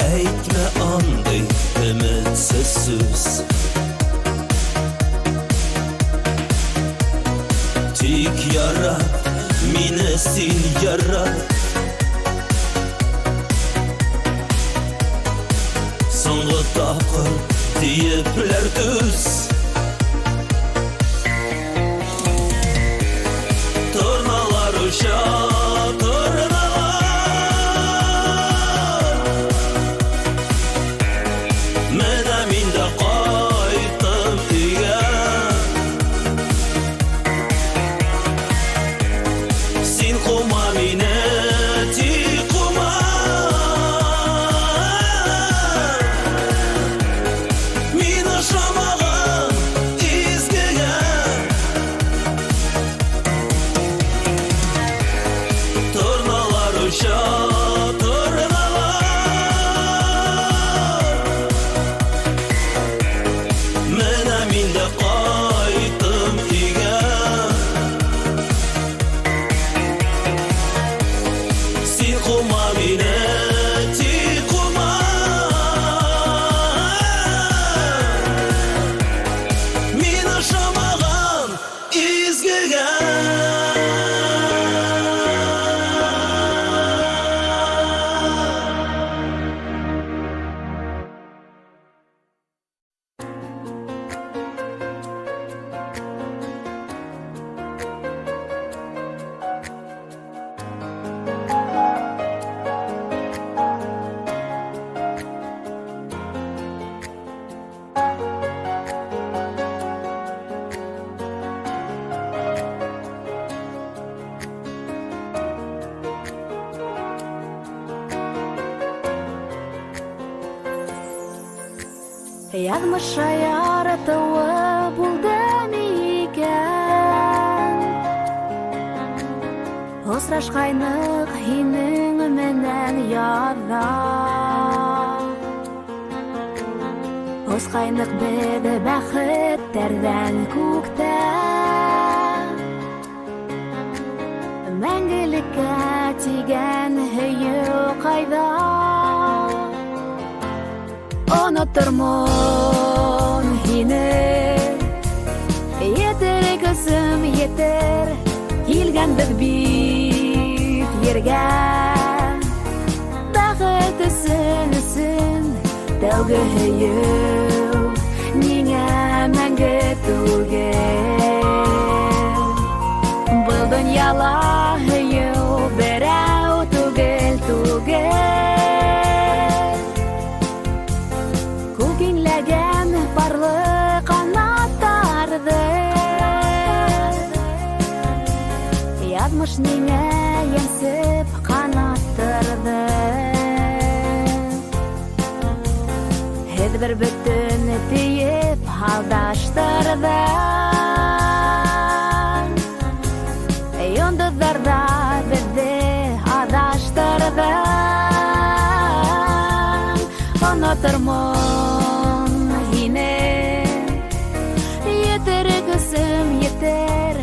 [SPEAKER 21] Әйтмә андый өметсіз сүз Тик ярат, мине син ярат Соңғы тапқыр тиепләр түз Торналар ұша, Менә мин дә кайтып өйгә Син кума мине, тик кума Мин ашамаган изгегә Торналар ұша, Менә мин дә кайтып өйгә Син кума мине, тик кума Мин ашамаган изгегә
[SPEAKER 8] Язмыша яратуы булды микән Осрашкайнык һинең менән яҙҙа Оскайнык беҙ бәхеттәрҙән күктә Мәңгелеккә тигән һөйө ҡайҙа Онотормон һине Етер көсөм етер Килгәнбеҙ бит ергә Бәхет өсөн Тәүге һөйөү Ниңә мәңге түгел Был донъяла һөйөү Берәү түгел Күкинләгән парлы ҡанаттарҙы Яҙмыш ниңә йәнсеп ҡанаттырҙы Һеҙ бер бөтөн тейеп алдаштырҙы Йондоҙҙарҙа беҙҙе аҙаштырҙы Онотормон һине Етер көсөм етер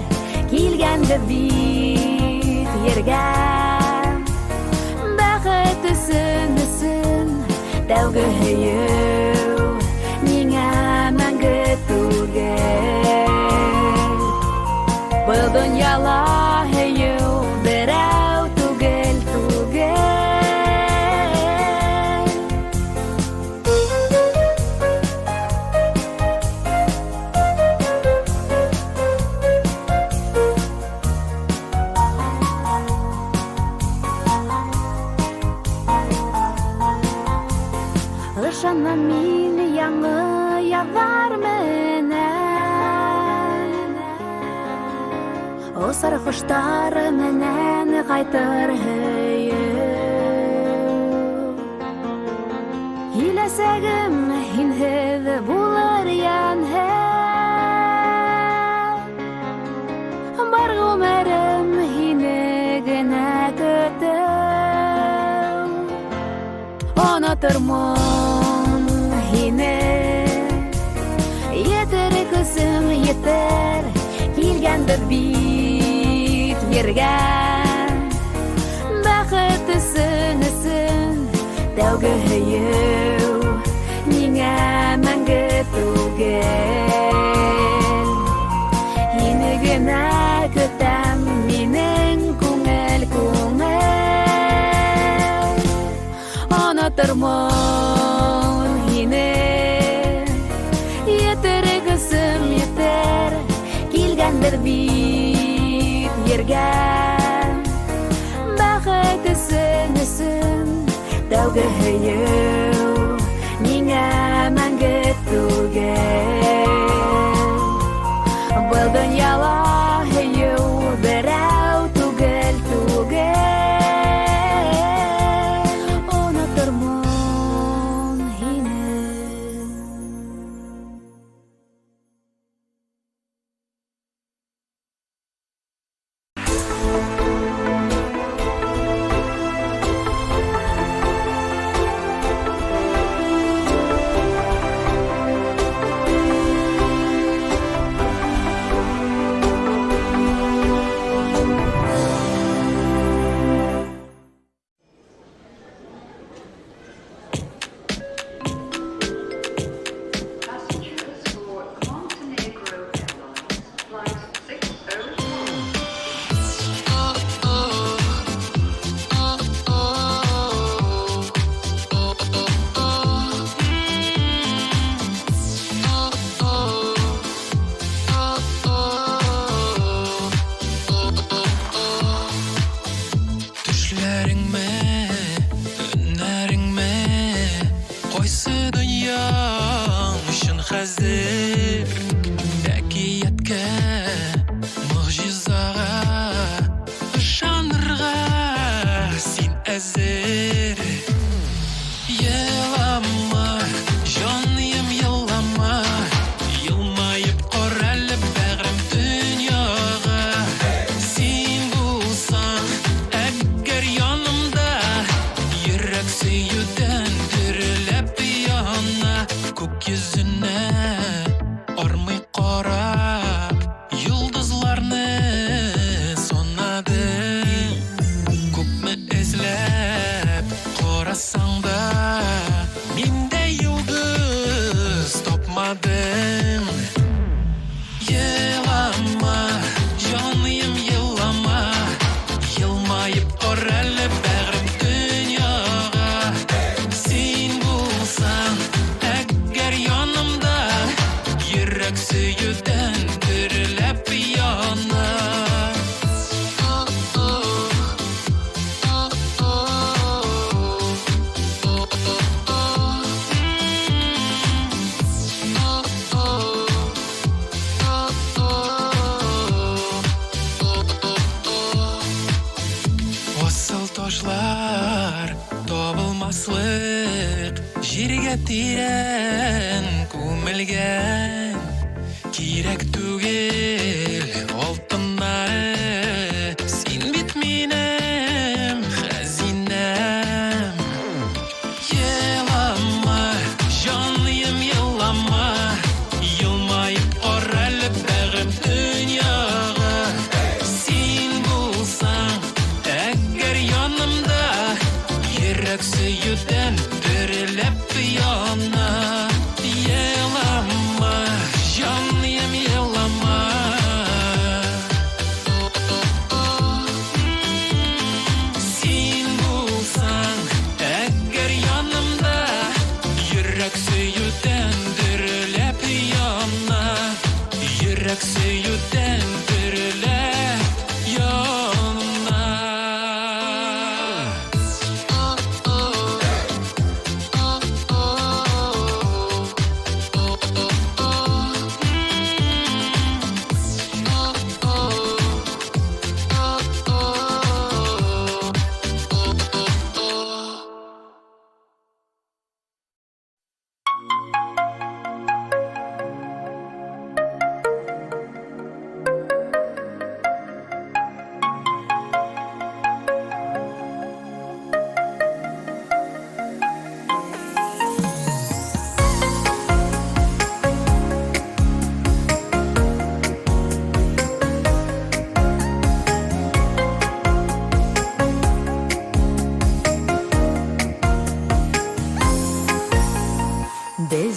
[SPEAKER 8] Килгәнбеҙ бит ергә Бәхет өсөн Тәүге һөйөү Ниңә мәңге түгел Был донъяла һөйөү Берәү түгел Ышанам мин яңы яҙҙар менән Осар ҡоштар менән ҡайтыр һөйөү Käsegim hin heve bular yan he Bargumerim hine gene kötüm Unuturmun hine Yeter kızım yeter Kilgendir bit yergen Бақыттысын ісін Тәугі хүйеу Неңе мәңгі түгел Енігіна күтәм Менің көңіл Ұнатырмын ені Етер кісім етер Келгендір бит ерген Бақыттысын ісін Тәугі хүйеу Неңе мәңгі түгел Бұл дүнияла хүйеу Бірәу түгел Ұнатырмын ені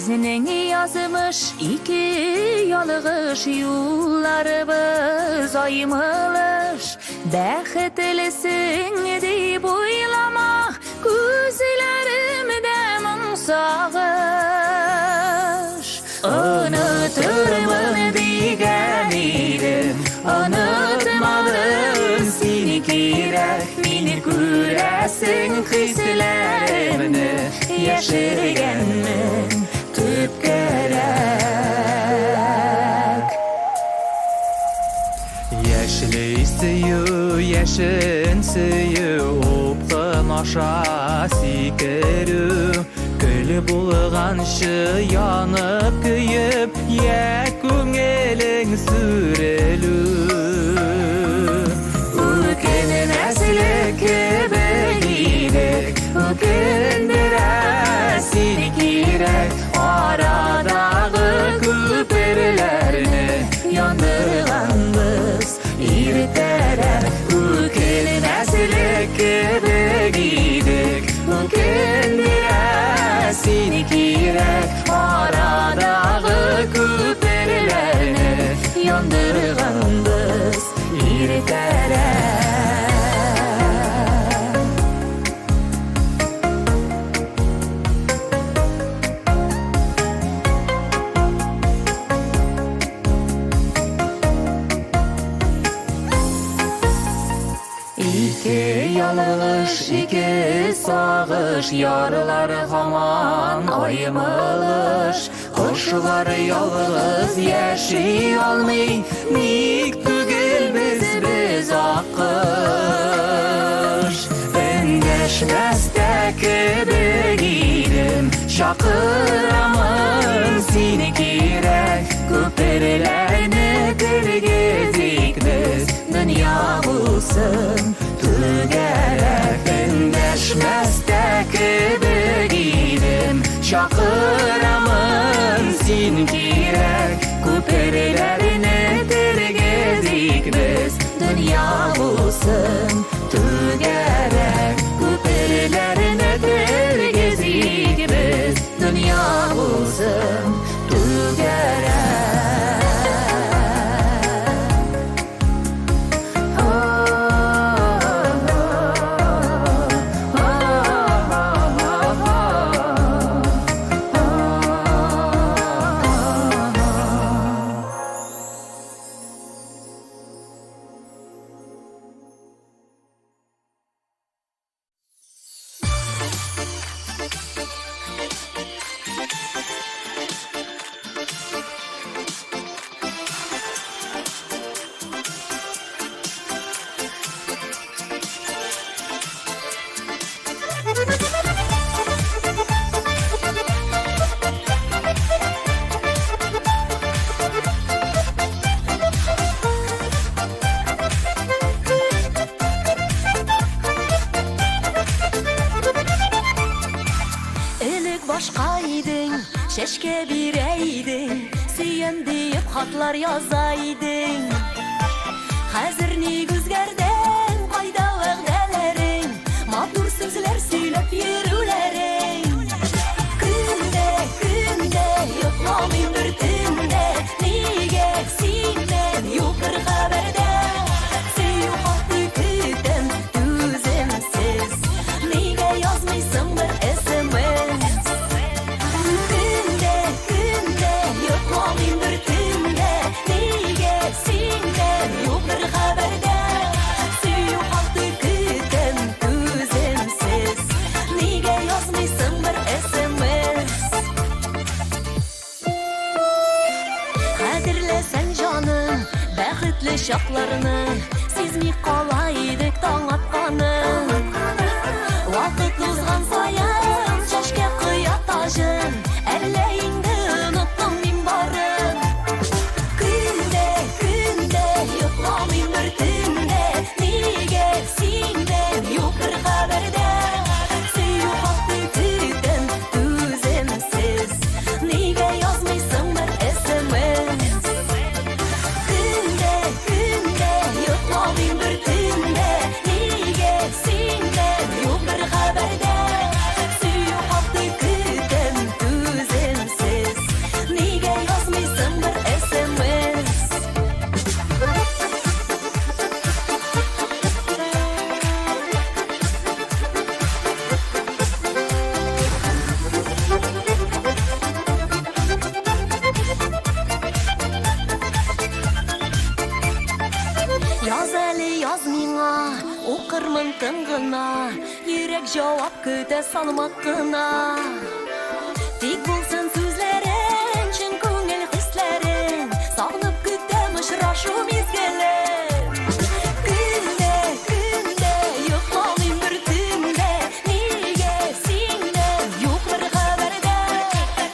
[SPEAKER 9] Bizning yazmış iki yalğış yollarımız aymılış Baxtlisin deyip oylamaq Gözlerimde min sağış Unuturman degan edim Unutmadım seni kerak Meni ko'rasin hislarimni Yashirganman tüp kerak
[SPEAKER 21] Yaşlı suyu, yaşın suyu Optın aşağı sikiru Gül bulgan şu yanıp kıyıp Ya көңелің sürelü
[SPEAKER 9] Ukinin aslı kibiydik Ukindir seni kerak Araдағы köpürlerini Yandırganbız irteler Ukinin aslı kibiydik Ukindir seni kerak Araдағы köpürlerini Yandırganbız irteler İki yalğış, iki sağış Yarlar haman aymılış Kuşlar yalğız yaşay almay Nik tügel biz akış Endeşmesdeki begidim Şakıramın seni kerak Köpürlerini dirgezik biz Dünya bulsun tügerek Endeşmesdeki begidim Şakıramın seni kerak Köpürlerini dirgezik biz Dünya bulsun tügerek Köpürlerini dirgezik biz Dünya bulsun tügerek
[SPEAKER 6] Şeşke bireydin Süyen deyip hatlar yazaydın Hazır ne güzgerden Kayda vəğdələrin Matur sözler söylep yürülerin Günde yoklamayım bir tünde Nige sinmen yok bir haberde Süyü hatı kütem düzemsiz Nige yazmışsın bir SMS Yoklamayım bir tünde Nige sinmen yok bir haberde Süyü altı kütem düzemsiz Nige yazmışsın bir SMS Kadirlesen canım Bəxtli şaklarını Sezmey kalaydık taң atqаны Vakit uzgan sayan Şaşke kıyat tajın Əleyinde unuttum min barın Günde yoklamayım bir tünde Nige sinmen yok bir haberde Süyü altı kütem düzemsiz Nige yazmışsın bir SMS Günde yoklamayım bir tünde Nige sinmen yok bir haberde Süyü altı kütem düzemsiz
[SPEAKER 8] гына, йөрәк җавап көтә салмак кына. Тик булсын сүзләрең, чын күңел хисләрең, сагынып көтәм очрашу мизгелен. Көндә, көндә, йокламыйм бер төндә, нигә сиңдән юк бер хәбәрдә.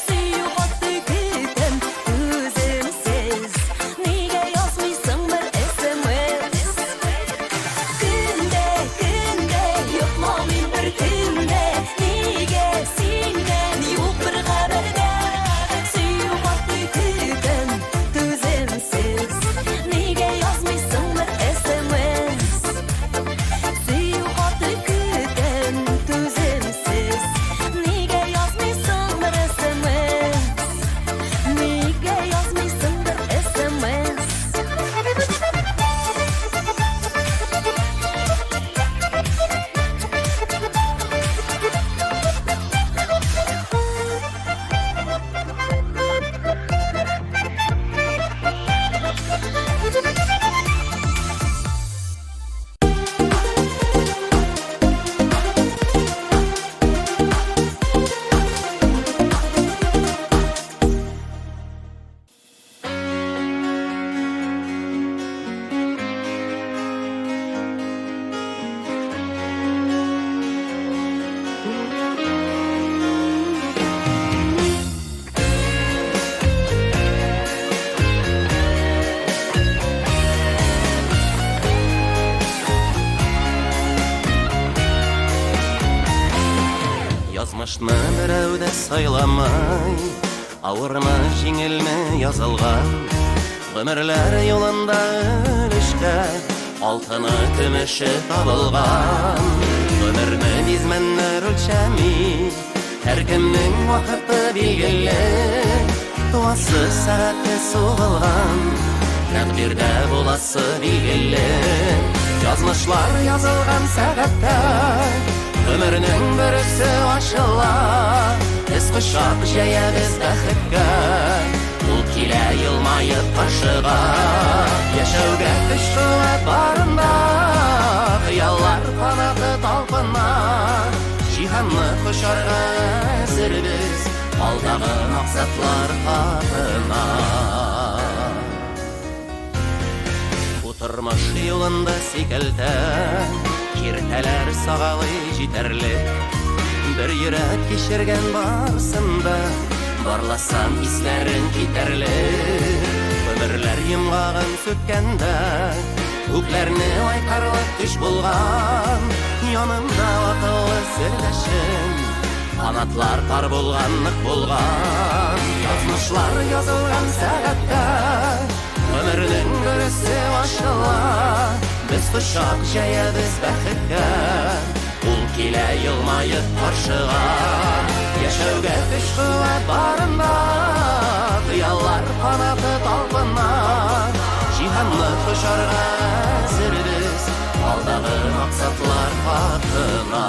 [SPEAKER 8] Сөю хатты көтәм түземсез, нигә язмыйсың бер SMS? Көндә, көндә, йокламыйм бер төндә, нигә сиңдән юк бер хәбәрдә. Сөю хатты көтәм түземсез, нигә язмыйсың бер SMS? Сөю хатты көтәм түземсез, нигә язмыйсың бер SMS? Нигә язмыйсың бер SMS?
[SPEAKER 5] Язмышны берәү дә сайламай, авырмы, җиңелме язылган. Гомерләр юлында өлешкә алтыны, көмеше табылган. Гомерне бизмәннәр үлчәми, һәркемнең вакыты билгеле. Туасы сәгате сугылган, тәкъдирдә буласы билгеле. Язмышлар язылган сәгатьтә ömürnün bürüksü aşıla. Biz kuşak җәябез бәхеткә, ул килә йылмаеп каршыга. Яшәүгә көч куәт барында, хыяллар канаты талпына. Җиһанны кошарга әзербез, алдагы максатлар хатына. Бу тормыш юлында сикелтә, киртәләр сагалый җитәрлек. Бер йөрәк кичергән барсында, барласам исләрен китәрлек. Гомерләр йомгагын сүккәндә, күкләрне айкарлык көч булган. Янымда акыллы сердәшем, канатлар пар булган, нык булган. Язмышлар язылган сәгатьтә, ömürнең берсе ачыла. Без кuşак җәябез бәхеткә, ул килә йылмаеп каршыга. Яшәүгә көч куәт барында, хыяллар канаты талпына. Җиһанны кошарга әзербез, алдагы максатлар хатына.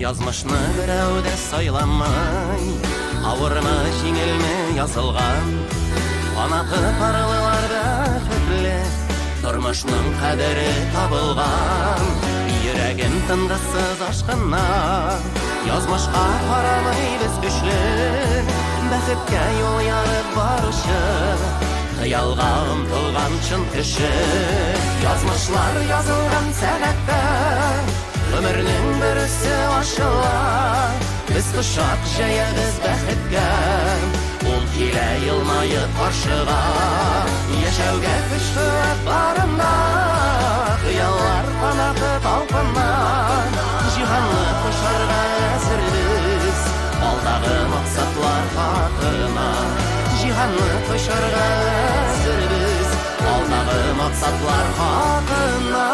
[SPEAKER 5] Язмышны берәү дә сайламай, авырмы, җиңелме язылган. Канаты парлылар бәхетле, тормышның кадере табылган. Йөрәгем тынгысыз ашкына, язмышка карамый без көчле. Бәхеткә юл ярып баручы, хыялга омтылган чын кеше. Язмышлар язылган сәгатьтә, ömürнең берсе ачыла. Без кuşак җәябез бәхеткә, ул килә йылмаеп каршыга. Яшәүгә көч куәт барында, хыяллар канаты талпына. Җиһанны кошарга әзербез, алдагы максатлар хатына. Җиһанны кошарга әзербез, алдагы максатлар хатына.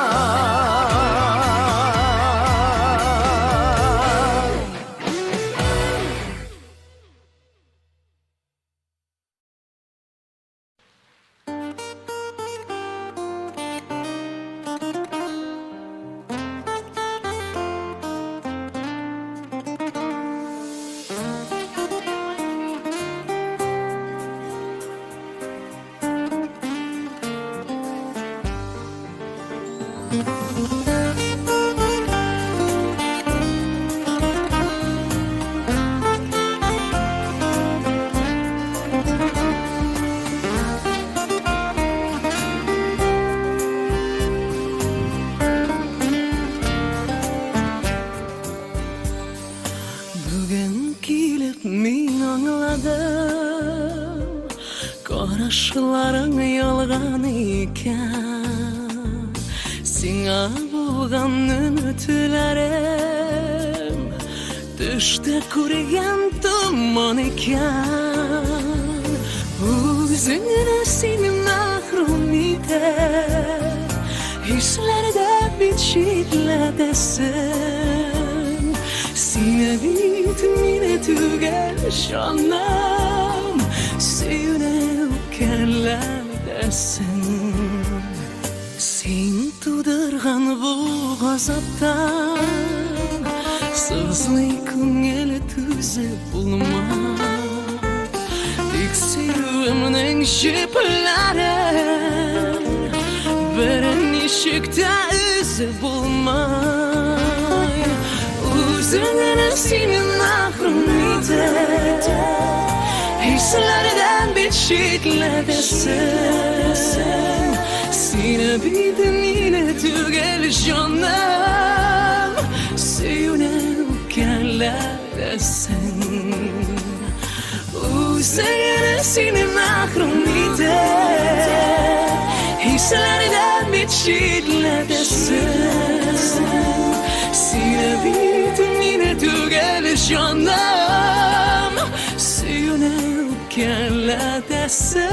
[SPEAKER 18] Карашларың ялган икән, сиңа булган өметләрем төштә күргән томан икән. Үзеңне сине мәхрүм итәр, hislerde bit şiddetesin. Sine bit mine tügel şanlam, sine ukerlerdesin. Sin tudırgan bu gazaptan, sızlı küngeli tüze bulma. Diksirümün şipleri, Beren ишекте izi bulmay. Üzüngene seni mahrum eder, hislerden bit şiddetesin. Sine bidin yine tügel canım, seyune ukerlerdesin. Üzüngene seni mahrum eder, hislerden bit şiddetesin. Sine bidin yine tügel canım, seyune ukerlerdesin.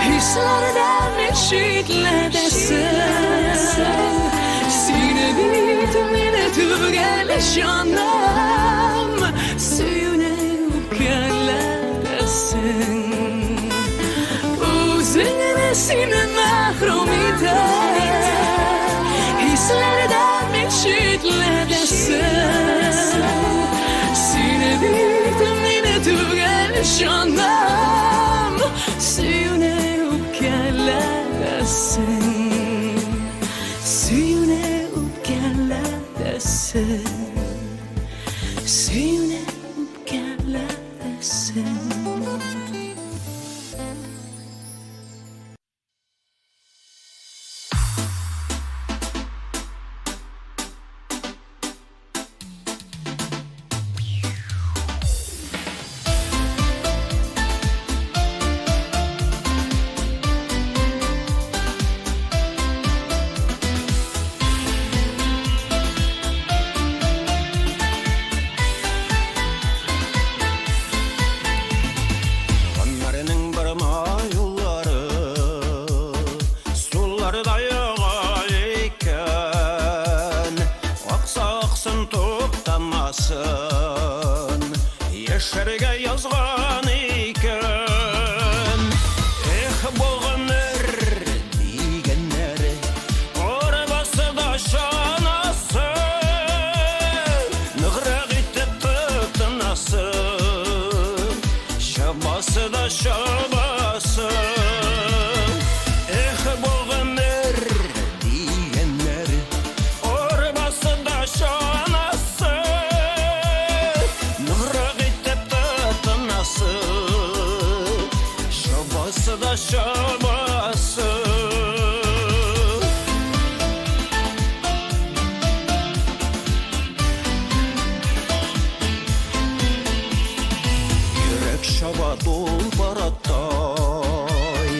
[SPEAKER 18] Hislerden bit şiddetesin. Sine bidin yine tügel canım, seyune ukerlerdesin. Üzüngene seni mahrum eder, hislerden bit şiddetesin. Sine bidin yine tügel canım, seyune ukerlerdesin. Seyune ukerlerdesin. Seyune ukerlerdesin.
[SPEAKER 4] Yaşarga yazgan iken, bu ömür digenler Orbası da şanası, nıgrak itip tıtınası, şabası da şabası. Bu ömür digenler Orbası da şanası, nıgrak şabası da şabası. Yürek şaba dol baratay,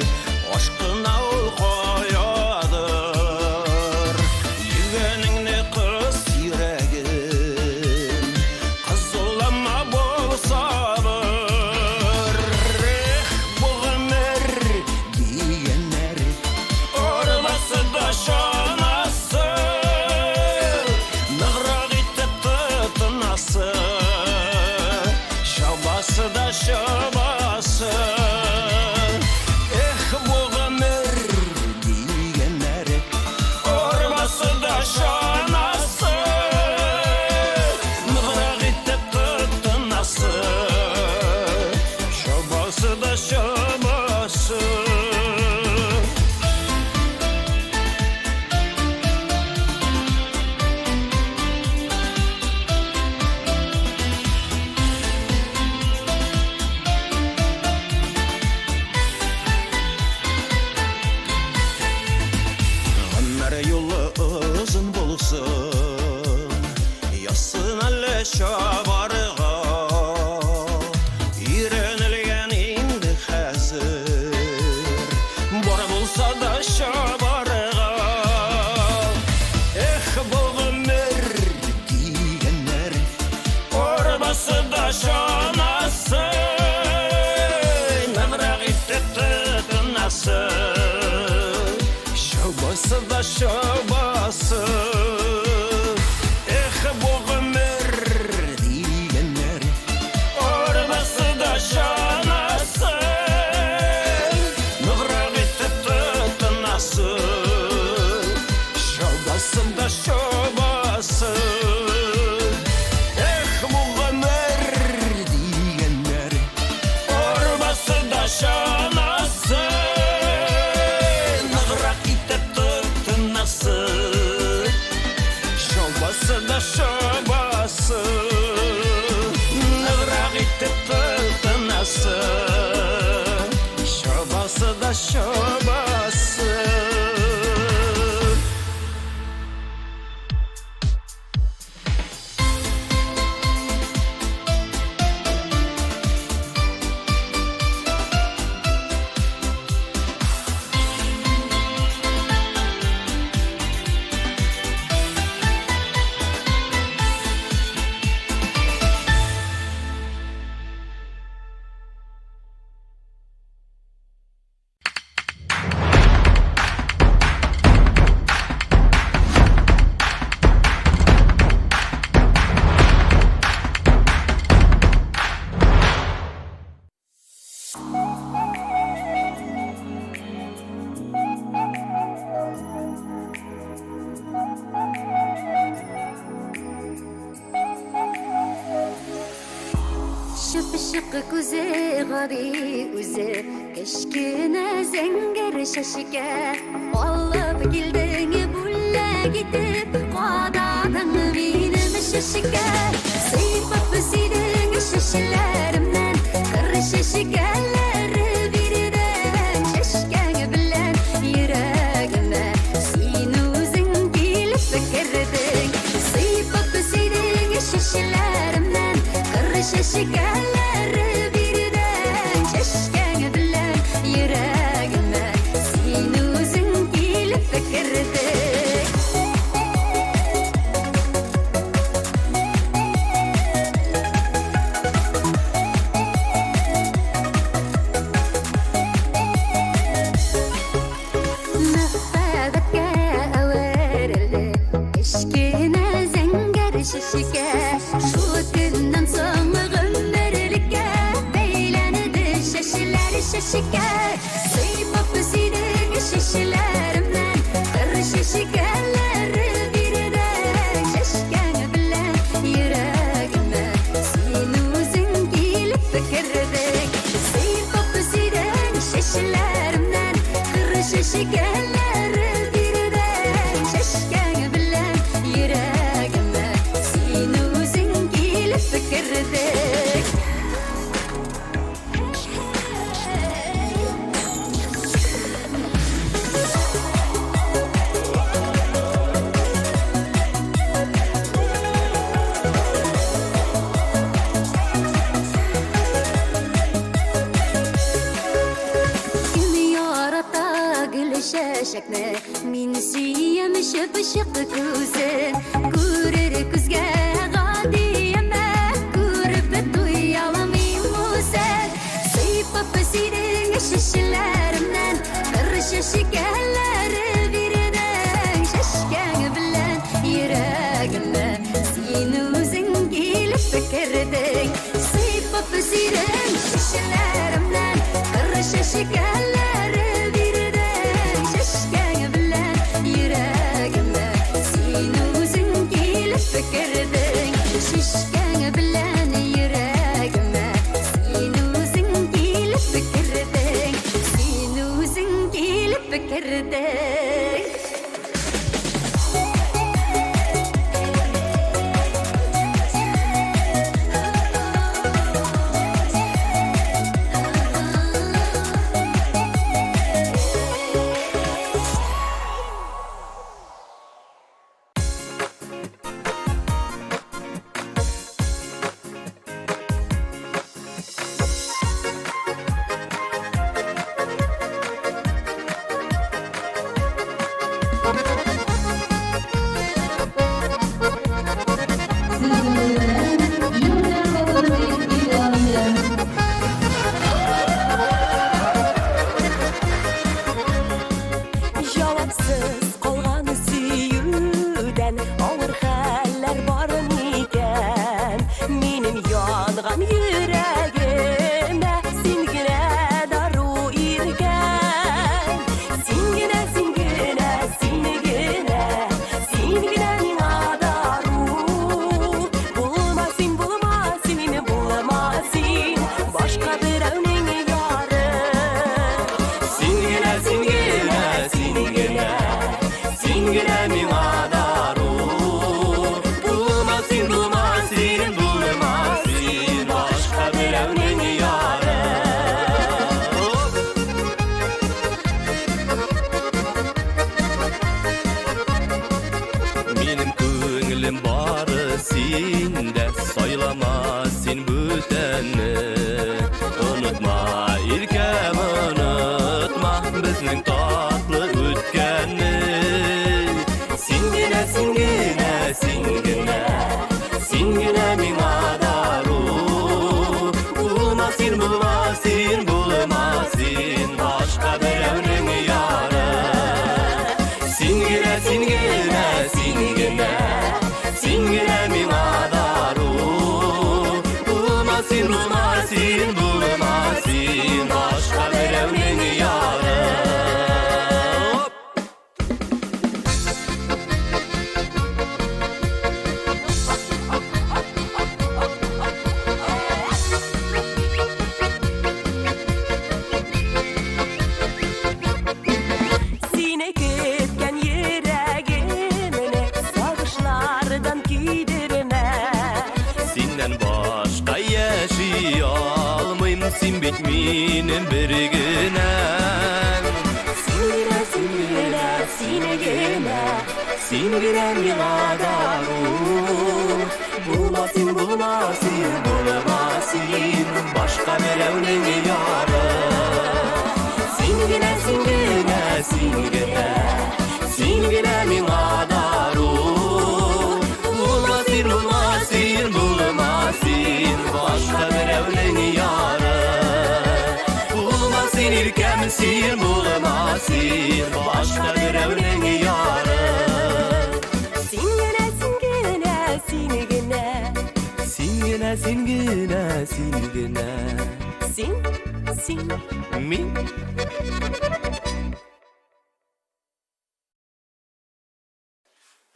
[SPEAKER 4] aşkına ol koyadır. Yügeningni kız yüregim, kızılama bolsadır. Bu ömür anası Şobası da şobası bu ömür diyenler Orbası da şanası Mıvraq etip tutunası Şobası da şobası bu ömür diyenler Orbası da şanası Mıvraq etip tutunası Şobası da şobası Mıvraq etip tutunası Şobası da şobası
[SPEAKER 8] Şıpşık kuze gari uze Keşkine zenger şaşike Alıp gildini bulle gidip Qadadın benim şaşike Sıypıp sidin şaşilerimden Kır şaşikeleri birden Şaşken bilen yüreğime Sin uzun gelip fikirdin Sıypıp sidin şaşilerimden Kır şaşikeleri birden Şaşken bilen yüreğime Sin uzun gelip fikirdin Şaşike Sıypıp sidin şaşilerimden Kır şaşikeleri birden Şaşken bilen yüreğime Sin uzun gelip fikirdin Sıypıp sidin şaşilerimden Kır şaşikeleri birden Şaşken bilen yüreğime Sin uzun gelip fikirdin şaşakne Min siyem şıpşık kuzen Kurir kuzge gadiyeme Kurip duyalım imusen Sıypıp sidin şaşilerimden Kır şaşikeleri birden Şaşken bilen yüreğime Sin uzun gelip fikirdin Sıypıp sidin şaşilerimden Kır şaşikeleri Şaşken bilen yüreğime Sin uzun gelip fikirdin Şaşken bilen yüreğime Sin uzun gelip fikirdin Sin uzun gelip fikirdin
[SPEAKER 5] Bizning tatlı o'tganni Singina, singina, singina Singina menga daru Bulmasin, bulmasin, bulmasin Başka birovning yori Singina, singina, singina Singina menga daru Bulmasin, bulmasin, bulmasin Başka birovning yori
[SPEAKER 6] Sine ketken yüreğimini Sağışlardan kiydirme
[SPEAKER 5] Senden başka yaşay almayım Sen bit benim birginem
[SPEAKER 6] Singina, singina, sinegina
[SPEAKER 5] Singina menga daru Bulmasin, bulmasin, bulmasin Başka birovning yori Singina, singina, singina Singina menga daru Bulmasin, bulmasin, bulmasin Başka birovning yori Bulmasin, ilkemsin, bulmasin Başka birovning yori
[SPEAKER 6] Singina, singina, sinegina
[SPEAKER 5] Singina, singina, singina
[SPEAKER 6] Sin
[SPEAKER 5] Min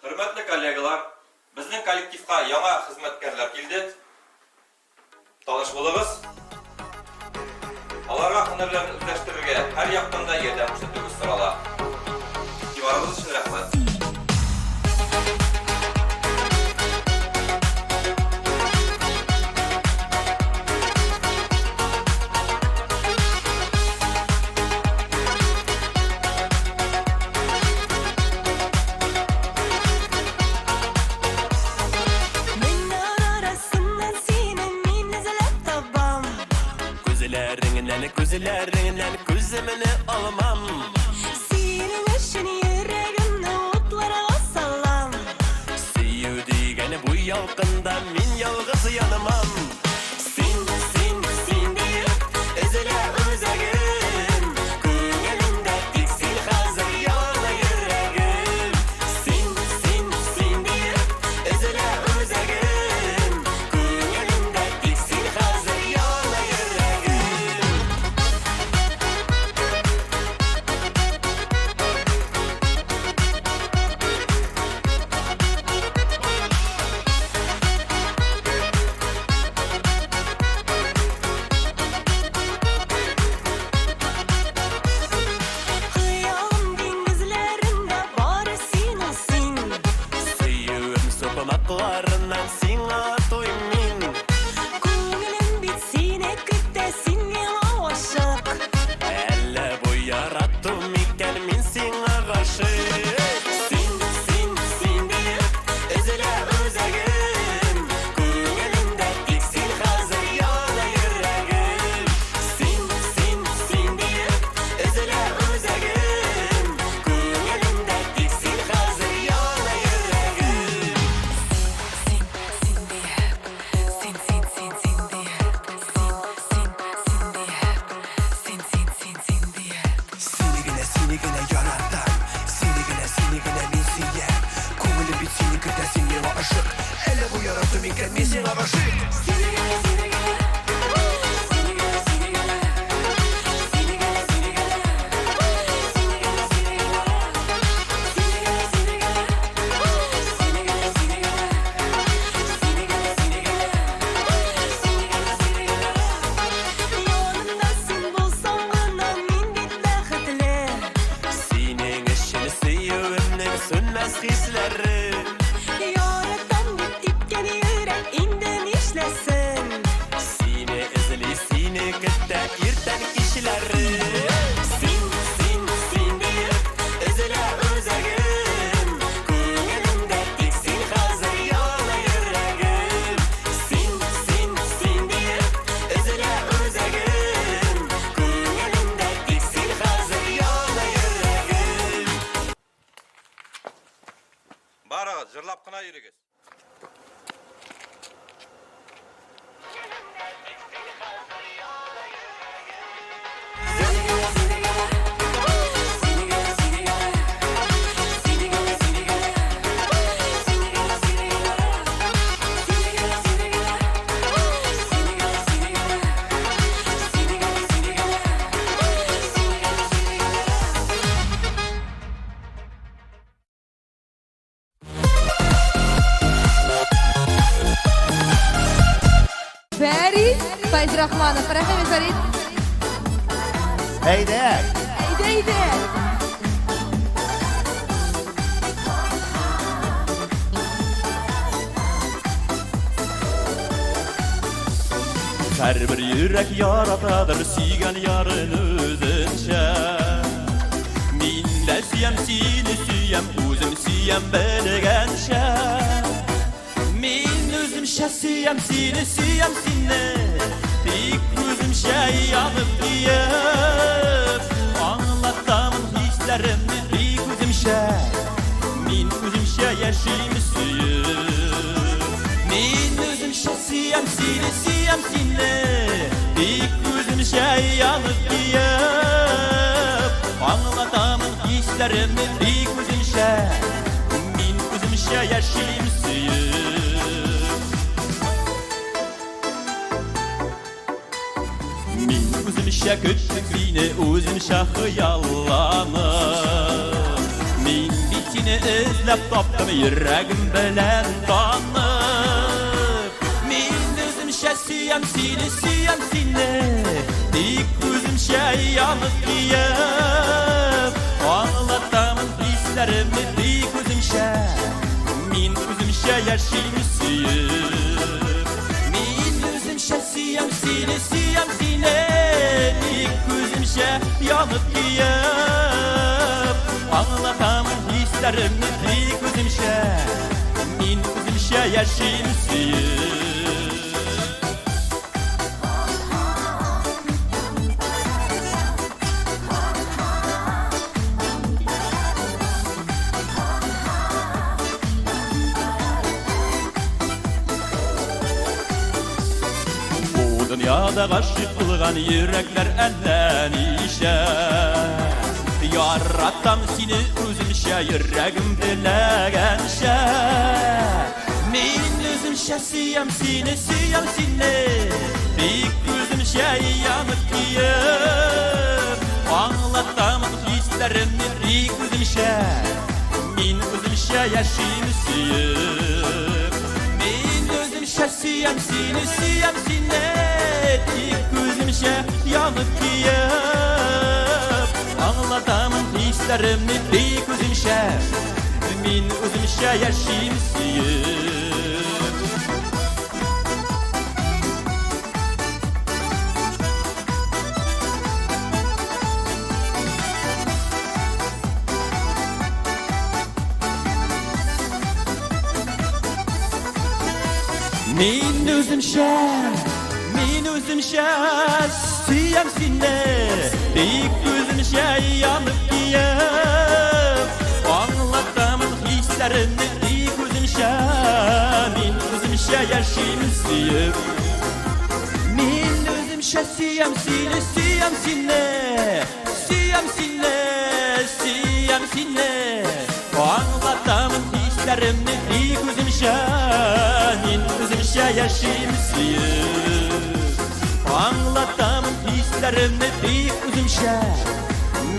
[SPEAKER 7] Hürmetli kollegalar, bizning kollektivga yangi xizmatkorlar keldi. Tanish bo'lamiz. Alarga hunarlarni o'zlashtirishga har yoqdan yordam ko'rsatuvchi so'rala. E'tiboringiz uchun rahmat.
[SPEAKER 5] Gözlerinden gözümünü almam
[SPEAKER 6] Senin için yüreğimde otlara sallam
[SPEAKER 5] Seyu degeni bu yalqında men yalğız yanamam Sin deyip ezile özegim Ko'nglimda tek sen hazır yana yüreğim Sin deyip ezile özegim Ko'nglimda tek sen hazır yana yüreğim
[SPEAKER 6] Hıyalım denizlerinde bari sen olsun
[SPEAKER 5] Seyyum sopamaklarından sana toymin
[SPEAKER 6] Ko'nglim bitsine küttesin yana aşık
[SPEAKER 5] Әлі бой yarattım iken men sana ғашық Sin deyip ezile özegim Ko'nglimda tek sen hazır yana yüreğim Sin deyip ezile özegim Ko'nglimda tek sen hazır yana yüreğim
[SPEAKER 22] Sinigine yarattım Sinigine men seni Ko'nglim bitsini küttesin yana aşık Әлі bu yarattım iken men sana ғашық
[SPEAKER 6] Yanımda sen bulsan gana men bit bәхетле
[SPEAKER 5] Senin için seyyumның sönmez hisleri
[SPEAKER 6] Yaratan bit tepken yürek indi nişlesin
[SPEAKER 5] Seni izli seni kütte irten kişileri Sin deyip ezile özegim Ko'nglimda tek sen hazır yana yüreğim Sin deyip ezile özegim Ko'nglimda tek sen hazır yana
[SPEAKER 7] Jırlap kına yürügüz.
[SPEAKER 10] Farid Faiz Rahmanov. Rahmet Farid.
[SPEAKER 12] Heydek.
[SPEAKER 10] Haydi.
[SPEAKER 21] Her bir yürek yaratadır suygan yarın özünçe. Min de suyam seni suyam özüm suyam bilgençe. Min özümşe suyam seni suyam seni. Dik özümşe yanıp diyip anlatamın hislerimni dik özümşe. Min özümşe yaşayım suyup. Min özümşe suyam seni suyam seni. Dik özümşe yanıp diyip anlatamın hislerimni dik özümşe. Min özümşe yaşayım suyup. Min özümşe kötük bine özümşe hıyallanıp. Min bitini izlep taptım yüreğim bilen tanıp. Min özümşe suyam seni suyam seni. Dik özümşe yanıp diyip anlatamın hislerimi dik özümşe. Min özümşe yaşayım suyup. Min özümşe suyam seni suyam seni. Dik özümşe yanıp diyip anlatamın hislerimi dik özümşe. Min özümşe yaşayım suyup. Dünyada aşık kılgan yürekler elden işe. Yaratam seni özümşe yüreğim dilegenşe. Min özümşe suyam seni suyam seni. Dik özümşe yanıp diyip anlatamın hislerimni dik özümşe. Min özümşe yaşayım suyup. Min özümşe suyam seni suyam seni. Dik özümşe yanıp diyip anlatamın hislerimni dik özümşe. Min özümşe yaşayım suyup. Min özümşe suyam seni. Dik özümşe yanıp diyip anlatamın hislerimni dik özümşe. Min özümşe yaşayım suyup. Min özümşe suyam seni suyam seni. Suyam seni suyam seni. Anlatamın hislerimni dik özümşe. Min özümşe yaşayım suyup. Anlatamın hislerimni dik özümşe.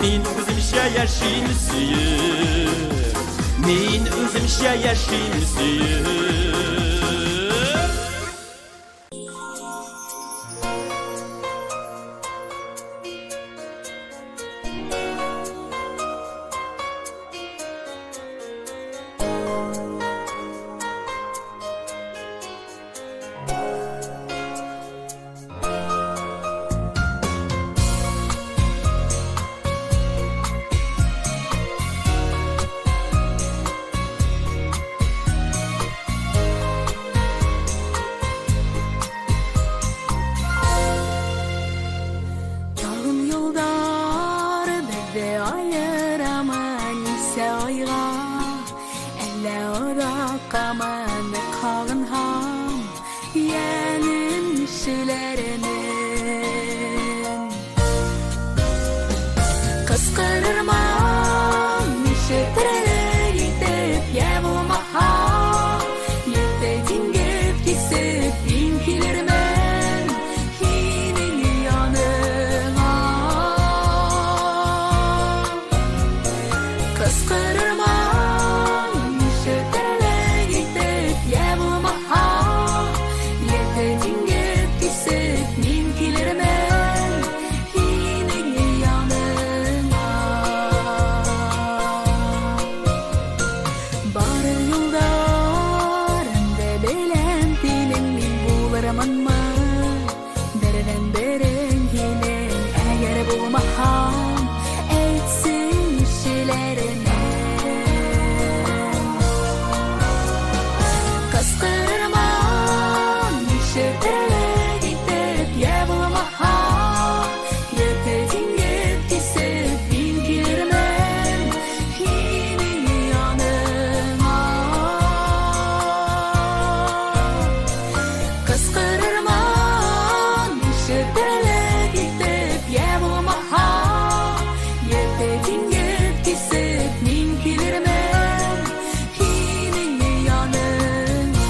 [SPEAKER 21] Min özümşe yaşayım suyup. Min özümşe yaşayım suyup.
[SPEAKER 18] Haman kalın ham Yenin işlerinin Kıskırırman işitirele gidip Yevmaha Yetedin gep gitsip İnkilermen Hinin yanına Kıskırırman işitirele gidip Yevmaha Yetedin gep gitsip İnkilermen Hinin yanına Barı yıllarında bilen dilin min bularımın mı? Derden derin hinin eğer bulmaham etsin işlerine Kıskırırman işitirele gidip yevmaha Yetedin gep gitsip İnkilermen Hinin yanına Kıskırırman işitirele gidip yevmaha Yetedin gep gitsip İnkilermen Hinin yanına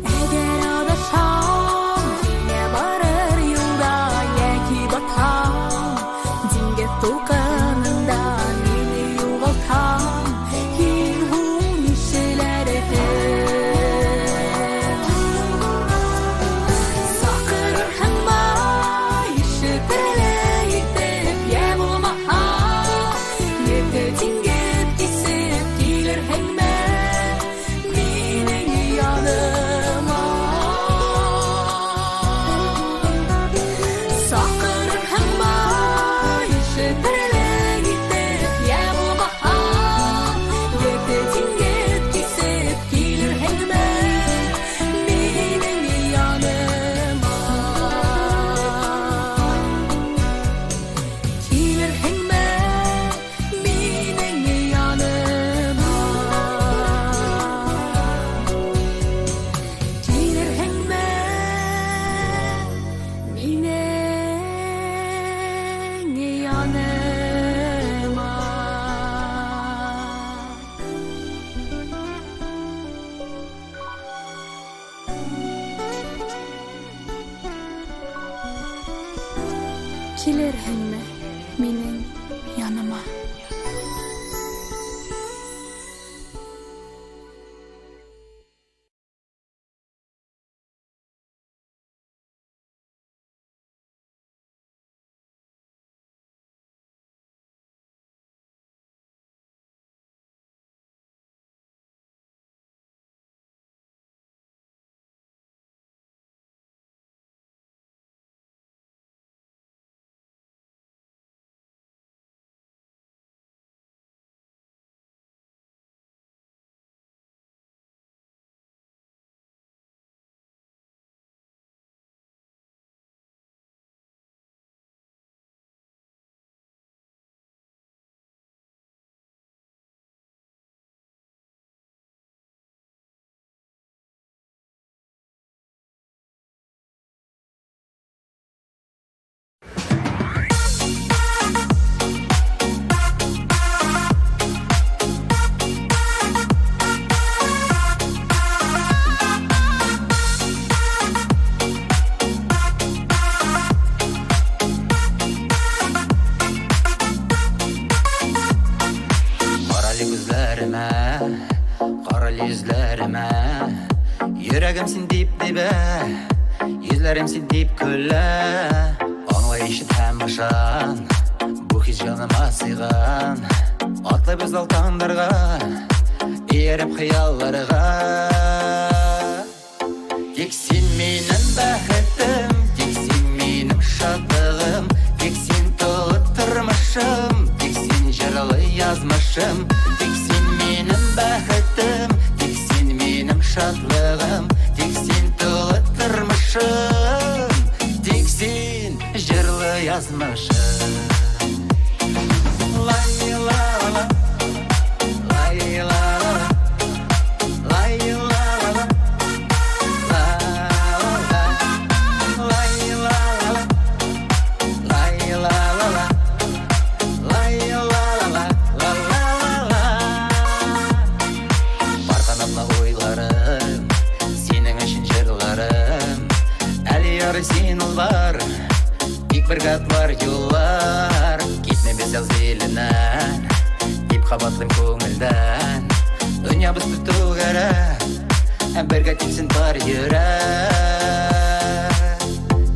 [SPEAKER 18] Eğer adaşam Dine varır yılda Yeki batam Dinge tuğanında Meni yuvaltam Hin hun işlerine Sakırır hemma İşitirele gidip Yevmaha Yetedin gep gitsip Gelir hemme Minin yanıma Sakırır hemma İşitirele gidip Yevmaha Yetedin gep gitsip Gelir hemme Minin yanıma Gelir hemme Minin yanıma Gelir hemme Minin yanıma Gelir hemme Minin yanıma
[SPEAKER 11] Yüreğimsin dip dibe, yüzlerimsin dip külle. Anlayışın hem başan, bu hiç canıma sıygan. Atla biz altanlarga, еріп қиялларға. Тек сен менің бақытым, тек сен менің шаттығым, тек сен толы тұрмышым, тек сен жырлы язмышым. Тек сен менің бақытым, тек сен менің шаттығым, тек сен толы тұрмышым, тек сен жырлы язмышым. Сен ұлдар, тек бір қат бар жоллар. Кетме біз зелінен, деп қабатлым көңілден. Дүния біз тұту кәрі, бірге тексін бар ері.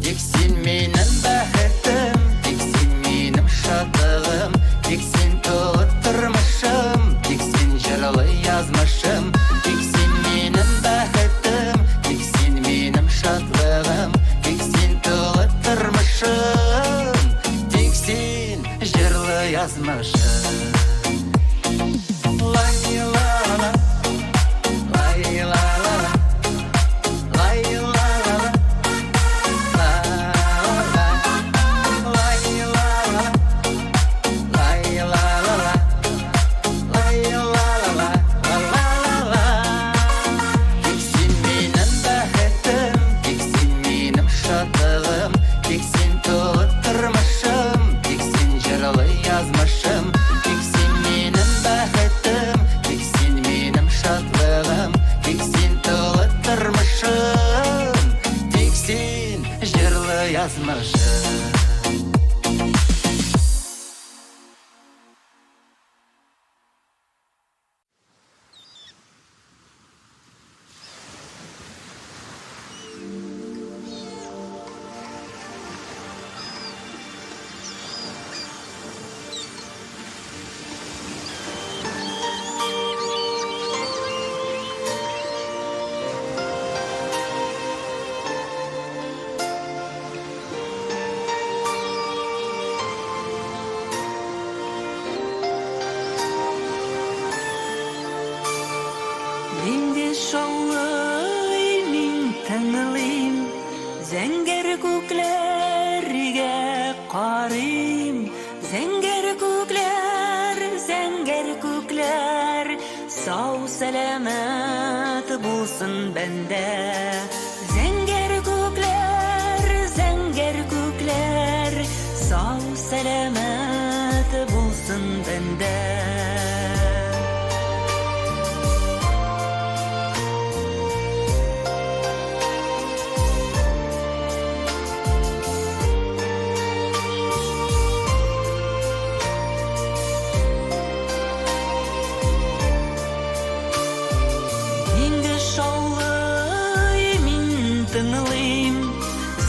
[SPEAKER 11] Тек сен менің бақытым, тек сен менің шаттығым, тек сен толы тұрмышым, тек сен жырлы язмышым. Тек сен менің бақытым, тек сен менің шаттығым, тек сен толы тұрмышым, тек сен жырлы язмышым.
[SPEAKER 6] Sağ selamet bulsun bende. Zenger kukler, sağ selamet bulsun bende.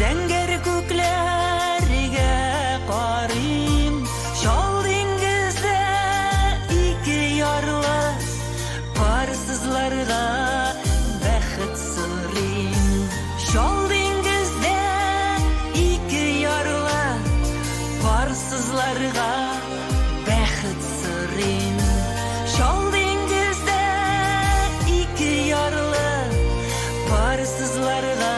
[SPEAKER 6] Zenger kuklerge qarayım, şol dengizde iki yarlı parsızlarga baxit sırayım. Şol dengizde iki yarlı parsızlarga baxit sırayım. Şol dengizde iki yarlı parsızlarga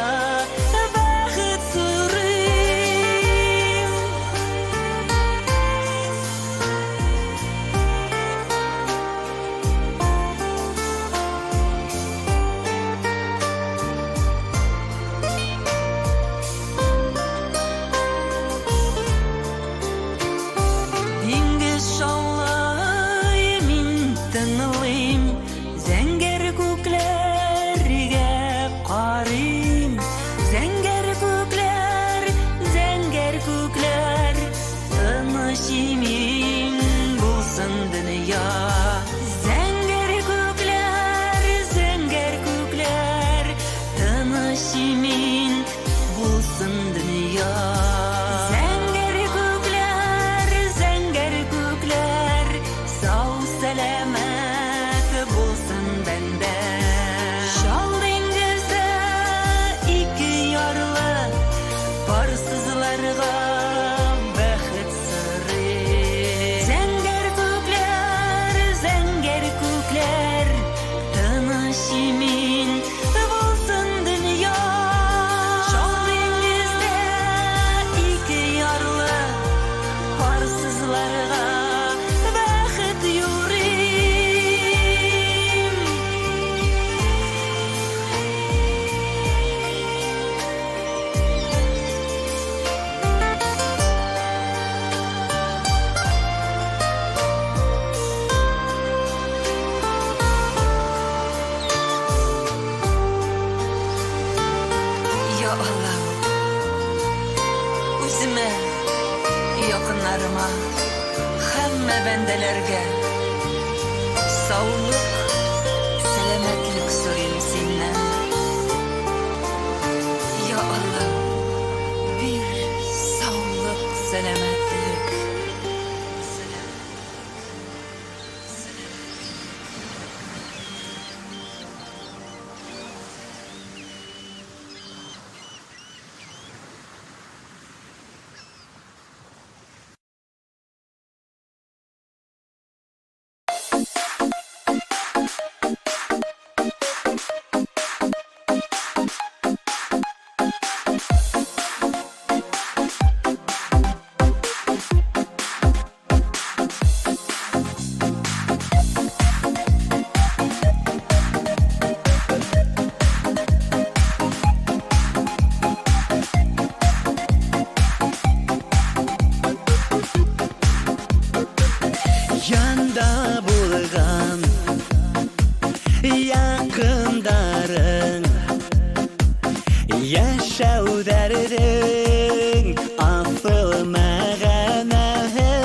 [SPEAKER 6] кызларга бәхет юрим. Ya Allah, үземә, якыннарыма, һәммә бәндәләргә саулык, сәламәтлек сорыйм синнән. Ya Allah, бир саулык, сәламәтлек.
[SPEAKER 11] Yanda bulgan yakındarın yaşaudардың asıl мәғәнәһе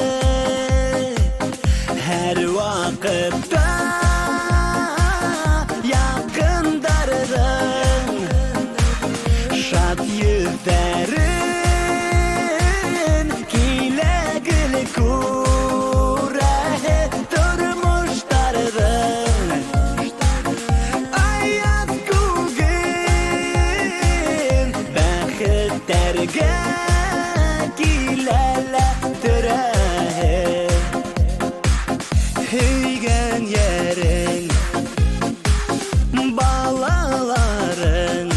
[SPEAKER 11] her вакытта yakındarың şad yüzlərin киләгеле Hüygen yerin balaların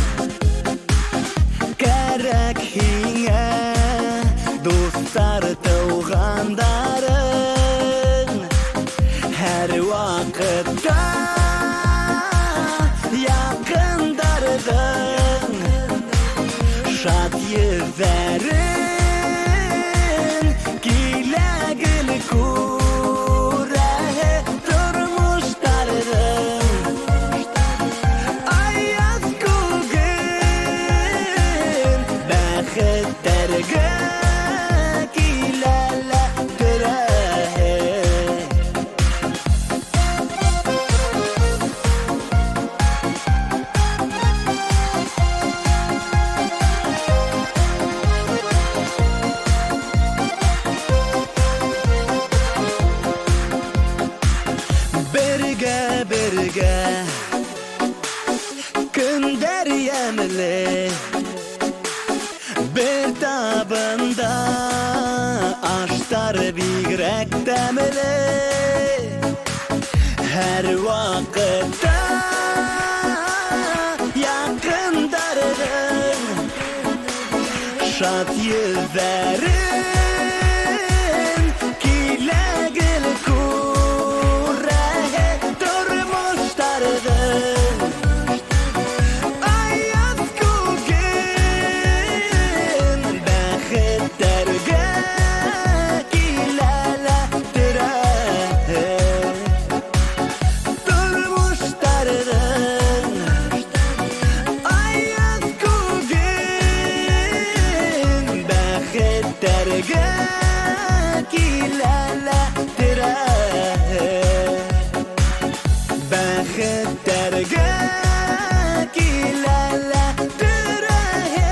[SPEAKER 11] Gerek hine dostlar tuğandarın Her vakıtta yakındarın Şad yüzlerin Gilegili kure durmuşların Ayaz kugün Bəxtlərgə gilələ dürəhe Birge Günder yemli Bir tabında Aştar bigrek demli Her vakitte yakındarın Şad yüzlerin Gilegil Ayaz kugün Bəxtlərgə gilələ dürəhe Durmuşların Ayaz kugün Bəxtlərgə gilələ dürəhe Bəxtlərgə gilələ dürəhe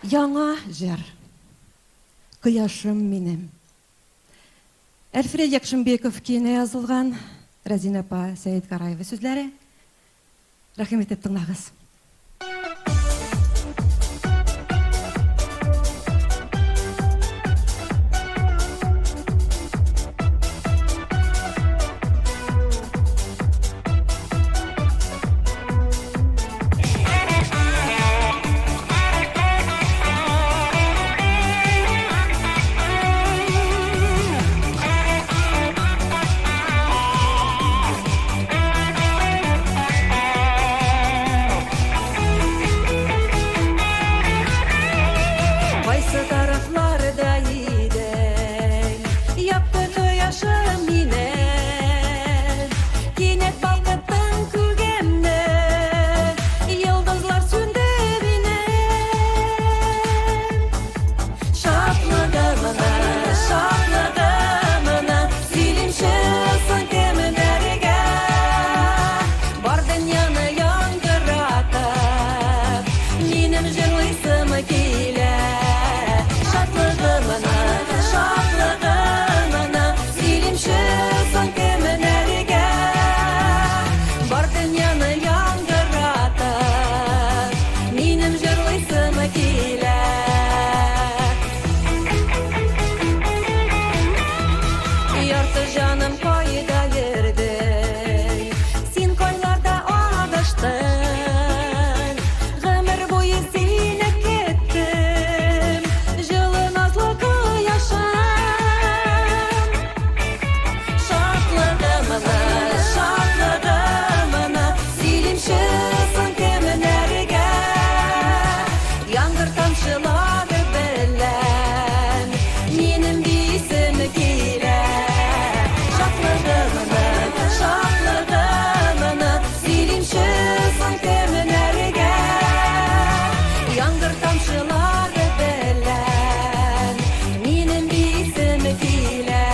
[SPEAKER 12] Яңа җыр. Кояшым минем. Әлфред Якшымбеков кине язылган.
[SPEAKER 10] Разина апа Сәйет Караева сүзләре. Рәхмәт итеп тыңлагыз.
[SPEAKER 6] Кайсы тарафларда иде, япты кояшым минен, кинәт балкыттың күлгәмне, йылдызлар сүнде минем. Шатлыгымына, сөйлемші кемнәргә, бар дөньяны яңгыратып, минем җырлыйсым килә. Шатлыгымына, сөйлемші кемнәргә, бар дөньяны яңгыратып, минем җырлыйсым килә. Ярты җаным кайда йөрде, син кайларда адаштың, гомер буе сине көттем, җылы назлы кояшым. Шатлыгымына, сөйлемші кемнәргә, яңгыр тамчылары белән, минем бисем килә. Шатлыгымына, сөйлемші кемнәргә, яңгыр тамчылары белән, минем бисем килә.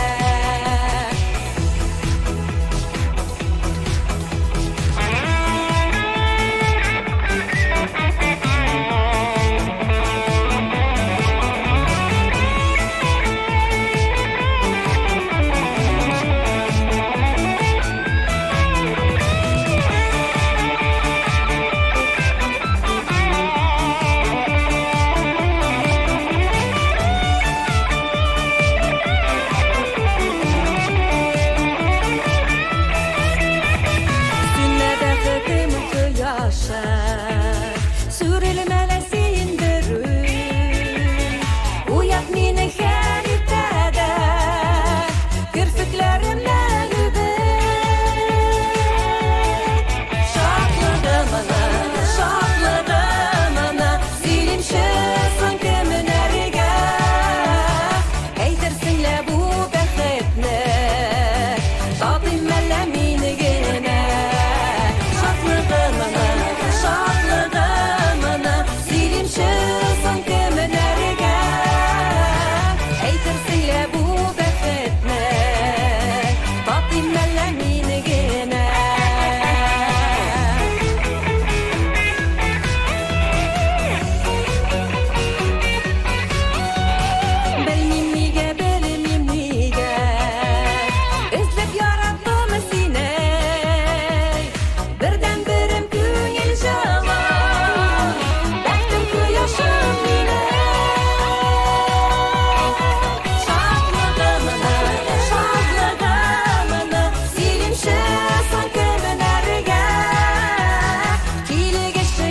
[SPEAKER 6] Сөннә бәхетем кояшы, сүрелмәле син берү. Уят мине һәр иртәдә, керфекләремне үбеп. Шатлыгымына, сөйлемші кемнәргә, әйтерсең лә бу бәхетне, татыйм әллә мин генә. Шатлыгымына, сөйлемші кемнәргә, әйтерсең лә бу бәхетне, татыйм әллә мин генә. Белмим нигә, эзләп яраттым сине, бердән берем күңел җылы, бәхтем кояшым минем. Шатлыгымына, сөйлемші кемнәргә, килегеші,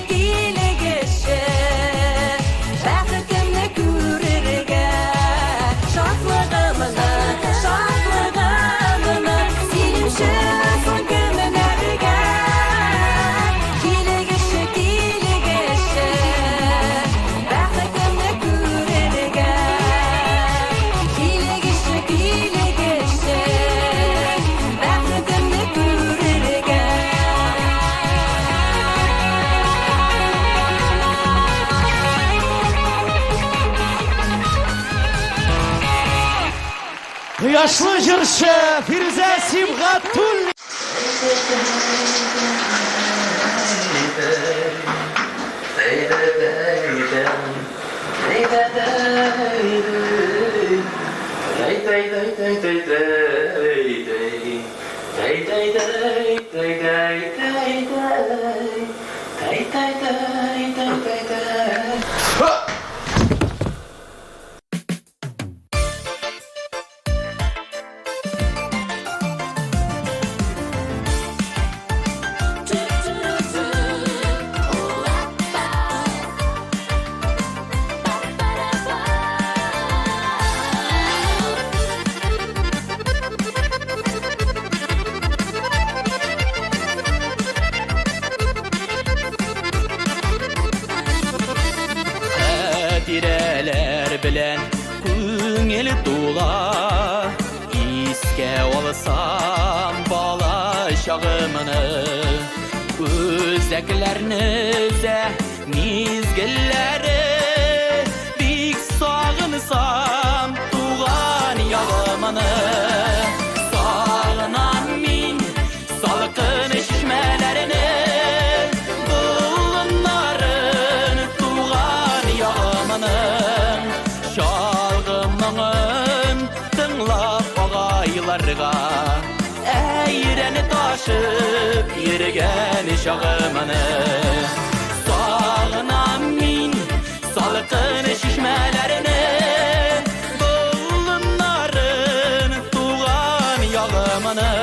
[SPEAKER 6] бәхетемне күрергә. Шатлыгымына, сөйлемші кемнәргә, килегеші, бәхетемне күрергә. Килегеші, бәхетемне күрергә.
[SPEAKER 12] Кояшлы җырчы Фирүзә Сибгатуллина.
[SPEAKER 21] Day Хатирәләр белән күңел тула, искә алсам бала чагымны, үзәкләрне үзә мизгелләре, бик сагынсам туган ягымны, сагынам мин салкын чишмәләрне. Şalgımın tınlap ağaylarga Eğreni taşıp yürgen şağımını Sağınam min salkın şişmelerini Bulunların tuğan yağımını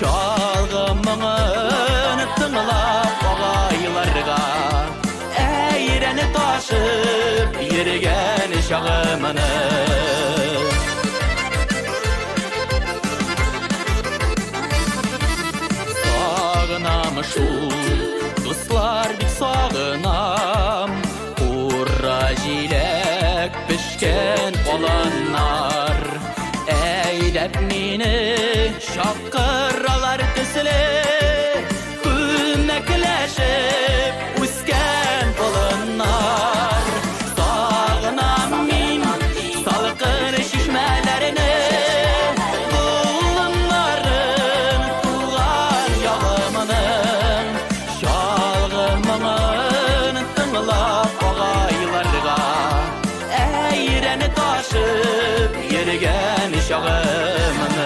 [SPEAKER 21] Şalgımın tınlap ağaylarga Eğreni taşıp yürgen şağımını Sağınam şul dostlar bik sağınam Kurra jilek pişken olanlar Eylep mini şakıralar tüsle Künnekleşip üsken olanlar Sağınam min salkın şişmelerini Bulunların tuğan yağımının Şalgımın tınlap ağaylarga Eğreni taşıp yürgen şağımını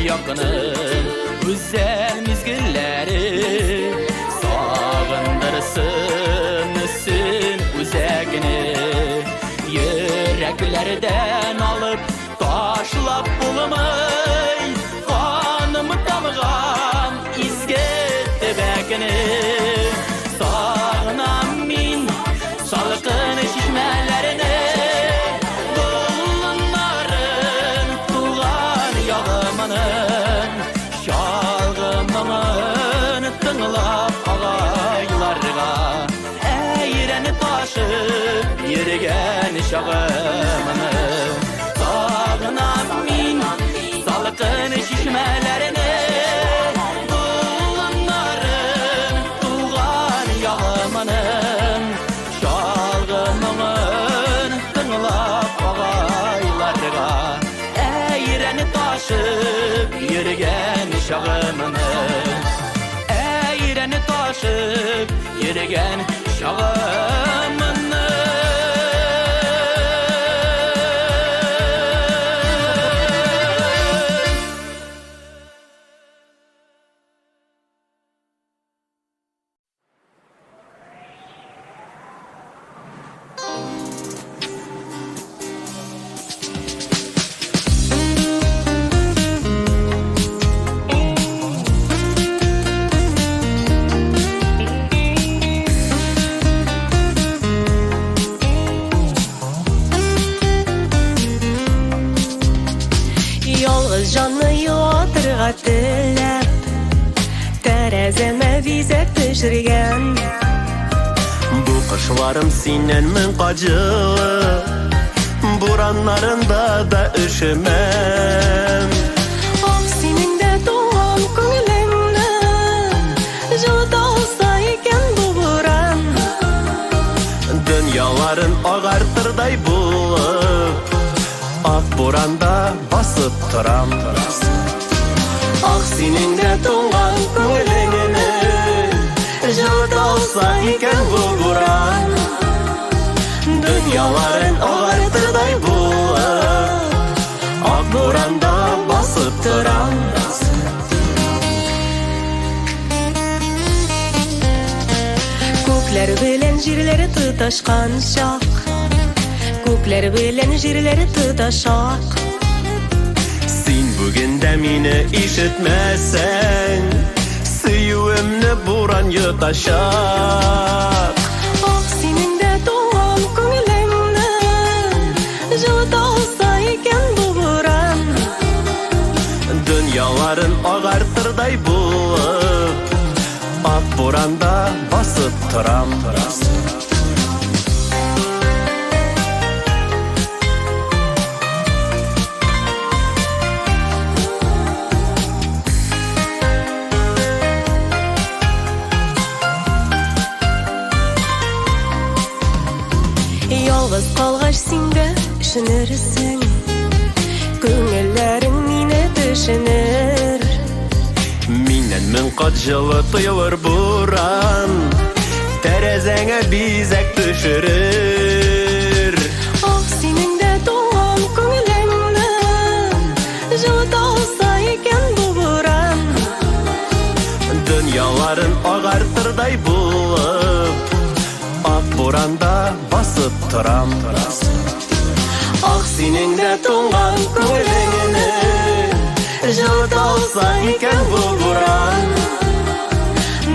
[SPEAKER 21] Yakının güzel mizgilleri Sağındırsın üsün üzegini Yüreklerden alıp taşlap bulmay Kanımı damgan izgetti bekini Sağınam min salkın şişmelerini Şalgımın tınlap ağaylarga Eğreni taşıp yürgen şağımını Sağınam min salkın şişmelerini Bulunların tuğan yağımının Şalgımın tınlap ağaylarga Eğreni taşıp yürgen şağımını Eğreni taşıp yürgen şağımını
[SPEAKER 6] Canlı yotırga tillep Terezeme vize pişirgen
[SPEAKER 5] Bu kışlarım sinen min kacılı Buranlarında da üşümem
[SPEAKER 6] Ah senin de doğan köngülüngde Жылыта olsa iken bu buran
[SPEAKER 5] Dünyalar Дөньяларын агартырдай булып, ак буранда басып торам. Ак синең дә туңган күңелеңне жылыта алса икән бу буран. Дөньяларын агартырдай булып, ак буранда басып торам.
[SPEAKER 6] Күкләр белән җирләре тоташкан чак, күкләр белән җирләре тоташак.
[SPEAKER 5] Син бүген дә мине ишетмәсәң, сөюемне буран йотачак.
[SPEAKER 6] Ак синең дә туган күңелеңне жылыта алса икән бу буран.
[SPEAKER 5] Дөньяларын агартырдай булып, ак буранда басып торам.
[SPEAKER 6] Ялгыз калгач синдә ишенерсең, күңелләрең мине төшенер.
[SPEAKER 5] Миннән мең кат җылы тоелыр буран, тәрәзәңә бизәк төшерер.
[SPEAKER 6] Ак синең дә туган күңелеңне жылыта алса икән бу буран.
[SPEAKER 5] Дөньяларын агартырдай булып, ак буранда басып торам. Ак синең дә туңган күңелеңне жылыта алса икән бу буран.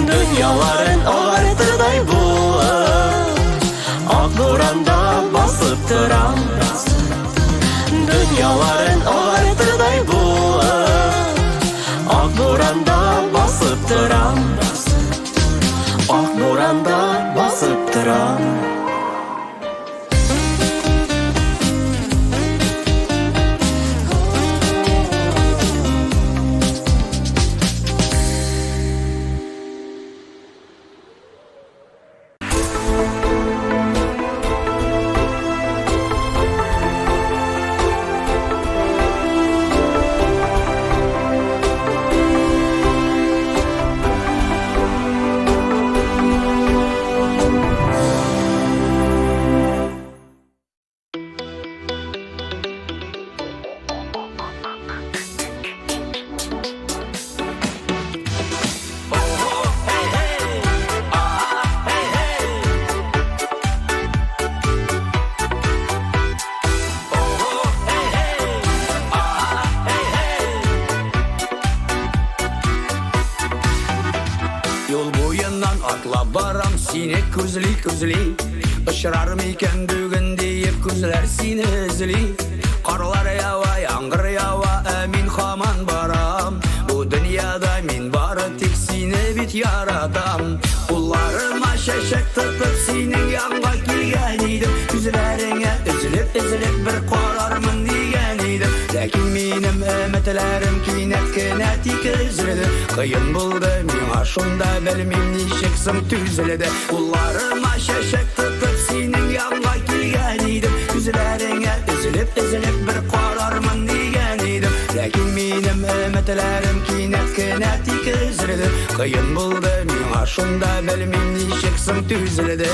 [SPEAKER 5] Дөньяларын агартырдай булып, ак буранда басып торам. Дөньяларын агартырдай булып, ак буранда басып торам. Ак буранда басып торам.
[SPEAKER 22] Күзли, ұшырар мекен бүгін дейіп күзлер сені үзли. Қарлар ява, яңғыр ява, әмин хаман барам. Бұ дүнияда мен бары тек сені бит яратам. Ұлларыма шәшек тұтып сенің янға келген едім. Күзлеріңе үзіліп бір қарармын деген едім. Ләкин менің үмітлерім кейнет кенет екі үзілді. Қиын болды мен ашында білмем нешексім түзілді. Ұлларыма шәшек тұтып сенің янға келген едім. Күзлеріңе үзіліп бір қарармын деген едім. Ләкин менің үмітлерім кейнет кенет екі үзілді. Қиын болды мен ашында білмем нешексім түзілді.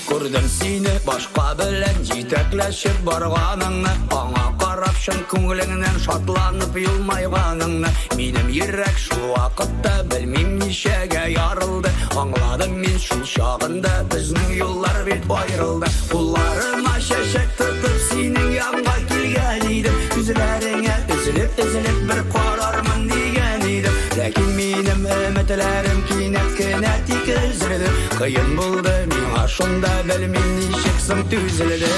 [SPEAKER 22] Көрдім сені башқа білен жетекләшіп барғаныңны. Аңа қарап шын көңіліңнен шатланып елмайғаныңны. Менің ерек шул вақытта білмем нешеге ярылды. Аңладым мен шул шағында біздің yollar бет айрылды. Қолларыма шәшек тұтып сенің янға келген едім. Күзлеріңе үзіліп бір қарармын деген едім. Ләкин менің үмітлерім кенет екі үзілді. Қиын болды мен ашында білмем нешексім түзілді.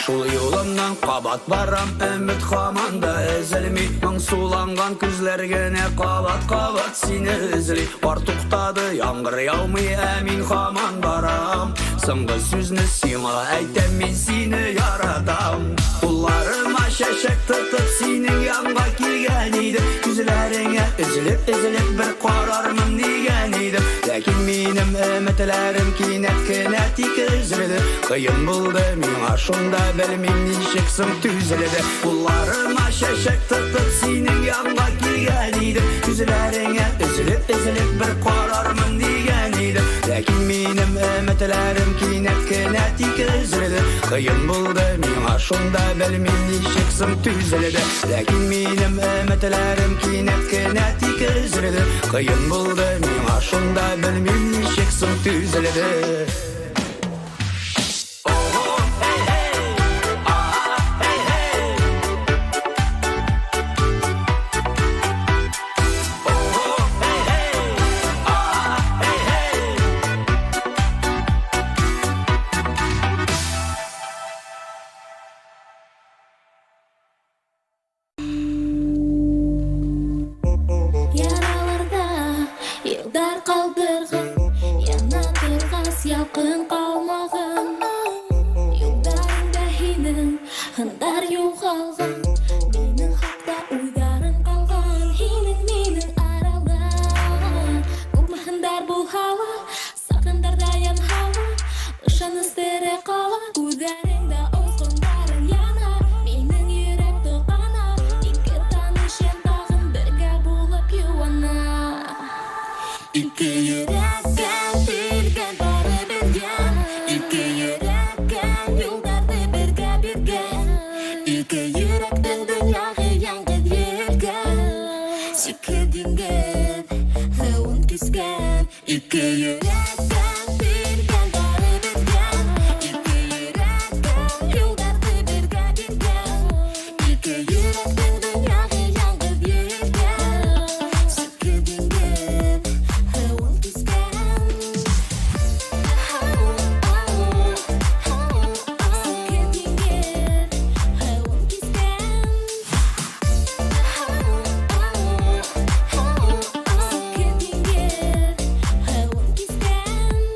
[SPEAKER 22] Шул юлымнан қабат барам, үміт хаманда үзілмей. Мың суланған күз күзләргә не кабат сине эзли. Бар туктады, яңгыр яумый, мин һаман барам. Соңгы сүзне сиңа әйтәм, мин сине яратам. Кулларыма чәчәк тотып синең янга килгән идем. Күзләреңә өзелеп бер карармын дигән идем. Ләкин минем өметләрем кинәт кенә тик өзелде. Кыен булды миңа шунда, белмим ничек соң түзелде. Кулларыма чәчәк тотып синең янга килгән идем. Күзләреңә өзелеп бер карармын дигән идем. Ләкин минем өметләрем кинәт кенә тик өзелде. Кыен булды миңа шунда, белмим ничек соң түзелде. Ләкин минем өметләрем кинәт кенә тик өзелде. Кыен булды миңа шунда, белмим ничек соң түзелде.
[SPEAKER 8] Яраларда йылдар калдырган, яна тургас ялкын калмаган. Юлдарыңда һинең хындар югалган, минең хакта уйларың калган. Һинең минең арала, күпме хындар булһала, сагындар даян һава, ышаныс тере кала. Күзләреңдә озгындарың яна, минең йөрәк токана. Ике танышым тагын бергә булып юана. Ике йөрәккә биргән бары бергән, ике йөрәккә юлларны бергә биргән. Ике йөрәктән дөньяга яңгыр йөргән. Сике диңгез һавын кискән. Ике йөрәккә биргән бары бергән, ике йөрәккә юлларны бергә биргән. Ике йөрәктән дөньяга яңгыр йөргән. Сике диңгез һавын кискән. Сике диңгез һавын кискән. Сике диңгез һавын кискән.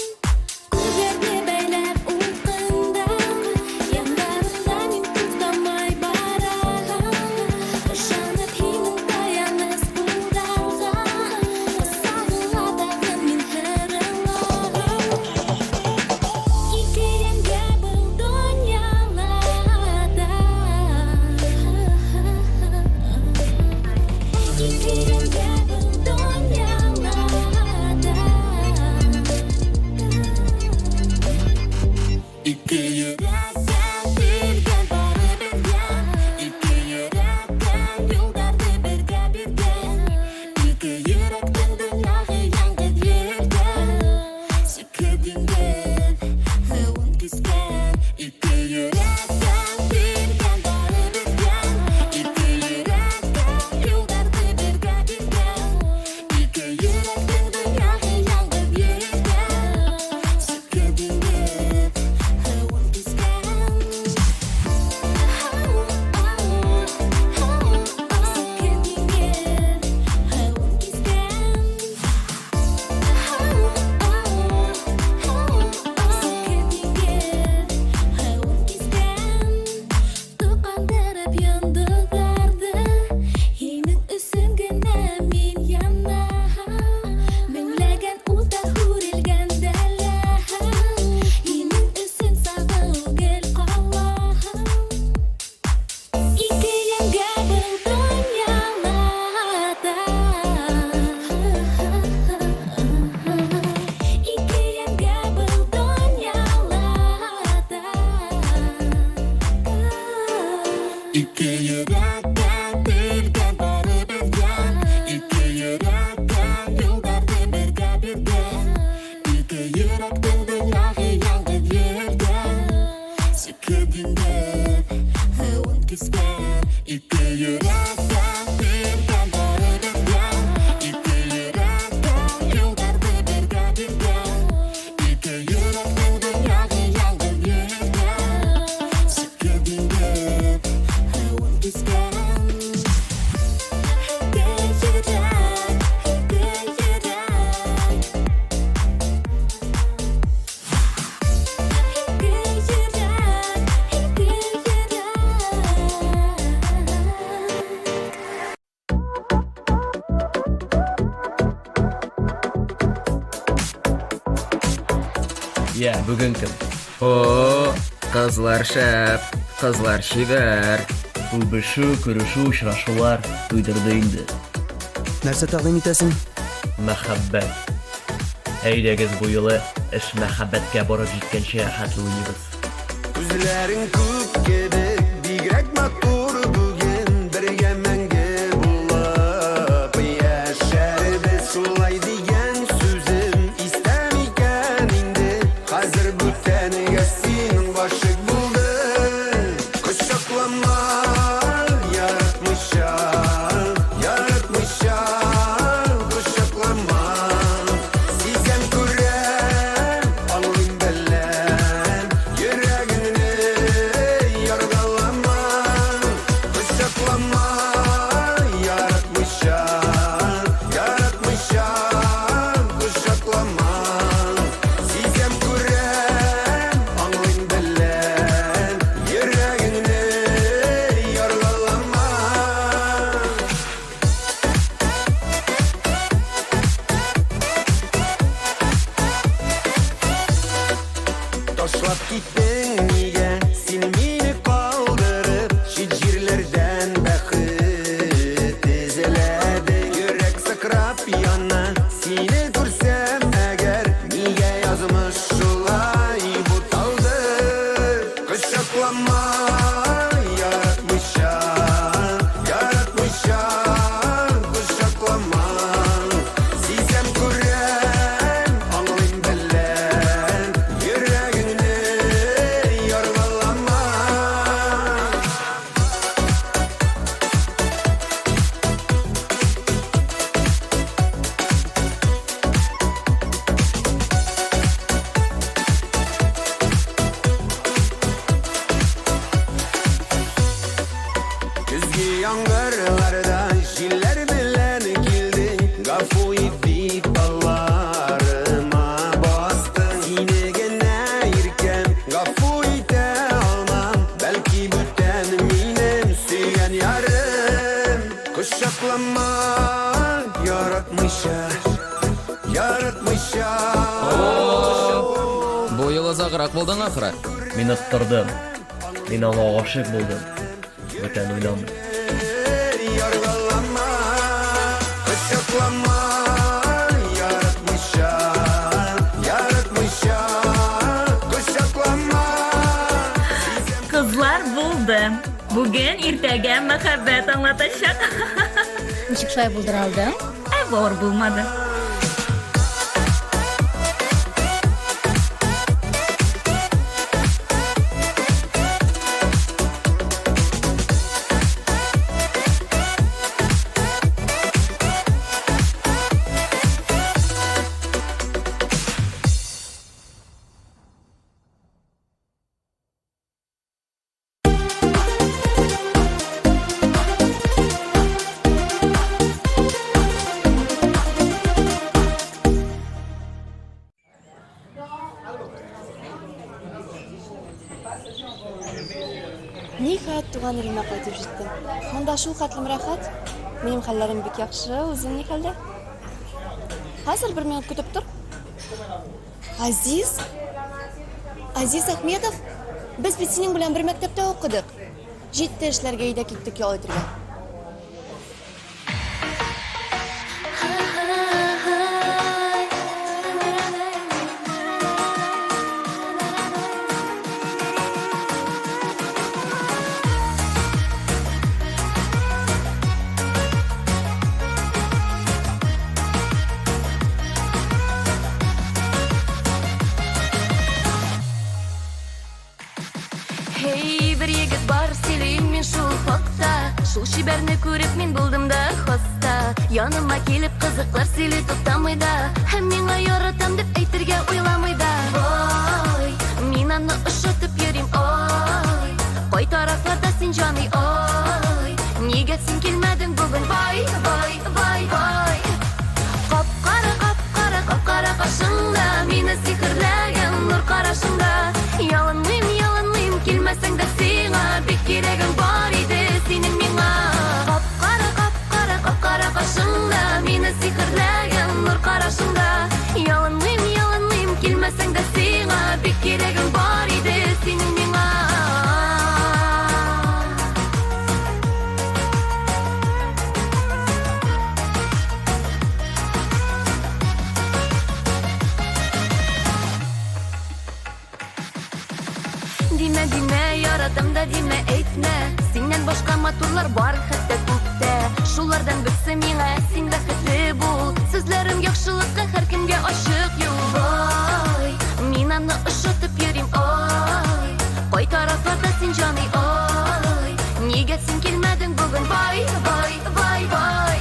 [SPEAKER 21] Я, бүгін кім?
[SPEAKER 13] О, қызлар шәп, қызлар шибәр.
[SPEAKER 21] Үбішу, күрішу, ұшырашулар түйдірді инде.
[SPEAKER 13] Нәрсе тәқдим итәсең?
[SPEAKER 21] Мәхәббәт. Әйдәгез бу юлы эш мәхәббәткә барып җиткәнче хәтле уйнабыз.
[SPEAKER 23] Күзләрең күк кебек, бигрәк матур бүген, бергә мәңге булып яшәрбез. Шулай дигән сүзем истәм икән инде, хәзер бүтәнгә синең гашык булдым. Кочаклама, яратмыйча, яратмыйча, кочаклама. Сизәм күрәм, аңлыйм беләм, йөрәгеңне яргалама. Кочаклама, яратмыйча, яратмыйча, кочаклама. Сизәм күрәм, аңлыйм беләм, йөрәгеңне яргалама. Ташлап киттең нигә, син мине калдырып, чит җирләрдән бәхет эзләдең. Йөрәк сакрап яна, сине күрсәм әгәр, нигә язмыш шулай буталды. Кочаклама, яратмыйча, яратмыйча, кочаклама. Сизәм күрәм, аңлыйм беләм, йөрәгеңне яргалама. Көзге яңгырларда җилләр белән килдең, гафу ит дип балларыма бастың. Сине генә иркәм, гафу итә алмам, бәлки бүтән минем сөйгән ярым. Кочаклама, яратмыйча, яратмыйча.
[SPEAKER 13] Бу юлы озаграк булдың ахыры.
[SPEAKER 21] Мин оттырдым. Мин аңа гашык булдым. Бүтән уйламый.
[SPEAKER 23] Яргалама, кочаклама, яратмыйча, яратмыйча, кочаклама.
[SPEAKER 14] Кызлар булды. Бүген иртәгә мәхәббәт аңлатачак.
[SPEAKER 2] Ничек шулай булдыра алдың?
[SPEAKER 14] Бор булмады.
[SPEAKER 19] Ниһаять туган илемә кайтып җиттем. Монда шул хәтлем рәхәт. Минем хәлләрем бик яхшы, үзең ни хәлдә? Хәзер бер минут көтеп тор. Азиз? Азиз Әхмәтов? Без бит синең белән бер мәктәптә укыдык. 7 эшләргә өйдә киттек ял итәргә.
[SPEAKER 2] Hey, bir егет бар, сөйлейм мин шул хакта. Шул шибәрне күреп мин булдым да хаста. Яныма килеп кызыклар сөйли туктамый да. Һәм миңа яратам дип әйтергә уйламый да. Ой, мин аны ошатып йөрим, ой. Кай тарафларда син җаный, ой. Нигә син килмәдең бүген, вай, вай, вай, вай. Кап-кара, кап-кара, кап-кара кашыңда, мине сихерләгән нур карашыңда. Ялынмыйм, ялынмыйм, килмәсәң дә сиңа, бик кирәгең бар иде синең миңа. Кап-кара, кап-кара, кап-кара кашыңда, мине сихерләгән нур карашыңда. Ялынмыйм, ялынмыйм, килмәсәң дә сиңа,
[SPEAKER 8] башка матурлар бар хәтта күктә. Шулардан берсе миңа син бәхетле бул. Сүзләрем яхшылыкка һәр кемгә ачык юл. Ой, мин аны ошатып йөрим, ой. Кай тарафларда син җаный, ой. Нигә син килмәдең бүген, бай, бай, бай, бай.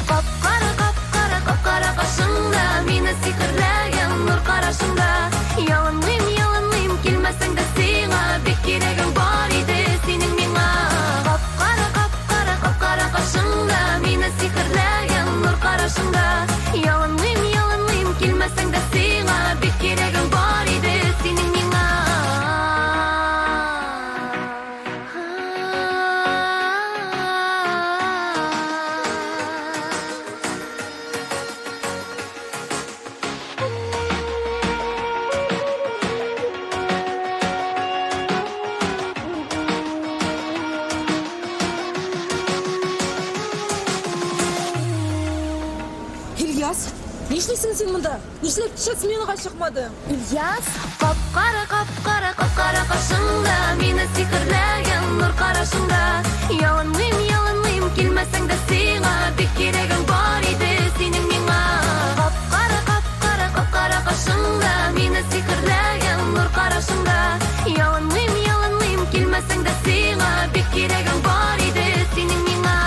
[SPEAKER 8] Капкара, капкара, капкара кашыңда, мине сихерләгән нур карашыңда. Ялынмыйм, ялынмыйм, килмәсәң дә сиңа, бик кирәгең бар иде синең миңа. Капкара, капкара, капкара кашыңда, мине сихерләгән нур карашыңда. Ялынмыйм, ялынмыйм, килмәсәң дә сиңа, бик кирәгең бар иде синең миңа.
[SPEAKER 18] Ильяс, нишлисең син монда? Нишләп кичәс миңа чыкмадың?
[SPEAKER 8] Ильяс, капкара, капкара, капкара кашыңда, мине сихерләгән нур карашыңда. Ялынмыйм, ялынмыйм, килмәсәң дә сиңа, бик кирәгең бар иде синең миңа. Капкара, капкара, капкара кашыңда, мине сихерләгән нур карашыңда. Ялынмыйм, ялынмыйм, килмәсәң дә сиңа, бик кирәгең бар иде синең миңа.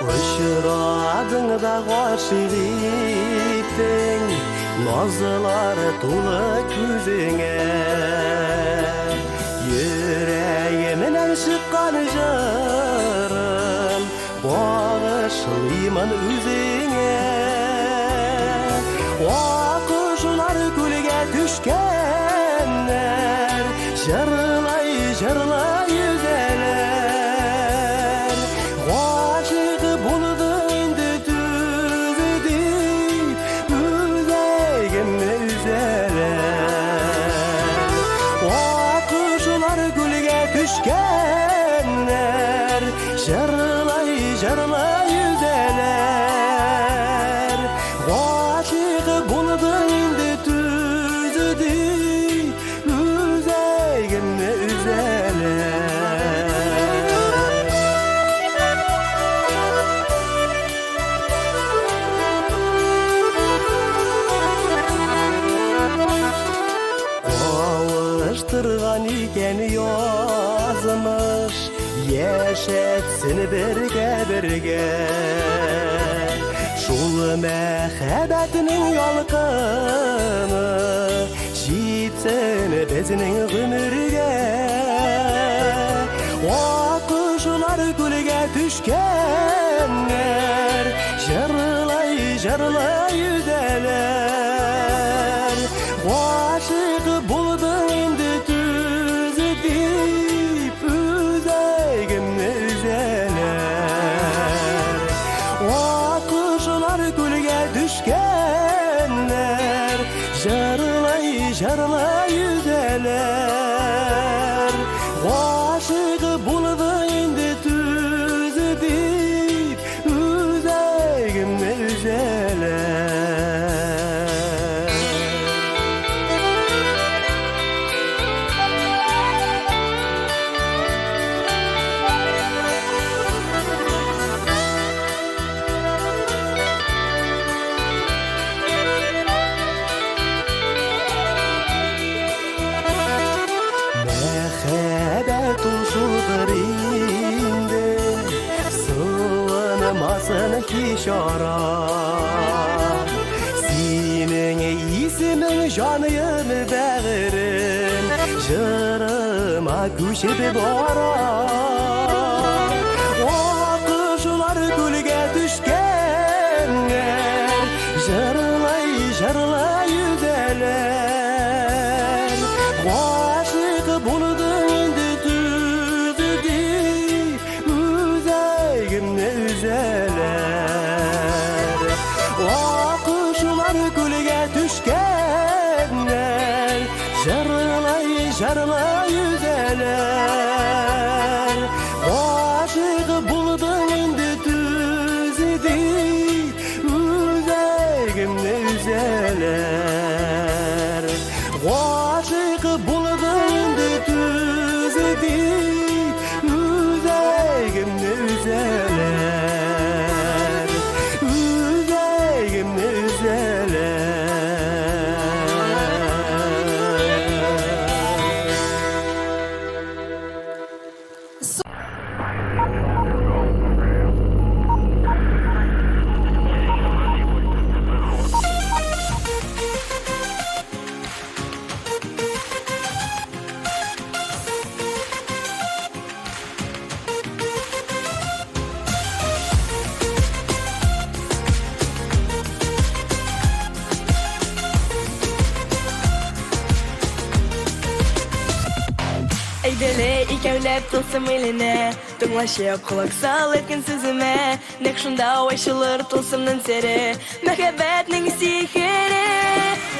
[SPEAKER 1] Очрадың да гашык иттең, назлары тулы күзеңә. Йөрәгемнән чыккан җырым, багышлыймын үзеңә. Акышлар күлгә төшкәннәр, җырлай, җырлай yüzәләр. Гашык булды инде түзде, үзәгемне үзәләр. Акышлар күлгә төшкәннәр, җырлай, җырлай yüzәләр. Гашык булды инде түзде, үзәгемне үзәләр. Alıştırgan iken yazmış, yaşatsın birge. Şul məxəbətinin yalqını, jitsin bizning gümürge. Akışlar gülge düşkenler, jırlay, jırlay yüzələr. Aşık buldu indi tüzü deyip, üzəgimni üzələr. Akışlar gülge düşkenler, jırlay, jırlay yüzələr. Aşık buldu indi tüzü deyip, tanımasın hiç ara. Senin ismin canım bağırın, jırıma köşüp bara. O kuşlar gülge düşkenler, jırlay jırlay yüzeler. Aşık buldun indi tüzüdü, üzegimne üzeler. O kuşlar gülge düşkenler, jırlay jırlay yüzeler. Aşık buldun indi tüzüdü, üzegimne üzeler. Aşık buldun indi tüzüdü, üzegimne üzeler. Üzegimne üzeler.
[SPEAKER 6] Eydele ikevlep tılsım eline, tınglaşıp kulak sal etkin sözüme. Nek şunda oşılır tılsımның seri, мәхәббәтнең сихере.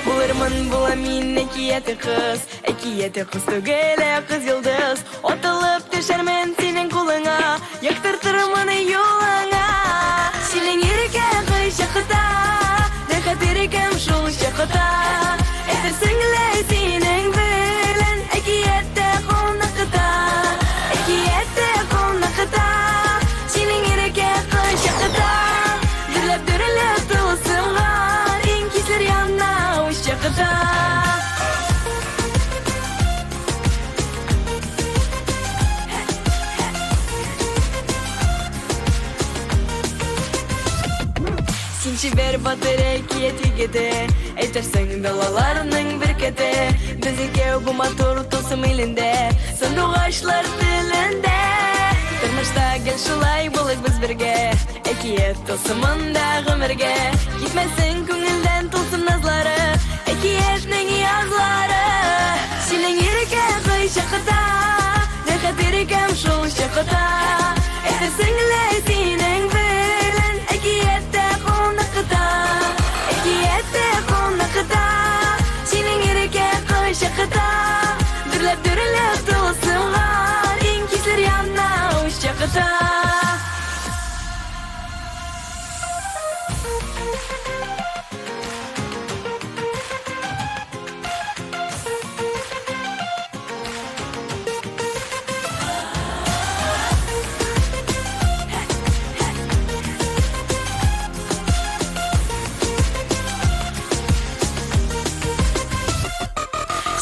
[SPEAKER 6] Булырмын була мин әкияте кыз түгел кыз йолдыз. Атылып төшәрмен синең кулыңа, яктыртырмын юлыңа. Синең иркә кый чакыта, рәхәт иркәм шул чакыта. Әйтерсең лә синең белән әкиятә кунакта, әкиятә кунакта. Синең иркә кый чакыта, дөрләп тылсымлар, иң кисләр янна уч чакыта. Син шибер батыр әкият егете, әйтерсең далаларның беркете. Без икәү бу матур тылсым илендә, сандугачлар телендә. Тормышта гел шулай булыйк без бергә, әкият тылсымында гомергә. Китмәсен күңелдән тылсым назлары, әкиятнең язлары. Синең иркә кый чакыта, рәхәт иркәм шул чакыта. Әйтерсең лә синең белән әкиятә кунакта, әкиятә кунакта. Синең иркә кый чакыта, дөрләп тылсымлар, иң кисләр янна уч чакыта.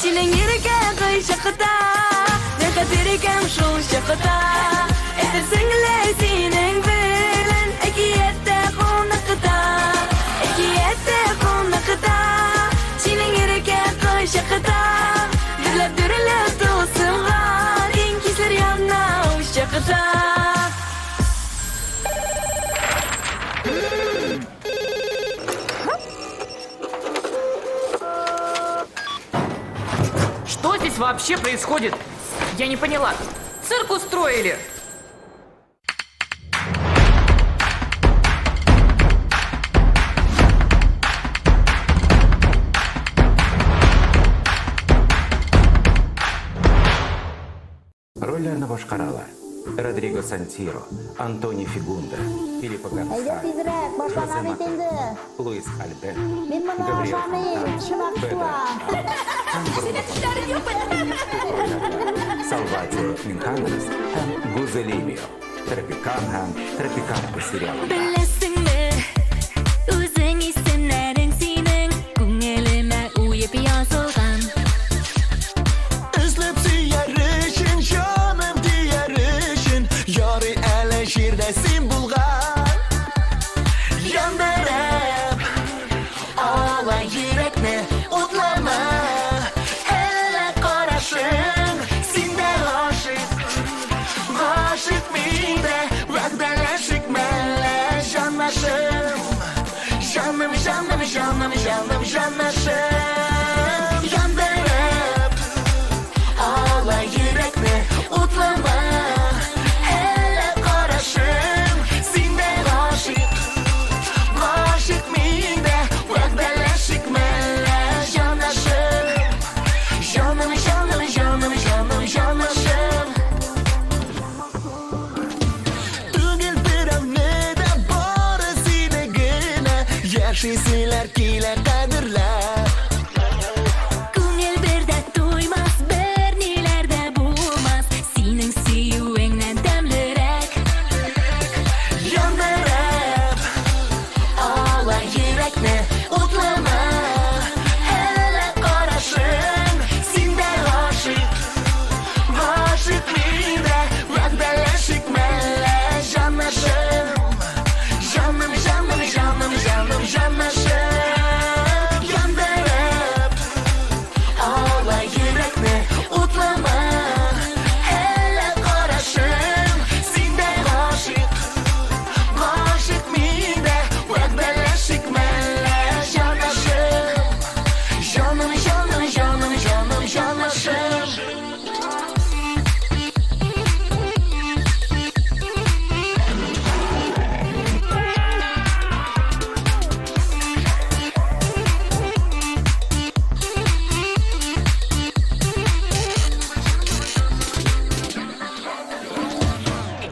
[SPEAKER 6] Синең иркә кый чакыта, рәхәт иркәм шул чакыта. Әйтерсең лә синең белән әкиятә кунакта, әкиятә кунакта. Синең иркә кый чакыта, дөрләп тылсымлар, иң кисләр янна уч чакыта.
[SPEAKER 3] Что здесь вообще происходит? Я не поняла. Цирк устроили.
[SPEAKER 16] Рольләрне башкаралар. Родриго Сантиро, Антони Фигунда, Филиппо Гарца, Жозе Мата, Луис Альберт, Габриэль Фонтан, Педро Салватио Минханес һәм Гузелимио. Тропикан һәм Тропиканка сериалында.
[SPEAKER 2] Беләсеңме, үзең исемнәрең синең күңелемә уеп язылган.
[SPEAKER 23] Özlep ziyaretin, canım diyeretin, yarı ele şirdesin bulgan.
[SPEAKER 21] жаным, жаным, жанашым Яндырып ала йөрәкне утлама Әле карашым синдә гашык Гашык миндә вәгъдәләшик мәллә жанашым Жаным, жаным, жаным, жаным, жанашым Түгел берәүне дә бары сине генә Яшисейләр килә кадерләп
[SPEAKER 2] Күңел бердә туймас, берниләр дә булмас Синең сөюеңнән тәмлерәк
[SPEAKER 21] Яндырып ала йөрәкне утлама Әле карашым синдә гашык Гашык миндә вәгъдәләшик мәллә жанашым Жаным, жаным, жаным, жаным, жанашым Яндырып ала йөрәкне утлама Әле карашым синдә гашык Гашык миндә вәгъдәләшик мәллә жанашым Жаным, жаным, жаным, жаным, жанашым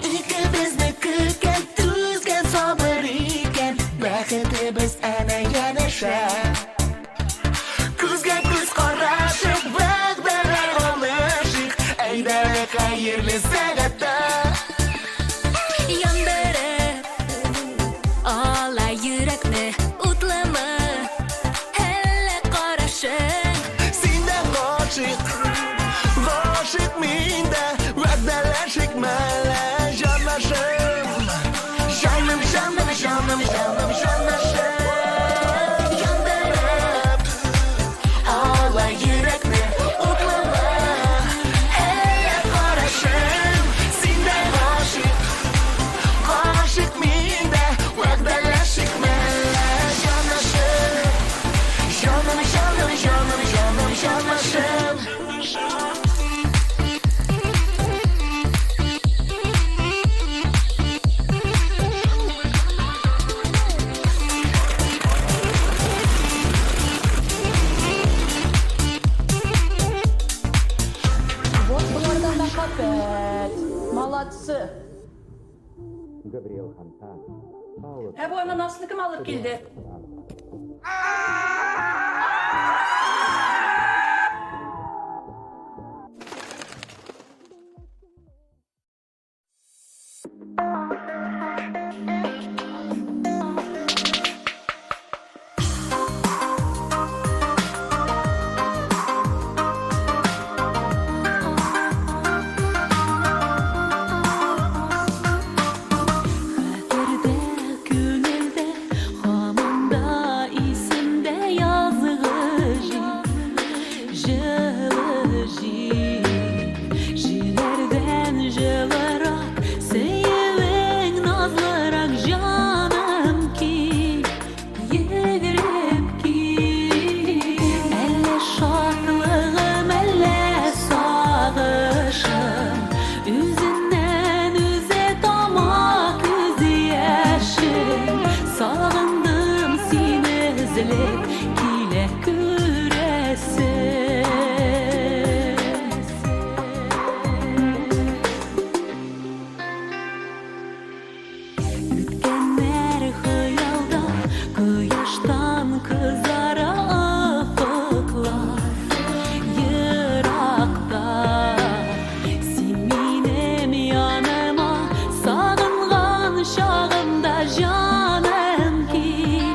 [SPEAKER 21] Икебезнеке икән, түзгән сабыр икән Бәхетебез әнә янәшә Күзгә күз карашып, вәгъдәләр алышык Әйдәле хәерле сәгатьтә
[SPEAKER 2] Яндырып ала йөрәкне утлама Әле карашың
[SPEAKER 21] Синдә гашык, гашык миндә вәгъдәләшик мәллә жанашым Жаным, жаным, жаным, жаным, жанашым Яндырып ала йөрәкне утлама Әле карашым синдә гашык Гашык миндә вәгъдәләшик мәллә жанашым Жаным, жаным, жаным, жаным, жанашым
[SPEAKER 18] Вот бұлардан да қапет. Молодцы.
[SPEAKER 16] Габриэл Хантан.
[SPEAKER 18] Ә бұл ананасыны кім алып келді?
[SPEAKER 2] Хәтердә, күңелдә, һаманда исемдә язгы җылы җилләрдән җылырак сөюең назлырак җаным ки йөгереп кил әллә шатлыгым әллә сагышым үзеннән үзе тамак күз яшем сагындым сине эзләп килә күрәсем үткәннәр хыялда кояштан кызара офыклар еракта син минем яныма сагынган чагымда җаным кил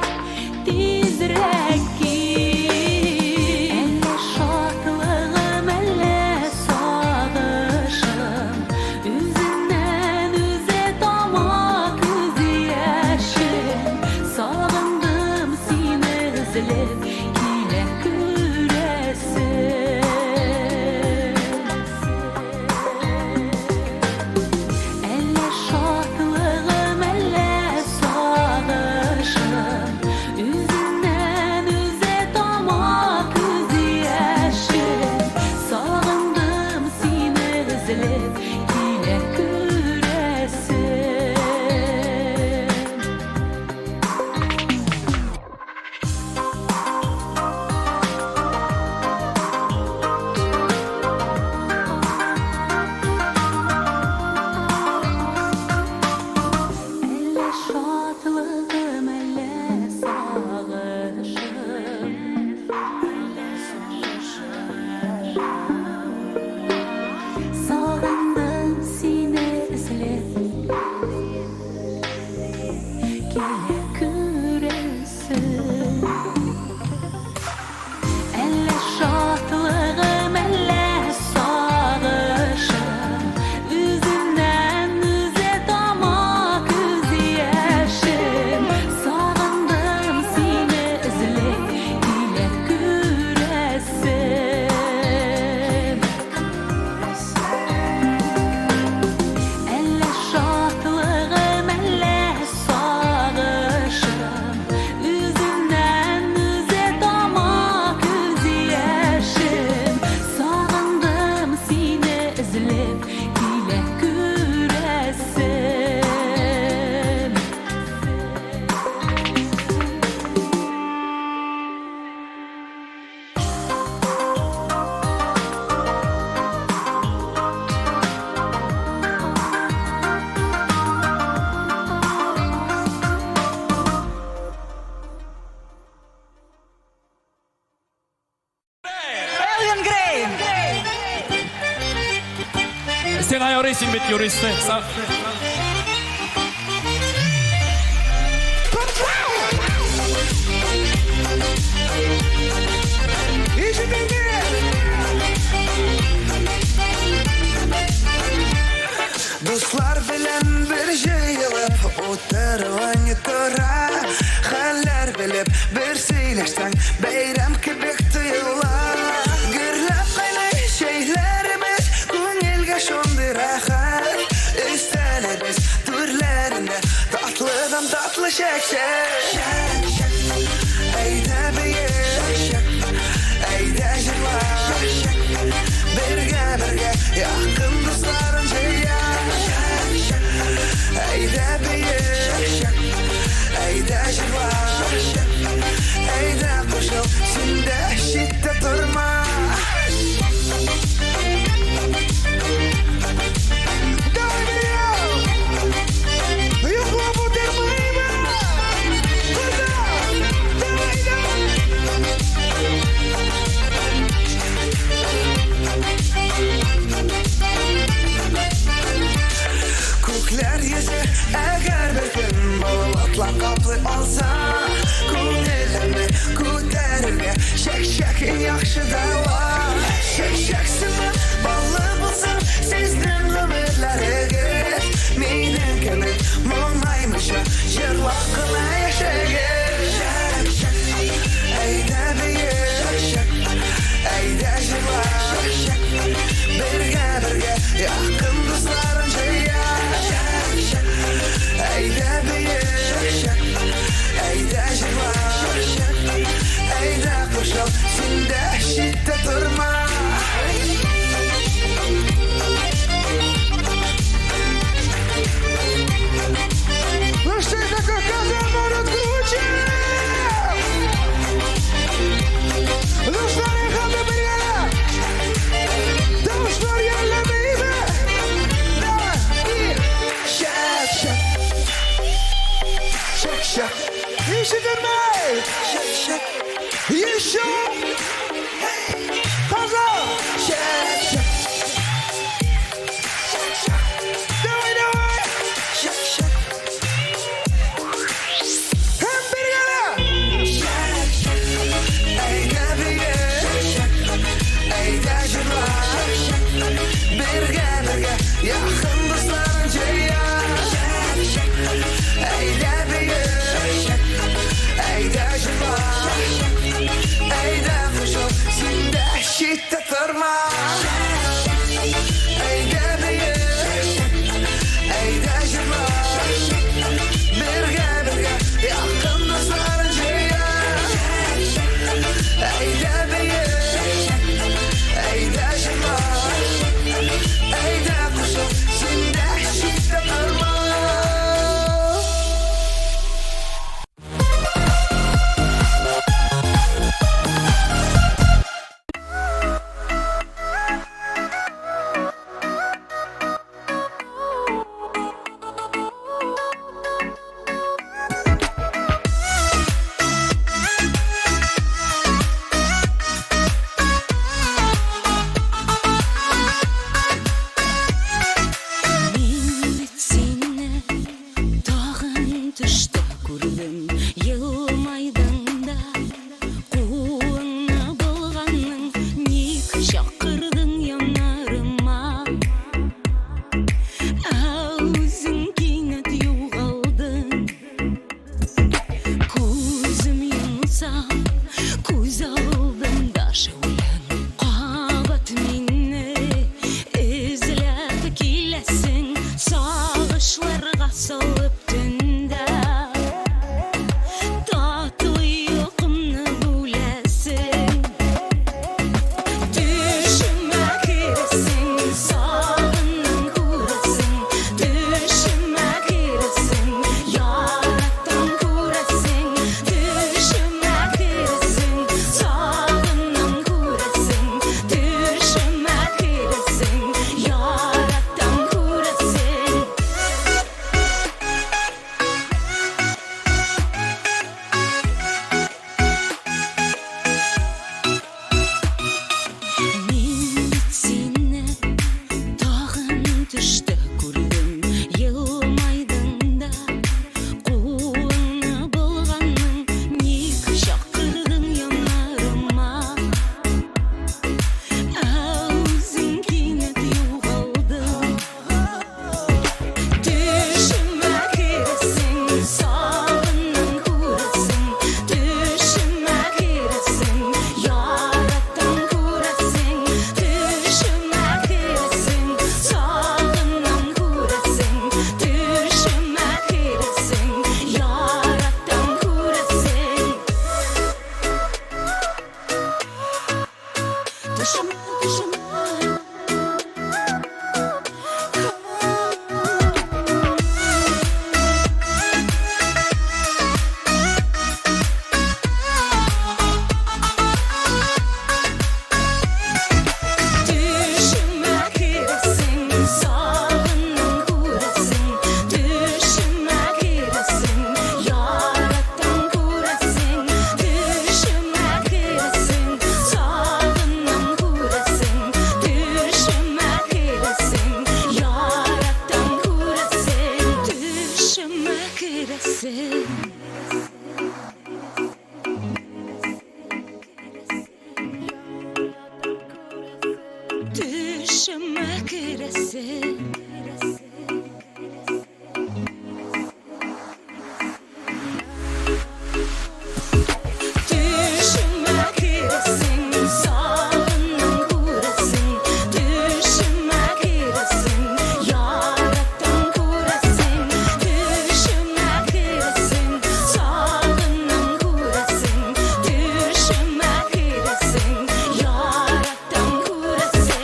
[SPEAKER 2] тизрәк кил әллә шатлыгым әллә сагышым үзеннән үзе тамак күз яшем сагындым сине эзләп килә күрәсем әллә шатлыгым әллә
[SPEAKER 9] kele küresin Elle şatlığım elle sağışım Üzümden üze damak üzyeşim Sağındım seni izle ile küresin Elle şatlığım elle sağışım Üzümden üze damak üzyeşim Sağındım seni izlep ile küresim
[SPEAKER 18] Элген Грейм.
[SPEAKER 15] Сен айорейсің бет юристі.
[SPEAKER 23] Dostlar bilen bir jeyilip Oturvan yutura Haller bilip bir seyleşten Beyram kibik tuyular Gürlep kayna şeylerimiz Gönülge şondy rahat Üsteleriz türlerinde Tatlıdan tatlı şek şek Eyde beyir Eyde jırlar Birge birge yakın dostların ceya Eyde beyir Eyde jırlar Eyde koşul Sinde şitte durma Давай меня! Я хлопу термоима! Куда? Давай, Kuklar yüzü eğer bir gün Balıkla kaplı olsa Künelimi kuterilge Şek şek yakşı da var Şek şek sımı balı bulsam Sizden ömürleri git Minin kemi monaymışa Jırlakına yaşayır Şek şek Eyde beyir Eyde jırlar Birge birge yakın dostların ceya Eyde beyir Eyde jırlar Eyde koşul Sinde şitte durma Ну что это как казан народ круче Ну что рехаты бери Да уж я бейби Давай и Шак шак Шак шак Еще вернай Шак шак Еще Казан Шак шак Давай давай Шак шак Yakın dostların ceya Eyde beyir Eyde jırlar Eyde koşul
[SPEAKER 9] салып түндә тату йокымны бүләсең Düşüme girsin sağının kurasın Düşüme girsin yarattan kurasın Düşüme girsin sağının kurasın Düşüme girsin yarattan kurasın Min seni tağın düştü kurdum Yılmaydın da Kulağını bulganın Nik şakırdın yanarıma Ağzın kinet yuğaldın Düşüme girsin sağının kurasın Düşüme girsin yarattan kurasın Düşüme girsin sağının kurasın Düşüme girsin yarattan kurasın Düşüme Düşüme girsin sağının kurasın Düşüme girsin yarattan kurasın Düşüme girsin sağının kurasın Düşüme girsin yarattan kurasın Düşüme girsin Düşüme girsin Düşüme girsin sağının kurasın Düşüme girsin yarattan kurasın Düşüme girsin sağının kurasın Düşüme girsin yarattan kurasın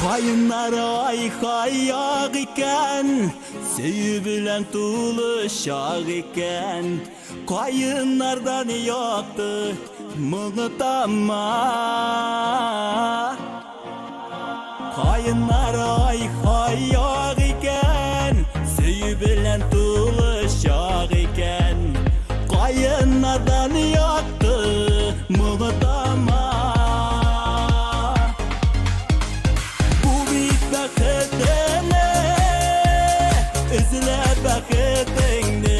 [SPEAKER 22] Kayınlar aykayak iken Сөйü bilen tulu şak iken Kayınlardan yaktı mığıtama Kayınlar aykayak iken Сөйü bilen tulu şak iken Kayınlardan yaktı mığıtama Bu bit baketene Ezle baketene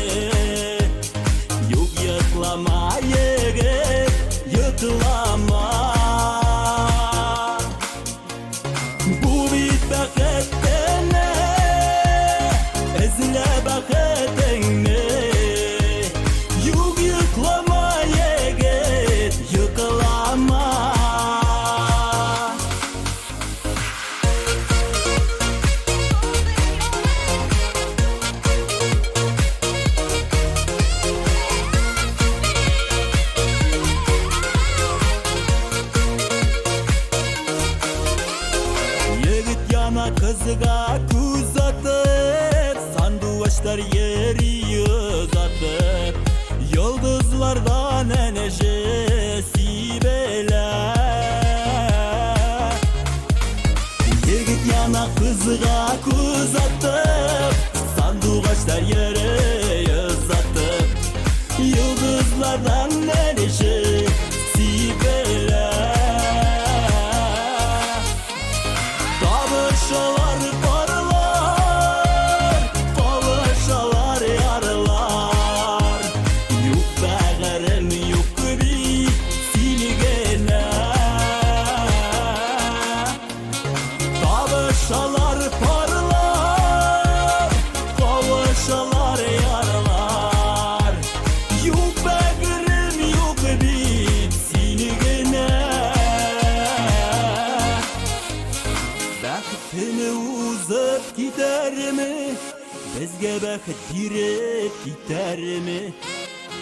[SPEAKER 22] Yıklama yegit Yıklama Kızga kuz atıp Sanduvaçlar yeri uzatıp Yıldızlardan enerjisi bele Yigit yana kızga kuz atıp Sanduvaçlar yeri uzatıp Yıldızlardan enerjisi bele Tabışalar parlar безгә бәхет биреп китәрме?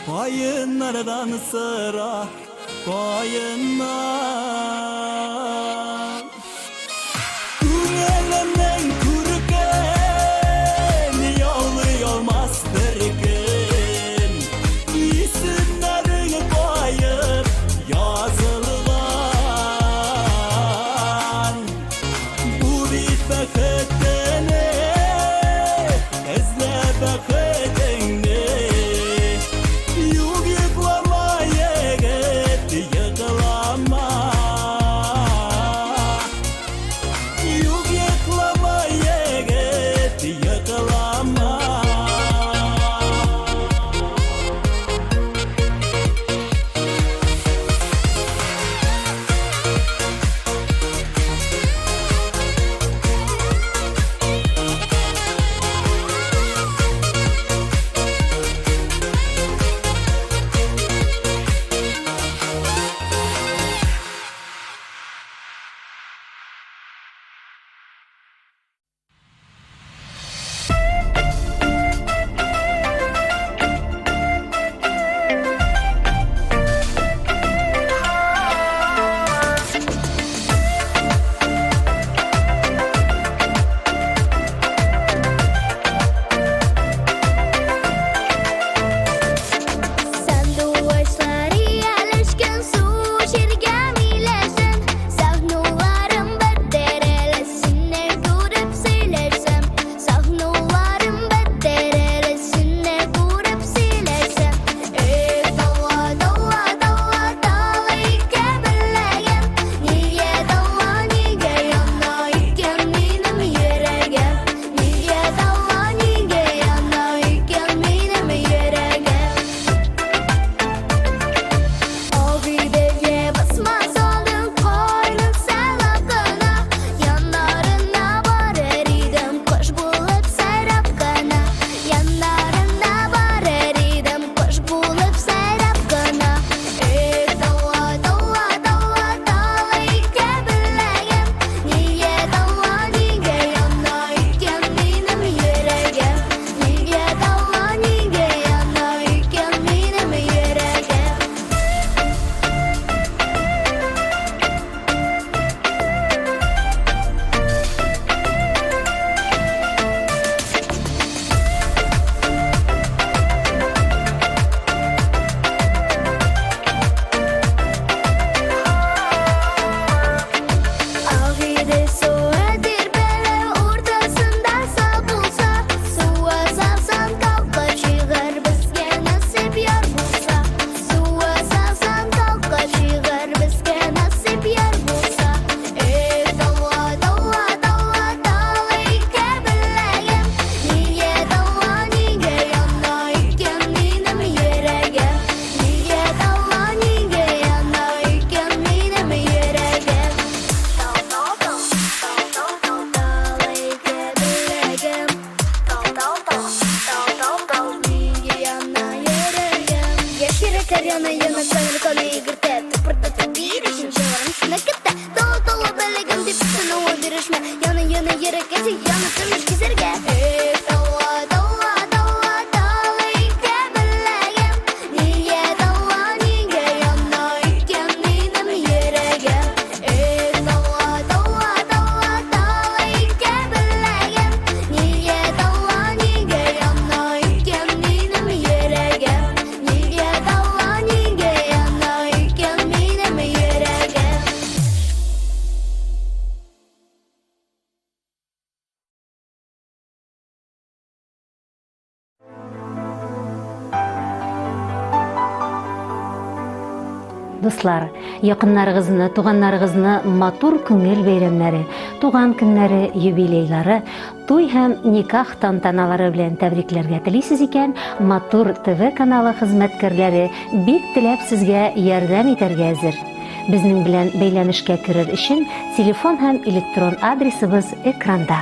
[SPEAKER 22] Кайыннардан сыра, кайыннар. Күңелемнең күркен, ялый алмас бер көн. Исемнәреңе кайып язылган. Бу бит бәхетне, эзләп бәхетеңне. Юк йоклама егет, йоклама. Юк йоклама егет, йоклама.
[SPEAKER 8] Сандугачлары ялышкан су җиргә миләсен. Сагнуларым беттереле синне күреп сөйләсәм. Сагнуларым беттереле синне күреп сөйләсәм. Эй, дала, дала, дала, дала икән беләгән. Нигә дала, нигә яна икән минем йөрәгем? Нигә дала, нигә яна икән минем йөрәгем? Агыйдәгә басмас алдың кайның салакына. Яннарына барыр идем кош булып сайрап кына. Яннарына барыр идем кош булып сайрап кына. Эй, дала, дала, дала, дала икән беләгән. Нигә дала, нигә яна икән минем йөрәгем? Нигә дала, нигә яна икән минем йөрәгем? Агыйды суы тирбәле уртасында сау булса, суы салсан калкып чыгар безгә насыйп яр булса. Суы салсан калкып чыгар безгә насыйп яр булса. Эй, дала, дала, дала, дала икән беләгән. Нигә дала, нигә яна икән минем йөрәгем? Нигә дала, нигә яна икән минем йөрәгем? Яна яна кайыр каны егіртә. Тыпырда тәбир үшін жығырым сына кетті. Дала бәлігім деп сынуы берішме. Яна ерекесі, яна көміш кезерге. Эй, дала, дала, дала, дала икән беләгән. Нигә дала, нигә яна икән минем йөрәгем? Эй, дала, дала, дала, дала икән беләгән. Нигә дала, нигә яна икән минем йөрәгем? Нигә дала, нигә яна икән минем йөрәгем?
[SPEAKER 4] Дуслар, якыннарыгызны, туганнарыгызны матур күңел бәйрәмнәре, туган көннәре, юбилейлары, туй һәм никах тантаналары белән тәбрикләргә телисез икән, Матур ТВ каналы хезмәткәрләре бик теләп сезгә ярдәм итәргә әзер. Безнең белән бәйләнешкә керер өчен телефон һәм электрон адресыбыз экранда.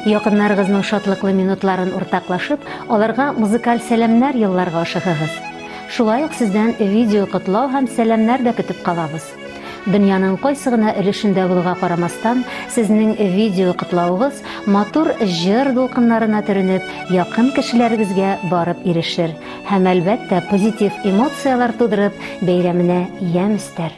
[SPEAKER 4] Якыннарыгызның шатлыклы минутларын уртаклашып, аларга музыкаль сәламнәр юлларга ашыгыгыз. Шулай ук сездән видео котлау һәм сәламнәр дә көтеп калабыз. Дөньяның кайсы гына өлешендә булуга карамастан, сезнең видео кытлауыгыз матур җыр дулкыннарына төренеп, якын кешеләрегезгә барып ирешер һәм әлбәттә позитив эмоциялар тудырып, бәйрәменә ямь өстәр.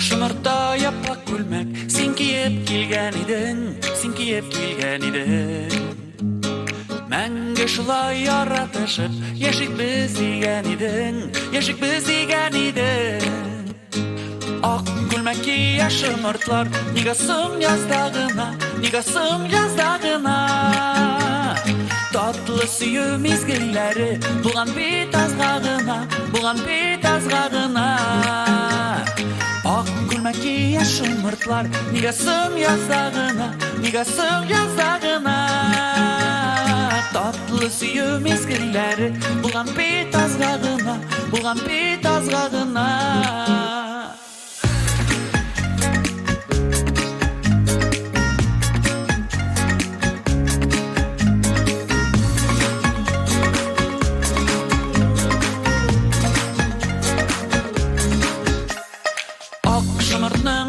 [SPEAKER 22] Шымырта япрак күлмәк, син киеп килгән идең. Мәңге шулай яратышып, яшик без дигән идең. Ак күлмәк кия шымыртлар, нигә соң язда гына, Татлы сөю мизгелләре, булган бит азга гына. Ак күлмәк кия шымыртлар, нигә соң язда гына, Татлы сөю мизгелләре, булган бит азга гына.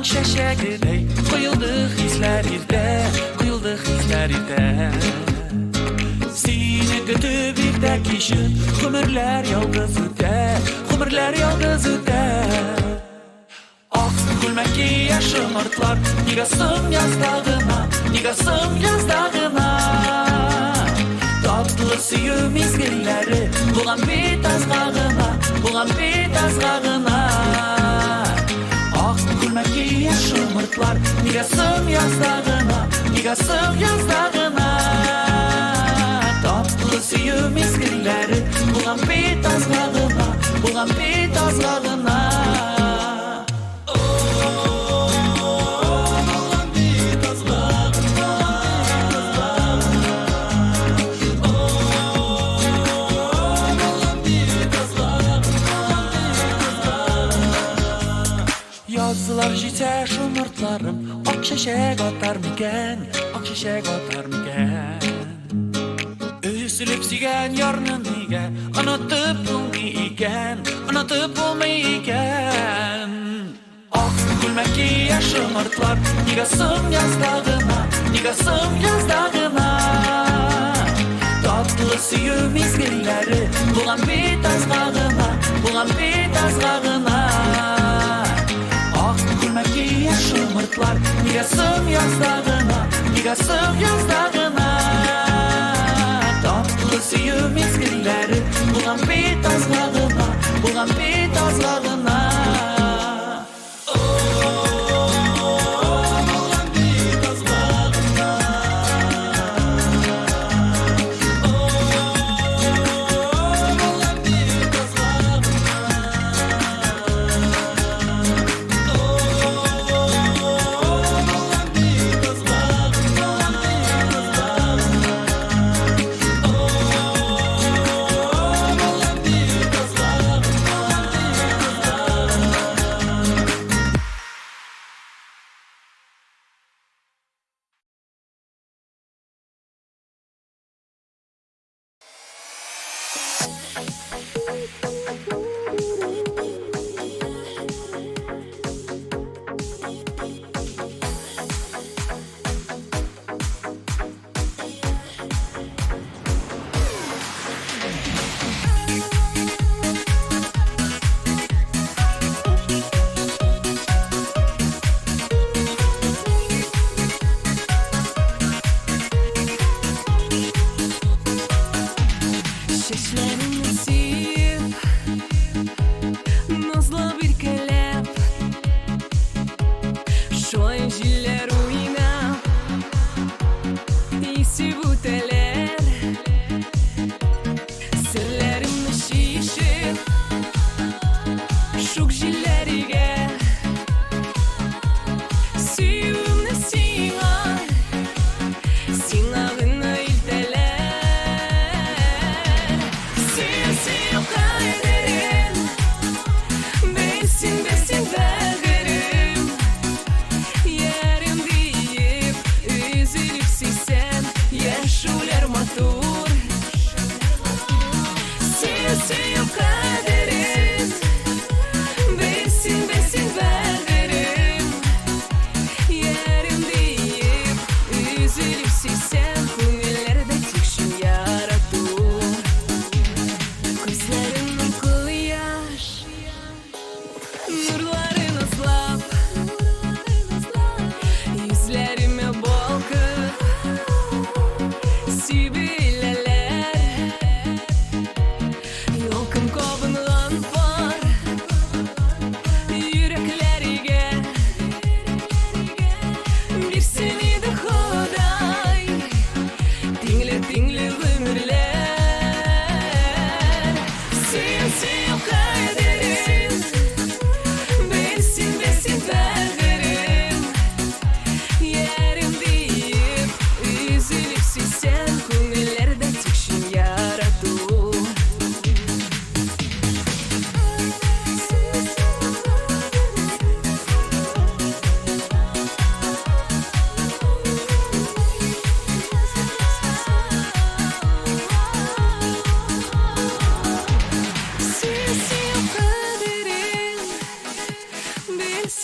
[SPEAKER 22] Şəşəgidəy, Quyuldu hisslər irdə Seni götüb irdə kişid Xümürlər yalqız üdə Ak gülmək ki yaşımırtlar Niga sığ yazdağına Tatlı suyu mizgilləri Bulan bit azğağına Gülmək ki yaşımırtlar Niga sığ yazdağına Tatlı suyu mizgilləri Bulan bit azğağına Yazılar jitə şumurtlarım Ak şəşək atar mikən Üzülüb sigən yarının nigə Anıtıp bulmay ikən Ak gülmək ki yaşımırtlar Niga sığ yazdağına Tatlı suyu mizgilləri Bulan bit azğağına Gülmək ki yaşımırtlar Niga sığ yazdağına Tatlı suyu mizgilləri Bulan bit azğağına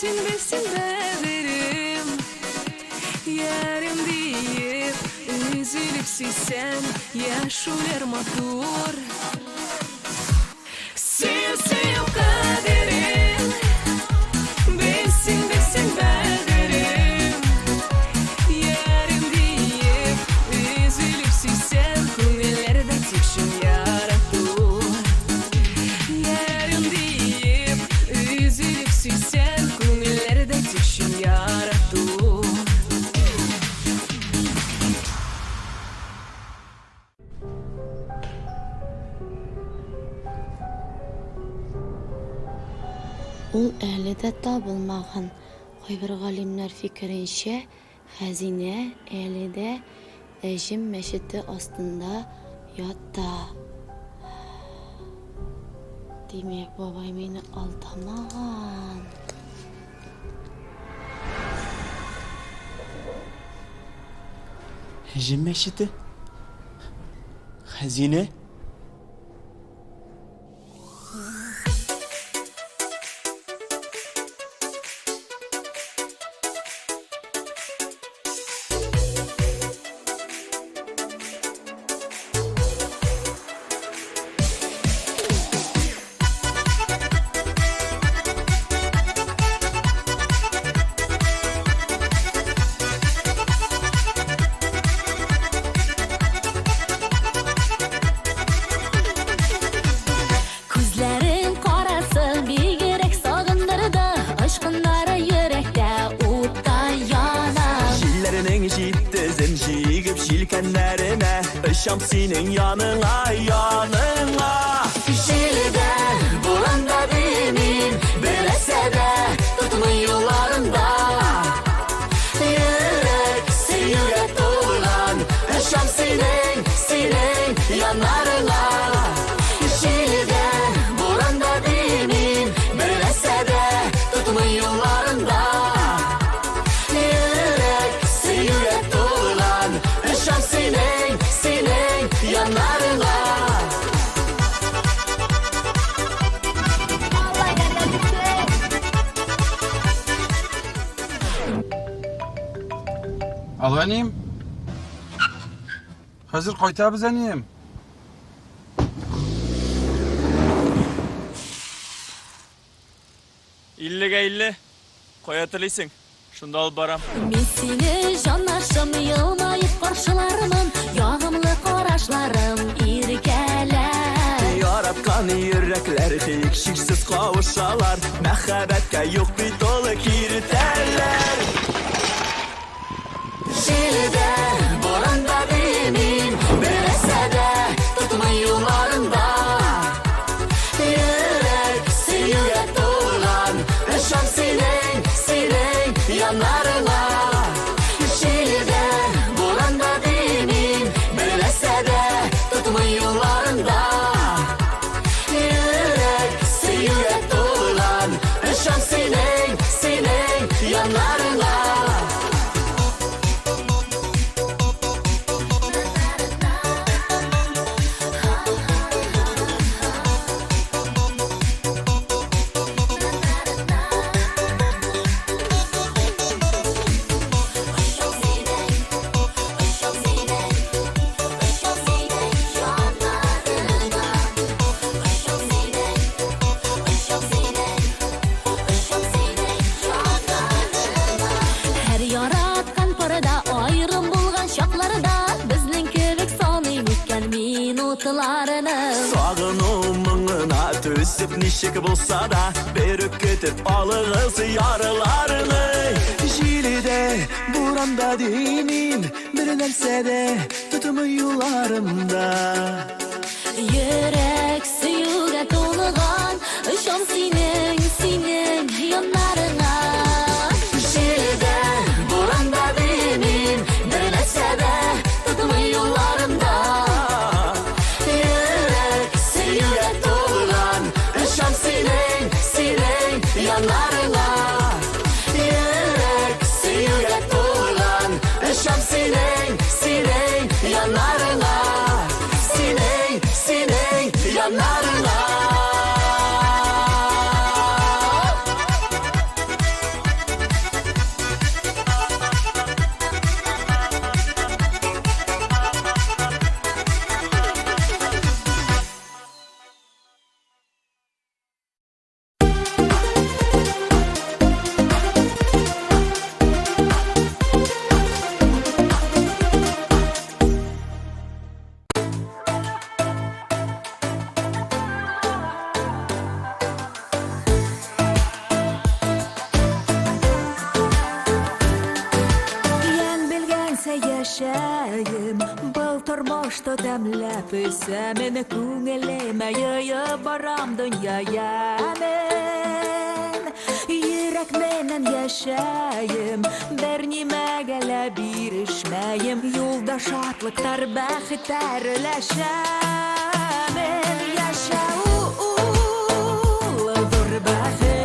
[SPEAKER 9] Bilsin bederim Yarım deyip üzülüp süysen Yaşular matur Sev kaderim Bilsin bederim Yarım deyip üzülüp süysen Kuvvelerde tükşün yaratur Yarım deyip üzülüp süysen Kuvvelerde tükşün yaratur
[SPEAKER 7] Ул әле дә табылмаган. Кайбер галимнәр фикеренчә, хәзинә әле дә Әҗем мәчете астында ята. Димәк, бабай мине алдамаган.
[SPEAKER 12] Әҗем мәчете? Хәзинә?
[SPEAKER 2] Күзләрен карасы бигрәк сагындырды, ышкыннары йөрәктә уттай яна.
[SPEAKER 22] Җилләренең җитезен җигеп җилкәннәренә Очам синең яныңа, яныңа
[SPEAKER 2] Җилдә, буранда димин, беләсә дә тотмый юлларында. Йөрәк сөюгә тулган, ышам синең янарыңа. Җилдә, буранда димин, беләсә дә тотмый юлларында. Йөрәк сөюгә тулган, ышам синең янарыңа.
[SPEAKER 17] Alo әнем. Хәзер кайтабыз әнем.
[SPEAKER 21] Иллегә илле. Кая телисең? Шунда алып барам.
[SPEAKER 2] Мин сине җанашым, елмаеп каршылармын, ягымлы карашларым иркәләр.
[SPEAKER 22] Яраткан йөрәкләр һичшиксез кавышалар Мәхәббәткә юк бит ул киртәләр
[SPEAKER 2] Җилдә, буранда димин, беләсә дә тотмый юлларында. Йөрәк сөюгә тулган, ышан синең янарыңа. Җилдә, буранда димин, беләсә дә тотмый юлларында. Йөрәк сөюгә тулган, ышан синең янарыңа. Һәр яраткан парада айрым булган чакларда безнең кебек саный үткән минутларны.
[SPEAKER 22] Сагыну моңына төсеп ничек булса да Бер көтеп алыгыз ярыларны Җилдә, буранда димин, бер нәрсә дә тотмый юлларымда
[SPEAKER 2] Йөрәк сөюгә тулган, ышан синең янарыңа. Җилдә, буранда димин, беләсә дә тотмый юлларында. Йөрәк сөюгә тулган, ышан синең янарыңа. Йөрәк сөюгә тулган, ышан синең янарыңа. Синең янарыңа.
[SPEAKER 10] яшәйем, был тормышты тәмләп үсәмен, күңелемә йыйып барам дөньяя мен. Йөрәк менән яшәйем, бер нимәгә лә бирешмәем, юлда шатлыктар, бәхеттәр өләшәмен. Яшәү зур бәхет.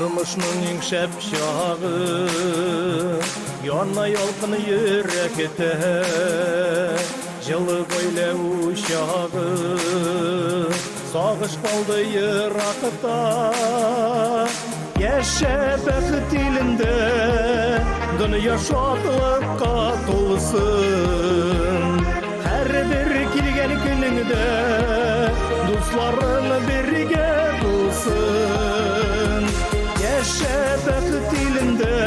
[SPEAKER 1] Turmuşның ең шәп шағы, Янна ялқын йөрәкте, Жылы көйләү шағы, Сағыш қалды йырақта. Яшә бәхет илендә, Дөнья шатлыкка тулсын. Һәрбер килгән көнеңдә, Дусларың бергә булсын. Яшә бәхет илендә,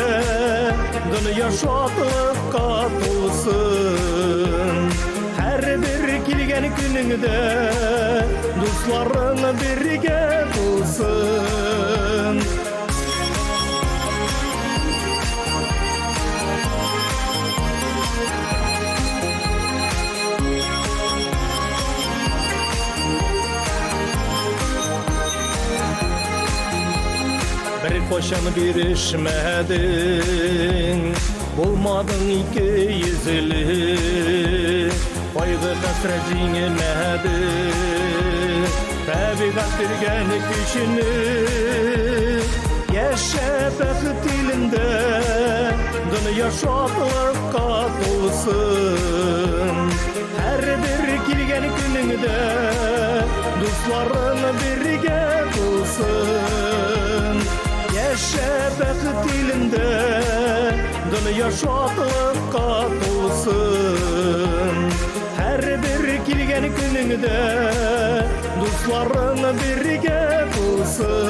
[SPEAKER 1] Дөнья шатлыкка тулсын. Һәрбер килгән көнеңдә, Дусларың бергә булсын. Bir koşan birişmedin, bulmadın iki yüzlü, Kaygı hasret yenmedi, tabiat vergen gücünü. Yaşa bәхет илендә, Dünya şadlıkka толсын. Һәрбер килгән көнең gününgde dostların birge bulsun. Yaşa baqit ilinde dünya şadlıqqa to'lsin. Her bir kelgen gününgde dostların birge bulsun.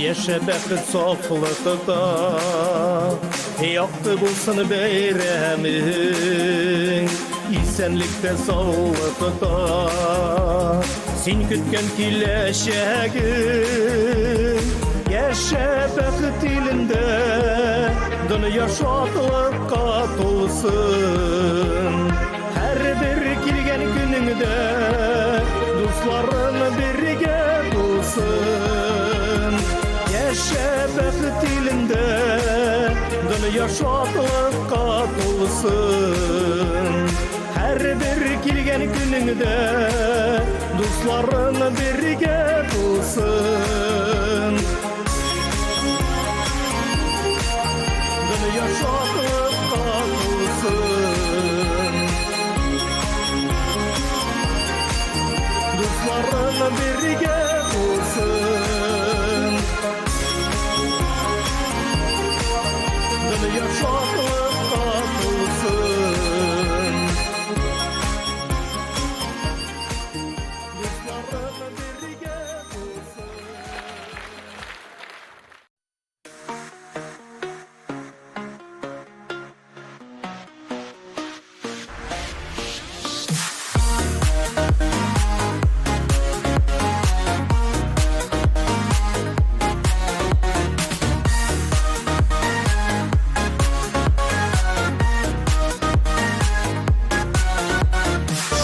[SPEAKER 1] Yaşa baqit soflıqda Yoqti bulsun bayraming Esenlikte sağlıqda Sen kütken kelajaging Yaşa baqit ilinde Dünya şadlıqqa to'lsin. Her bir kelgen gününgde dostların birge bulsun. Yaşa baqit ilinde dünya şadlıqqa to'lsin. Her bir kelgen gününgde dostların birge bulsun. Dünya şadlıqqa to'lsin. Dostların birge bulsun. Dünya şadlıqqa to'lsin. Dostların birge bulsun.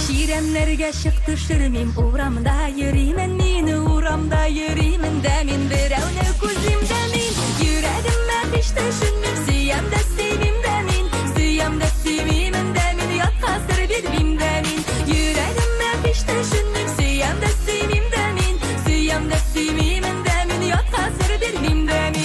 [SPEAKER 2] Şiremlerge şıktı şırmim uğramda yürüymen meni uğramda yürüymen de min biravne kuzimde min yüreğime hiç düşünmem siyem de sevim de min siyem de sevimim de min yat kasır bilmim de min yüreğime hiç düşünmem siyem de sevim de min siyem de sevimim de min yat kasır bilmim de min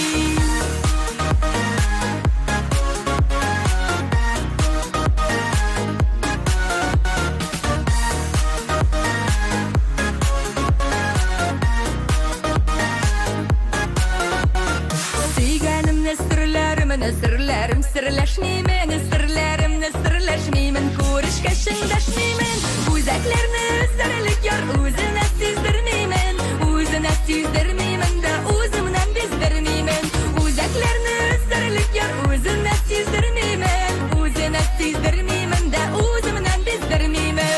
[SPEAKER 2] Sırlarım sırlaşmaymen, sırlarımni sırlaşmaymen, ko'rishga shingdashmaymen, o'zaklarni o'zgarlik yor o'zini sezdirmaymen, o'zini sezdirmaymen da o'zimdan bezdirmaymen, o'zaklarni o'zgarlik yor o'zini sezdirmaymen, o'zini sezdirmaymen da o'zimdan bezdirmaymen.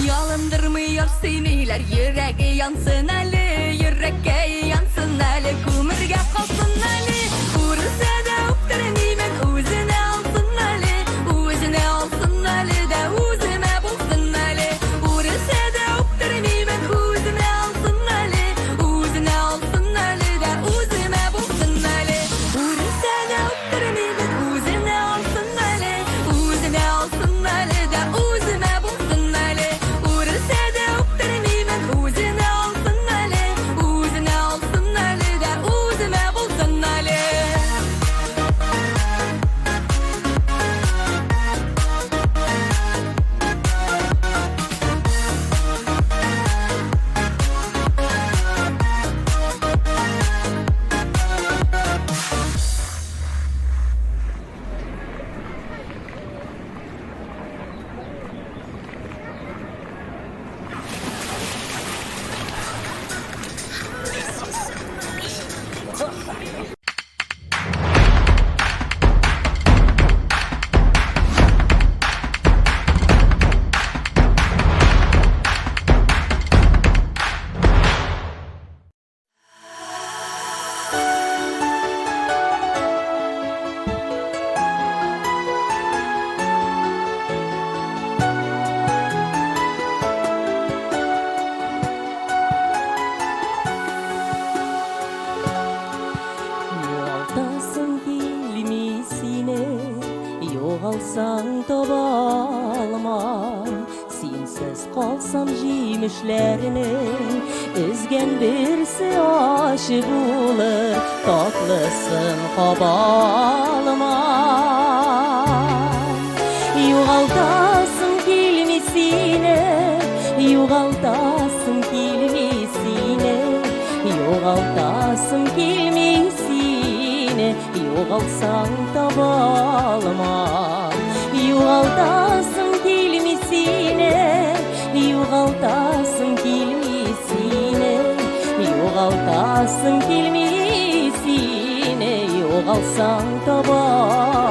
[SPEAKER 2] Yalındırmıyor sevmeyler yüreğe yansın Ali yüreğe yansın Ali kumurga kalsın Ali vurursa da öptürmeymen özüne alsın Ali özüne alsın Ali da özüme bulsun Ali vurursa da öptürmeymen özüne alsın Ali özüne alsın Ali da özüme bulsun Ali vurursa da öptürmeymen özüne alsın Ali özüne alsın Ali da özüme bulsun Ali vurursa da öptürmeymen özüne alsın
[SPEAKER 5] Юғалсаң таба алмам, сенсіз қалсам жемішлерінің, үзген бірсі ашы болыр, татлысын қаба алмам. Юғалтасың келмесіне, юғалтасың келмесіне, юғалтасың келмесіне, юғалсаң таба алмам. Юғалтасың келмесіне, юғалтасың келмесіне, юғалтасың келмесіне, юғалсаң таба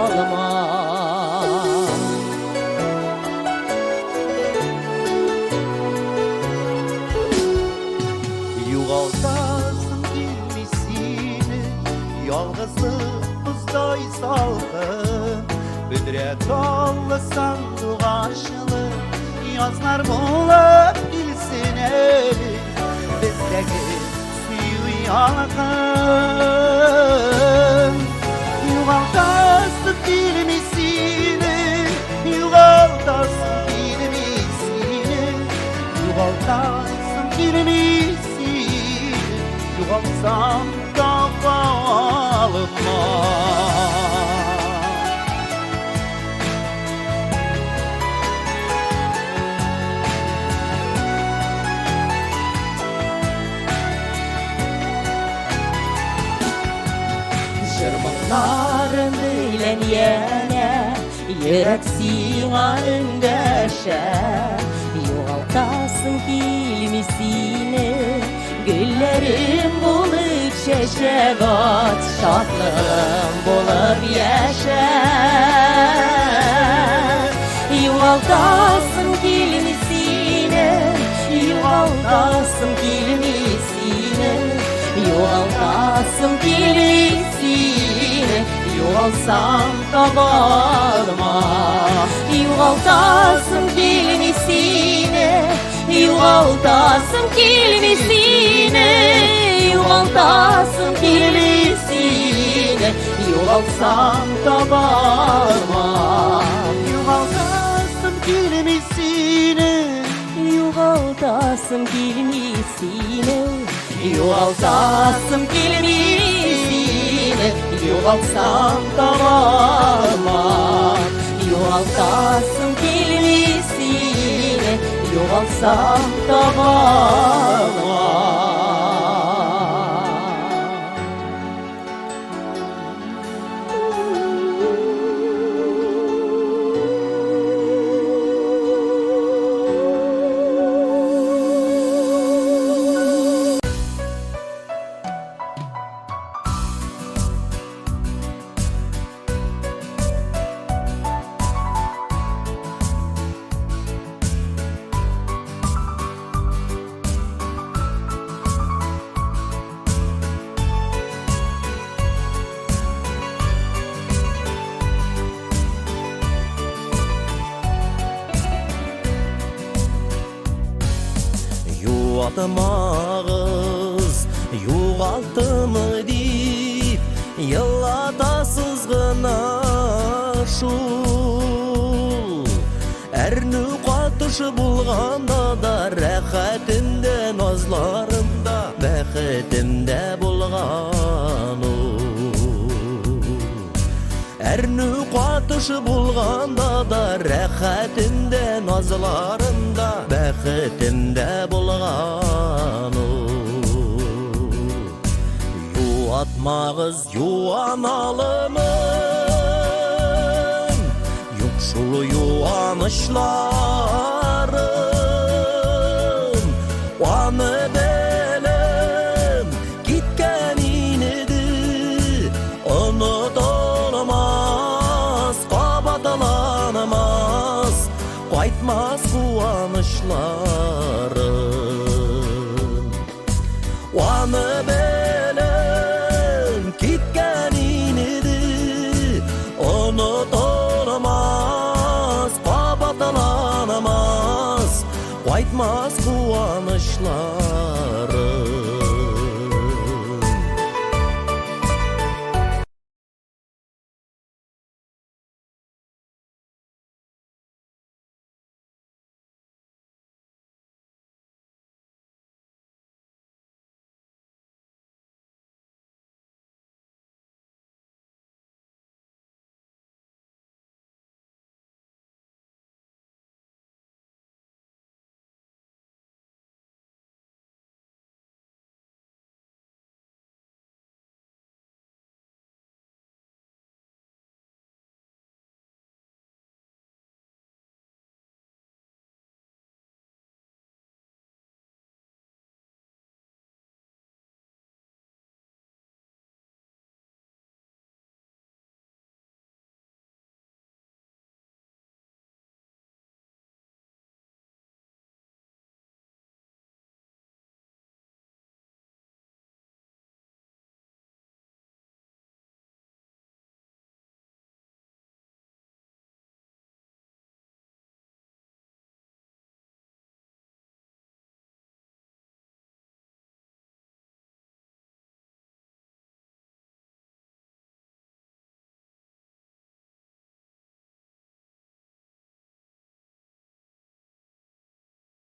[SPEAKER 5] алмам.
[SPEAKER 12] Юғалтасың келмесіне, ялғызлық бұздай салқын, бүдіре толы сандуғашылы, язлар болып келсін әлі, біздегі сүйу ялқын. Юғалтасың келмесіне, юғалтасың келмесіне, юғалтасың келмесіне, юғалсам таба алмам.
[SPEAKER 5] Жырмыңларын бүйлен ене, ерек сиңа үндәшә. Юғалтасың келмесіне, гүлләрім болып шәшәк ат, шатлығым болып яшә. Юғалтасың келмесіне, юғалтасың келмесіне, юғалтасың келмесіне, юғалсаң таба алмам. Юғалтасың келмесіне, юғалтасың келмесіне, юғалтасың келмесіне, юғалсаң таба алмам.
[SPEAKER 12] Юғалтасың келмесіне,
[SPEAKER 5] юғалтасың келмесіне, юғалтасың келмесіне, юғалсаң таба алмам. Юғалтасың келмесіне, юғалсаң таба алмам.
[SPEAKER 11] Юатымағыз, юғалтымы деп, йылатасыз ғына шул. Әрні қатышы болғанда да, рәхәтімді назларымда, бәхетімді болған Әрні қатышы болғанда да, рәхәтімді назларымда, бәхетімді болған Юатмағыз юаналымын, юқшыл юанышлар,